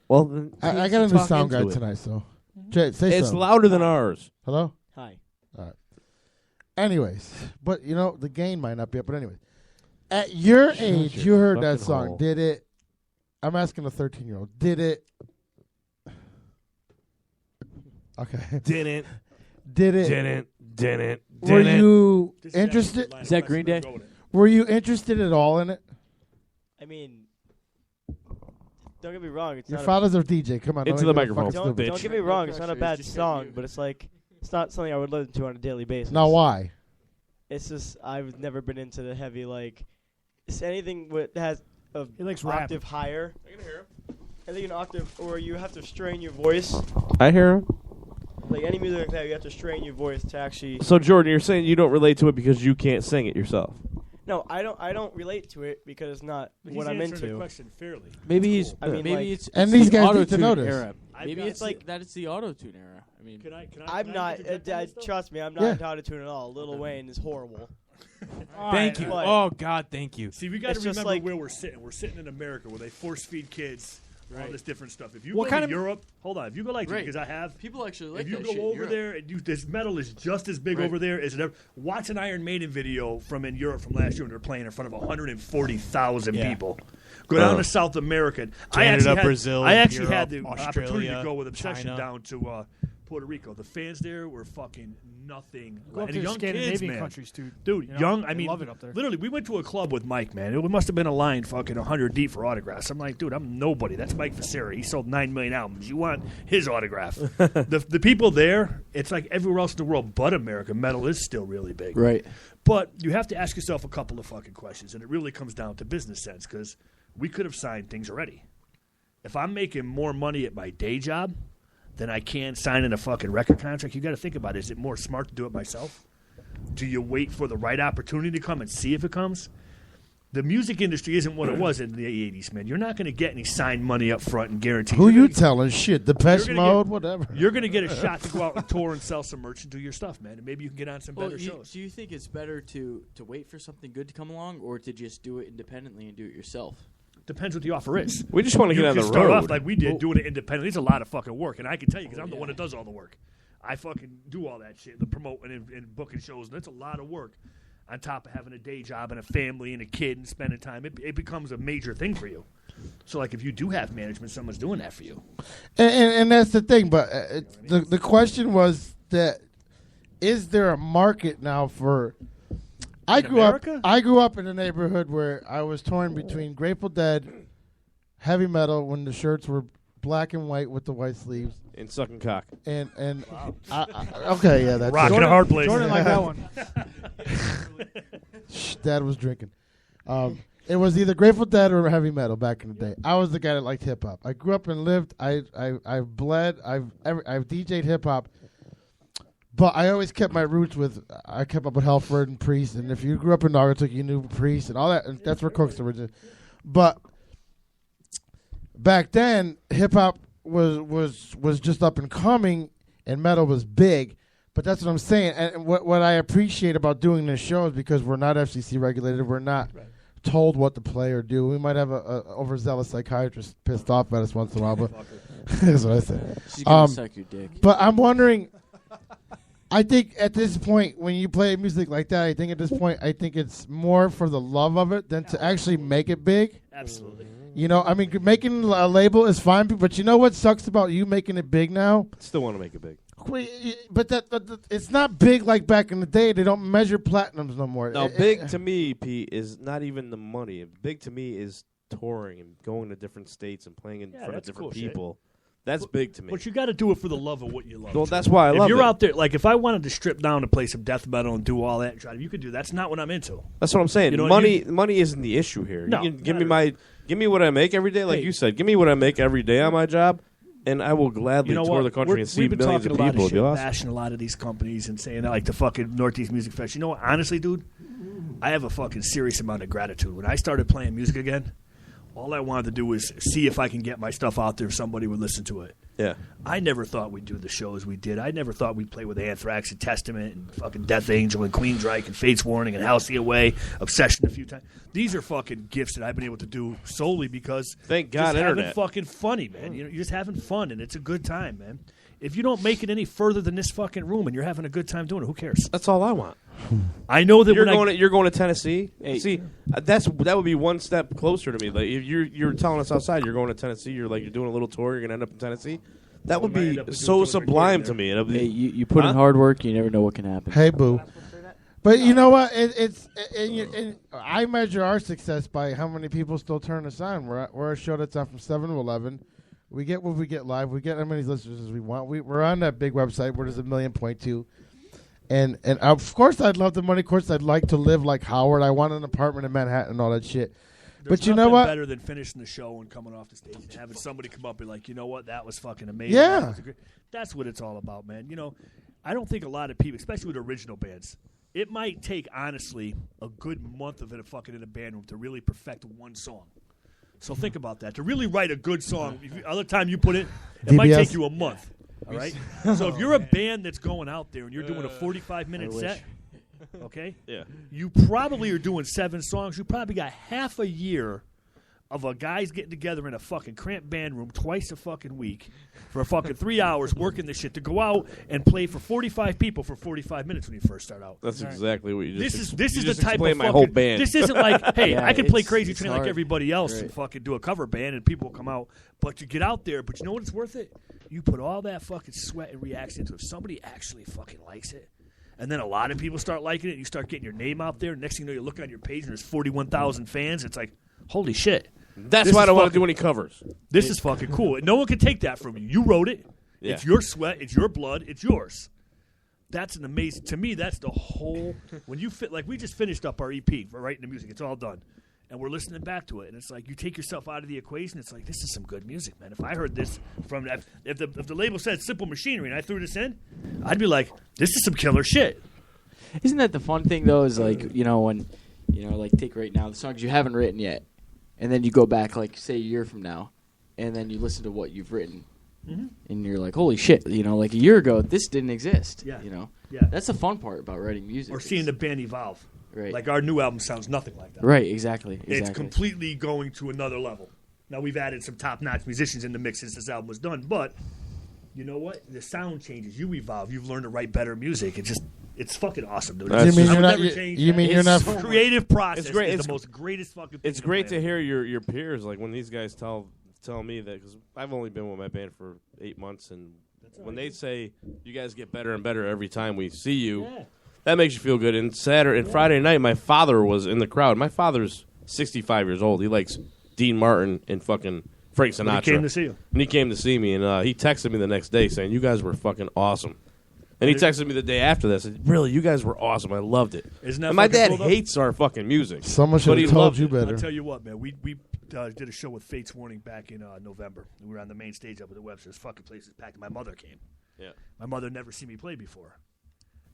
Well, then I got a new sound guy tonight, so Jay, say it's something. louder than ours. Hello? Hi. All right. Anyways, but the gain might not be up. But anyways, at your age, you heard that fucking song. hole. Did it? I'm asking a 13-year-old. Did it? Okay. Didn't. Did it? Didn't. Were you interested? Is that Green Day? Were you interested at all in it? I mean, don't get me wrong. It's Your not father's a DJ. Come on. Into don't the make me microphone, fucking stupid. Don't get me wrong. It's not a bad song, but it's like it's not something I would listen to on a daily basis. Now, why? It's just I've never been into the heavy it's anything that has a likes rap. octave higher. I can hear him. I think an octave, or you have to strain your voice. I hear him. Like any music like that, you have to strain your voice to actually. So Jordan, you're saying you don't relate to it because you can't sing it yourself. No, I don't relate to it because it's not But what he's I'm answering into. the question fairly. Maybe he's. I mean, maybe like- it's. And it's these the guys need to auto-tune know this. era. Maybe got- it's like that. It's the auto tune era. I mean, I'm not. Trust me, I'm not into autotune at all. Lil Wayne is horrible. Thank you. But- Oh God, thank you. See, we got to It's just remember like- where we're sitting. We're sitting in America where they force feed kids all this different stuff. If you What go kind to of- Europe, hold on. If you go like Right. because I have. People actually like If you that go shit in over Europe. there and this metal is just as big Right. over there as it ever. Watch an Iron Maiden video from in Europe from last year when they're playing in front of 140,000 Yeah. people. Go down to South America. Canada, Brazil, I actually had the Europe, opportunity to Australia, go with Obsession China. down to Puerto Rico. The fans there were fucking nothing. Go up And to the young kids, Scandinavian man. countries, too. Dude, You know, young. I they mean, love it up there. literally, we went to a club with Mike, man. It must have been a line fucking 100 deep for autographs. I'm like, dude, I'm nobody. That's Mike Facera. He sold 9 million albums. You want his autograph? the people there, it's like everywhere else in the world but America. Metal is still really big. right. But you have to ask yourself a couple of fucking questions, and it really comes down to business sense because we could have signed things already. If I'm making more money at my day job than I can signing a fucking record contract, you got to think about it. Is it more smart to do it myself? Do you wait for the right opportunity to come and see if it comes? The music industry isn't what it was in the 80s, man. You're not going to get any signed money up front and guaranteed. Who you telling? Shit, Depeche Mode, whatever. You're going to get a shot to go out and tour and sell some merch and do your stuff, man. And maybe you can get on some better shows. Do you think it's better to wait for something good to come along, or to just do it independently and do it yourself? Depends what the offer is. We just want to get on the start road. off like we did, doing it independently. It's a lot of fucking work, and I can tell you because I'm the one that does all the work. I fucking do all that shit, the promoting and booking shows, and it's a lot of work. On top of having a day job and a family and a kid and spending time, it becomes a major thing for you. So, like, if you do have management, someone's doing that for you. And that's the thing. But the question was that is there a market now for? I grew up in a neighborhood where I was torn between Grateful Dead, heavy metal when the shirts were black and white with the white sleeves, and sucking cock. And okay, yeah, that's rocking a hard place. Jordan like that one. Dad was drinking. It was either Grateful Dead or heavy metal back in the day. I was the guy that liked hip hop. I grew up and lived. I've bled. I've DJ'd hip hop, but I always kept my roots with. I kept up with Halford and Priest, and if you grew up in Naugatuck, you knew Priest and all that. And that's where Cook's originated. But back then, hip hop was just up and coming, and metal was big. But that's what I'm saying. And what I appreciate about doing this show is because we're not FCC regulated. We're not told what to play or do. We might have a overzealous psychiatrist pissed off at us once in a while, but that's what I said. She's gonna suck your dick. But I'm wondering, I think at this point, when you play music like that, I think at this point, I think it's more for the love of it than to actually make it big. Absolutely. You know, I mean, making a label is fine, but you know what sucks about you making it big now? Still want to make it big. But it's not big like back in the day. They don't measure platinums no more. No, big to me, Pete, is not even the money. Big to me is touring and going to different states and playing in front of different people. That's big to me. But you got to do it for the love of what you love. Well, that's why I love it. If you're out there, like if I wanted to strip down to play some death metal and do all that, you could do. That's not what I'm into. That's what I'm saying. You know, money isn't the issue here. No, you can give me what I make every day, like you said. Give me what I make every day on my job. And I will gladly tour the country and see millions of people. We've been bashing a lot of these companies and saying that, like the fucking Northeast Music Fest. You know what? Honestly, dude, I have a fucking serious amount of gratitude. When I started playing music again, all I wanted to do was see if I can get my stuff out there if somebody would listen to it. Yeah. I never thought we'd do the shows we did. I never thought we'd play with Anthrax and Testament and fucking Death Angel and Queensryche and Fates Warning and Halcyon Away, Obsession a few times. These are fucking gifts that I've been able to do solely because thank God just internet. having fucking funny, man. You're just having fun and it's a good time, man. If you don't make it any further than this fucking room and you're having a good time doing it, who cares? That's all I want. I know that you're going to Tennessee. Hey. See, that would be one step closer to me. Like if you're telling us outside, you're going to Tennessee. You're doing a little tour. You're gonna end up in Tennessee. That would be so sublime to me. Hey, you put in hard work, you never know what can happen. Hey, boo. But you know what? I measure our success by how many people still turn us on. We're a show that's on from 7 to 11. We get what we get live. We get as many listeners as we want. We're on that big website where there's 1.2 million. And of course I'd love the money. Of course I'd like to live like Howard. I want an apartment in Manhattan and all that shit. But you know what? Better than finishing the show and coming off the stage and having somebody come up and be like, you know what, that was fucking amazing. Yeah. That's what it's all about, man. You know, I don't think a lot of people, especially with original bands, it might take, honestly, a good month of it fucking in a band room to really perfect one song. So think about that. To really write a good song, other time you put it might take you a month. All right? So if you're a band that's going out there and you're doing a 45-minute set, okay? Yeah. You probably are doing 7 songs. You probably got half a year of a guys getting together in a fucking cramped band room twice a fucking week for a fucking 3 hours working this shit to go out and play for 45 people for 45 minutes when you first start out. That's exactly what you just This is the type of my whole band. This isn't like, hey, Yeah, I can play it's Crazy Train like hard. everybody else Right. and fucking do a cover band and people will come out. But you get out there, but you know what it's worth it? You put all that fucking sweat and reaction into it. If somebody actually fucking likes it, and then a lot of people start liking it, and you start getting your name out there, and next thing you know, you look on your page and there's 41,000 fans. It's like, holy shit. That's This why I is don't want to fucking- do any covers. This is fucking cool. No one can take that from you. You wrote it. Yeah. It's your sweat. It's your blood. It's yours. That's an amazing. To me, that's the whole. When you fit, like we just finished up our EP. We're writing the music. It's all done, and we're listening back to it. And it's like you take yourself out of the equation. It's like this is some good music, man. If I heard this from if the label said Simple Machinery and I threw this in, I'd be like, this is some killer shit. Isn't that the fun thing though? Is like when You know, like take right now the songs you haven't written yet, and then you go back like say a year from now, and then you listen to what you've written, and you're like, holy shit, you know, like a year ago this didn't exist. Yeah. You know, Yeah. that's the fun part about writing music. Or seeing the band evolve. Right. Like our new album sounds nothing like that. Right, exactly. It's completely going to another level. Now we've added some top-notch musicians in the mix since this album was done, but you know what? The sound changes. You evolve. You've learned to write better music. It's fucking awesome, dude. You mean I would you're not- never you- change you that. mean you're not- So creative process It's great. is It's the most greatest fucking thing. It's in the great to planet. hear your peers, like when these guys tell me that, because I've only been with my band for 8 months, and when they say you guys get better and better every time we see you, that makes you feel good. And Saturday and Friday night, my father was in the crowd. My father's 65 years old. He likes Dean Martin and fucking Frank Sinatra. But he came to see you. And he came to see me, and he texted me the next day saying, "You guys were fucking awesome." And he texted me the day after that, said, "Really, you guys were awesome. I loved it." Isn't that and my fucking dad cool, though? hates our fucking music. Someone should but have he told loved you it. better. I'll tell you what, man. We did a show with Fates Warning back in November. We were on the main stage up at the Webster's. Fucking place is packed. My mother came. Yeah. My mother never seen me play before.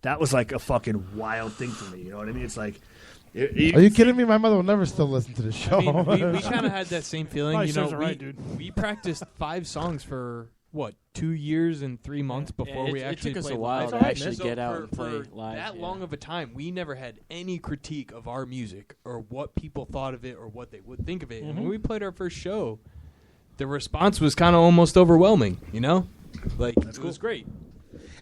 That was like a fucking wild thing for me. You know what I mean? It's like. Are you kidding me? My mother will never still listen to the show. I mean, we kind of had that same feeling. Probably You know, serves it right, dude. we practiced 5 songs for what 2 years and 3 months before it- we it actually took us played a while live. to actually So get out for- and play for live, That yeah. long of a time, we never had any critique of our music or what people thought of it or what they would think of it. And when we played our first show, the response was kind of almost overwhelming. You know, like it was great.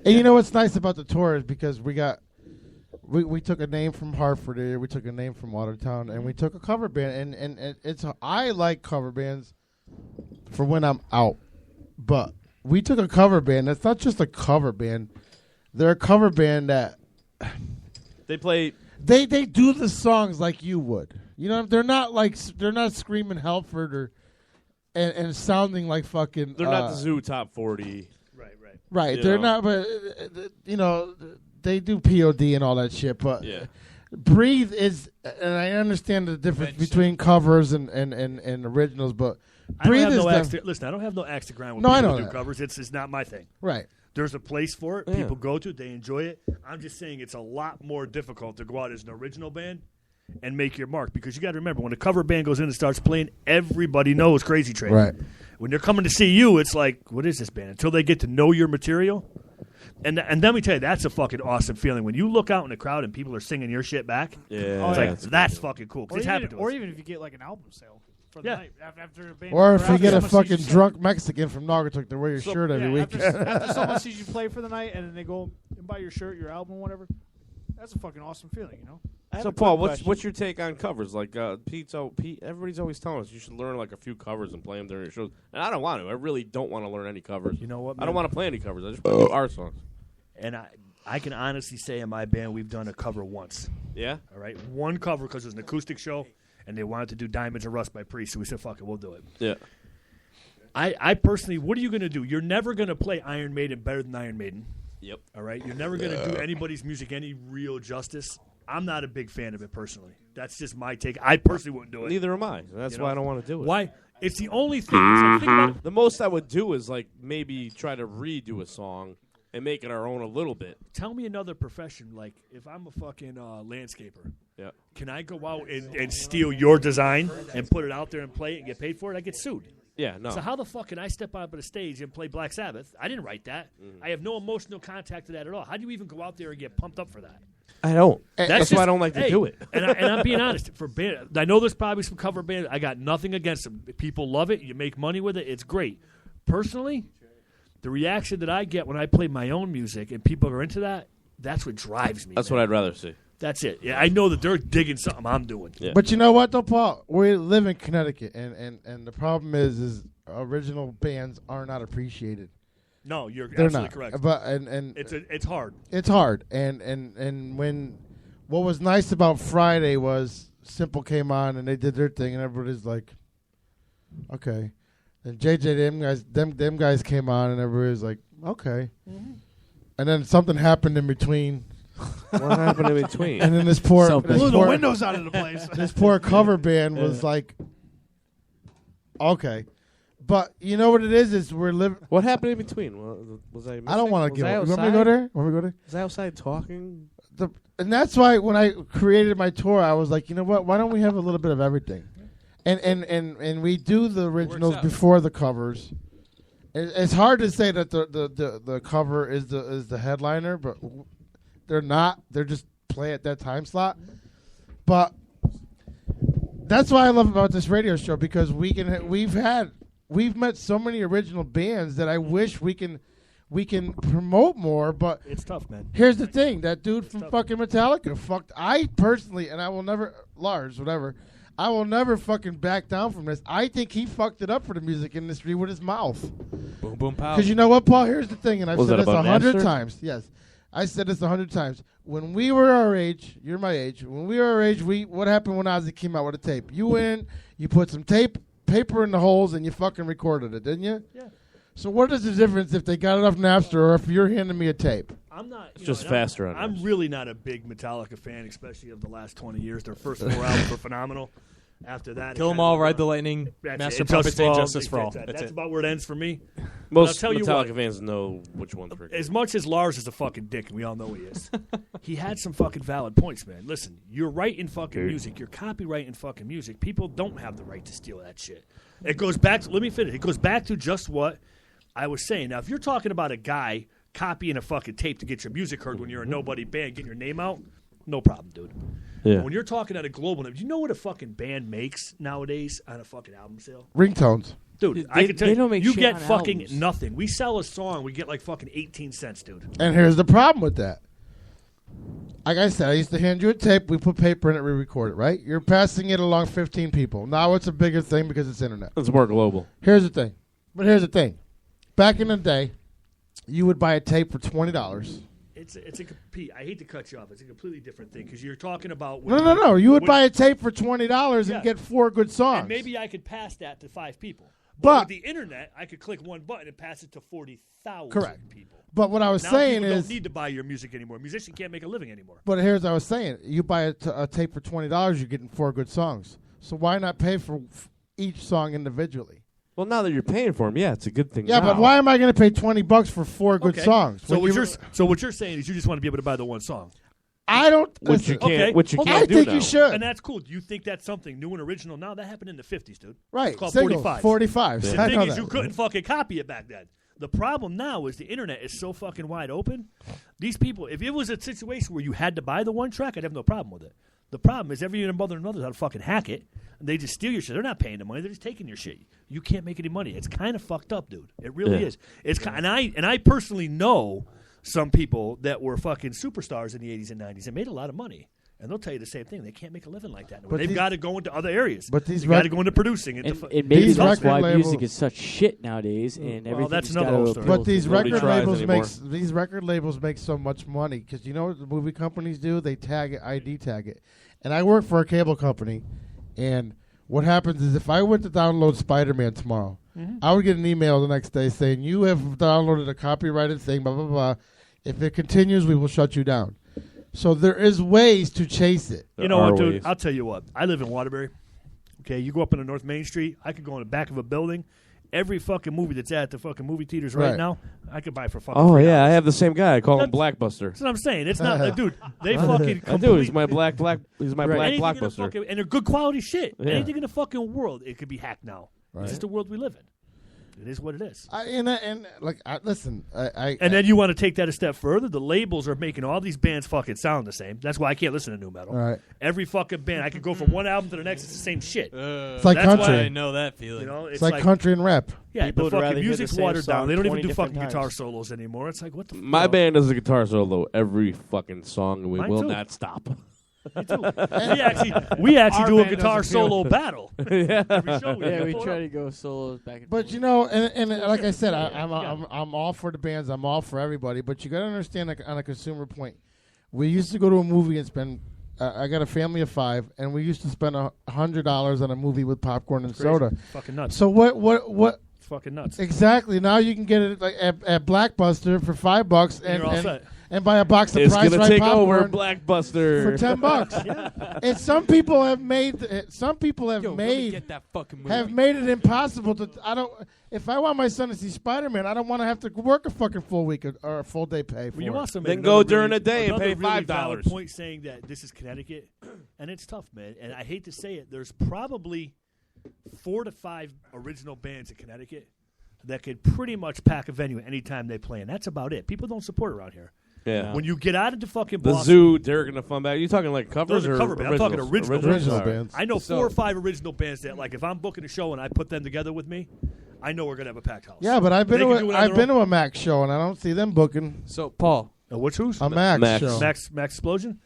And you know what's nice about the tour is because we took a name from Hartford area, we took a name from Watertown, and we took a cover band. And it's I like cover bands for when I'm out, but we took a cover band. That's not just a cover band; they're a cover band that They play. they do the songs like you would. You know, they're not screaming Halford or and sounding like fucking. They're not the Zoo Top 40. Right, you they're know. not, but you know, they do POD and all that shit. But Yeah. Breathe is, and I understand the difference between covers and originals, but I don't Breathe have is no the- axe to, listen, I don't have no axe to grind when No, I people know do that. covers. It's not my thing. Right. There's a place for it. Yeah. People go to it. They enjoy it. I'm just saying it's a lot more difficult to go out as an original band and make your mark because you got to remember when a cover band goes in and starts playing, everybody knows Crazy Train. Right. When they're coming to see you, it's like, what is this band? Until they get to know your material. And let me tell you, that's a fucking awesome feeling. When you look out in the crowd and people are singing your shit back, Yeah. it's like, that's that's fucking cool. 'cause Or it's even, happened to us. or even if you get like an album sale for the Yeah. night after a band. Or if you after get a someone sees fucking you drunk Mexican from Naugatuck to wear your So- shirt every yeah, week. After someone sees you play for the night and then they go and buy your shirt, your album, whatever, that's a fucking awesome feeling, you know? So Paul, what's your take on covers? Like Pete, everybody's always telling us you should learn like a few covers and play them during your shows, and I don't want to. I really don't want to learn any covers. You know what, I don't man? want to play any covers. I just want to do our songs. And I can honestly say in my band we've done a cover once. Yeah? All right. One cover because it was an acoustic show, and they wanted to do Diamonds of Rust by Priest, so we said, fuck it, we'll do it. Yeah. I personally, what are you going to do? You're never going to play Iron Maiden better than Iron Maiden. Yep. All right? You're never going to do anybody's music any real justice. I'm not a big fan of it personally. That's just my take. I personally wouldn't do it. Neither am I. That's You why know? I don't want to do it. Why? It's the only thing. So think about it. The most I would do is like maybe try to redo a song and make it our own a little bit. Tell me another profession. Like, if I'm a fucking landscaper, Yeah. can I go out and steal your design and put it out there and play it and get paid for it? I get sued. Yeah, no. So how the fuck can I step out on a stage and play Black Sabbath? I didn't write that. I have no emotional contact to that at all. How do you even go out there and get pumped up for that? I don't. That's why I just- don't like to hey, do it. and I'm being honest. For band, I know there's probably some cover bands. I got nothing against them. People love it. You make money with it. It's great. Personally, the reaction that I get when I play my own music and people are into that, that's what drives me. That's man. what I'd rather see. That's it. Yeah, I know that they're digging something I'm doing. Yeah. But you know what, though, Paul? We live in Connecticut, and the problem is original bands are not appreciated. No, you're They're absolutely not. correct. But and it's hard. It's hard, and when what was nice about Friday was Simple came on and they did their thing, and everybody's like, okay. And them guys came on, and everybody was like, okay. And then something happened in between. What happened in between? And then this poor Blew the windows out of the place. This poor cover band was like, okay. But you know what it is we're living. What happened in between? Was I? I don't want to give. You want me to go there? Want me to go there? Was I outside talking? and that's why when I created my tour, I was like, you know what? Why don't we have a little bit of everything? And we do the originals before the covers. It's hard to say that the cover is the headliner, but they're not. They're just play at that time slot. But that's what I love about this radio show, because we've met so many original bands that I wish we can promote more, but it's tough, man. Here's the thing: that dude from fucking Metallica fucked. I personally, and I will never, Lars, whatever. I will never fucking back down from this. I think he fucked it up for the music industry with his mouth. Boom, boom, pow. Because you know what, Paul? Here's the thing, and I've said this 100 Napster? times. Yes, I said this 100 times. When we were our age, you're my age. When we were our age, what happened when Ozzy came out with a tape? You put some paper in the holes, and you fucking recorded it, didn't you? Yeah. So what is the difference if they got it off Napster or if you're handing me a tape? I'm not. It's just faster on I'm really not a big Metallica fan, especially of the last 20 years. Their first 4 albums were phenomenal. After that, Kill 'Em All, Ride the Lightning, Master Puppets, and Justice for All. That's about where it ends for me. Most I'll tell you Metallica what, fans know which ones were. as much as Lars is a fucking dick, and we all know he is, he had some fucking valid points, man. Listen, you're writing fucking music. You're copyrighting fucking music. People don't have the right to steal that shit. It goes back to, let me finish. It goes back to just what I was saying. Now, if you're talking about a guy copying a fucking tape to get your music heard when you're a nobody band, getting your name out, no problem, dude. Yeah. When you're talking at a global level, do you know what a fucking band makes nowadays on a fucking album sale? Ringtones. Dude, I can tell they you, don't make you shit get on fucking albums. nothing. We sell a song, we get like fucking 18 cents, dude. And here's the problem with that. Like I said, I used to hand you a tape. We put paper in it. We record it, right? You're passing it along 15 people. Now it's a bigger thing because it's internet. It's more global. Here's the thing. But here's the thing. Back in the day, you would buy a tape for $20. It's a Pete, I hate to cut you off. It's a completely different thing because you're talking about No. You would buy a tape for $20 and get 4 good songs. And maybe I could pass that to 5 people. But with the internet, I could click one button and pass it to 40,000 correct people. But what I was now saying people is, don't need to buy your music anymore. Musicians can't make a living anymore. but here's what I was saying. You buy a tape for $20, you're getting 4 good songs. So why not pay for each song individually? Well, now that you're paying for them, yeah, it's a good thing. Yeah, now. but why am I going to pay $20 for 4 good Okay. songs? So When what you're saying is you just want to be able to buy the one song. I don't. Which you can't. Okay. Which you I can't do think now. you should. And that's cool. Do you think that's something new and original now? That happened in the 50s, dude. Right. It's called Singles, 45s. 45s. The I thing know is, that. you couldn't fucking copy it back then. The problem now is the internet is so fucking wide open. These people, if it was a situation where you had to buy the one track, I'd have no problem with it. The problem is every mother and mother how to fucking hack it, and they just steal your shit. They're not paying the money; they're just taking your shit. You can't make any money. It's kind of fucked up, dude. It really is. It's and I personally know some people that were fucking superstars in the 80s and 90s and made a lot of money. And they'll tell you the same thing. They can't make a living like that. They've got to go into other areas. But these they got to go into producing. And maybe that's why music is such shit nowadays, and Well, everything. that's another whole story. But these Nobody record tries labels anymore. these record labels make so much money because you know what the movie companies do? They tag it, ID tag it. And I work for a cable company, and what happens is if I went to download Spider-Man tomorrow, I would get an email the next day saying you have downloaded a copyrighted thing, blah blah blah. If it continues, we will shut you down. So there is ways to chase it. You know what, dude? I'll tell you what. I live in Waterbury. Okay, you go up into North Main Street. I could go in the back of a building. Every fucking movie that's at the fucking movie theaters right now, I could buy for fucking Oh $3. yeah, I have the same guy. I call him Blackbuster. That's what I'm saying. It's not, dude. They fucking. I do. He's my black. He's my black Anything in the Blockbuster. fucking- and they're good quality shit. Yeah. Anything in the fucking world, it could be hacked now. Right. It's just the world we live in. It is what it is. Listen, And then you want to take that a step further. The labels are making all these bands fucking sound the same. That's why I can't listen to new metal. Right. Every fucking band, I could go from one album to the next. It's the same shit. It's like That's country. why I know that feeling. You know, it's like country and rap. Yeah, People the would rather fucking hear the music's same watered down. song They don't even 20 do fucking different guitar times. solos anymore. It's like what the. My band does a guitar solo every fucking song, and we Mine will too. not stop. Me too. we actually Our do a band guitar doesn't feel- solo battle. Yeah. Every show We pull it try up. to go solos back and But forth. you know, and like I said, I'm all for the bands. I'm all for everybody. But you got to understand, like, on a consumer point, we used to go to a movie and spend. I got a family of 5, and we used to spend $100 on a movie with popcorn and Crazy. soda. Fucking nuts. So what fucking nuts. Exactly. Now you can get it like at Blackbuster for $5 And you're all set. and buy a box of It's Price gonna Right take popcorn over Blackbuster for $10. Yeah. And some people have made it impossible to. I don't. If I want my son to see Spider-Man, I don't want to have to work a fucking full week or a full day pay for Well, you it. also Then made go another during really- the day and another pay really $5. valid point saying that this is Connecticut, and it's tough, man. And I hate to say it, there's probably 4 to 5 original bands in Connecticut that could pretty much pack a venue anytime they play, and that's about it. People don't support around here. Yeah. When you get out of the fucking The Boston, Zoo, Derek and the Fun Bag. You talking like covers those are or cover bands. I'm talking original bands. I know So- 4 or 5 original bands that, like, if I'm booking a show and I put them together with me, I know we're gonna have a packed house. Yeah, but I've been They can do it on I've their been own. to a Max show and I don't see them booking. So, Paul. Who's? A Max show. Max Explosion?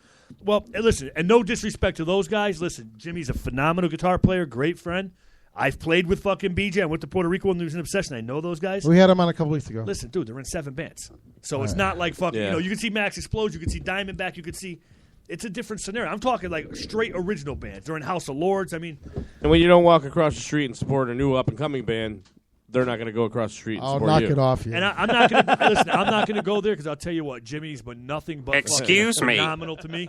Well, hey, listen, and no disrespect to those guys. Listen, Jimmy's a phenomenal guitar player, great friend. I've played with fucking BJ. I went to Puerto Rico when there was an Obsession. I know those guys. We had them on a couple weeks ago. Listen, dude, they're in 7 bands. So it's Right. not like fucking, Yeah. you can see Max Explode, you can see Diamondback, you can see, it's a different scenario. I'm talking like straight original bands. They're in House of Lords. I mean, And when you don't walk across the street and support a new up-and-coming band, they're not going to go across the street and I'll support knock you. it off you. and I'm not going to, listen, I'm not going to go there because I'll tell you what, Jimmy's but nothing but Excuse fucking me. phenomenal to me.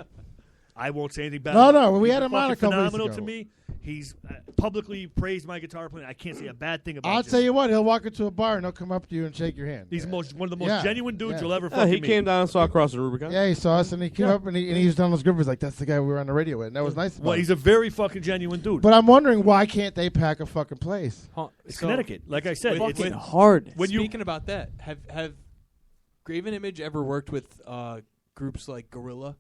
I won't say anything bad. No, about no, we He's had him on a fucking couple weeks phenomenal ago. to me. He's publicly praised my guitar playing. I can't say a bad thing about I'll Jimmy. tell you what, he'll walk into a bar and he'll come up to you and shake your hand. He's one of the most Yeah. genuine dudes Yeah. you'll ever Yeah, fucking he meet. came down and saw across the Rubicon. Yeah, he saw us and he came up and he was telling those group. He's like, "That's the guy we were on the radio with." And that was nice. About Well, him. he's a very fucking genuine dude. But I'm wondering why can't they pack a fucking place? It's Connecticut. Like I said, It's it's hard. When Speaking about that, have Graven Image ever worked with groups like Gorilla?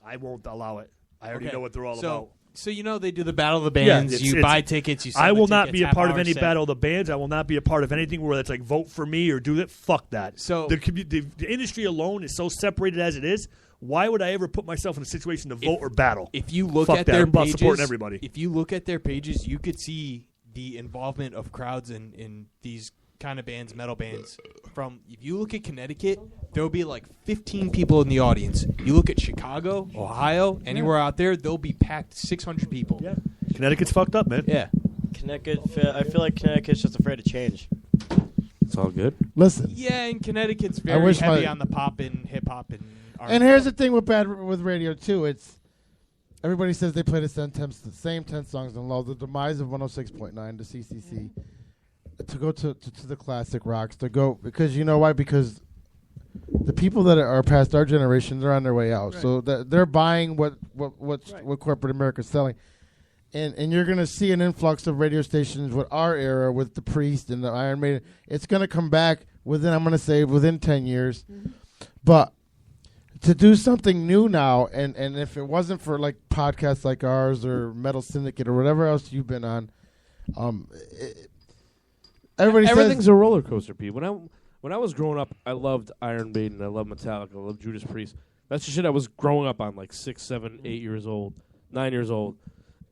I won't allow it. I already Okay. know what they're all So- about. So you know they do the Battle of the Yeah, Bands. it's- you it's- buy tickets. You. Sell I will the not tickets, be a half part of hour any set. battle of the bands. I will not be a part of anything where it's like vote for me or do that. Fuck that. So the industry alone is so separated as it is. Why would I ever put myself in a situation to vote or battle? If you look Fuck at that. their I'm about pages, supporting everybody. If you look at their pages, you could see the involvement of crowds in these kind of bands, metal bands. From if you look at Connecticut, there will be like 15 people in the audience. You look at Chicago, Ohio, anywhere out there, there'll be packed 600 people. Yeah, Connecticut's fucked up, man. Yeah. Connecticut, I feel like Connecticut's just afraid to change. It's all good. Listen. Yeah, and Connecticut's I very wish heavy my- on the pop and hip hop and R&B. And here's the thing with radio too. It's everybody says they play the same 10 songs in love. The demise of 106.9 to CCC to go to the classic rocks to go because you know why? Because the people that are past our generation, they're on their way out. Right. So they're buying what corporate America's selling. And you're going to see an influx of radio stations with our era, with the Priest and the Iron Maiden. It's going to come back within 10 years. But to do something new now, and if it wasn't for like podcasts like ours or Metal Syndicate or whatever else you've been on, Everything's a roller coaster, Pete. When I was growing up, I loved Iron Maiden, I loved Metallica, I loved Judas Priest. That's the shit I was growing up on, like 6, 7, 8 years old, 9 years old.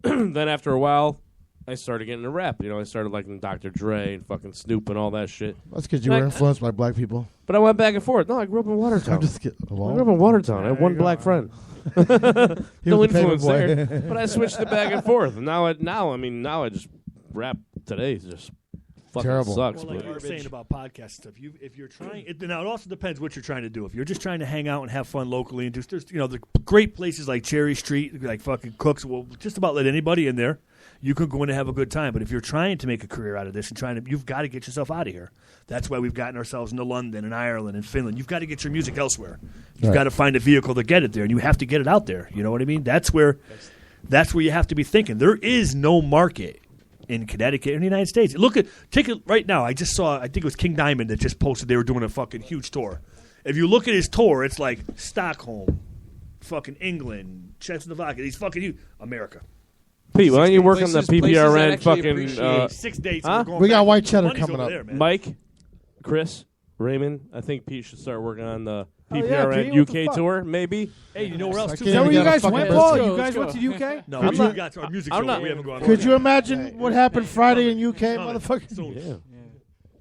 Then after a while, I started getting into rap. You know, I started liking Dr. Dre and fucking Snoop and all that shit. That's because you were influenced by black people. But I went back and forth. No, I grew up in Watertown. I'm just kidding. I grew up in Watertown. I had one black friend. He No was the paper influence boy. there. But I switched it back and forth. And now I just rap today. It's just fucking Terrible. sucks. Well, like but you were saying about podcast stuff, if you're trying, now it also depends what you're trying to do. If you're just trying to hang out and have fun locally, and just there's the great places like Cherry Street, like fucking Cooks, will just about let anybody in there. You can go in and have a good time. But if you're trying to make a career out of this and you've got to get yourself out of here. That's why we've gotten ourselves into London and Ireland and Finland. You've got to get your music elsewhere. You've Right. got to find a vehicle to get it there, and you have to get it out there. You know what I mean? That's where you have to be thinking. There is no market in Connecticut in the United States. Take it right now. I just saw, I think it was King Diamond that just posted they were doing a fucking huge tour. If you look at his tour, it's like Stockholm, fucking England, Czechoslovakia. These fucking huge. America. Pete, why don't you work on the Places that PPRN actually fucking... appreciate 6 dates. Huh? And we're going We got back. white cheddar Money's coming over up. there, man. Mike, Chris, Raymond, I think Pete should start working on the Oh, yeah, PPRN Pete, what the UK fuck? tour, maybe. Hey, you know where else? I too? can't Is that where even you get a guys fucking went, let's Paul? go. You guys went to UK? No, I'm we not- got to our music I'm show. not- We haven't gone. Could you over imagine what happened Friday in UK, there. motherfucker? Soon. Yeah.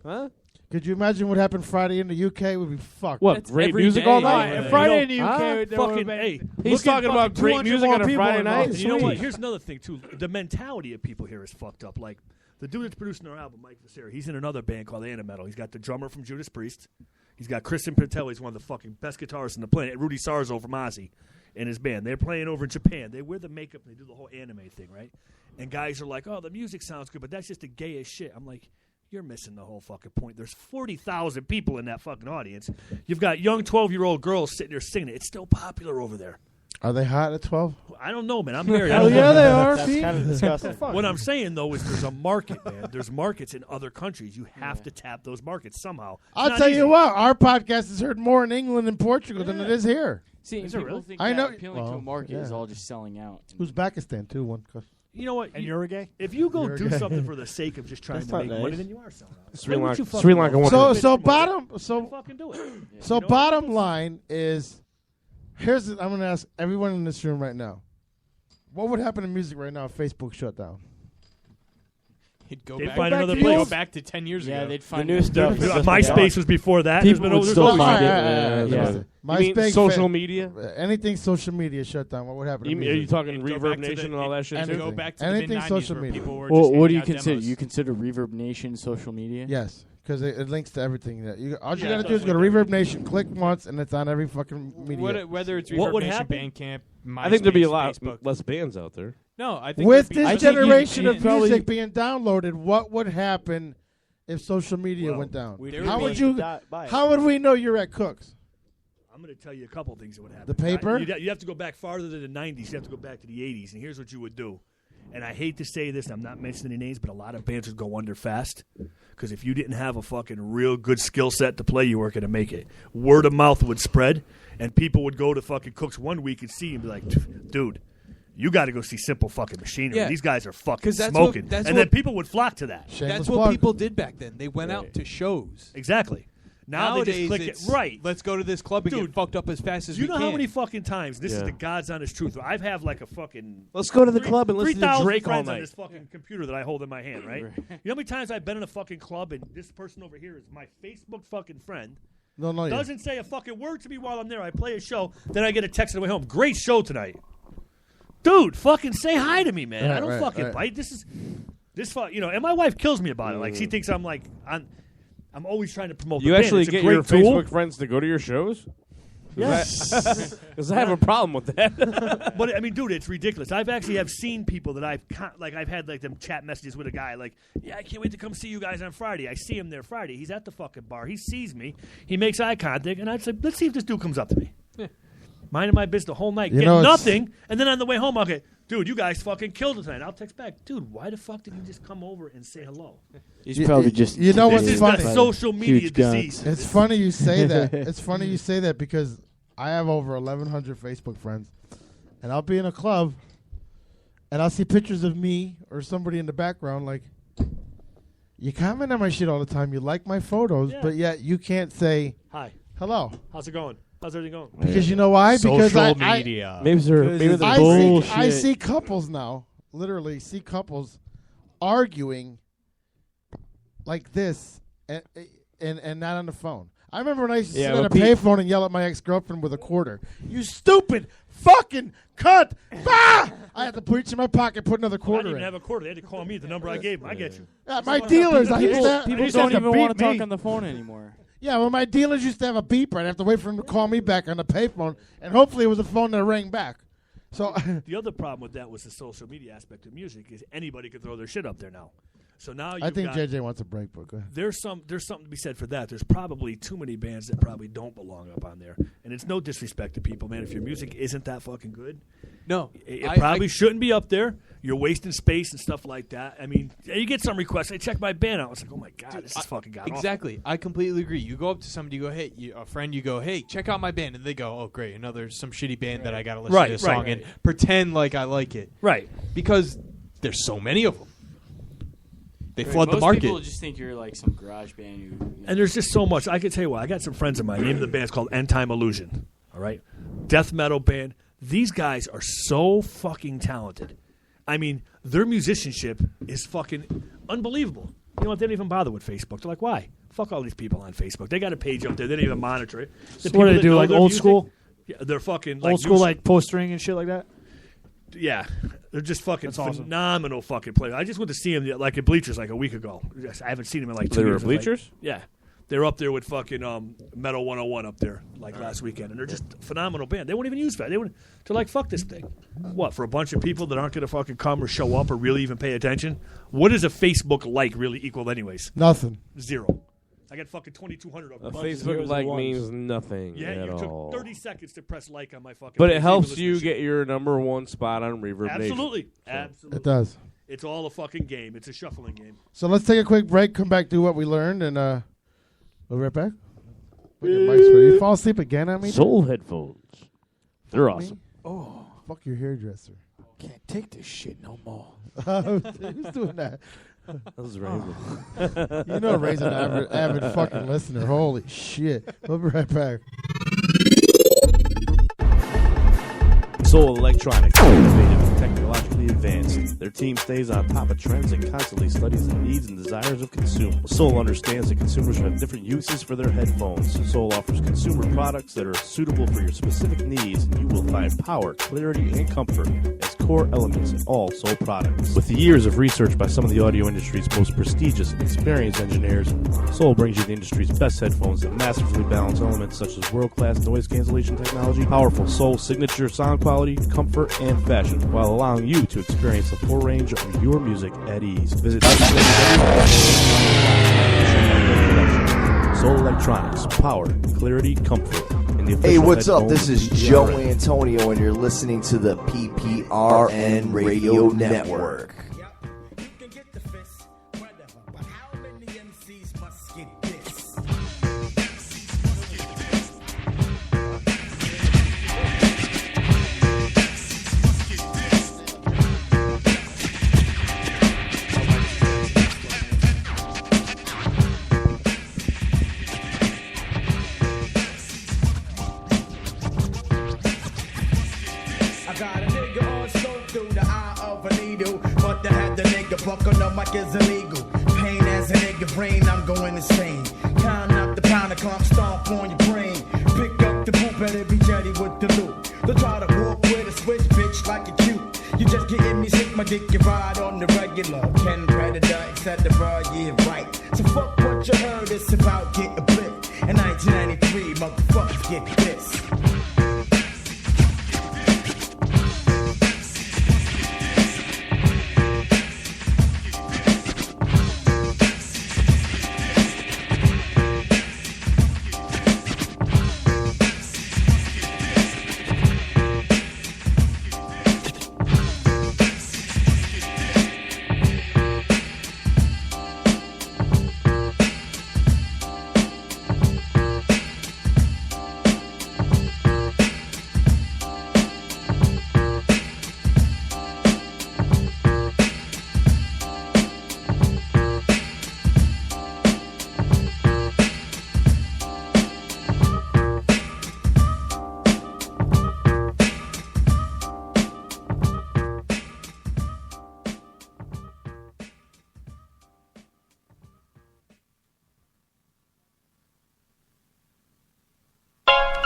Huh? Could you imagine what happened Friday in the UK? We'd be fucked. What, That's great every music day. all Right, night? and Friday in the Huh? UK, there Fucking, would've been- hey, He's look at talking about fucking great 200 music more on a people Friday involved. night? And you know what? Sweet. Here's another thing too. The mentality of people here is fucked up. Like The dude that's producing our album, Mike Viscera, he's in another band called Animetal. He's got the drummer from Judas Priest. He's got Kristen Pintelli. He's one of the fucking best guitarists on the planet. Rudy Sarzo from Ozzy and his band. They're playing over in Japan. They wear the makeup and they do the whole anime thing, right? And guys are like, oh, the music sounds good, but that's just the gayest shit. I'm like, you're missing the whole fucking point. There's 40,000 people in that fucking audience. You've got young 12-year-old girls sitting there singing it. It's still popular over there. Are they hot at 12? I don't know, man. I'm married. Hell yeah, they are. That's kind of disgusting. What I'm saying, though, is there's a market, man. There's markets in other countries. You have to tap those markets somehow. It's I'll not tell easy. you what, our podcast is heard more in England and Portugal than it is here. See, Is it people really? think I that know- appealing to well, a market is yeah. all just selling out. Uzbekistan, too. One. You know what? And you're a gay? If you go You're do gay. something for the sake of just trying That's to not make nice. money, then you are selling out. Sri Why would Lanka- you fucking Sri Lanka go? won't So, do it. so bottom, Then so, fucking do it. so You know? bottom line is, I'm going to ask everyone in this room right now, what would happen to music right now if Facebook shut down? He'd go They'd back, find to another go place. back to 10 years Yeah, ago. they'd find new stuff is just MySpace was before that. People There's been would there's still always- find it. Yeah. You My mean Spank social fa- media? Anything social media shut down, what would happen to Are you music? talking It'd go Reverb back to Nation and the- all that shit anything. too? Go back to Anything the mid-90s social where media. people were Well, just what do you handing out consider? demos. You consider Reverb Nation social media? Yes, because it links to everything. All you Yeah, got to do is go to Reverb Nation, click once, and it's on every fucking media. Whether it's What Reverb would Nation, happen? Bandcamp, MySpace, I think there'd be a lot Facebook. less bands out there. No, I think With there'd be- this I think generation you- of music being downloaded, what would happen if social media went down? There How would would be- you? How would we know you're at Cook's? I'm going to tell you a couple of things that would happen. The paper? You have to go back farther than the 90s. You have to go back to the 80s. And here's what you would do. And I hate to say this, I'm not mentioning any names, but a lot of bands would go under fast. Because if you didn't have a fucking real good skill set to play, you weren't going to make it. Word of mouth would spread, and people would go to fucking Cook's one week and see and be like, dude, you got to go see Simple fucking Machinery. Yeah. These guys are fucking 'Cause that's smoking. what- that's and what- then people would flock to that. That's what people did back then. They went out to shows. Exactly. Now they just Nowadays, click it. it's, Right. Let's go to this club and Dude, get fucked up as fast as Do you we know can. how many fucking times, this is Yeah. the God's honest truth, I've have like a fucking... Let's go to the club and listen to 3,000 Drake all friends on night. this fucking computer that I hold in my hand, right? You know how many times I've been in a fucking club and this person over here is my Facebook fucking friend, No, yeah. doesn't say a fucking word to me while I'm there. I play a show, then I get a text on the way home. Great show tonight. Dude, fucking say hi to me, man. I don't fucking bite. This, and my wife kills me about it. Like, she thinks I'm like... I'm always trying to promote You the band. actually It's a get great your tool. Facebook friends to go to your shows? Yes. Because I have a problem with that. But I mean, dude, it's ridiculous. I've actually seen people that I've had like them chat messages with a guy like, yeah, I can't wait to come see you guys on Friday. I see him there Friday. He's at the fucking bar. He sees me. He makes eye contact, and I'd say, let's see if this dude comes up to me. Yeah. Minding my business the whole night, You getting know, it's- nothing, and then on the way home, I'll get, dude, you guys fucking killed it tonight. I'll text back, dude, why the fuck did you just come over and say hello? He's probably just. You know This what's is funny? that social media Huge guns. disease. It's funny you say that. It's funny you say that because I have over 1,100 Facebook friends, and I'll be in a club, and I'll see pictures of me or somebody in the background like, you comment on my shit all the time. You like my photos, Yeah. but yet you can't say Hi, hello. how's it going? How's everything going? Because you know why? Because Social I media. Maybe they're I bullshit. see couples now, literally see couples arguing like this and not on the phone. I remember when I used to sit but on a Pete- payphone and yell at my ex-girlfriend with a quarter. You stupid fucking cunt! Bah! I had to reach in my pocket, put another I quarter didn't even in. have a quarter. They had to call me at the number I gave them. I get you. Yeah, my dealers, I used to, People used to have don't to even want beep to talk me. on the phone anymore. Yeah, well, my dealers used to have a beeper. I'd have to wait for him to call me back on the payphone, and hopefully it was a phone that rang back. So The other problem with that was the social media aspect of music is anybody could throw their shit up there now. So now I you've think got, JJ wants a break, but go ahead. there's something to be said for that. There's probably too many bands that probably don't belong up on there, and it's no disrespect to people, man. If your music isn't that fucking good, No, it probably shouldn't be up there. You're wasting space and stuff like that. I mean, you get some requests. I check my band out. It's like, oh my god, this is fucking god awful. Exactly. I completely agree. You go up to somebody, you go, hey, a friend, you go, hey, check out my band. And they go, oh, great, another some shitty band that I got to listen to this song and pretend like I like it. Right. Because there's so many of them. They Right, flood the most market. people just think you're like some garage band. And there's just so much. I can tell you what, I got some friends of mine. The name of the band's called End Time Illusion. All right? Death metal band. These guys are so fucking talented. I mean, their musicianship is fucking unbelievable. You know what? They don't even bother with Facebook. They're like, why? Fuck all these people on Facebook. They got a page up there. They don't even monitor it. The So what do people they that do, know like their old music- school? Yeah, they're fucking like Old school, new- like postering and shit like that? Yeah. They're just fucking That's awesome. phenomenal fucking players. I just went to see them like at Bleachers like a week ago. I haven't seen them in like 2 They were years. at Bleachers? Yeah. They're up there with fucking Metal 101 up there like last weekend. And they're just a phenomenal band. They won't even use that. They're like, fuck this thing. What, for a bunch of people that aren't going to fucking come or show up or really even pay attention? What does a Facebook like really equal anyways? Nothing. 0. I got fucking 2,200 of A them. Facebook like means nothing Yeah, at you all. took 30 seconds to press like on my fucking But page. it helps you get your number 1 spot on Reverb Nation. Absolutely. Absolutely. It does. It's all a fucking game. It's a shuffling game. So let's take a quick break, come back, do what we learned, and we'll be right back. Look at Mike's ready. You fall asleep again on me? Soul headphones. They're Fuck me. awesome. Oh. Fuck your hairdresser. Can't take this shit no more. Who's doing that? That was Raven. You know Ray's an avid fucking listener. Holy shit. We'll be right back. Soul Electronics, innovative and technologically advanced. Their team stays on top of trends and constantly studies the needs and desires of consumers. Soul understands that consumers have different uses for their headphones. Soul offers consumer products that are suitable for your specific needs, and you will find power, clarity, and comfort as core elements in all Soul products. With the years of research by some of the audio industry's most prestigious and experienced engineers, Soul brings you the industry's best headphones that masterfully balance elements such as world-class noise cancellation technology, powerful Soul signature sound quality, comfort, and fashion, while allowing you to experience the full range of your music at ease. Visit Soul Electronics, power, clarity, comfort. Hey, what's up? This is Joe Antonio, and you're listening to the PPRN Radio Network. Buckle up, mic is illegal. Pain as a nigga brain, I'm going insane. Count up the pound of clump, stomp on your brain. Pick up the boot, better be ready with the loot. Don't try to walk with a switch, bitch, like a cute. You just getting me sick, my dick, you ride on the regular. Ken Predator, etc. Yeah, right. So fuck what you heard, it's about getting blipped. In 1993, motherfuckers get this.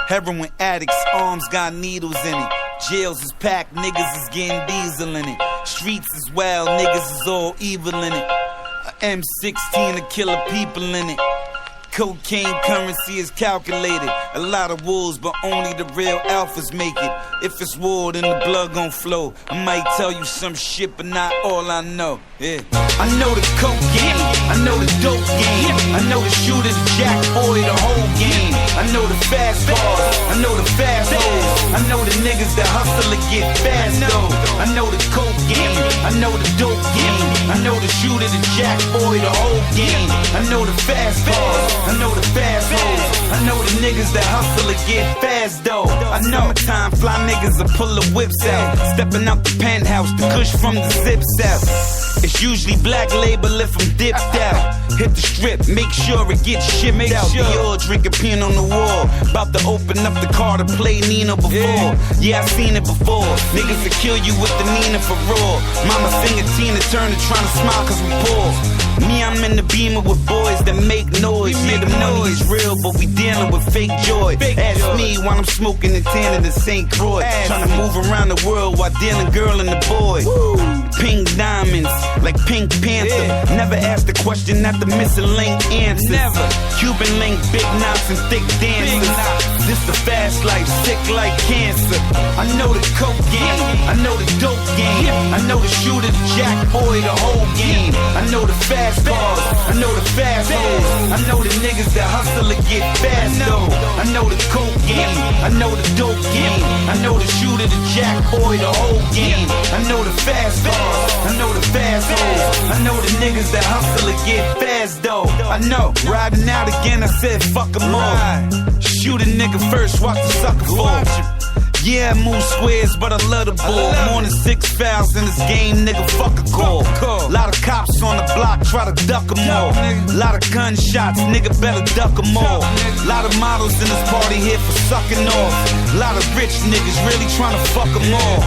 Heroin addicts, arms got needles in it. Jails is packed, niggas is getting diesel in it. Streets is wild, niggas is all evil in it. A M16 to kill people in it. Cocaine currency is calculated. A lot of wolves, but only the real alphas make it. If it's war, then the blood gon' flow. I might tell you some shit, but not all I know. Yeah. I know the coke game, I know the dope game. I know the shooters, Jack Boy, the whole game. I know the fast bars, I know the fast hoes. I know the niggas that hustle to get fast though. I know the coke game, I know the dope game. I know the shooter, the Jack Boy, the whole game. I know the fast bars, I know the fast hoes. I know the niggas that hustle to get fast though. I know time fly niggas will pull the whips out. Stepping out the penthouse, the kush from the zips out. It's usually black label if I'm dipped out. Hit the strip, make sure it gets shipped out. Dior drinking pin on the wall. About to open up the car to play Nina before. Yeah, I seen it before. Niggas will kill you with the Nina for raw. Mama sing a Tina Turner trying to smile cause we poor. Me, I'm in the Beamer with boys that make noise. Yeah, the money is real, but we dealing with fake joy. Ask me while I'm smoking the tan in the St. Croix. Trying to move around the world while dealing girl and the boy. Pink diamonds, like Pink Panther. Never asked the question at the missing link answers. Never. Cuban link, big knots and thick dancers. This the fast life, sick like cancer. I know the coke game, I know the dope game. I know the shooter, the jack boy, the whole game. I know the fast bars, I know the fast hoes. I know the niggas that hustle to get fast though. I know the coke game, I know the dope game. I know the shooter, the jack boy, the whole game. I know the fast bars, I know the fast hoes. I know the niggas that hustle to get fast though. I know, riding out again, I said fuck 'em all. Shoot a nigga first, watch the sucker fall. Yeah, I move squares, but I love the ball. More than 6 fouls in this game, nigga, fuck a call. Lot of cops on the block, try to duck them all. Lot of gunshots, nigga, better duck them all. Lot of models in this party here for sucking off. Lot of rich niggas really trying to fuck them all.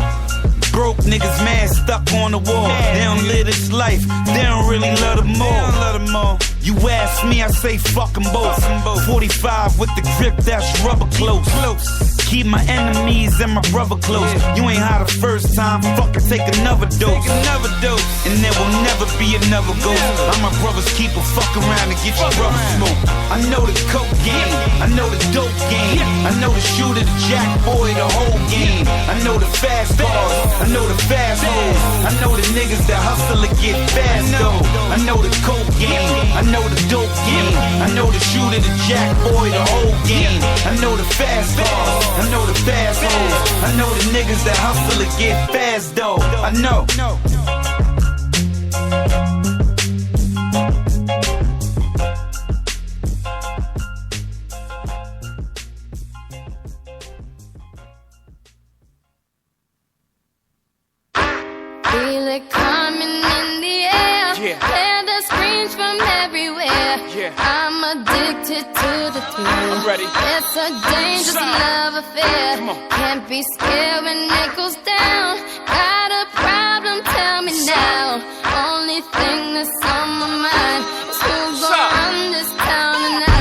Broke niggas mad, stuck on the wall. They don't live this life, they don't really love them all. You ask me, I say fuck them both. 45 with the grip, that's rubber close. Keep my enemies and my brother close. You ain't high the first time, fucking take another dose. And there will never be another ghost. I'm my brother's keeper, fuck around and get your brother smoke. I know the coke game, I know the dope game. I know the shooter, the jack boy, the whole game. I know the fast bars, I know the fast hoes. I know the niggas that hustle to get fast though. I know the coke game, I know the dope game. I know the shooter, the jack boy, the whole game. I know the fast bars, I know the fast hoes. I know the niggas that hustle to get fast though. I know. Feel it coming in the air. Hear the screams from everywhere. I'm addicted to the thrill. I'm ready. It's a dangerous love affair. Can't be scared when it goes down. Got a problem? Tell me now. Only thing that's on my mind is who's gonna run this town tonight.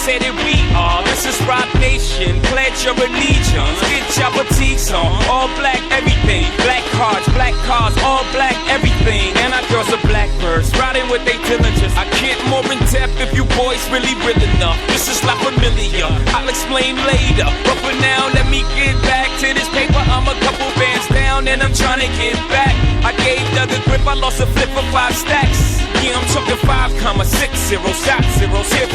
Said it we are, this is Rock Nation. Pledge your allegiance, get your boutiques on. All black everything, black cars, all black everything. And our girls are blackbirds, riding with they diligence. I can't more in depth if you boys really real enough. This is not familiar, I'll explain later. But for now, let me get back to this paper. I'm a couple bands down and I'm trying to get back. I gave Doug a grip, I lost a flip for 5 stacks. Yeah, I'm talking 5,60 shot zeros. Here,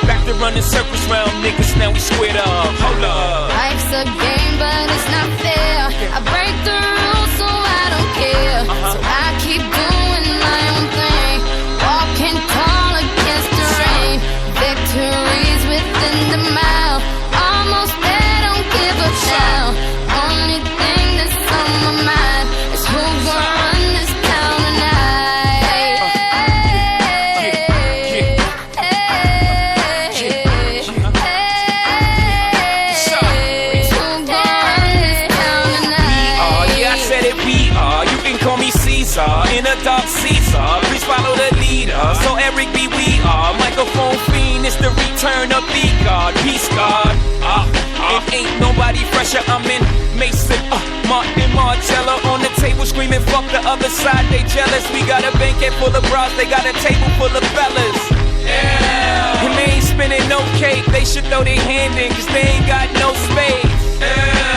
back to running circles round niggas, now we squared up. Hold up. Life's a game, but it's not fair. I break the rules, so I don't care. So I keep doing my own thing, walking tall against the rain. Victories within the mile, almost there, don't give a damn. Only thing that's on my mind is who's gonna run this town tonight. Call me Caesar, in a dark Caesar. Please follow the leader. So Eric B, we are microphone fiend. It's the return of the God, peace God. It ain't nobody fresher. I'm in Mason, Martin Marcello on the table screaming, fuck the other side. They jealous. We got a banquet full of bras. They got a table full of fellas. Yeah. And they ain't spinning no cake. They should throw their hand in, cause they ain't got no space.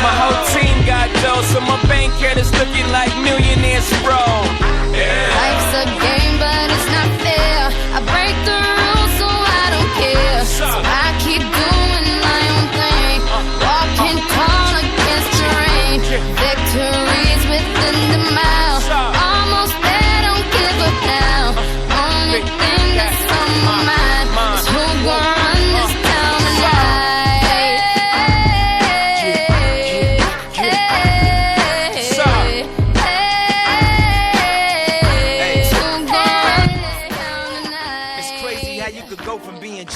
My whole team got dough, so my bank account is looking like millionaires, bro. Life's a game, but it's not fair. I break the rules, so I don't care. So I keep doing my own thing, walking tall against the rain. Victories within the mile, almost there, don't give up now. Only thing that's on my mind is who's gonna run this town tonight.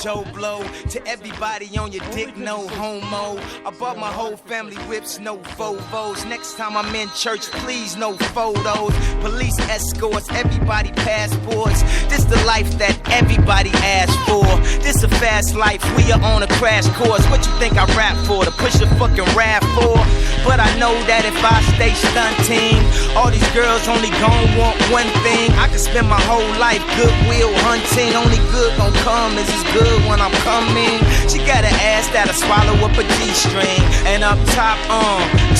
Joe Blow. To everybody on your dick, no homo. I bought my whole family whips, no Vovos. Next time I'm in church, please, no photos. Police escorts, everybody passports. This the life that everybody asks for. This a fast life, we are on a crash course. What you think I rap for? To push a fucking rap for? But I know that if I stay stunting, all these girls only gon' want one thing. I could spend my whole life goodwill hunting. Only good gon' come is as good when I'm coming. She got an ass that'll swallow up a G-string. And up top,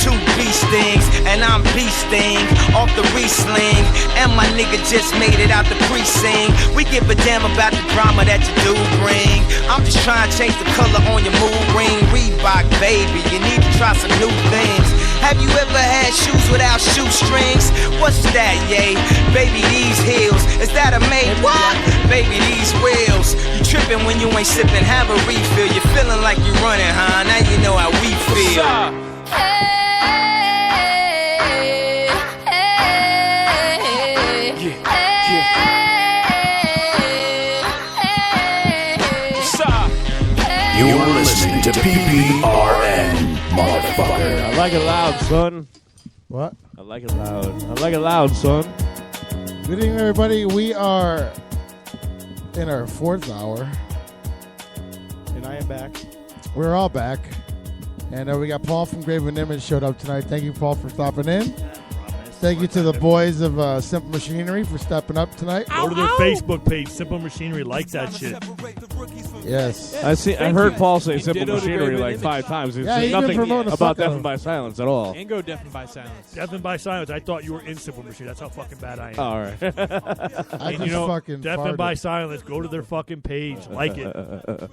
2 beast things. And I'm beasting off the re-sling. And my nigga just made it out the precinct. We give a damn about the drama that you do bring. I'm just trying to change the color on your mood ring. Reebok, baby, you need to try some new things. Have you ever had shoes without shoestrings? What's that, yay? Baby, these heels, is that a made? What? Baby, these wheels. You tripping when you ain't sipping, have a refill. You feeling like you running, huh? Now you know how we feel. You're listening to PPRN, motherfucker. I like it loud, son. What? I like it loud. I like it loud, son. Good evening, everybody. We are in our 4th hour. And I am back. We're all back. And we got Paul from Graven Image showed up tonight. Thank you, Paul, for stopping in. Thank you to the boys of Simple Machinery for stepping up tonight. Go to their Facebook page. Simple Machinery likes that shit. Yes. I heard Paul say Simple Machinery like 5 times. He said nothing about Deafened by Silence at all. And go Deafened by Silence. Deafened by Silence. I thought you were in Simple Machinery. That's how fucking bad I am. All right. And you know, Deafened by Silence. Go to their fucking page. Like it.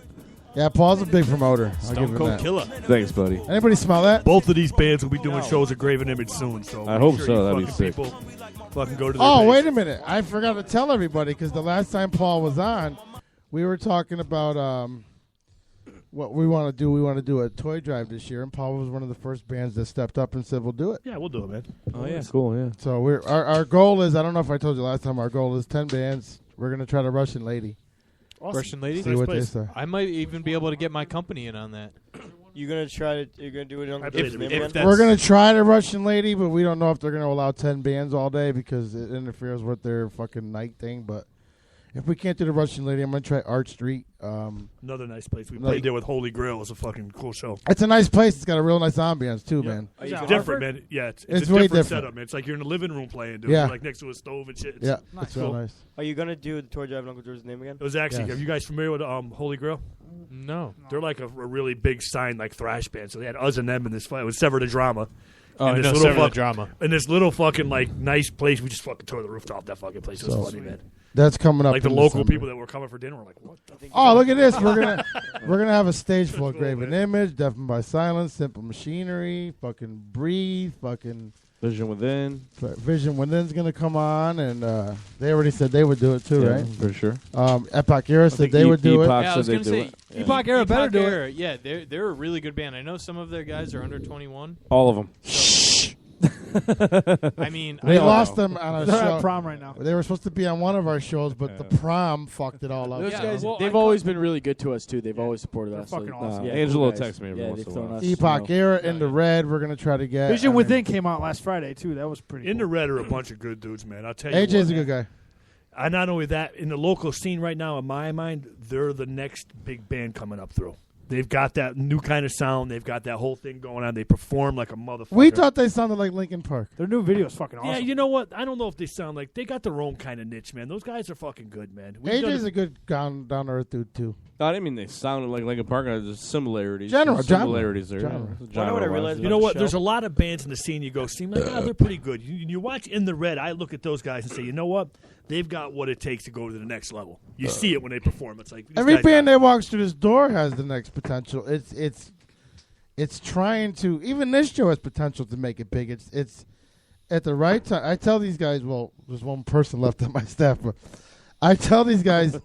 Yeah, Paul's a big promoter. I'll give Stone him Cold that. Killer. Thanks, buddy. Anybody smell that? Both of these bands will be doing shows at Graven Image soon. So I hope make so. sure That'd you be fucking sick. people fucking go to their Oh, page. wait a minute. I forgot to tell everybody because the last time Paul was on, we were talking about what we want to do. We want to do a toy drive this year, and Paul was one of the first bands that stepped up and said, we'll do it. Yeah, we'll do it, man. Oh, yeah. Cool, yeah. So our goal is, I don't know if I told you last time, our goal is 10 bands. We're going to try the Russian Lady. Awesome. Russian Lady? See what they say. I might even be able to get my company in on that. You're gonna do it on We're going to try the Russian Lady, but we don't know if they're going to allow 10 bands all day because it interferes with their fucking night thing. But if we can't do the Russian Lady, I'm going to try Art Street. Another nice place. We played there with Holy Grail. It was a fucking cool show. It's a nice place. It's got a real nice ambience, too, man. It's different, man. Yeah, it's a way different different. setup, man. It's like you're in the living room playing, dude. Yeah. You're like next to a stove and shit. Yeah, It's it's real nice. Are you gonna do the toy drive in Uncle George's name again? It was actually. Yes. Are you guys familiar with Holy Grail? No. They're like a really big signed like thrash band. So they had us and them in this fight. It was Sever the Drama. Oh, And I this know little Sever the Drama. In this little fucking like nice place, we just fucking tore the roof off that fucking place. It was So, funny, man. That's coming up Like the in local December. people that were coming for dinner were like, "What the fuck?" Oh, look at this. We're gonna have a stage full of Graven Image, Deafened by Silence, Simple Machinery, fucking Breathe, fucking Vision Within. Vision Within's gonna come on, and they already said they would do it too, Yeah, right? for sure. Epoch Era said they would do it. Yeah, I was going to say, Epoch Era better do it. Era, yeah, they're a really good band. I know some of their guys are under 21. All of them. I mean, We lost them on a They're show. at prom right now. They were supposed to be on one of our shows, but the prom fucked it all up. Those guys, well, they've always been really good to us too. They've always supported us. fucking awesome. Yeah, Angelo cool guys. texts me every Yeah, once they've in a thrown while. us. Epoch Era, Into Red, we're gonna try to get. Vision I mean, Within came out last Friday too. That was pretty. In the cool. Red are a bunch of good dudes, man. I'll tell you. AJ's what, a good guy. And not only that, in the local scene right now, in my mind, they're the next big band coming up through. They've got that new kind of sound. They've got that whole thing going on. They perform like a motherfucker. We thought they sounded like Linkin Park. Their new video is fucking awesome. Yeah, you know what? I don't know if they sound like they got their own kind of niche, man. Those guys are fucking good, man. We've done AJ's it- a good down to earth dude too. No, I didn't mean they sounded like Linkin Park. There's similarities. Genre, There's similarities there. genre. Yeah. Wonder what I Genre-wise, realized yeah. You know about what? the There's show. a lot of bands in the scene you go, seem like, they're pretty good. You watch In the Red, I look at those guys and say, you know what? They've got what it takes to go to the next level. You see it when they perform. It's like these Every guys band got- that walks through this door has the next potential. It's trying to. Even this show has potential to make it big. It's at the right time. I tell these guys. Well, there's one person left on my staff, but I tell these guys,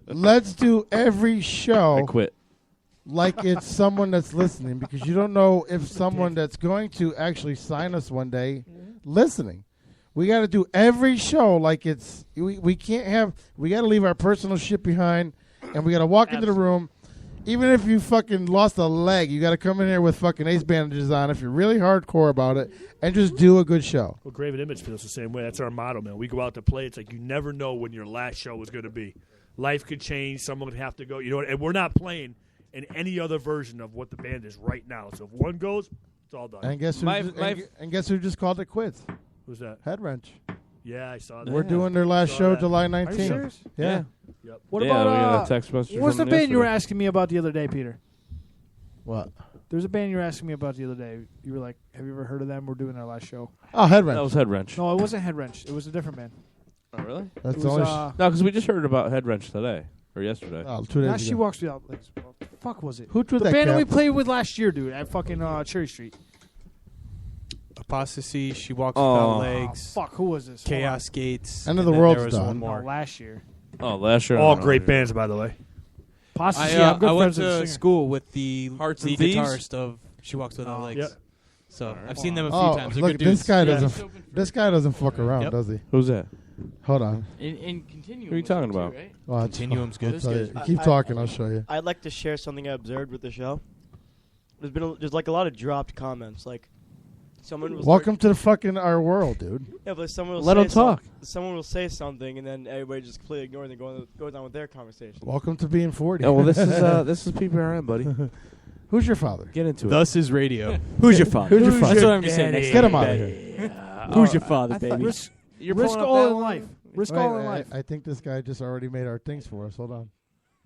let's do every show. I quit. Like it's someone that's listening, because you don't know if someone that's going to actually sign us one day listening. We got to do every show like it's. We can't have. We got to leave our personal shit behind and we got to walk into the room. Even if you fucking lost a leg, you got to come in here with fucking ace bandages on if you're really hardcore about it, and just do a good show. Well, Graven Image feels the same way. That's our motto, man. We go out to play. It's like you never know when your last show is going to be. Life could change. Someone would have to go. You know, and we're not playing in any other version of what the band is right now. So if one goes, it's all done. And guess who just called it quits? Who's that? Head Wrench. Yeah, I saw that. We're doing their last show July 19th. Are you serious? Yeah. Yep. What Yeah, about we got a text message what's the from band you were yesterday. asking me about the other day, Peter? What? There's a band you were asking me about the other day. You were like, "Have you ever heard of them? We're doing their last show." Oh, Head Wrench. That was Head Wrench. No, it wasn't Head Wrench. It was a different band. Oh, really? That's It the was, only No, because we just heard about Head Wrench today or yesterday. Oh, 2 days Now ago. she walks without legs. What the fuck was it? Who drew the that band that we cap? played with last year, dude, at fucking Cherry Street. Apostasy, She Walks Oh. Without Legs. Oh, fuck, who was this? Chaos Gates. End of and the then World's there was done. one more. No, last year. Oh, last year. All great bands, by the way. Apostasy, I I'm good went friends with the to singer. school with the Hearts lead and Thieves? guitarist of She Walks Without Legs. Yeah. So I've seen them a few Oh, times. They're look, good dudes. this guy doesn't. This guy doesn't fuck around, Yep. does he? Who's that? Hold on. In Continuum. Who are you talking about? Right? Well, I'll Continuum's I'll good. tell you. Good. Keep talking. I'll show you. I'd like to share something I observed with the show. There's like a lot of dropped comments. Like someone will Welcome to the fucking our world, dude. Yeah, but someone will Let say him talk. Someone will say something, and then everybody just completely ignores it and goes on with their conversation. Welcome to being 40. Oh, well, this is PPRN, buddy. Who's your father? Get into it. Thus is radio. Who's your father? Who's your father? That's what I'm going to say next Get time. him out of here. Who's your father, baby? Risk pulling up all that in one? life. Risk Wait, all in wait, life. I think this guy just already made our things for us. Hold on.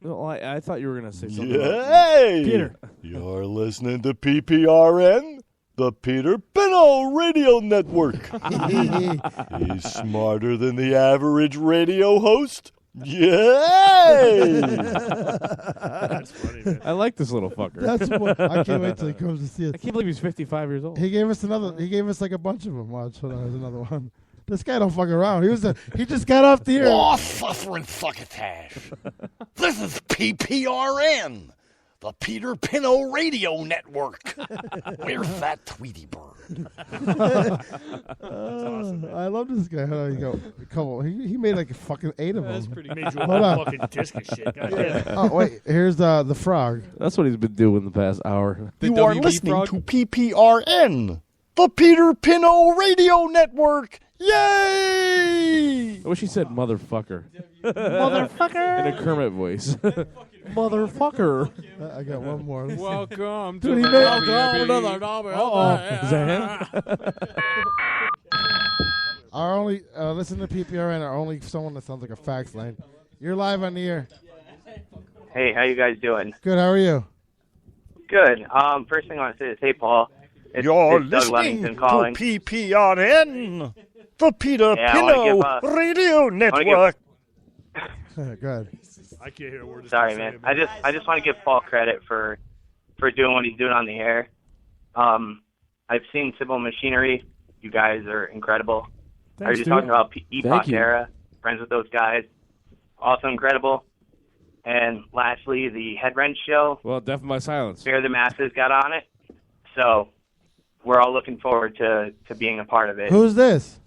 No, I thought you were gonna say something. Hey! Peter. You're listening to PPRN, the Peter Pino Radio Network. He's smarter than the average radio host. Yay! That's funny, man. I like this little fucker. That's what I can't wait till he comes to see us. I can't believe he's 55 years old. He gave us another. He gave us like a bunch of them. Watch, hold on, there's another one. This guy don't fuck around. He just got off the air. Oh, suffering succotash. This is PPRN, the Peter Pino Radio Network. Where's that Tweety bird? I love this guy. How do you go? Come on. He made like fucking 8 of them. That's pretty He made you Hold a on. fucking disc of shit. God damn it. Oh wait, here's the frog. That's what he's been doing the past hour. The You are WB listening frog? to PPRN, the Peter Pino Radio Network. Yay! I wish he said motherfucker. Motherfucker. In a Kermit voice. Motherfucker. I got one more. Let's see. Welcome Dude, he to made- Is that him? Our only listen to PPRN. Our only someone that sounds like a fax line. You're live on the air. Hey, how you guys doing? Good. How are you? Good. First thing I want to say is, hey, Paul. It's You're Doug listening Ludington to calling. PPRN, the Peter Yeah, I wanna Pino give, Radio Network. Good. I can't hear a word. this Sorry, guy's man. saying, I just want to give Paul credit for doing what he's doing on the air. I've seen Civil Machinery. You guys are incredible. I Thanks, was just dude. talking about Thank Epoch you. Era. Friends with those guys. Also incredible. And lastly, the Head Wrench show. Well, Deaf My Silence. Fear the Masses got on it. So we're all looking forward to being a part of it. Who's this?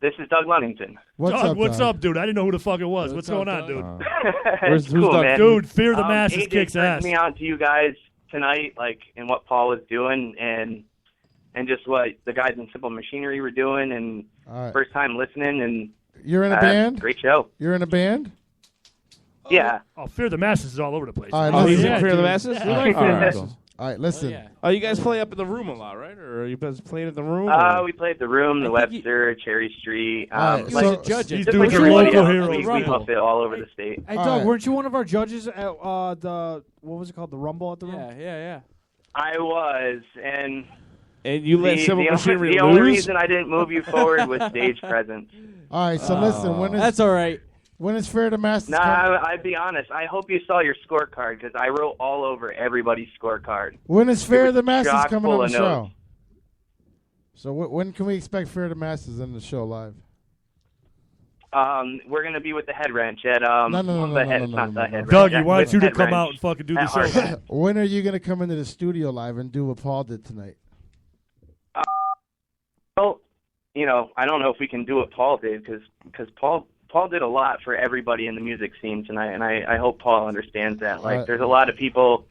This is Doug Ludington. What's Doug, up? what's Doug? up, dude? I didn't know who the fuck it was. What's going on, dude? Who's Cool, Doug? man. Dude, Fear the Masses AJ kicks turned ass. me on to you guys tonight, like, and what Paul was doing, and just what the guys in Simple Machinery were doing, and All right. first time listening, and You're in a band? great show. You're in a band? Yeah. Oh, Fear the Masses is all over the place. All right, Oh, he's listen. in Fear of the dude. Masses? Yeah. All Fear the right, Masses. cool. All right, listen. Oh, you guys play up in the room a lot, right? Or are you guys playing at the room? We played the Room, the Webster, Cherry Street. All right, like, so- judge He's just doing like your everybody local else, heroes. we buff it all over the state. Hey, All Doug, right. weren't you one of our judges at the what was it called? The Rumble at the Rumble? Yeah. I was, and And you let Civil Machinery the only lose? reason I didn't move you forward was stage presence. All right, so listen. When is That's all right. when is Fair to Masters? Nah, I'd be honest. I hope you saw your scorecard because I wrote all over everybody's scorecard. When is Fair was the Masters chock coming full on the of show? notes. So when can we expect Fair to Masters in the show live? We're going to be with the Head Wrench at No. not the Head Wrench. Doug, you at- want with you to Head come Wrench out and fucking do the at show. Heartland. When are you going to come into the studio live and do what Paul did tonight? Well, you know, I don't know if we can do what Paul did because Paul Paul did a lot for everybody in the music scene tonight, and I hope Paul understands that. Like, Right. there's a lot of people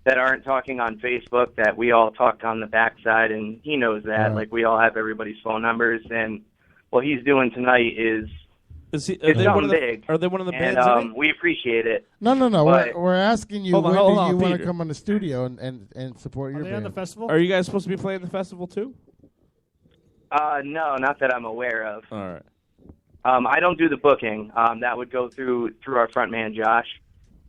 that aren't talking on Facebook that we all talk on the backside, and he knows that. Right. Like, we all have everybody's phone numbers, and what he's doing tonight is Is he, it's they one something of the, big. Are they one of the and bands? in it? we appreciate it. No. But- We're asking you Hold on, when hold do on, you want to Peter. come on the studio and support your Are they on band? the festival? Are you guys supposed to be playing the festival too? No, not that I'm aware of. All right. I don't do the booking. That would go through our front man, Josh.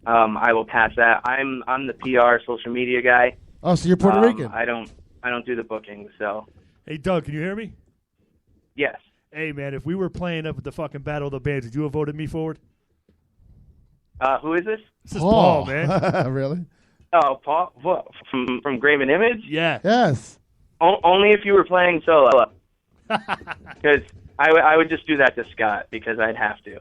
I will pass that. I'm the PR social media guy. Oh, so you're Puerto Rican? I don't do the booking. So Hey, Doug, can you hear me? yes. Hey, man, if we were playing up at the fucking Battle of the Bands, would you have voted me forward? Who is this? This is Paul, man. Really? Oh, Paul what, from Graven Image. Yeah. Yes. Only if you were playing solo. Because I would just do that to Scott because I'd have to.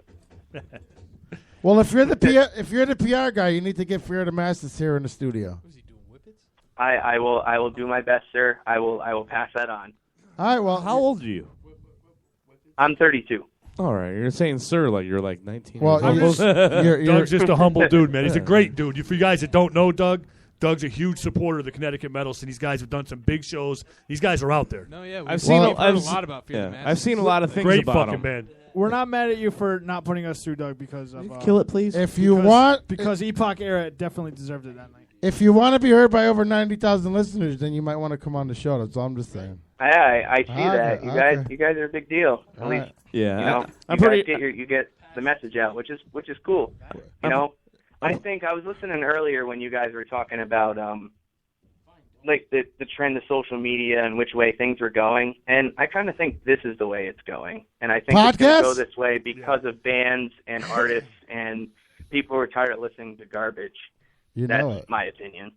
Well, if you're the PR guy, you need to get Fear of the Masters here in the studio. I will do my best, sir. I will pass that on. All right. Well, How old are you? I'm 32. All right, you're saying sir like you're like 19. Well, years old. Doug's just a humble dude, man. He's a great dude. For you guys that don't know Doug, Doug's a huge supporter of the Connecticut Metal Scene. These guys have done some big shows. These guys are out there. No, yeah, I've seen heard I've a lot about Fear the I've seen a lot of things Great about fucking him. band. We're not mad at you for not putting us through, Doug, because of Kill it, please. If you because- want- because Epoch Era definitely deserved it that night. If you want to be heard by over 90,000 listeners, then you might want to come on the show. That's all I'm just saying. I see Okay, that. You guys are a big deal. At All least right. Yeah, you know, I'm you pretty. guys you get the message out, which is cool. You know, I think I was listening earlier when you guys were talking about like the trend of social media and which way things were going, and I kind of think this is the way it's going, and I think it's going to go Podcasts? this way because of bands and artists and people who are tired of listening to garbage. You That's know it. my opinion.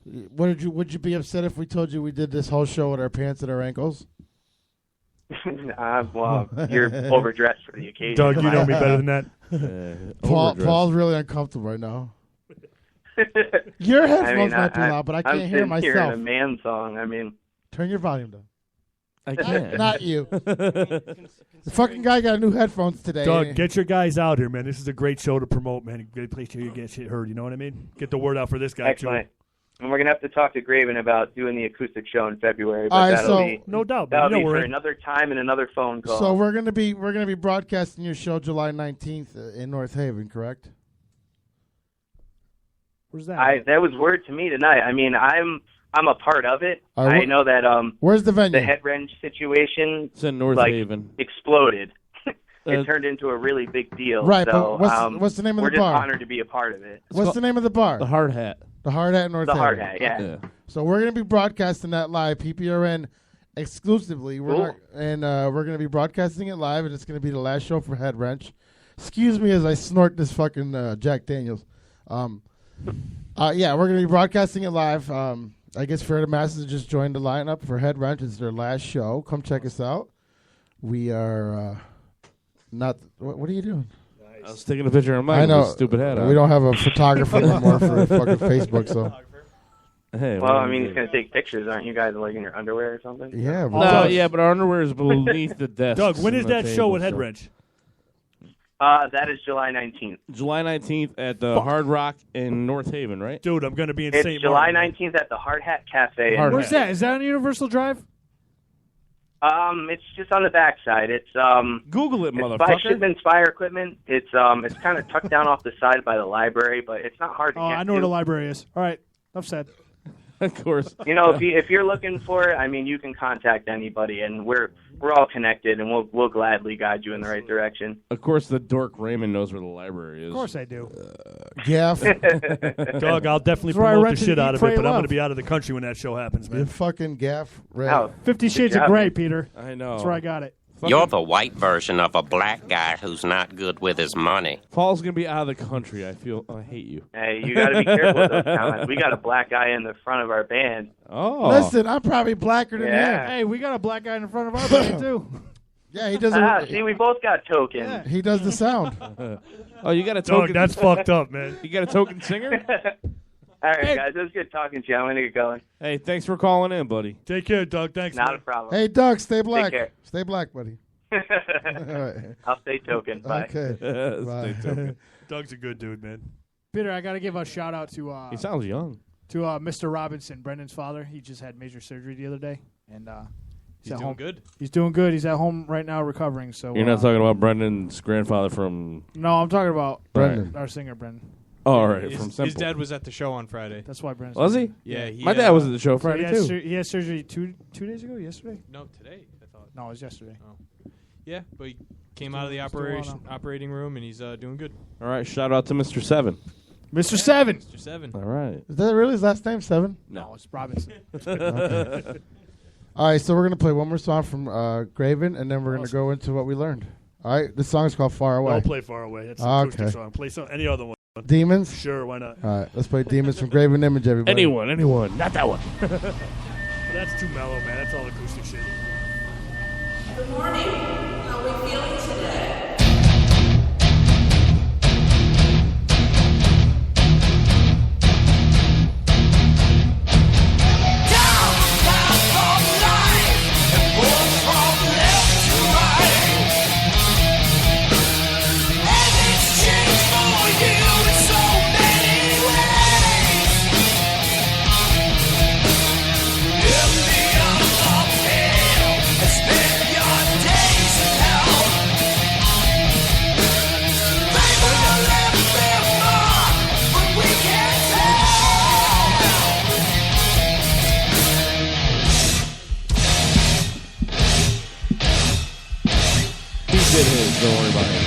Would you be upset if we told you we did this whole show with our pants at our ankles? Well, you're overdressed for the occasion. Doug, you know me better than that. Paul's really uncomfortable right now. Your headphones might be loud, but I can't hear I'm hearing a myself. man song. I mean, Turn your volume down. I can't. Not you. The fucking guy got new headphones today. Doug, get your guys out here, man. This is a great show to promote, man. Great place here you get shit heard. You know what I mean? Get the word out for this guy, excellent. And we're gonna have to talk to Graven about doing the acoustic show in February. But All right, that'll so- be No doubt, that'll man. You be know for we're in. another time and another phone call. So we're gonna be broadcasting your show July 19th in North Haven, correct? Where's that? That was word to me tonight. I mean, I'm a part of it. All right, I know that Where's the venue? the head wrench situation It's in North like Haven. exploded. Uh, It turned into a really big deal. Right, so, but what's the name of we're the just bar? honored to be a part of it. What's the name of the bar? The Hard Hat. The Hard Hat in North The Haven. Hard Hat, yeah. So we're going to be broadcasting that live, PPRN exclusively. We're Cool. we're going to be broadcasting it live, and it's going to be the last show for Head Wrench. Excuse me as I snort this fucking Jack Daniels. Yeah, we're going to be broadcasting it live. I guess Fear the Masses just joined the lineup for Head Wrench. It's their last show. Come check us out. We are not. What are you doing? I was taking a picture of Mike I with know. his stupid hat on. We don't have a photographer anymore for fucking Facebook, so. Hey, Well, I mean, he's gonna take pictures, aren't you guys? Like in your underwear or something? Yeah. No, yeah, but our underwear is beneath the desk. Doug, when is that show at Head Wrench? That is July 19th. July 19th at the Hard Rock in North Haven, right? Dude, I'm going to be in It's St. July Martin. 19th at the Hard Hat Cafe. Hard Where's that? Is that on Universal Drive? It's just on the backside. It's Google it, It's by motherfucker. Shipman's Fire Equipment. It's kind of tucked down off the side by the library, but it's not hard to Oh, get I know where to. the library is. All right, enough said. Of course. You know, if you're looking for it, I mean, you can contact anybody, and we're all connected, and we'll gladly guide you in the right direction. Of course, the dork Raymond knows where the library is. Of course I do. Gaff. Doug, I'll definitely That's where I promote the rented shit Eat, out of Pray, it, but I'm Love. going to be out of the country when that show happens, You man. fucking gaff. Red. Oh, 50 Shades of job, Grey, man. Peter. I know. That's where I got it. You're the white version of a black guy who's not good with his money. Paul's gonna be out of the country. I hate you. Hey, you got to be careful with those comments. We got a black guy in the front of our band. Oh, Listen, I'm probably blacker than Yeah. him. Hey, we got a black guy in front of our band, too. Yeah, he doesn't. See, we both got tokens. Yeah. He does the sound. Oh, you got a Doug, token. that's fucked up, man. You got a token singer? All right, guys, it was good talking to you. I'm going to get going. Hey, thanks for calling in, buddy. Take care, Doug. Thanks. Not man. a problem. Hey, Doug, stay black. care. Stay black, buddy. I'll stay token. Bye. Okay. Bye. Stay token. Doug's a good dude, man. Peter, I got to give a shout out to He sounds young. to Mr. Robinson, Brendan's father. He just had major surgery the other day, and He's at doing home. good? He's doing good. He's at home right now recovering. So You're not talking about Brendan's grandfather from... No, I'm talking about Brendan. our singer Brendan. Oh, all right, His, from his Simple. dad was at the show on Friday. That's why Brendan's Was he? Yeah. My dad was at the show Friday, he had too. He had surgery two days ago. Yesterday? No, today. I thought. No, it was yesterday. Oh. Yeah, but he came out of the He's doing well operating room and he's doing good. All right, shout out to Mr. Seven. Mr. Seven. Mr. Seven. All right. Is that really his last name, Seven? No, it's Robinson. Okay. All right, so we're going to play one more song from Graven, and then we're going to go into what we learned. All right, this song is called Far Away. Don't play Far Away. That's an acoustic song. Play any other one. Demons? Sure, why not? All right, let's play Demons from Graven Image, everybody. Anyone. Not that one. That's too mellow, man. That's all acoustic shit. Good morning. How are we feeling today? Did his, don't worry about it.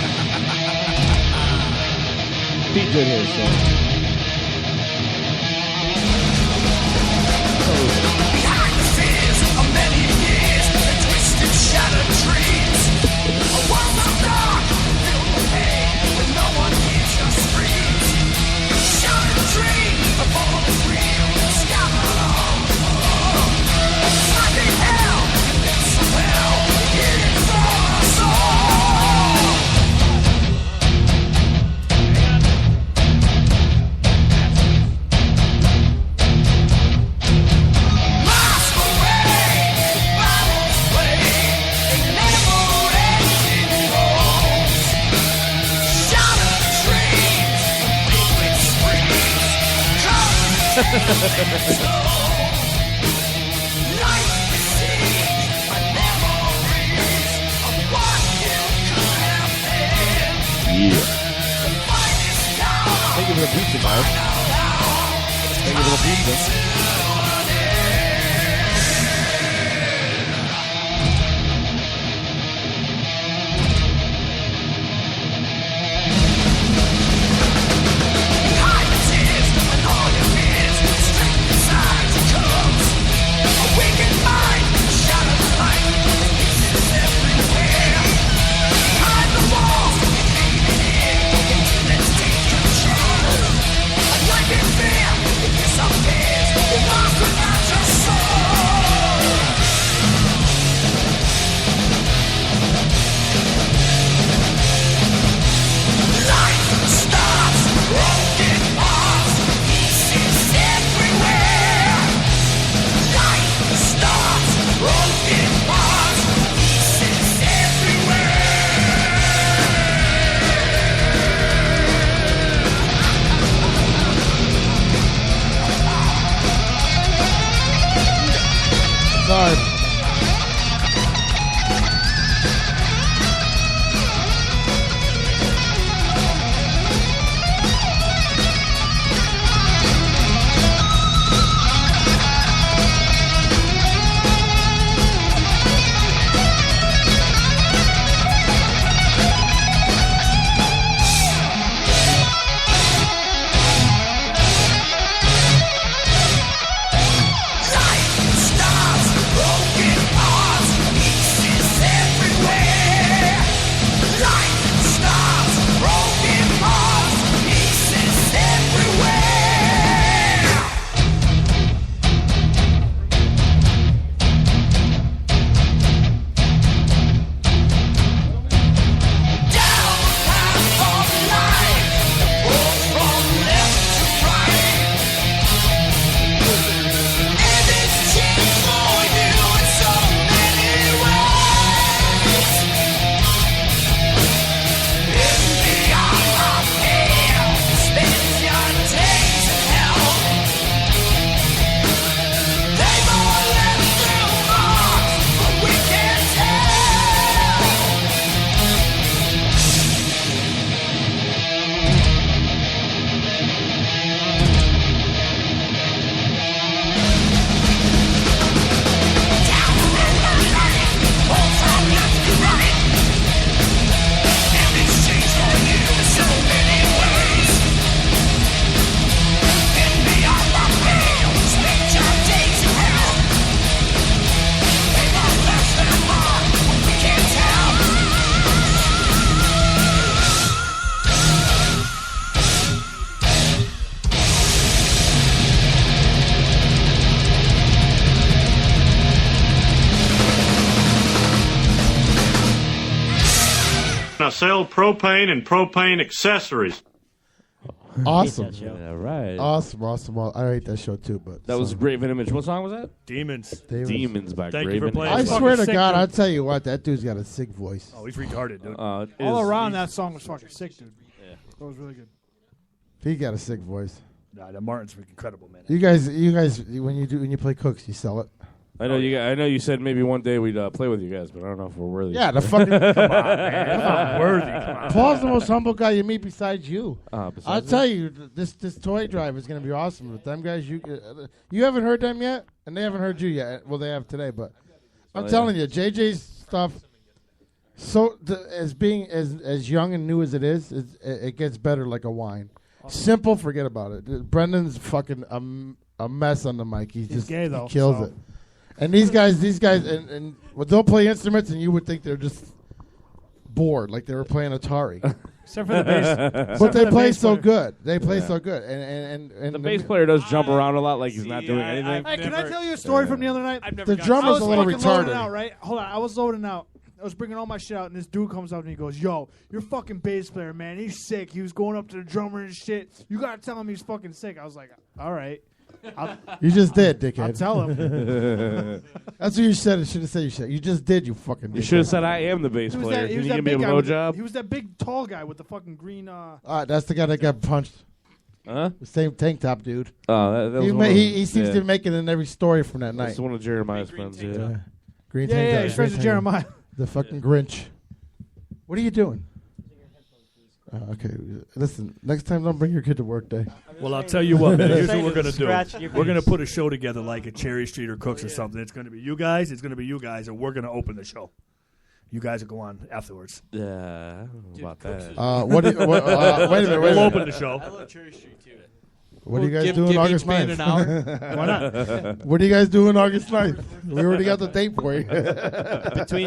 Pete did his, so. Behind the fears of many years and twisted, shattered dreams, a world so dark, filled with pain, when no one hears your screams. Shattered dreams of all the real, scattered all. Finding hell, it's so hell, yearning for us all. Yeah. Thank you for the pizza, guys. Thank you for the pizza. Sorry. Life starts broken. I sell propane and propane accessories. Awesome. Yeah, right. Awesome. I rate that show too. But That was Graven Image. What song was that? Demons. Demons by Thank you Graven. for playing. I He's swear to fucking God, sick, I'll dude. tell you what, that dude's got a sick voice. Oh, he's retarded, dude. All around that song was fucking sick, dude. Yeah. That was really good. He got a sick voice. Nah, that Martin's incredible, man. You guys, when you play Cooks, you sell it. I know you. I know you said maybe one day we'd play with you guys, but I don't know if we're worthy. Yeah, the fucking come on, man. Come on, worthy. Come on. Paul's the most humble guy you meet besides you. Besides I'll me? tell you, this toy drive is going to be awesome. With them guys, you haven't heard them yet, and they haven't heard you yet. Well, they have today, but I'm telling you, JJ's stuff. So as being as young and new as it is, it gets better like a wine. Simple, forget about it. Brendan's fucking a mess on the mic. He's just gay, though, he kills so. it. And these guys, and well, they'll play instruments, and you would think they're just bored, like they were playing Atari. Except for the bass. But they play so good. They play so good, and the bass player does jump around a lot, like he's not doing anything. Hey, can I tell you a story from the other night? The drummer's a little I was fucking loading retarded. out, right? Hold on, I was loading out. I was bringing all my shit out, and this dude comes up and he goes, "Yo, your fucking bass player, man, he's sick. He was going up to the drummer and shit. You gotta tell him he's fucking sick." I was like, "All right." You just did, dickhead. I'll tell him. That's what you said. It should have said you said. You just did, you fucking dickhead. You should have said I am the bass player. Can you give me a blowjob? He was that big, tall guy with the fucking green. That's the guy that got punched. Huh? The same tank top dude. Oh, that was he seems to make it in every story from that night. That's one of Jeremiah's friends. Yeah. Green Yeah, tank yeah, top. he's friends with Jeremiah. The fucking Grinch. What are you doing? Okay, listen. Next time, don't bring your kid to work day. Well, I'll tell you what, man. Here's what we're gonna Scratch do. your We're gonna face. put a show together like at Cherry Street or Cooks or something. It's gonna be you guys. It's gonna be you guys, and we're gonna open the show. You guys will go on afterwards. Yeah, I don't know about that. Wait a minute. We'll open the show. I love Cherry Street too. What are you guys Give- doing give August each band 9th? an hour. Why not? What are you guys doing August 9th? We already got the date for you.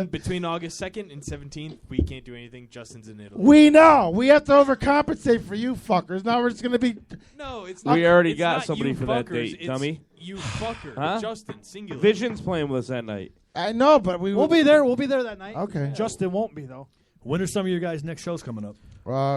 between August 2nd and 17th, we can't do anything. Justin's in Italy. We know. We have to overcompensate for you fuckers. Now we're just going to be... No, it's We not. already it's got not somebody you for that fuckers, date, it's dummy. You fucker. Huh? Justin, singular. Vision's playing with us that night. I know, but We'll be there. We'll be there that night. Okay. Justin won't be though. When are some of your guys' next shows coming up?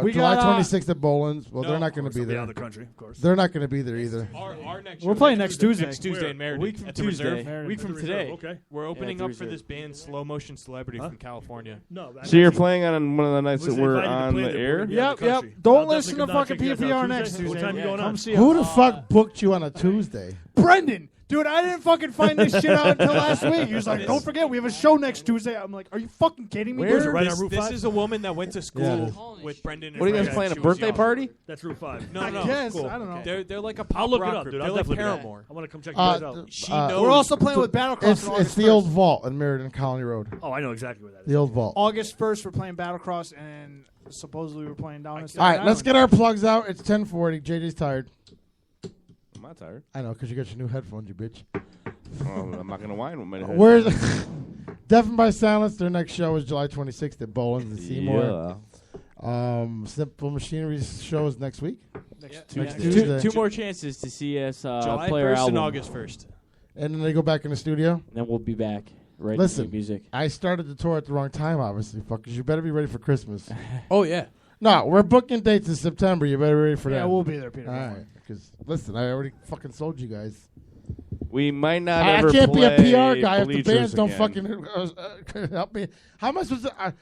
We July got, 26th at Boland's. Well, No, they're not of going to course, be they'll be there. out of the country, of course. They're not going to be there either. Our next We're show playing next Tuesday. Next Tuesday in Meredith. Week from at the Tuesday. Reserve. Week from Reserve, today. okay. We're opening Yeah, up for Tuesday. this band, Slow Motion Celebrity from California. No. So you're playing on one of the nights that Listen, we're invited to on play the there, air? we're gonna be out Yep, of the yep. country. Don't I'll listen to definitely come fucking down, check you guys PPR out next Tuesday. Tuesday. What time you going Come on? see Who us. the fuck booked you on a Tuesday? Brendan, dude, I didn't fucking find this shit out until last week. He was like, "Don't forget, we have a show next Tuesday." I'm like, "Are you fucking kidding me?" Where's dude? it, right This, on Route this 5? is a woman that went to school Yeah. with Brendan. And What are you guys Fred. playing, a She was birthday young. party? That's Route 5. No, I no. guess. Cool. I don't know. They're like a pop I'll look rock it up, group. dude. They're I'll like definitely be there. Paramore. I want to come check you guys out. She knows. We're also playing with Battlecross It's on August the 1st. old vault in Meriden Colony Road. Oh, I know exactly where that is. The old vault. August 1st, we're playing Battlecross, and supposedly we're playing down in All Staten right, let's Island. get our plugs out. It's 10:40. JJ's tired. I'm not tired. I know, because you got your new headphones, you bitch. Oh, I'm not going to whine with my head. Where's Deafened by Silence? Their next show is July 26th at Boland's in Seymour. Simple Machinery's show is next week. Next Tuesday. Two more chances to see us July play our 1st album. and August 1st. And then they go back in the studio. Then we'll be back. Writing Listen, new music. I started the tour at the wrong time, obviously, fuckers. You better be ready for Christmas. Oh yeah. No, we're booking dates in September. You better be ready for Yeah, that. well be there, Peter. All right, because listen, I already fucking sold you guys. We might not I ever can't be a play PR guy if the Bleachers bands don't again. fucking help me. How am I supposed to?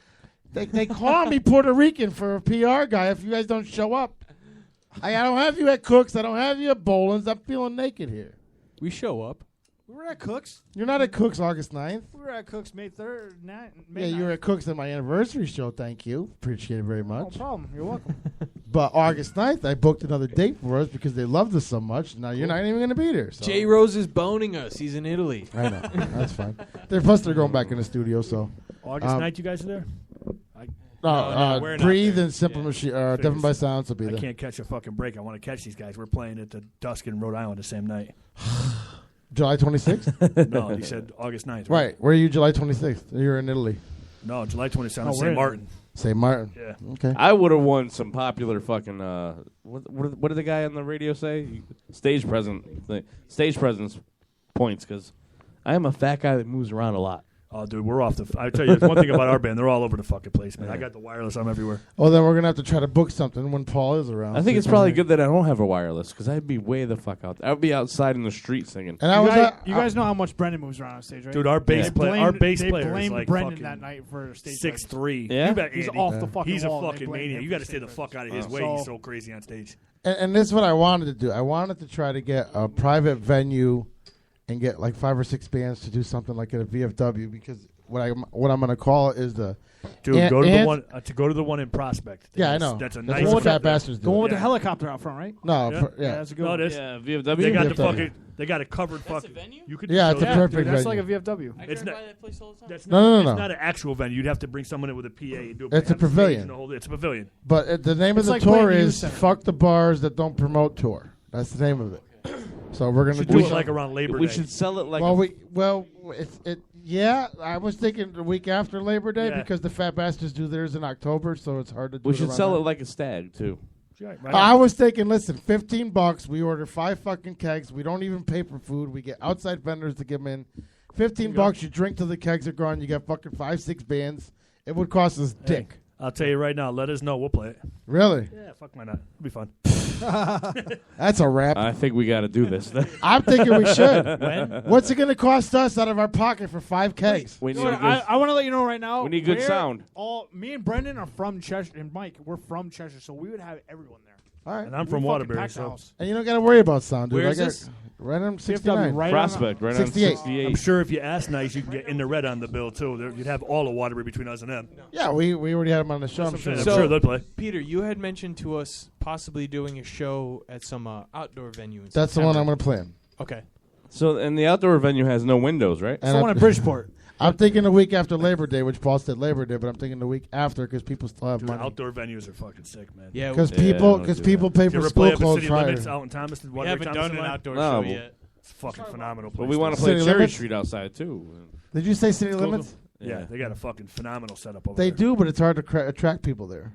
They call me Puerto Rican for a PR guy if you guys don't show up. I don't have you at Cook's. I don't have you at Boland's. I'm feeling naked here. We show up. We were at Cook's. You're not at Cook's August 9th. We were at Cook's May 3rd. Yeah, you were at Cook's at my anniversary show. Thank you. Appreciate it very No much. problem. You're welcome. But August 9th, I booked another date for us because they loved us so much. Now you're not even going to be there. So. J Rose is boning us. He's in Italy. I know. That's fine. Plus, they're going back in the studio, so. August 9th, you guys are there? No, we're not Breathe there. and Simple Machine. Deafened by Silence will be I there. can't catch a fucking break. I want to catch these guys. We're playing at the Dusk in Rhode Island the same night. July 26th? No, you said August 9th. Right. Where are you July 26th? You're in Italy. No, July 27th, Oh, St. Martin. St. Martin. Yeah. Okay. I would have won some popular fucking what did the guy on the radio say? Stage presence points because I am a fat guy that moves around a lot. Oh, dude, we're off the. I tell you, there's one thing about our band. They're all over the fucking place, man. I got the wireless. I'm everywhere. Well, then we're gonna have to try to book something when Paul is around. I think it's probably good that I don't have a wireless because I'd be way the fuck out. I would be outside in the street singing. And you guys know how much Brendan moves around on stage, right? Dude, our bass player They is blamed like Brendan fucking that night for stage 6'3". Yeah? You bet, He's Andy. off the fucking He's wall, a and they fucking blamed maniac. him You for got to stay the stage fuck out of his fright. way. So- He's so crazy on stage. And this is what I wanted to do. I wanted to try to get a private venue and get like 5 or 6 bands to do something like at a VFW because what I'm going to call it is the Dude, go to the one go to the one in Prospect. Yeah, I know. That's a That's nice what Fat Bastards do. The one with Yeah. the helicopter out front, right? No, Yeah. That's a good No, one. it is. Yeah, VFW. They got the VFW. fucking. They got a covered fucking. You could. Yeah, it's a show perfect that. That's venue. like a VFW. It's not. That's No, not, no, it's no. not an actual venue. You'd have to bring someone in with a PA and do. It's a on stage pavilion. and the whole- It's a pavilion. But the name of It's the like tour playing youth is center. "Fuck the Bars That Don't Promote Tour." That's the name of it. So we're gonna Should do do it like around Labor We Day. should sell it like. Yeah, I was thinking the week after Labor Day Yeah. because the Fat Bastards do theirs in October, so it's hard to do. we should sell around it like a stag too. Right, I was thinking, listen, $15. We order 5 fucking kegs. We don't even pay for food. We get outside vendors to give them in. $15. You drink till the kegs are gone. You got fucking 5, 6 bands. It would cost us dick. I'll tell you right now. Let us know. We'll play it. Really? Yeah, fuck why not? It'll be fun. That's a wrap. I think we got to do this. I'm thinking we should. When? What's it going to cost us out of our pocket for 5 kegs? We need So a good- I want to let you know right now. We need good we're sound. Me and Brendan are from Cheshire, and Mike, we're from Cheshire, so we would have everyone there. All right. And I'm We from fucking Waterbury, packed the so house. And you don't got to worry about sound, dude. Where I is got this? right on 69. Right Prospect, right 68. on 68. I'm sure if you ask nice, you can get in the red on the bill too. You'd have all of Waterbury between us and them. Yeah, we already had them on the show. I'm That's sure. what I'm saying. I'm sure they'll play. Peter, you had mentioned to us possibly doing a show at some outdoor venue. In That's the one September. I'm going to plan. Okay. So, and the outdoor venue has no windows, right? And Someone in Bridgeport. I'm thinking the week after Labor Day, which Paul said Labor Day, but I'm thinking the week after because people still have Dude, money. outdoor venues are fucking sick, man. Yeah, Because Yeah, people, don't because do people pay Did you for ever play school up at clothes City prior. Limits out in Thomaston? we haven't done an outdoor No, show well- yet. It's fucking phenomenal. But place we want to to play City Cherry Limits? Street outside too. Did you say City Cool. Limits? Yeah, they got a fucking phenomenal setup over They there. do, but it's hard to attract people there.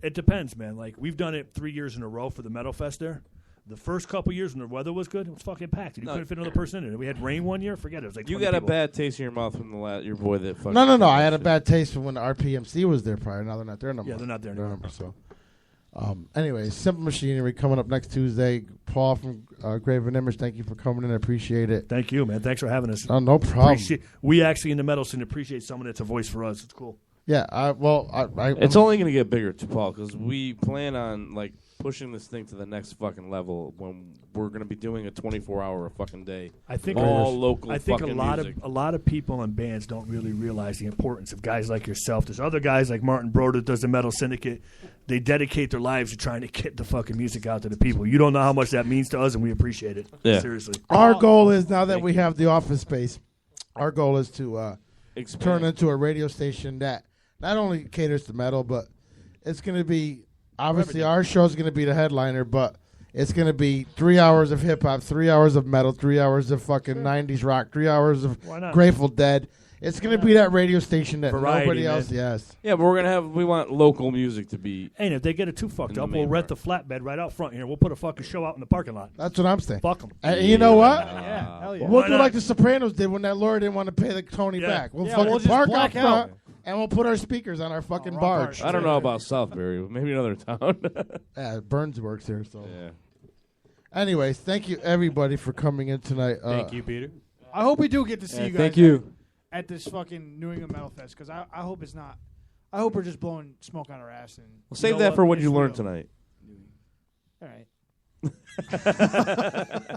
It depends, man. Like we've done it 3 years in a row for the Metal Fest there. The first couple years when the weather was good, it was fucking packed. You couldn't fit another person in it. We had rain one year. Forget it. It was like You 20 got people. a bad taste in your mouth from your boy that fucking. No. I had a bad taste from when the RPMC was there prior. Now they're not there no more. Yeah, they're not there anymore. So, anyway, Simple Machinery coming up next Tuesday. Paul from Graven Image, thank you for coming in. I appreciate it. Thank you, man. Thanks for having us. Oh, no problem. We actually in the metal scene appreciate someone that's a voice for us. It's cool. Yeah, It's only going to get bigger, too, Paul, because we plan on like pushing this thing to the next fucking level when we're going to be doing a 24-hour fucking day. I think all local. I think fucking a lot music. of people and bands don't really realize the importance of guys like yourself. There's other guys like Martin Broder that does the Metal Syndicate. They dedicate their lives to trying to get the fucking music out to the people. You don't know how much that means to us, and we appreciate it. Yeah. Seriously. Our goal is, now that we have the office space, our goal is to turn into a radio station that not only caters to metal, but it's going to be, obviously our show's going to be the headliner, but it's going to be 3 hours of hip-hop, 3 hours of metal, 3 hours of fucking 90s rock, 3 hours of Why not? Grateful Dead. It's going to be that radio station that Variety, nobody else man. has. Yeah, but we want local music to be. And if they get it too fucked In the up, main we'll rent the flatbed right out front here. We'll put a fucking show out in the parking lot. That's what I'm saying. Fuck them. And you know what? Yeah, hell yeah. We'll Why do not? like the Sopranos did when that lawyer didn't want to pay the Tony Yeah. back. We'll Yeah, fucking we'll just park out black front, out. and we'll put our speakers on our fucking wrong barge. part. I don't know about Southbury, but maybe another town. Yeah, Burns works here, so. Yeah. Anyways, thank you everybody for coming in tonight. Thank you, Peter. I hope we do get to see you guys. thank you. At this fucking New England Metal Fest, because I hope it's not. I hope we're just blowing smoke out our ass. And Well, save know that what? for what It's you learned real. tonight. All right. You're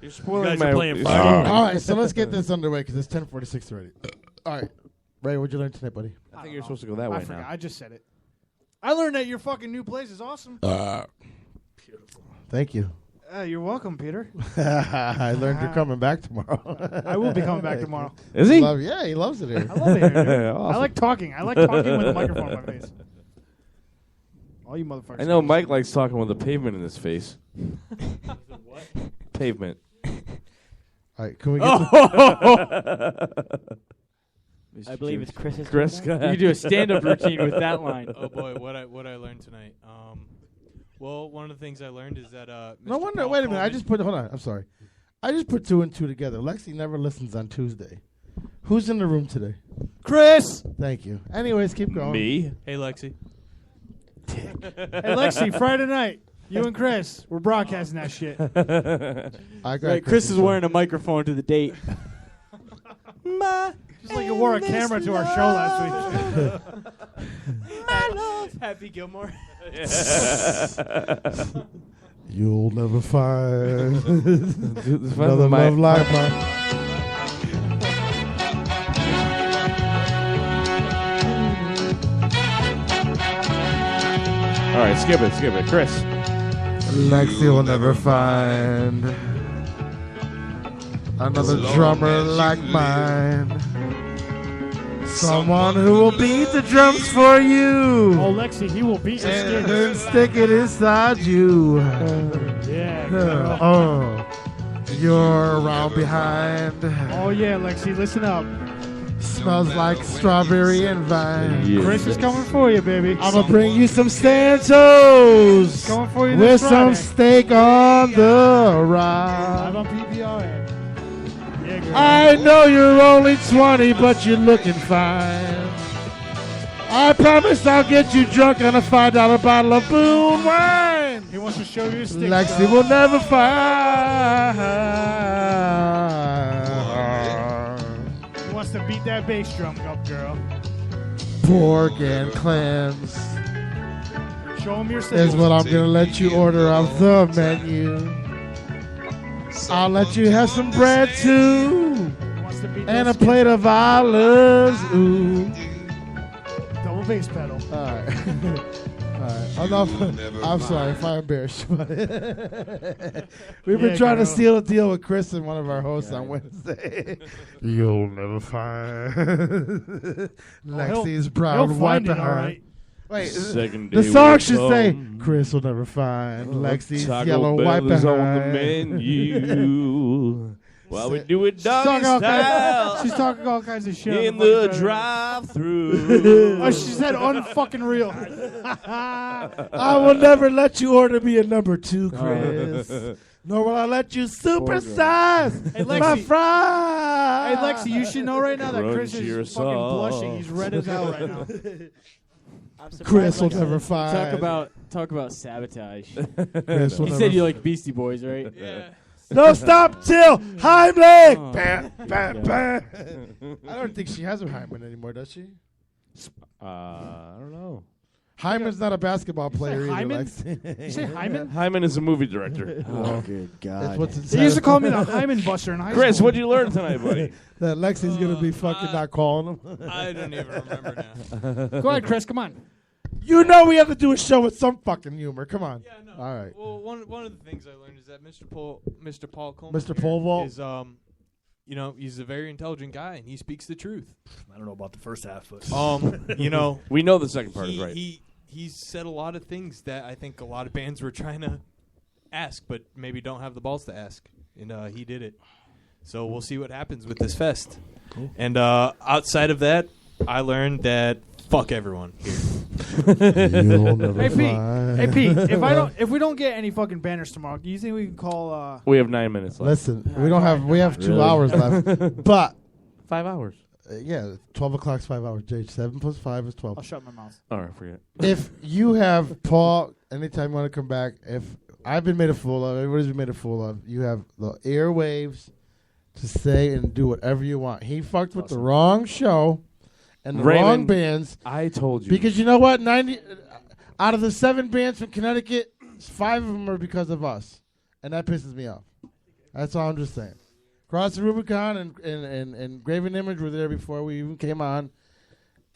You spoiling guys my. are playing Friday. All right, so let's get this underway because it's 10:46 already. All right, Ray, what'd you learn tonight, buddy? I think you're supposed to go that way I forgot. now. I just said it. I learned that your fucking new place is awesome. Beautiful. Thank you. You're welcome, Peter. I learned you're coming back tomorrow. I will be coming back tomorrow. Is he? Yeah, he loves it here. I love it here, dude. I Awesome. like talking. I like talking with a microphone in my face. All you motherfuckers. I know Mike likes talking with a pavement in his face. Pavement. All right, can we get? I believe it's Chris's. Chris, You go ahead. could do a stand-up routine with that line. Oh boy, what I learned tonight. Well, one of the things I learned is that No Mr. wonder. Paul Wait a minute. I Coleman- just put. Hold on. I'm sorry. I just put 2 and 2 together. Lexi never listens on Tuesday. Who's in the room today? Chris. Thank you. Anyways, keep going. Me? Hey, Lexi. Hey, Lexi, Friday night. You and Chris. We're broadcasting that shit. I got Right, Chris is wearing a microphone to the date. Just like you wore a camera to our show last week. My love. Happy Gilmore. You'll never find Dude, another love like mine. All right, skip it, Chris. Lexi will never find another drummer like mine. Someone who will beat the drums for you. Oh, Lexi, he will beat your and skin. then stick it inside you. Yeah, girl. Oh, you're around behind. Oh, yeah, Lexi, listen up. Smells like strawberry and vine. Yeah. Chris is coming for you, baby. I'm gonna bring you some Santos Coming for you with this some Friday. steak on the Live ride. on PPR. Yeah, girl. I know you're only 20, but you're looking fine. I promise I'll get you drunk on a $5 bottle of Boone wine. He wants to show you his stick. Lexi girl. will never find. He wants to beat that bass drum up, girl. Pork and clams Show him your stick. is what I'm gonna let you order off the menu. I'll let you have some bread too, He wants to beat and that a plate of olives. Ooh. double bass pedal. All right. All right. Enough. I'm sorry if I embarrassed you. We've been Yeah, trying girl. to seal a deal with Chris and one of our hosts on Wednesday. You'll never find Lexi's brown he'll white find it, all behind. right. Wait, Second the day song will should say, come. Chris will never find Lexi's Taco yellow Bell white is behind. on the menu. While we do it She's doggy talking all style kinds- she's talking all kinds of shit. in on the fucking- drive-through. Oh, she said unfucking real. I will never let you order me a number 2, Chris. Nor will I let you supersize Hey, my Lexi. fries. Hey, Lexi, you should know right now that Chris Crunch your is fucking blushing. He's red as hell right now. Chris will never find. Talk about sabotage. Chris will He never said you like Beastie Boys, right? Yeah. No, stop till Heimlich. Oh. Bam, bam, bam. I don't think she has a Hyman anymore, does she? I don't know. Hyman's not a basketball player either. Hyman? Lexi. You say Hyman? Hyman is a movie director. Oh, good God. It's what's They inside used to of- call me the Hyman Buster in high Chris, school. what'd you learn tonight, buddy? That Lexi's gonna be fucking not calling him. I don't even remember now. Go ahead, Chris. Come on. You know we have to do a show with some fucking humor. Come on. Yeah, no. All right. Well, one of the things I learned is that Mr. Paul Coleman Mr. here Polvall? is you know, he's a very intelligent guy and he speaks the truth. I don't know about the first half, but You know, We know the second part is right. He's said a lot of things that I think a lot of bands were trying to ask, but maybe don't have the balls to ask, and he did it. So we'll see what happens with this fest. Cool. And outside of that, I learned that fuck everyone here. You'll never Hey Pete. find. Hey Pete. If we don't get any fucking banners tomorrow, do you think we can call? We have 9 minutes left. Listen, we have 2 Really? hours left, but 5 hours. yeah, 12 o'clock's 5 hours. Jake, 7 plus 5 is 12. I'll shut my mouth. All right, forget. If you have Paul, anytime you want to come back, if I've been made a fool of, everybody's been made a fool of, you have the airwaves to say and do whatever you want. He fucked with the wrong show and the Raven, wrong bands. I told you. Because you know what? 90 out of the 7 bands from Connecticut, 5 of them are because of us. And that pisses me off. That's all I'm just saying. Cross the Rubicon and Graven Image were there before we even came on.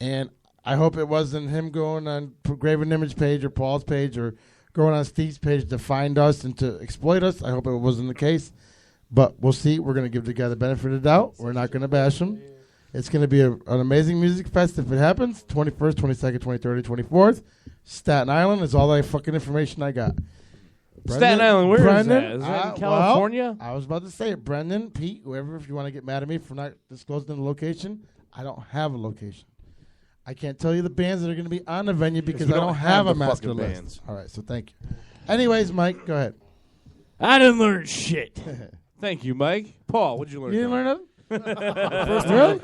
And I hope it wasn't him going on Graven Image page or Paul's page or going on Steve's page to find us and to exploit us. I hope it wasn't the case. But we'll see. We're going to give the guy the benefit of the doubt. We're not going to bash him. It's going to be an amazing music fest if it happens. 21st, 22nd, 23rd, 24th. Staten Island is all that fucking information I got. Staten Island, where is that? Is that in well, California? I was about to say it. Brendan, Pete, whoever, if you want to get mad at me for not disclosing the location, I don't have a location. I can't tell you the bands that are going to be on the venue because we I don't don't have a have the master fucking list. bands. All right, so thank you. Anyways, Mike, go ahead. I didn't learn shit. Thank you, Mike. Paul, what'd you learn? You didn't tonight? learn nothing? Really?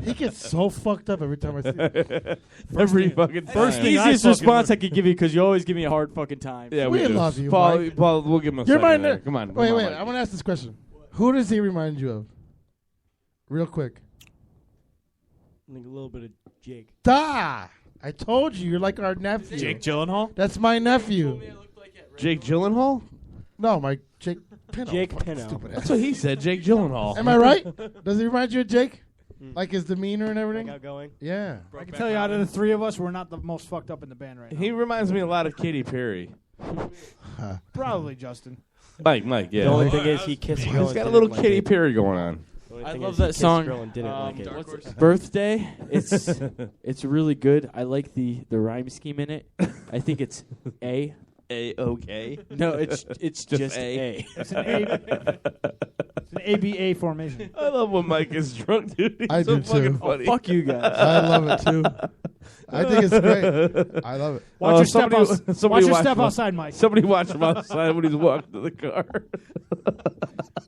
He gets so fucked up every time I see him. Every fucking time. First easiest response I could give you because you always give me a hard fucking time. Yeah, We do. love you, Paul, Mike. Paul, we'll give him a You're second my there. Come on. Wait, come wait. on, I want to ask this question. Who does he remind you of? Real quick. I think a little bit of Jake. Da! I told you, you're like our nephew. Jake Gyllenhaal? That's my nephew. Jake Gyllenhaal? No, my Jake Pinno. Jake Fucking Pinno. stupid That's ass. what he said, Jake Gyllenhaal. Am I right? Does he remind you of Jake? Like his demeanor and everything? Like outgoing? Yeah. I can tell you, out of the three of us, we're not the most fucked up in the band right now. He reminds me a lot of Katy Perry. Probably Justin. Mike, yeah. The only thing is he kissed a girl. He's got a and little didn't like Katy it. Perry going on. The only I thing love is he that kissed song. a girl and didn't like it. What's it? Birthday. It's really good. I like the rhyme scheme in it. I think it's A. A-OK? No, it's just A. It's an ABA formation. I love when Mike is drunk, dude. He's I so do fucking too. funny. Fuck you guys. I love it too. I think it's great. I love it. Watch your step, somebody watch your watch step him. outside, Mike. Somebody watch him outside when he's walking to the car.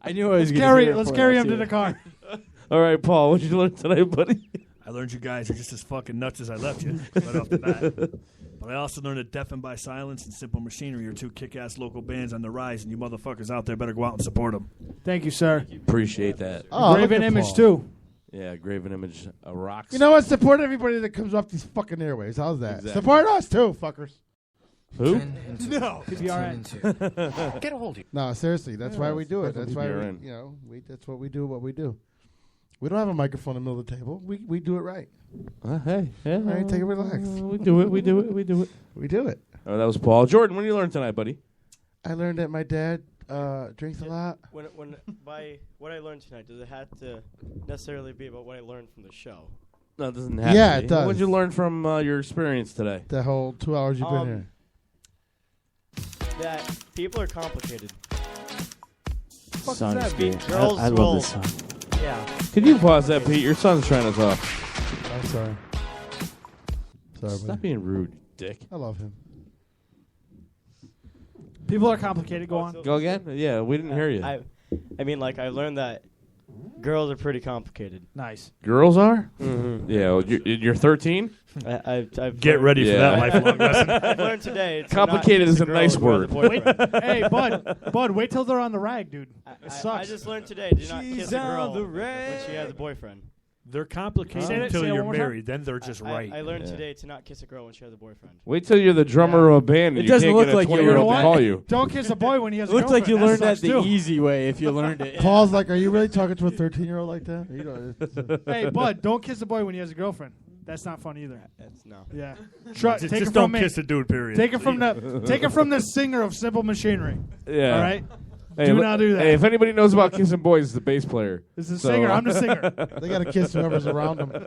I knew I was going to Let's carry him to the car. All right, Paul, what did you learn tonight, buddy? I learned you guys are just as fucking nuts as I left you right off the bat. But I also learned that Deafened by Silence and Simple Machinery are two kick-ass local bands on the rise, and you motherfuckers out there better go out and support them. Thank you, sir. Appreciate that. Oh, Graven look at Image, Paul. too. Yeah, Graven Image rocks. You know what? Support everybody that comes off these fucking airways. How's that? Exactly. Support us too, fuckers. Who? No. PPRN. Get a hold of you. No, seriously. That's why we do it. fucking That's why PPRN. that's what we do. What we do. We don't have a microphone in the middle of the table. We do it right. Hey, yeah. All right, take it relax. We do it. We do it. We do it. We do it. Oh, that was Paul. Jordan, what did you learn tonight, buddy? I learned that my dad drinks a lot. When by what I learned tonight, does it have to necessarily be about what I learned from the show? No, it doesn't have Yeah, to be. it does. What did you learn from your experience today? The whole 2 hours you've been here. That people are complicated. Song is good. Girls I will- love this song. Yeah. Could you pause that, Pete? Your son's trying to talk. I'm sorry. Sorry, Stop buddy. being rude, dick. I love him. People are complicated. Go on. Go again? Yeah, we didn't hear you. I mean, like I learned that girls are pretty complicated. Nice. Girls are? Mm-hmm. Yeah, well, you're 13? I've Get learned- ready for that lifelong lesson. I've learned today. to Complicated not is a kiss girl nice who has a word. boyfriend. Hey, Bud, wait till they're on the rag, dude. It sucks. I just learned today to not She's kiss a girl on the when she has a boyfriend. They're complicated Say it- until say it you're one more time. married. Then they're just right. I learned Yeah. today to not kiss a girl when she has a boyfriend. Wait till you're the drummer of a band and It you doesn't can't look get a like you- 20-year-old You know to what? call you. Don't kiss a boy when he has It a looks like you girlfriend. learned that sucks, the too. easy way if you learned it. Paul's like, are you really talking to a 13-year-old like that? You know, it's, Hey, Bud, don't kiss a boy when he has a girlfriend. That's not fun either. That's no. Yeah. Just take it don't from me. kiss a dude, period. Take it from the singer of Simple Machinery. Yeah. All right. Hey, Do not do that. Hey, if anybody knows about kissing boys, it's the bass player. It's the singer. I'm the singer. they got to kiss whoever's around them.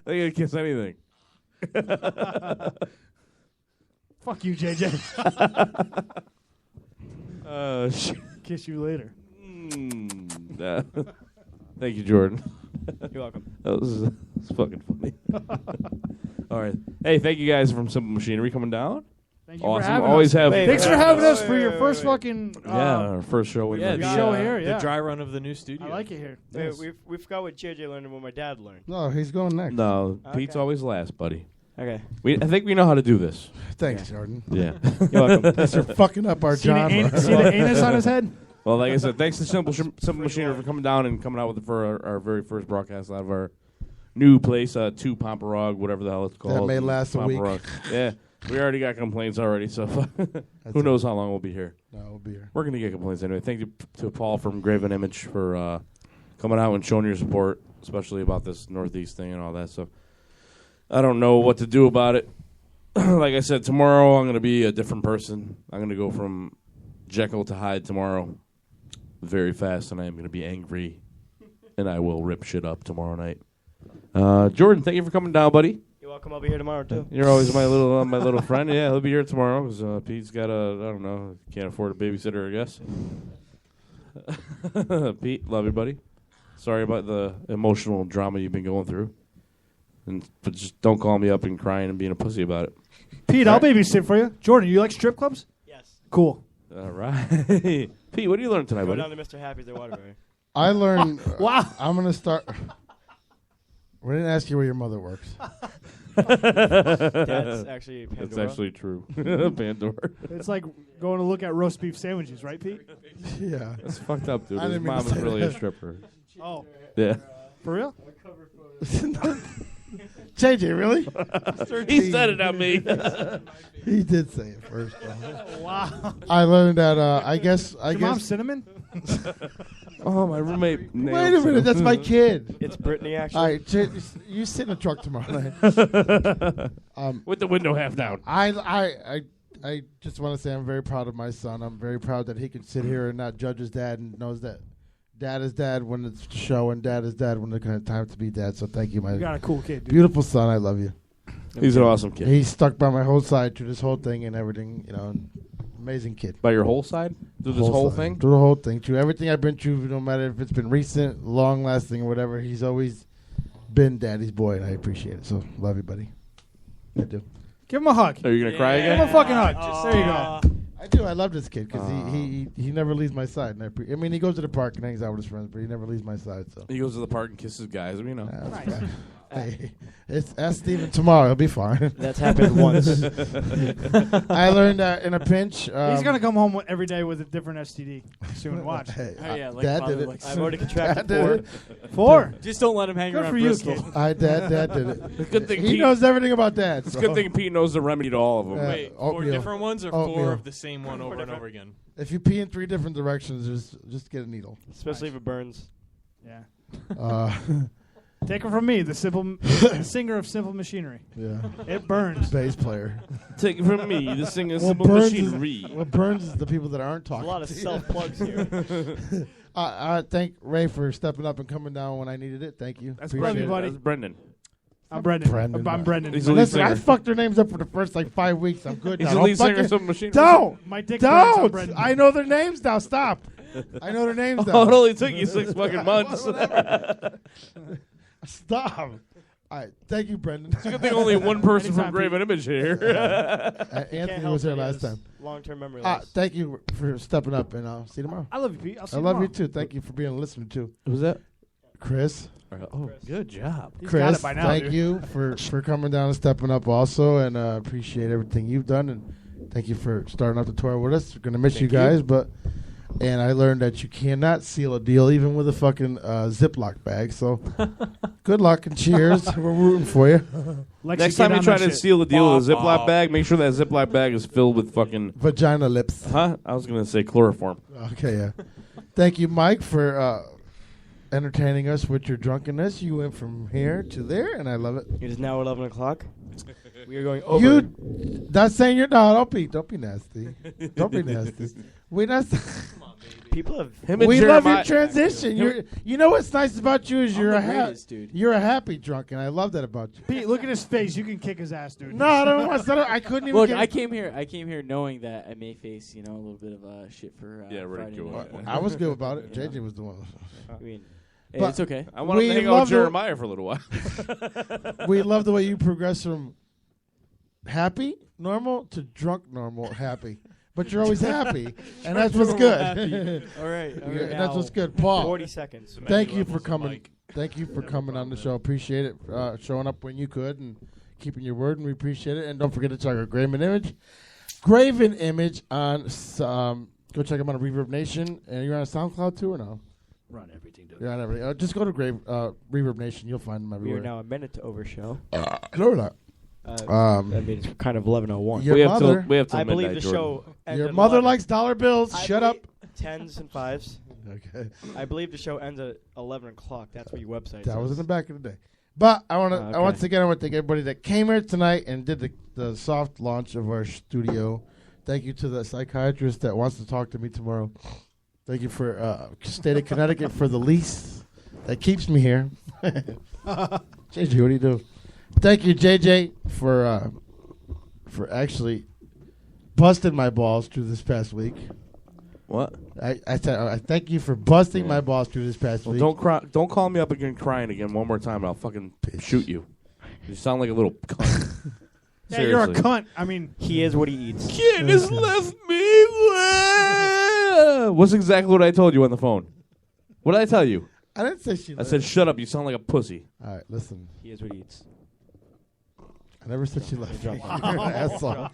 They gotta kiss anything. Fuck you, JJ. Shit. Kiss you later. Thank you, Jordan. You're welcome. That was fucking funny. All right. Hey, thank you guys from Simple Machinery coming down. Thank you Awesome. for having Always us. have. Thanks for having us for your first fucking. Yeah, our first show. Yeah, the show here. Yeah. The dry run of the new studio. I like it here. Wait, we forgot what JJ learned and what my dad learned. No, he's going next. No, Okay. Pete's always last, buddy. Okay. I think we know how to do this. Thanks, Jordan. Yeah. You're welcome. Thanks for fucking up our genre. See the anus on his head? Well, like I said, thanks to Simple Machinery for coming down and coming out with for our very first broadcast out of our new place, 2 Pomperog, whatever the hell it's called. That may last a week. Pomperog. Yeah. We already got complaints already, so who knows how long we'll be here. No, we'll be here. We're going to get complaints anyway. Thank you to Paul from Graven Image for coming out and showing your support, especially about this Northeast thing and all that. So I don't know what to do about it. Like I said, tomorrow I'm going to be a different person. I'm going to go from Jekyll to Hyde tomorrow very fast, and I am going to be angry, and I will rip shit up tomorrow night. Jordan, thank you for coming down, buddy. You're welcome. I'll be here tomorrow too. You're always my little friend. Yeah, he'll be here tomorrow because Pete's got I don't know, can't afford a babysitter, I guess. Pete, love you, buddy. Sorry about the emotional drama you've been going through, but just don't call me up and crying and being a pussy about it. Pete, I'll babysit for you. Jordan, you like strip clubs? Yes. Cool. All right. Pete, what did you learn tonight, Go buddy? down to Mr. Happy's at Waterbury. I learned. Wow. I'm gonna start. We didn't ask you where your mother works. That's actually Pandora. That's actually true. Pandora. It's like going to look at roast beef sandwiches, right, Pete? Yeah. That's fucked up, dude. I His didn't mean mom to is say really a that. stripper. Oh. Yeah. For real? JJ, really? He said it, not me. He did say it first. Though. Wow. I learned that. I guess. Your mom cinnamon? Oh, my roommate. Wait a minute, that's my kid. It's Brittany, actually. All right, you sit in the truck tomorrow night. With the window half down. I just want to say I'm very proud of my son. I'm very proud that he can sit here and not judge his dad and knows that dad is dad when it's the show and dad is dad when it's kind of time to be dad. So thank you, my You got a cool kid, dude. beautiful son. I love you. He's an awesome kid. He stuck by my whole side through this whole thing and everything. You know, amazing kid. By your whole side? Through this whole side. thing? Through the whole thing. Through everything I've been through, no matter if it's been recent, long lasting, or whatever. He's always been daddy's boy, and I appreciate it. So love you, buddy. I do. Give him a hug. Are you gonna cry again? Give him a fucking hug. There you go. I do. I love this kid because he never leaves my side. And I mean, he goes to the park and hangs out with his friends, but he never leaves my side. So He goes to the park and kisses guys. You know. hey, ask Steven tomorrow. He'll be fine. That's happened once. I learned that in a pinch. He's gonna come home every day with a different STD soon. Watch. Hey, Oh, yeah, like Dad Father did it. likes I've already Dad contracted did 4. it. 4. Just don't let him hang Good around for you, Bristol. kid. Dad did it. It's a good thing He Pete knows everything about dad. It's so. a good thing Pete knows the remedy to all of them. Wait, 4 oatmeal. different ones or Oatmeal. 4 of the same one over and over again? If you pee in 3 different directions, just get a needle. Especially if it burns. Yeah. Take it from me, the singer of Simple Machinery. Yeah. It burns. Bass player. Take it from me, the singer of What Simple burns Machinery. what burns is the people that aren't There's talking. a lot of to you. self-plugs here. I thank Ray for stepping up and coming down when I needed it. Thank you. That's Appreciate Brendan. it. buddy. That's Brendan. I'm Brendan. Brendan. I'm Brendan. He's the lead Listen, I singer. fucked their names up for the first 5 weeks. I'm good He's now. the Don't lead singer fucking- of Simple Machinery. Don't. My dick burns on Don't. Brendan. I know their names now. Stop. I know their names now. Oh, it only took you 6 fucking months. Stop. All right. Thank you, Brendan. It's a good thing only one person Anytime, from Graven Image here. Anthony was here last time. Long-term memory loss. Thank you for stepping up, and I'll see you tomorrow. I love you, Pete. I'll see I you love you tomorrow. too. Thank you for being a listener too. Who's that? Chris. Oh, good job. He's Chris, got it by now, thank dude. you for coming down and stepping up also, and appreciate everything you've done, and thank you for starting up the tour with us. We're going to miss you guys, and I learned that you cannot seal a deal even with a fucking Ziploc bag, so good luck and cheers. We're rooting for you. Lexi, Next get time you on try that to shit. seal a deal with a Ziploc bag, make sure that Ziploc bag is filled with fucking... Vagina lips. Huh? I was going to say chloroform. Okay, yeah. Thank you, Mike, for entertaining us with your drunkenness. You went from here to there, and I love it. It is now 11 o'clock. We are going over. That's saying you're not. Don't be nasty. Don't be nasty. We not. People have. We love your transition. You know what's nice about you is you're the a greatest, dude. you're a happy drunk, and I love that about you. Pete, look at his face. You can kick his ass, dude. No, I don't want to. I couldn't even. Look, get I came here knowing that I may face, a little bit of shit for Friday ridicule. night. I was good about it. JJ was the one. I mean, But it's okay. I wanted to hang out with Jeremiah for a little while. We love the way you progress from happy, normal to drunk, normal, happy. But you're always happy, and that's what's good. All right. Yeah, that's what's good. Paul, 40 seconds. Thank you for coming. Thank you for coming on the show. Appreciate it. Showing up when you could and keeping your word, and we appreciate it. And don't forget to check out Graven Image on. Go check them out on Reverb Nation. And you're on SoundCloud too, or no? Run everything, dude. You're on everything. Just go to Reverb Nation. You'll find them We everywhere. are now a minute to over show. No, we're not. I mean, it's kind of 11:01. Your mother. We have till I believe midnight, the show. ends Your at mother 11. likes dollar bills. I Shut up. believe Tens and fives. Okay. I believe the show ends at 11 o'clock. That's what your website That says. was in the back of the day. But I want to. Okay. Once again, I want to thank everybody that came here tonight and did the soft launch of our studio. Thank you to the psychiatrist that wants to talk to me tomorrow. Thank you for State of Connecticut for the lease that keeps me here. JJ, what do you do? Thank you, JJ, for actually busting my balls through this past week. What? I said I thank you for busting my balls through this past Well, week. don't cry. Don't call me up again crying again one more time, and I'll fucking shoot you. You sound like a little cunt. Yeah, you're a Seriously. cunt. I mean, he is what he eats. Kid has left me. What's exactly what I told you on the phone? What did I tell you? I didn't say she. I said, shut up. You sound like a pussy. All right, listen. He is what he eats. I never said she left. Asshole.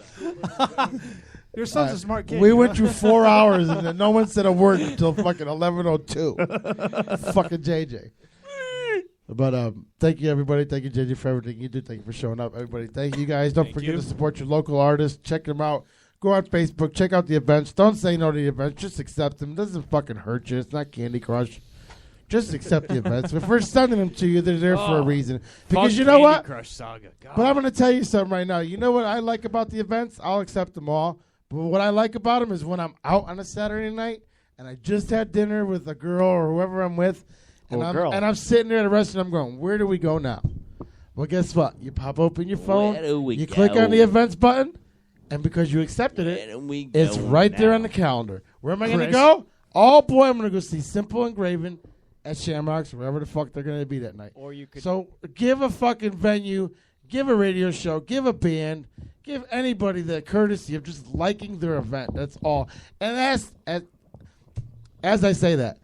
Your son's a smart kid. We you went know? through 4 hours and then no one said a word until fucking 11:02. Fucking JJ. But thank you, everybody. Thank you, JJ, for everything you do. Thank you for showing up, everybody. Thank you guys. Don't forget to support your local artists. Check them out. Go on Facebook. Check out the events. Don't say no to the events. Just accept them. It doesn't fucking hurt you. It's not Candy Crush. Just accept the events. If we're sending them to you, they're there for a reason. Because you know Candy what? Crush Saga. God. But I'm going to tell you something right now. You know what I like about the events? I'll accept them all. But what I like about them is when I'm out on a Saturday night and I just had dinner with a girl or whoever I'm with, and I'm sitting there at a restaurant. I'm going, where do we go now? Well, guess what? You pop open your phone, you click on the events button, and because you accepted it, it's right there on the calendar. Where am I going to go? Oh boy, I'm going to go see Simple and Graven at Shamrocks, wherever the fuck they're going to be that night. Or you could So give a fucking venue, give a radio show, give a band, give anybody the courtesy of just liking their event. That's all. And as I say that,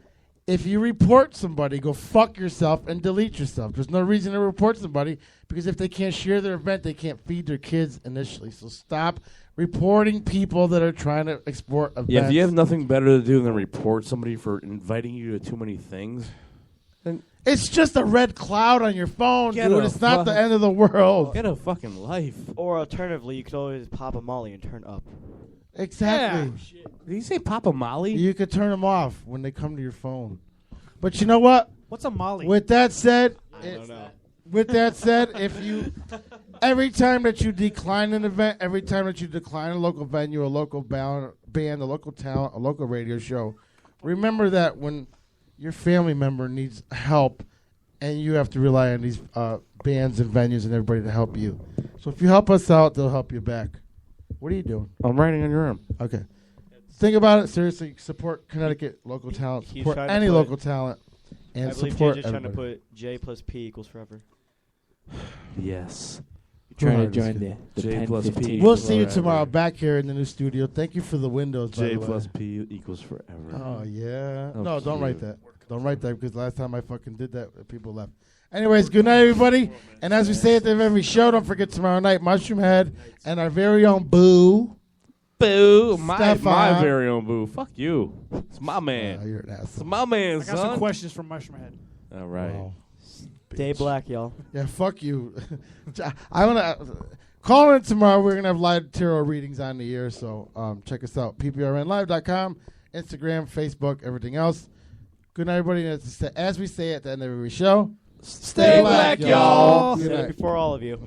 if you report somebody, go fuck yourself and delete yourself. There's no reason to report somebody because if they can't share their event, they can't feed their kids initially. So stop reporting people that are trying to export events. Yeah, if you have nothing better to do than report somebody for inviting you to too many things, then it's just a red cloud on your phone, dude. It's not the end of the world. Get a fucking life. Or alternatively, you could always pop a Molly and turn up. Exactly. Did you say Papa Molly? You could turn them off when they come to your phone. But you know what? What's a Molly? With that said, I don't know. With that said, if you every time that you decline an event, every time that you decline a local venue, a local band, a local talent, a local radio show, remember that when your family member needs help, and you have to rely on these bands and venues and everybody to help you. So if you help us out, they'll help you back. What are you doing? I'm writing on your arm. Okay. Think about it seriously. Support Connecticut local talent. He's Support trying to any put- local talent. And I believe support JJ's trying to everybody. put J plus P equals forever. Yes. Trying to join the J Pen plus 15. P. We'll see you forever. tomorrow back here in the new studio. Thank you for the windows. by J the way. plus P equals forever. Oh yeah. Oh, no, don't cute. write that. Don't write that because last time I fucking did that, people left. Anyways, good night, everybody. And as we say at the end of every show, don't forget tomorrow night, Mushroom Head and our very own Boo. Boo, my Stefan. very own Boo. Fuck you. It's my man. You're an asshole. It's my man, I got son. some questions from Mushroom Head. All right. Wow. Day black, y'all. Yeah, fuck you. I want to call in tomorrow. We're gonna have live tarot readings on the air, so check us out. pprnlive.com, Instagram, Facebook, everything else. Good night, everybody. As we say at the end of every show, Stay black, y'all. Said it before all of you.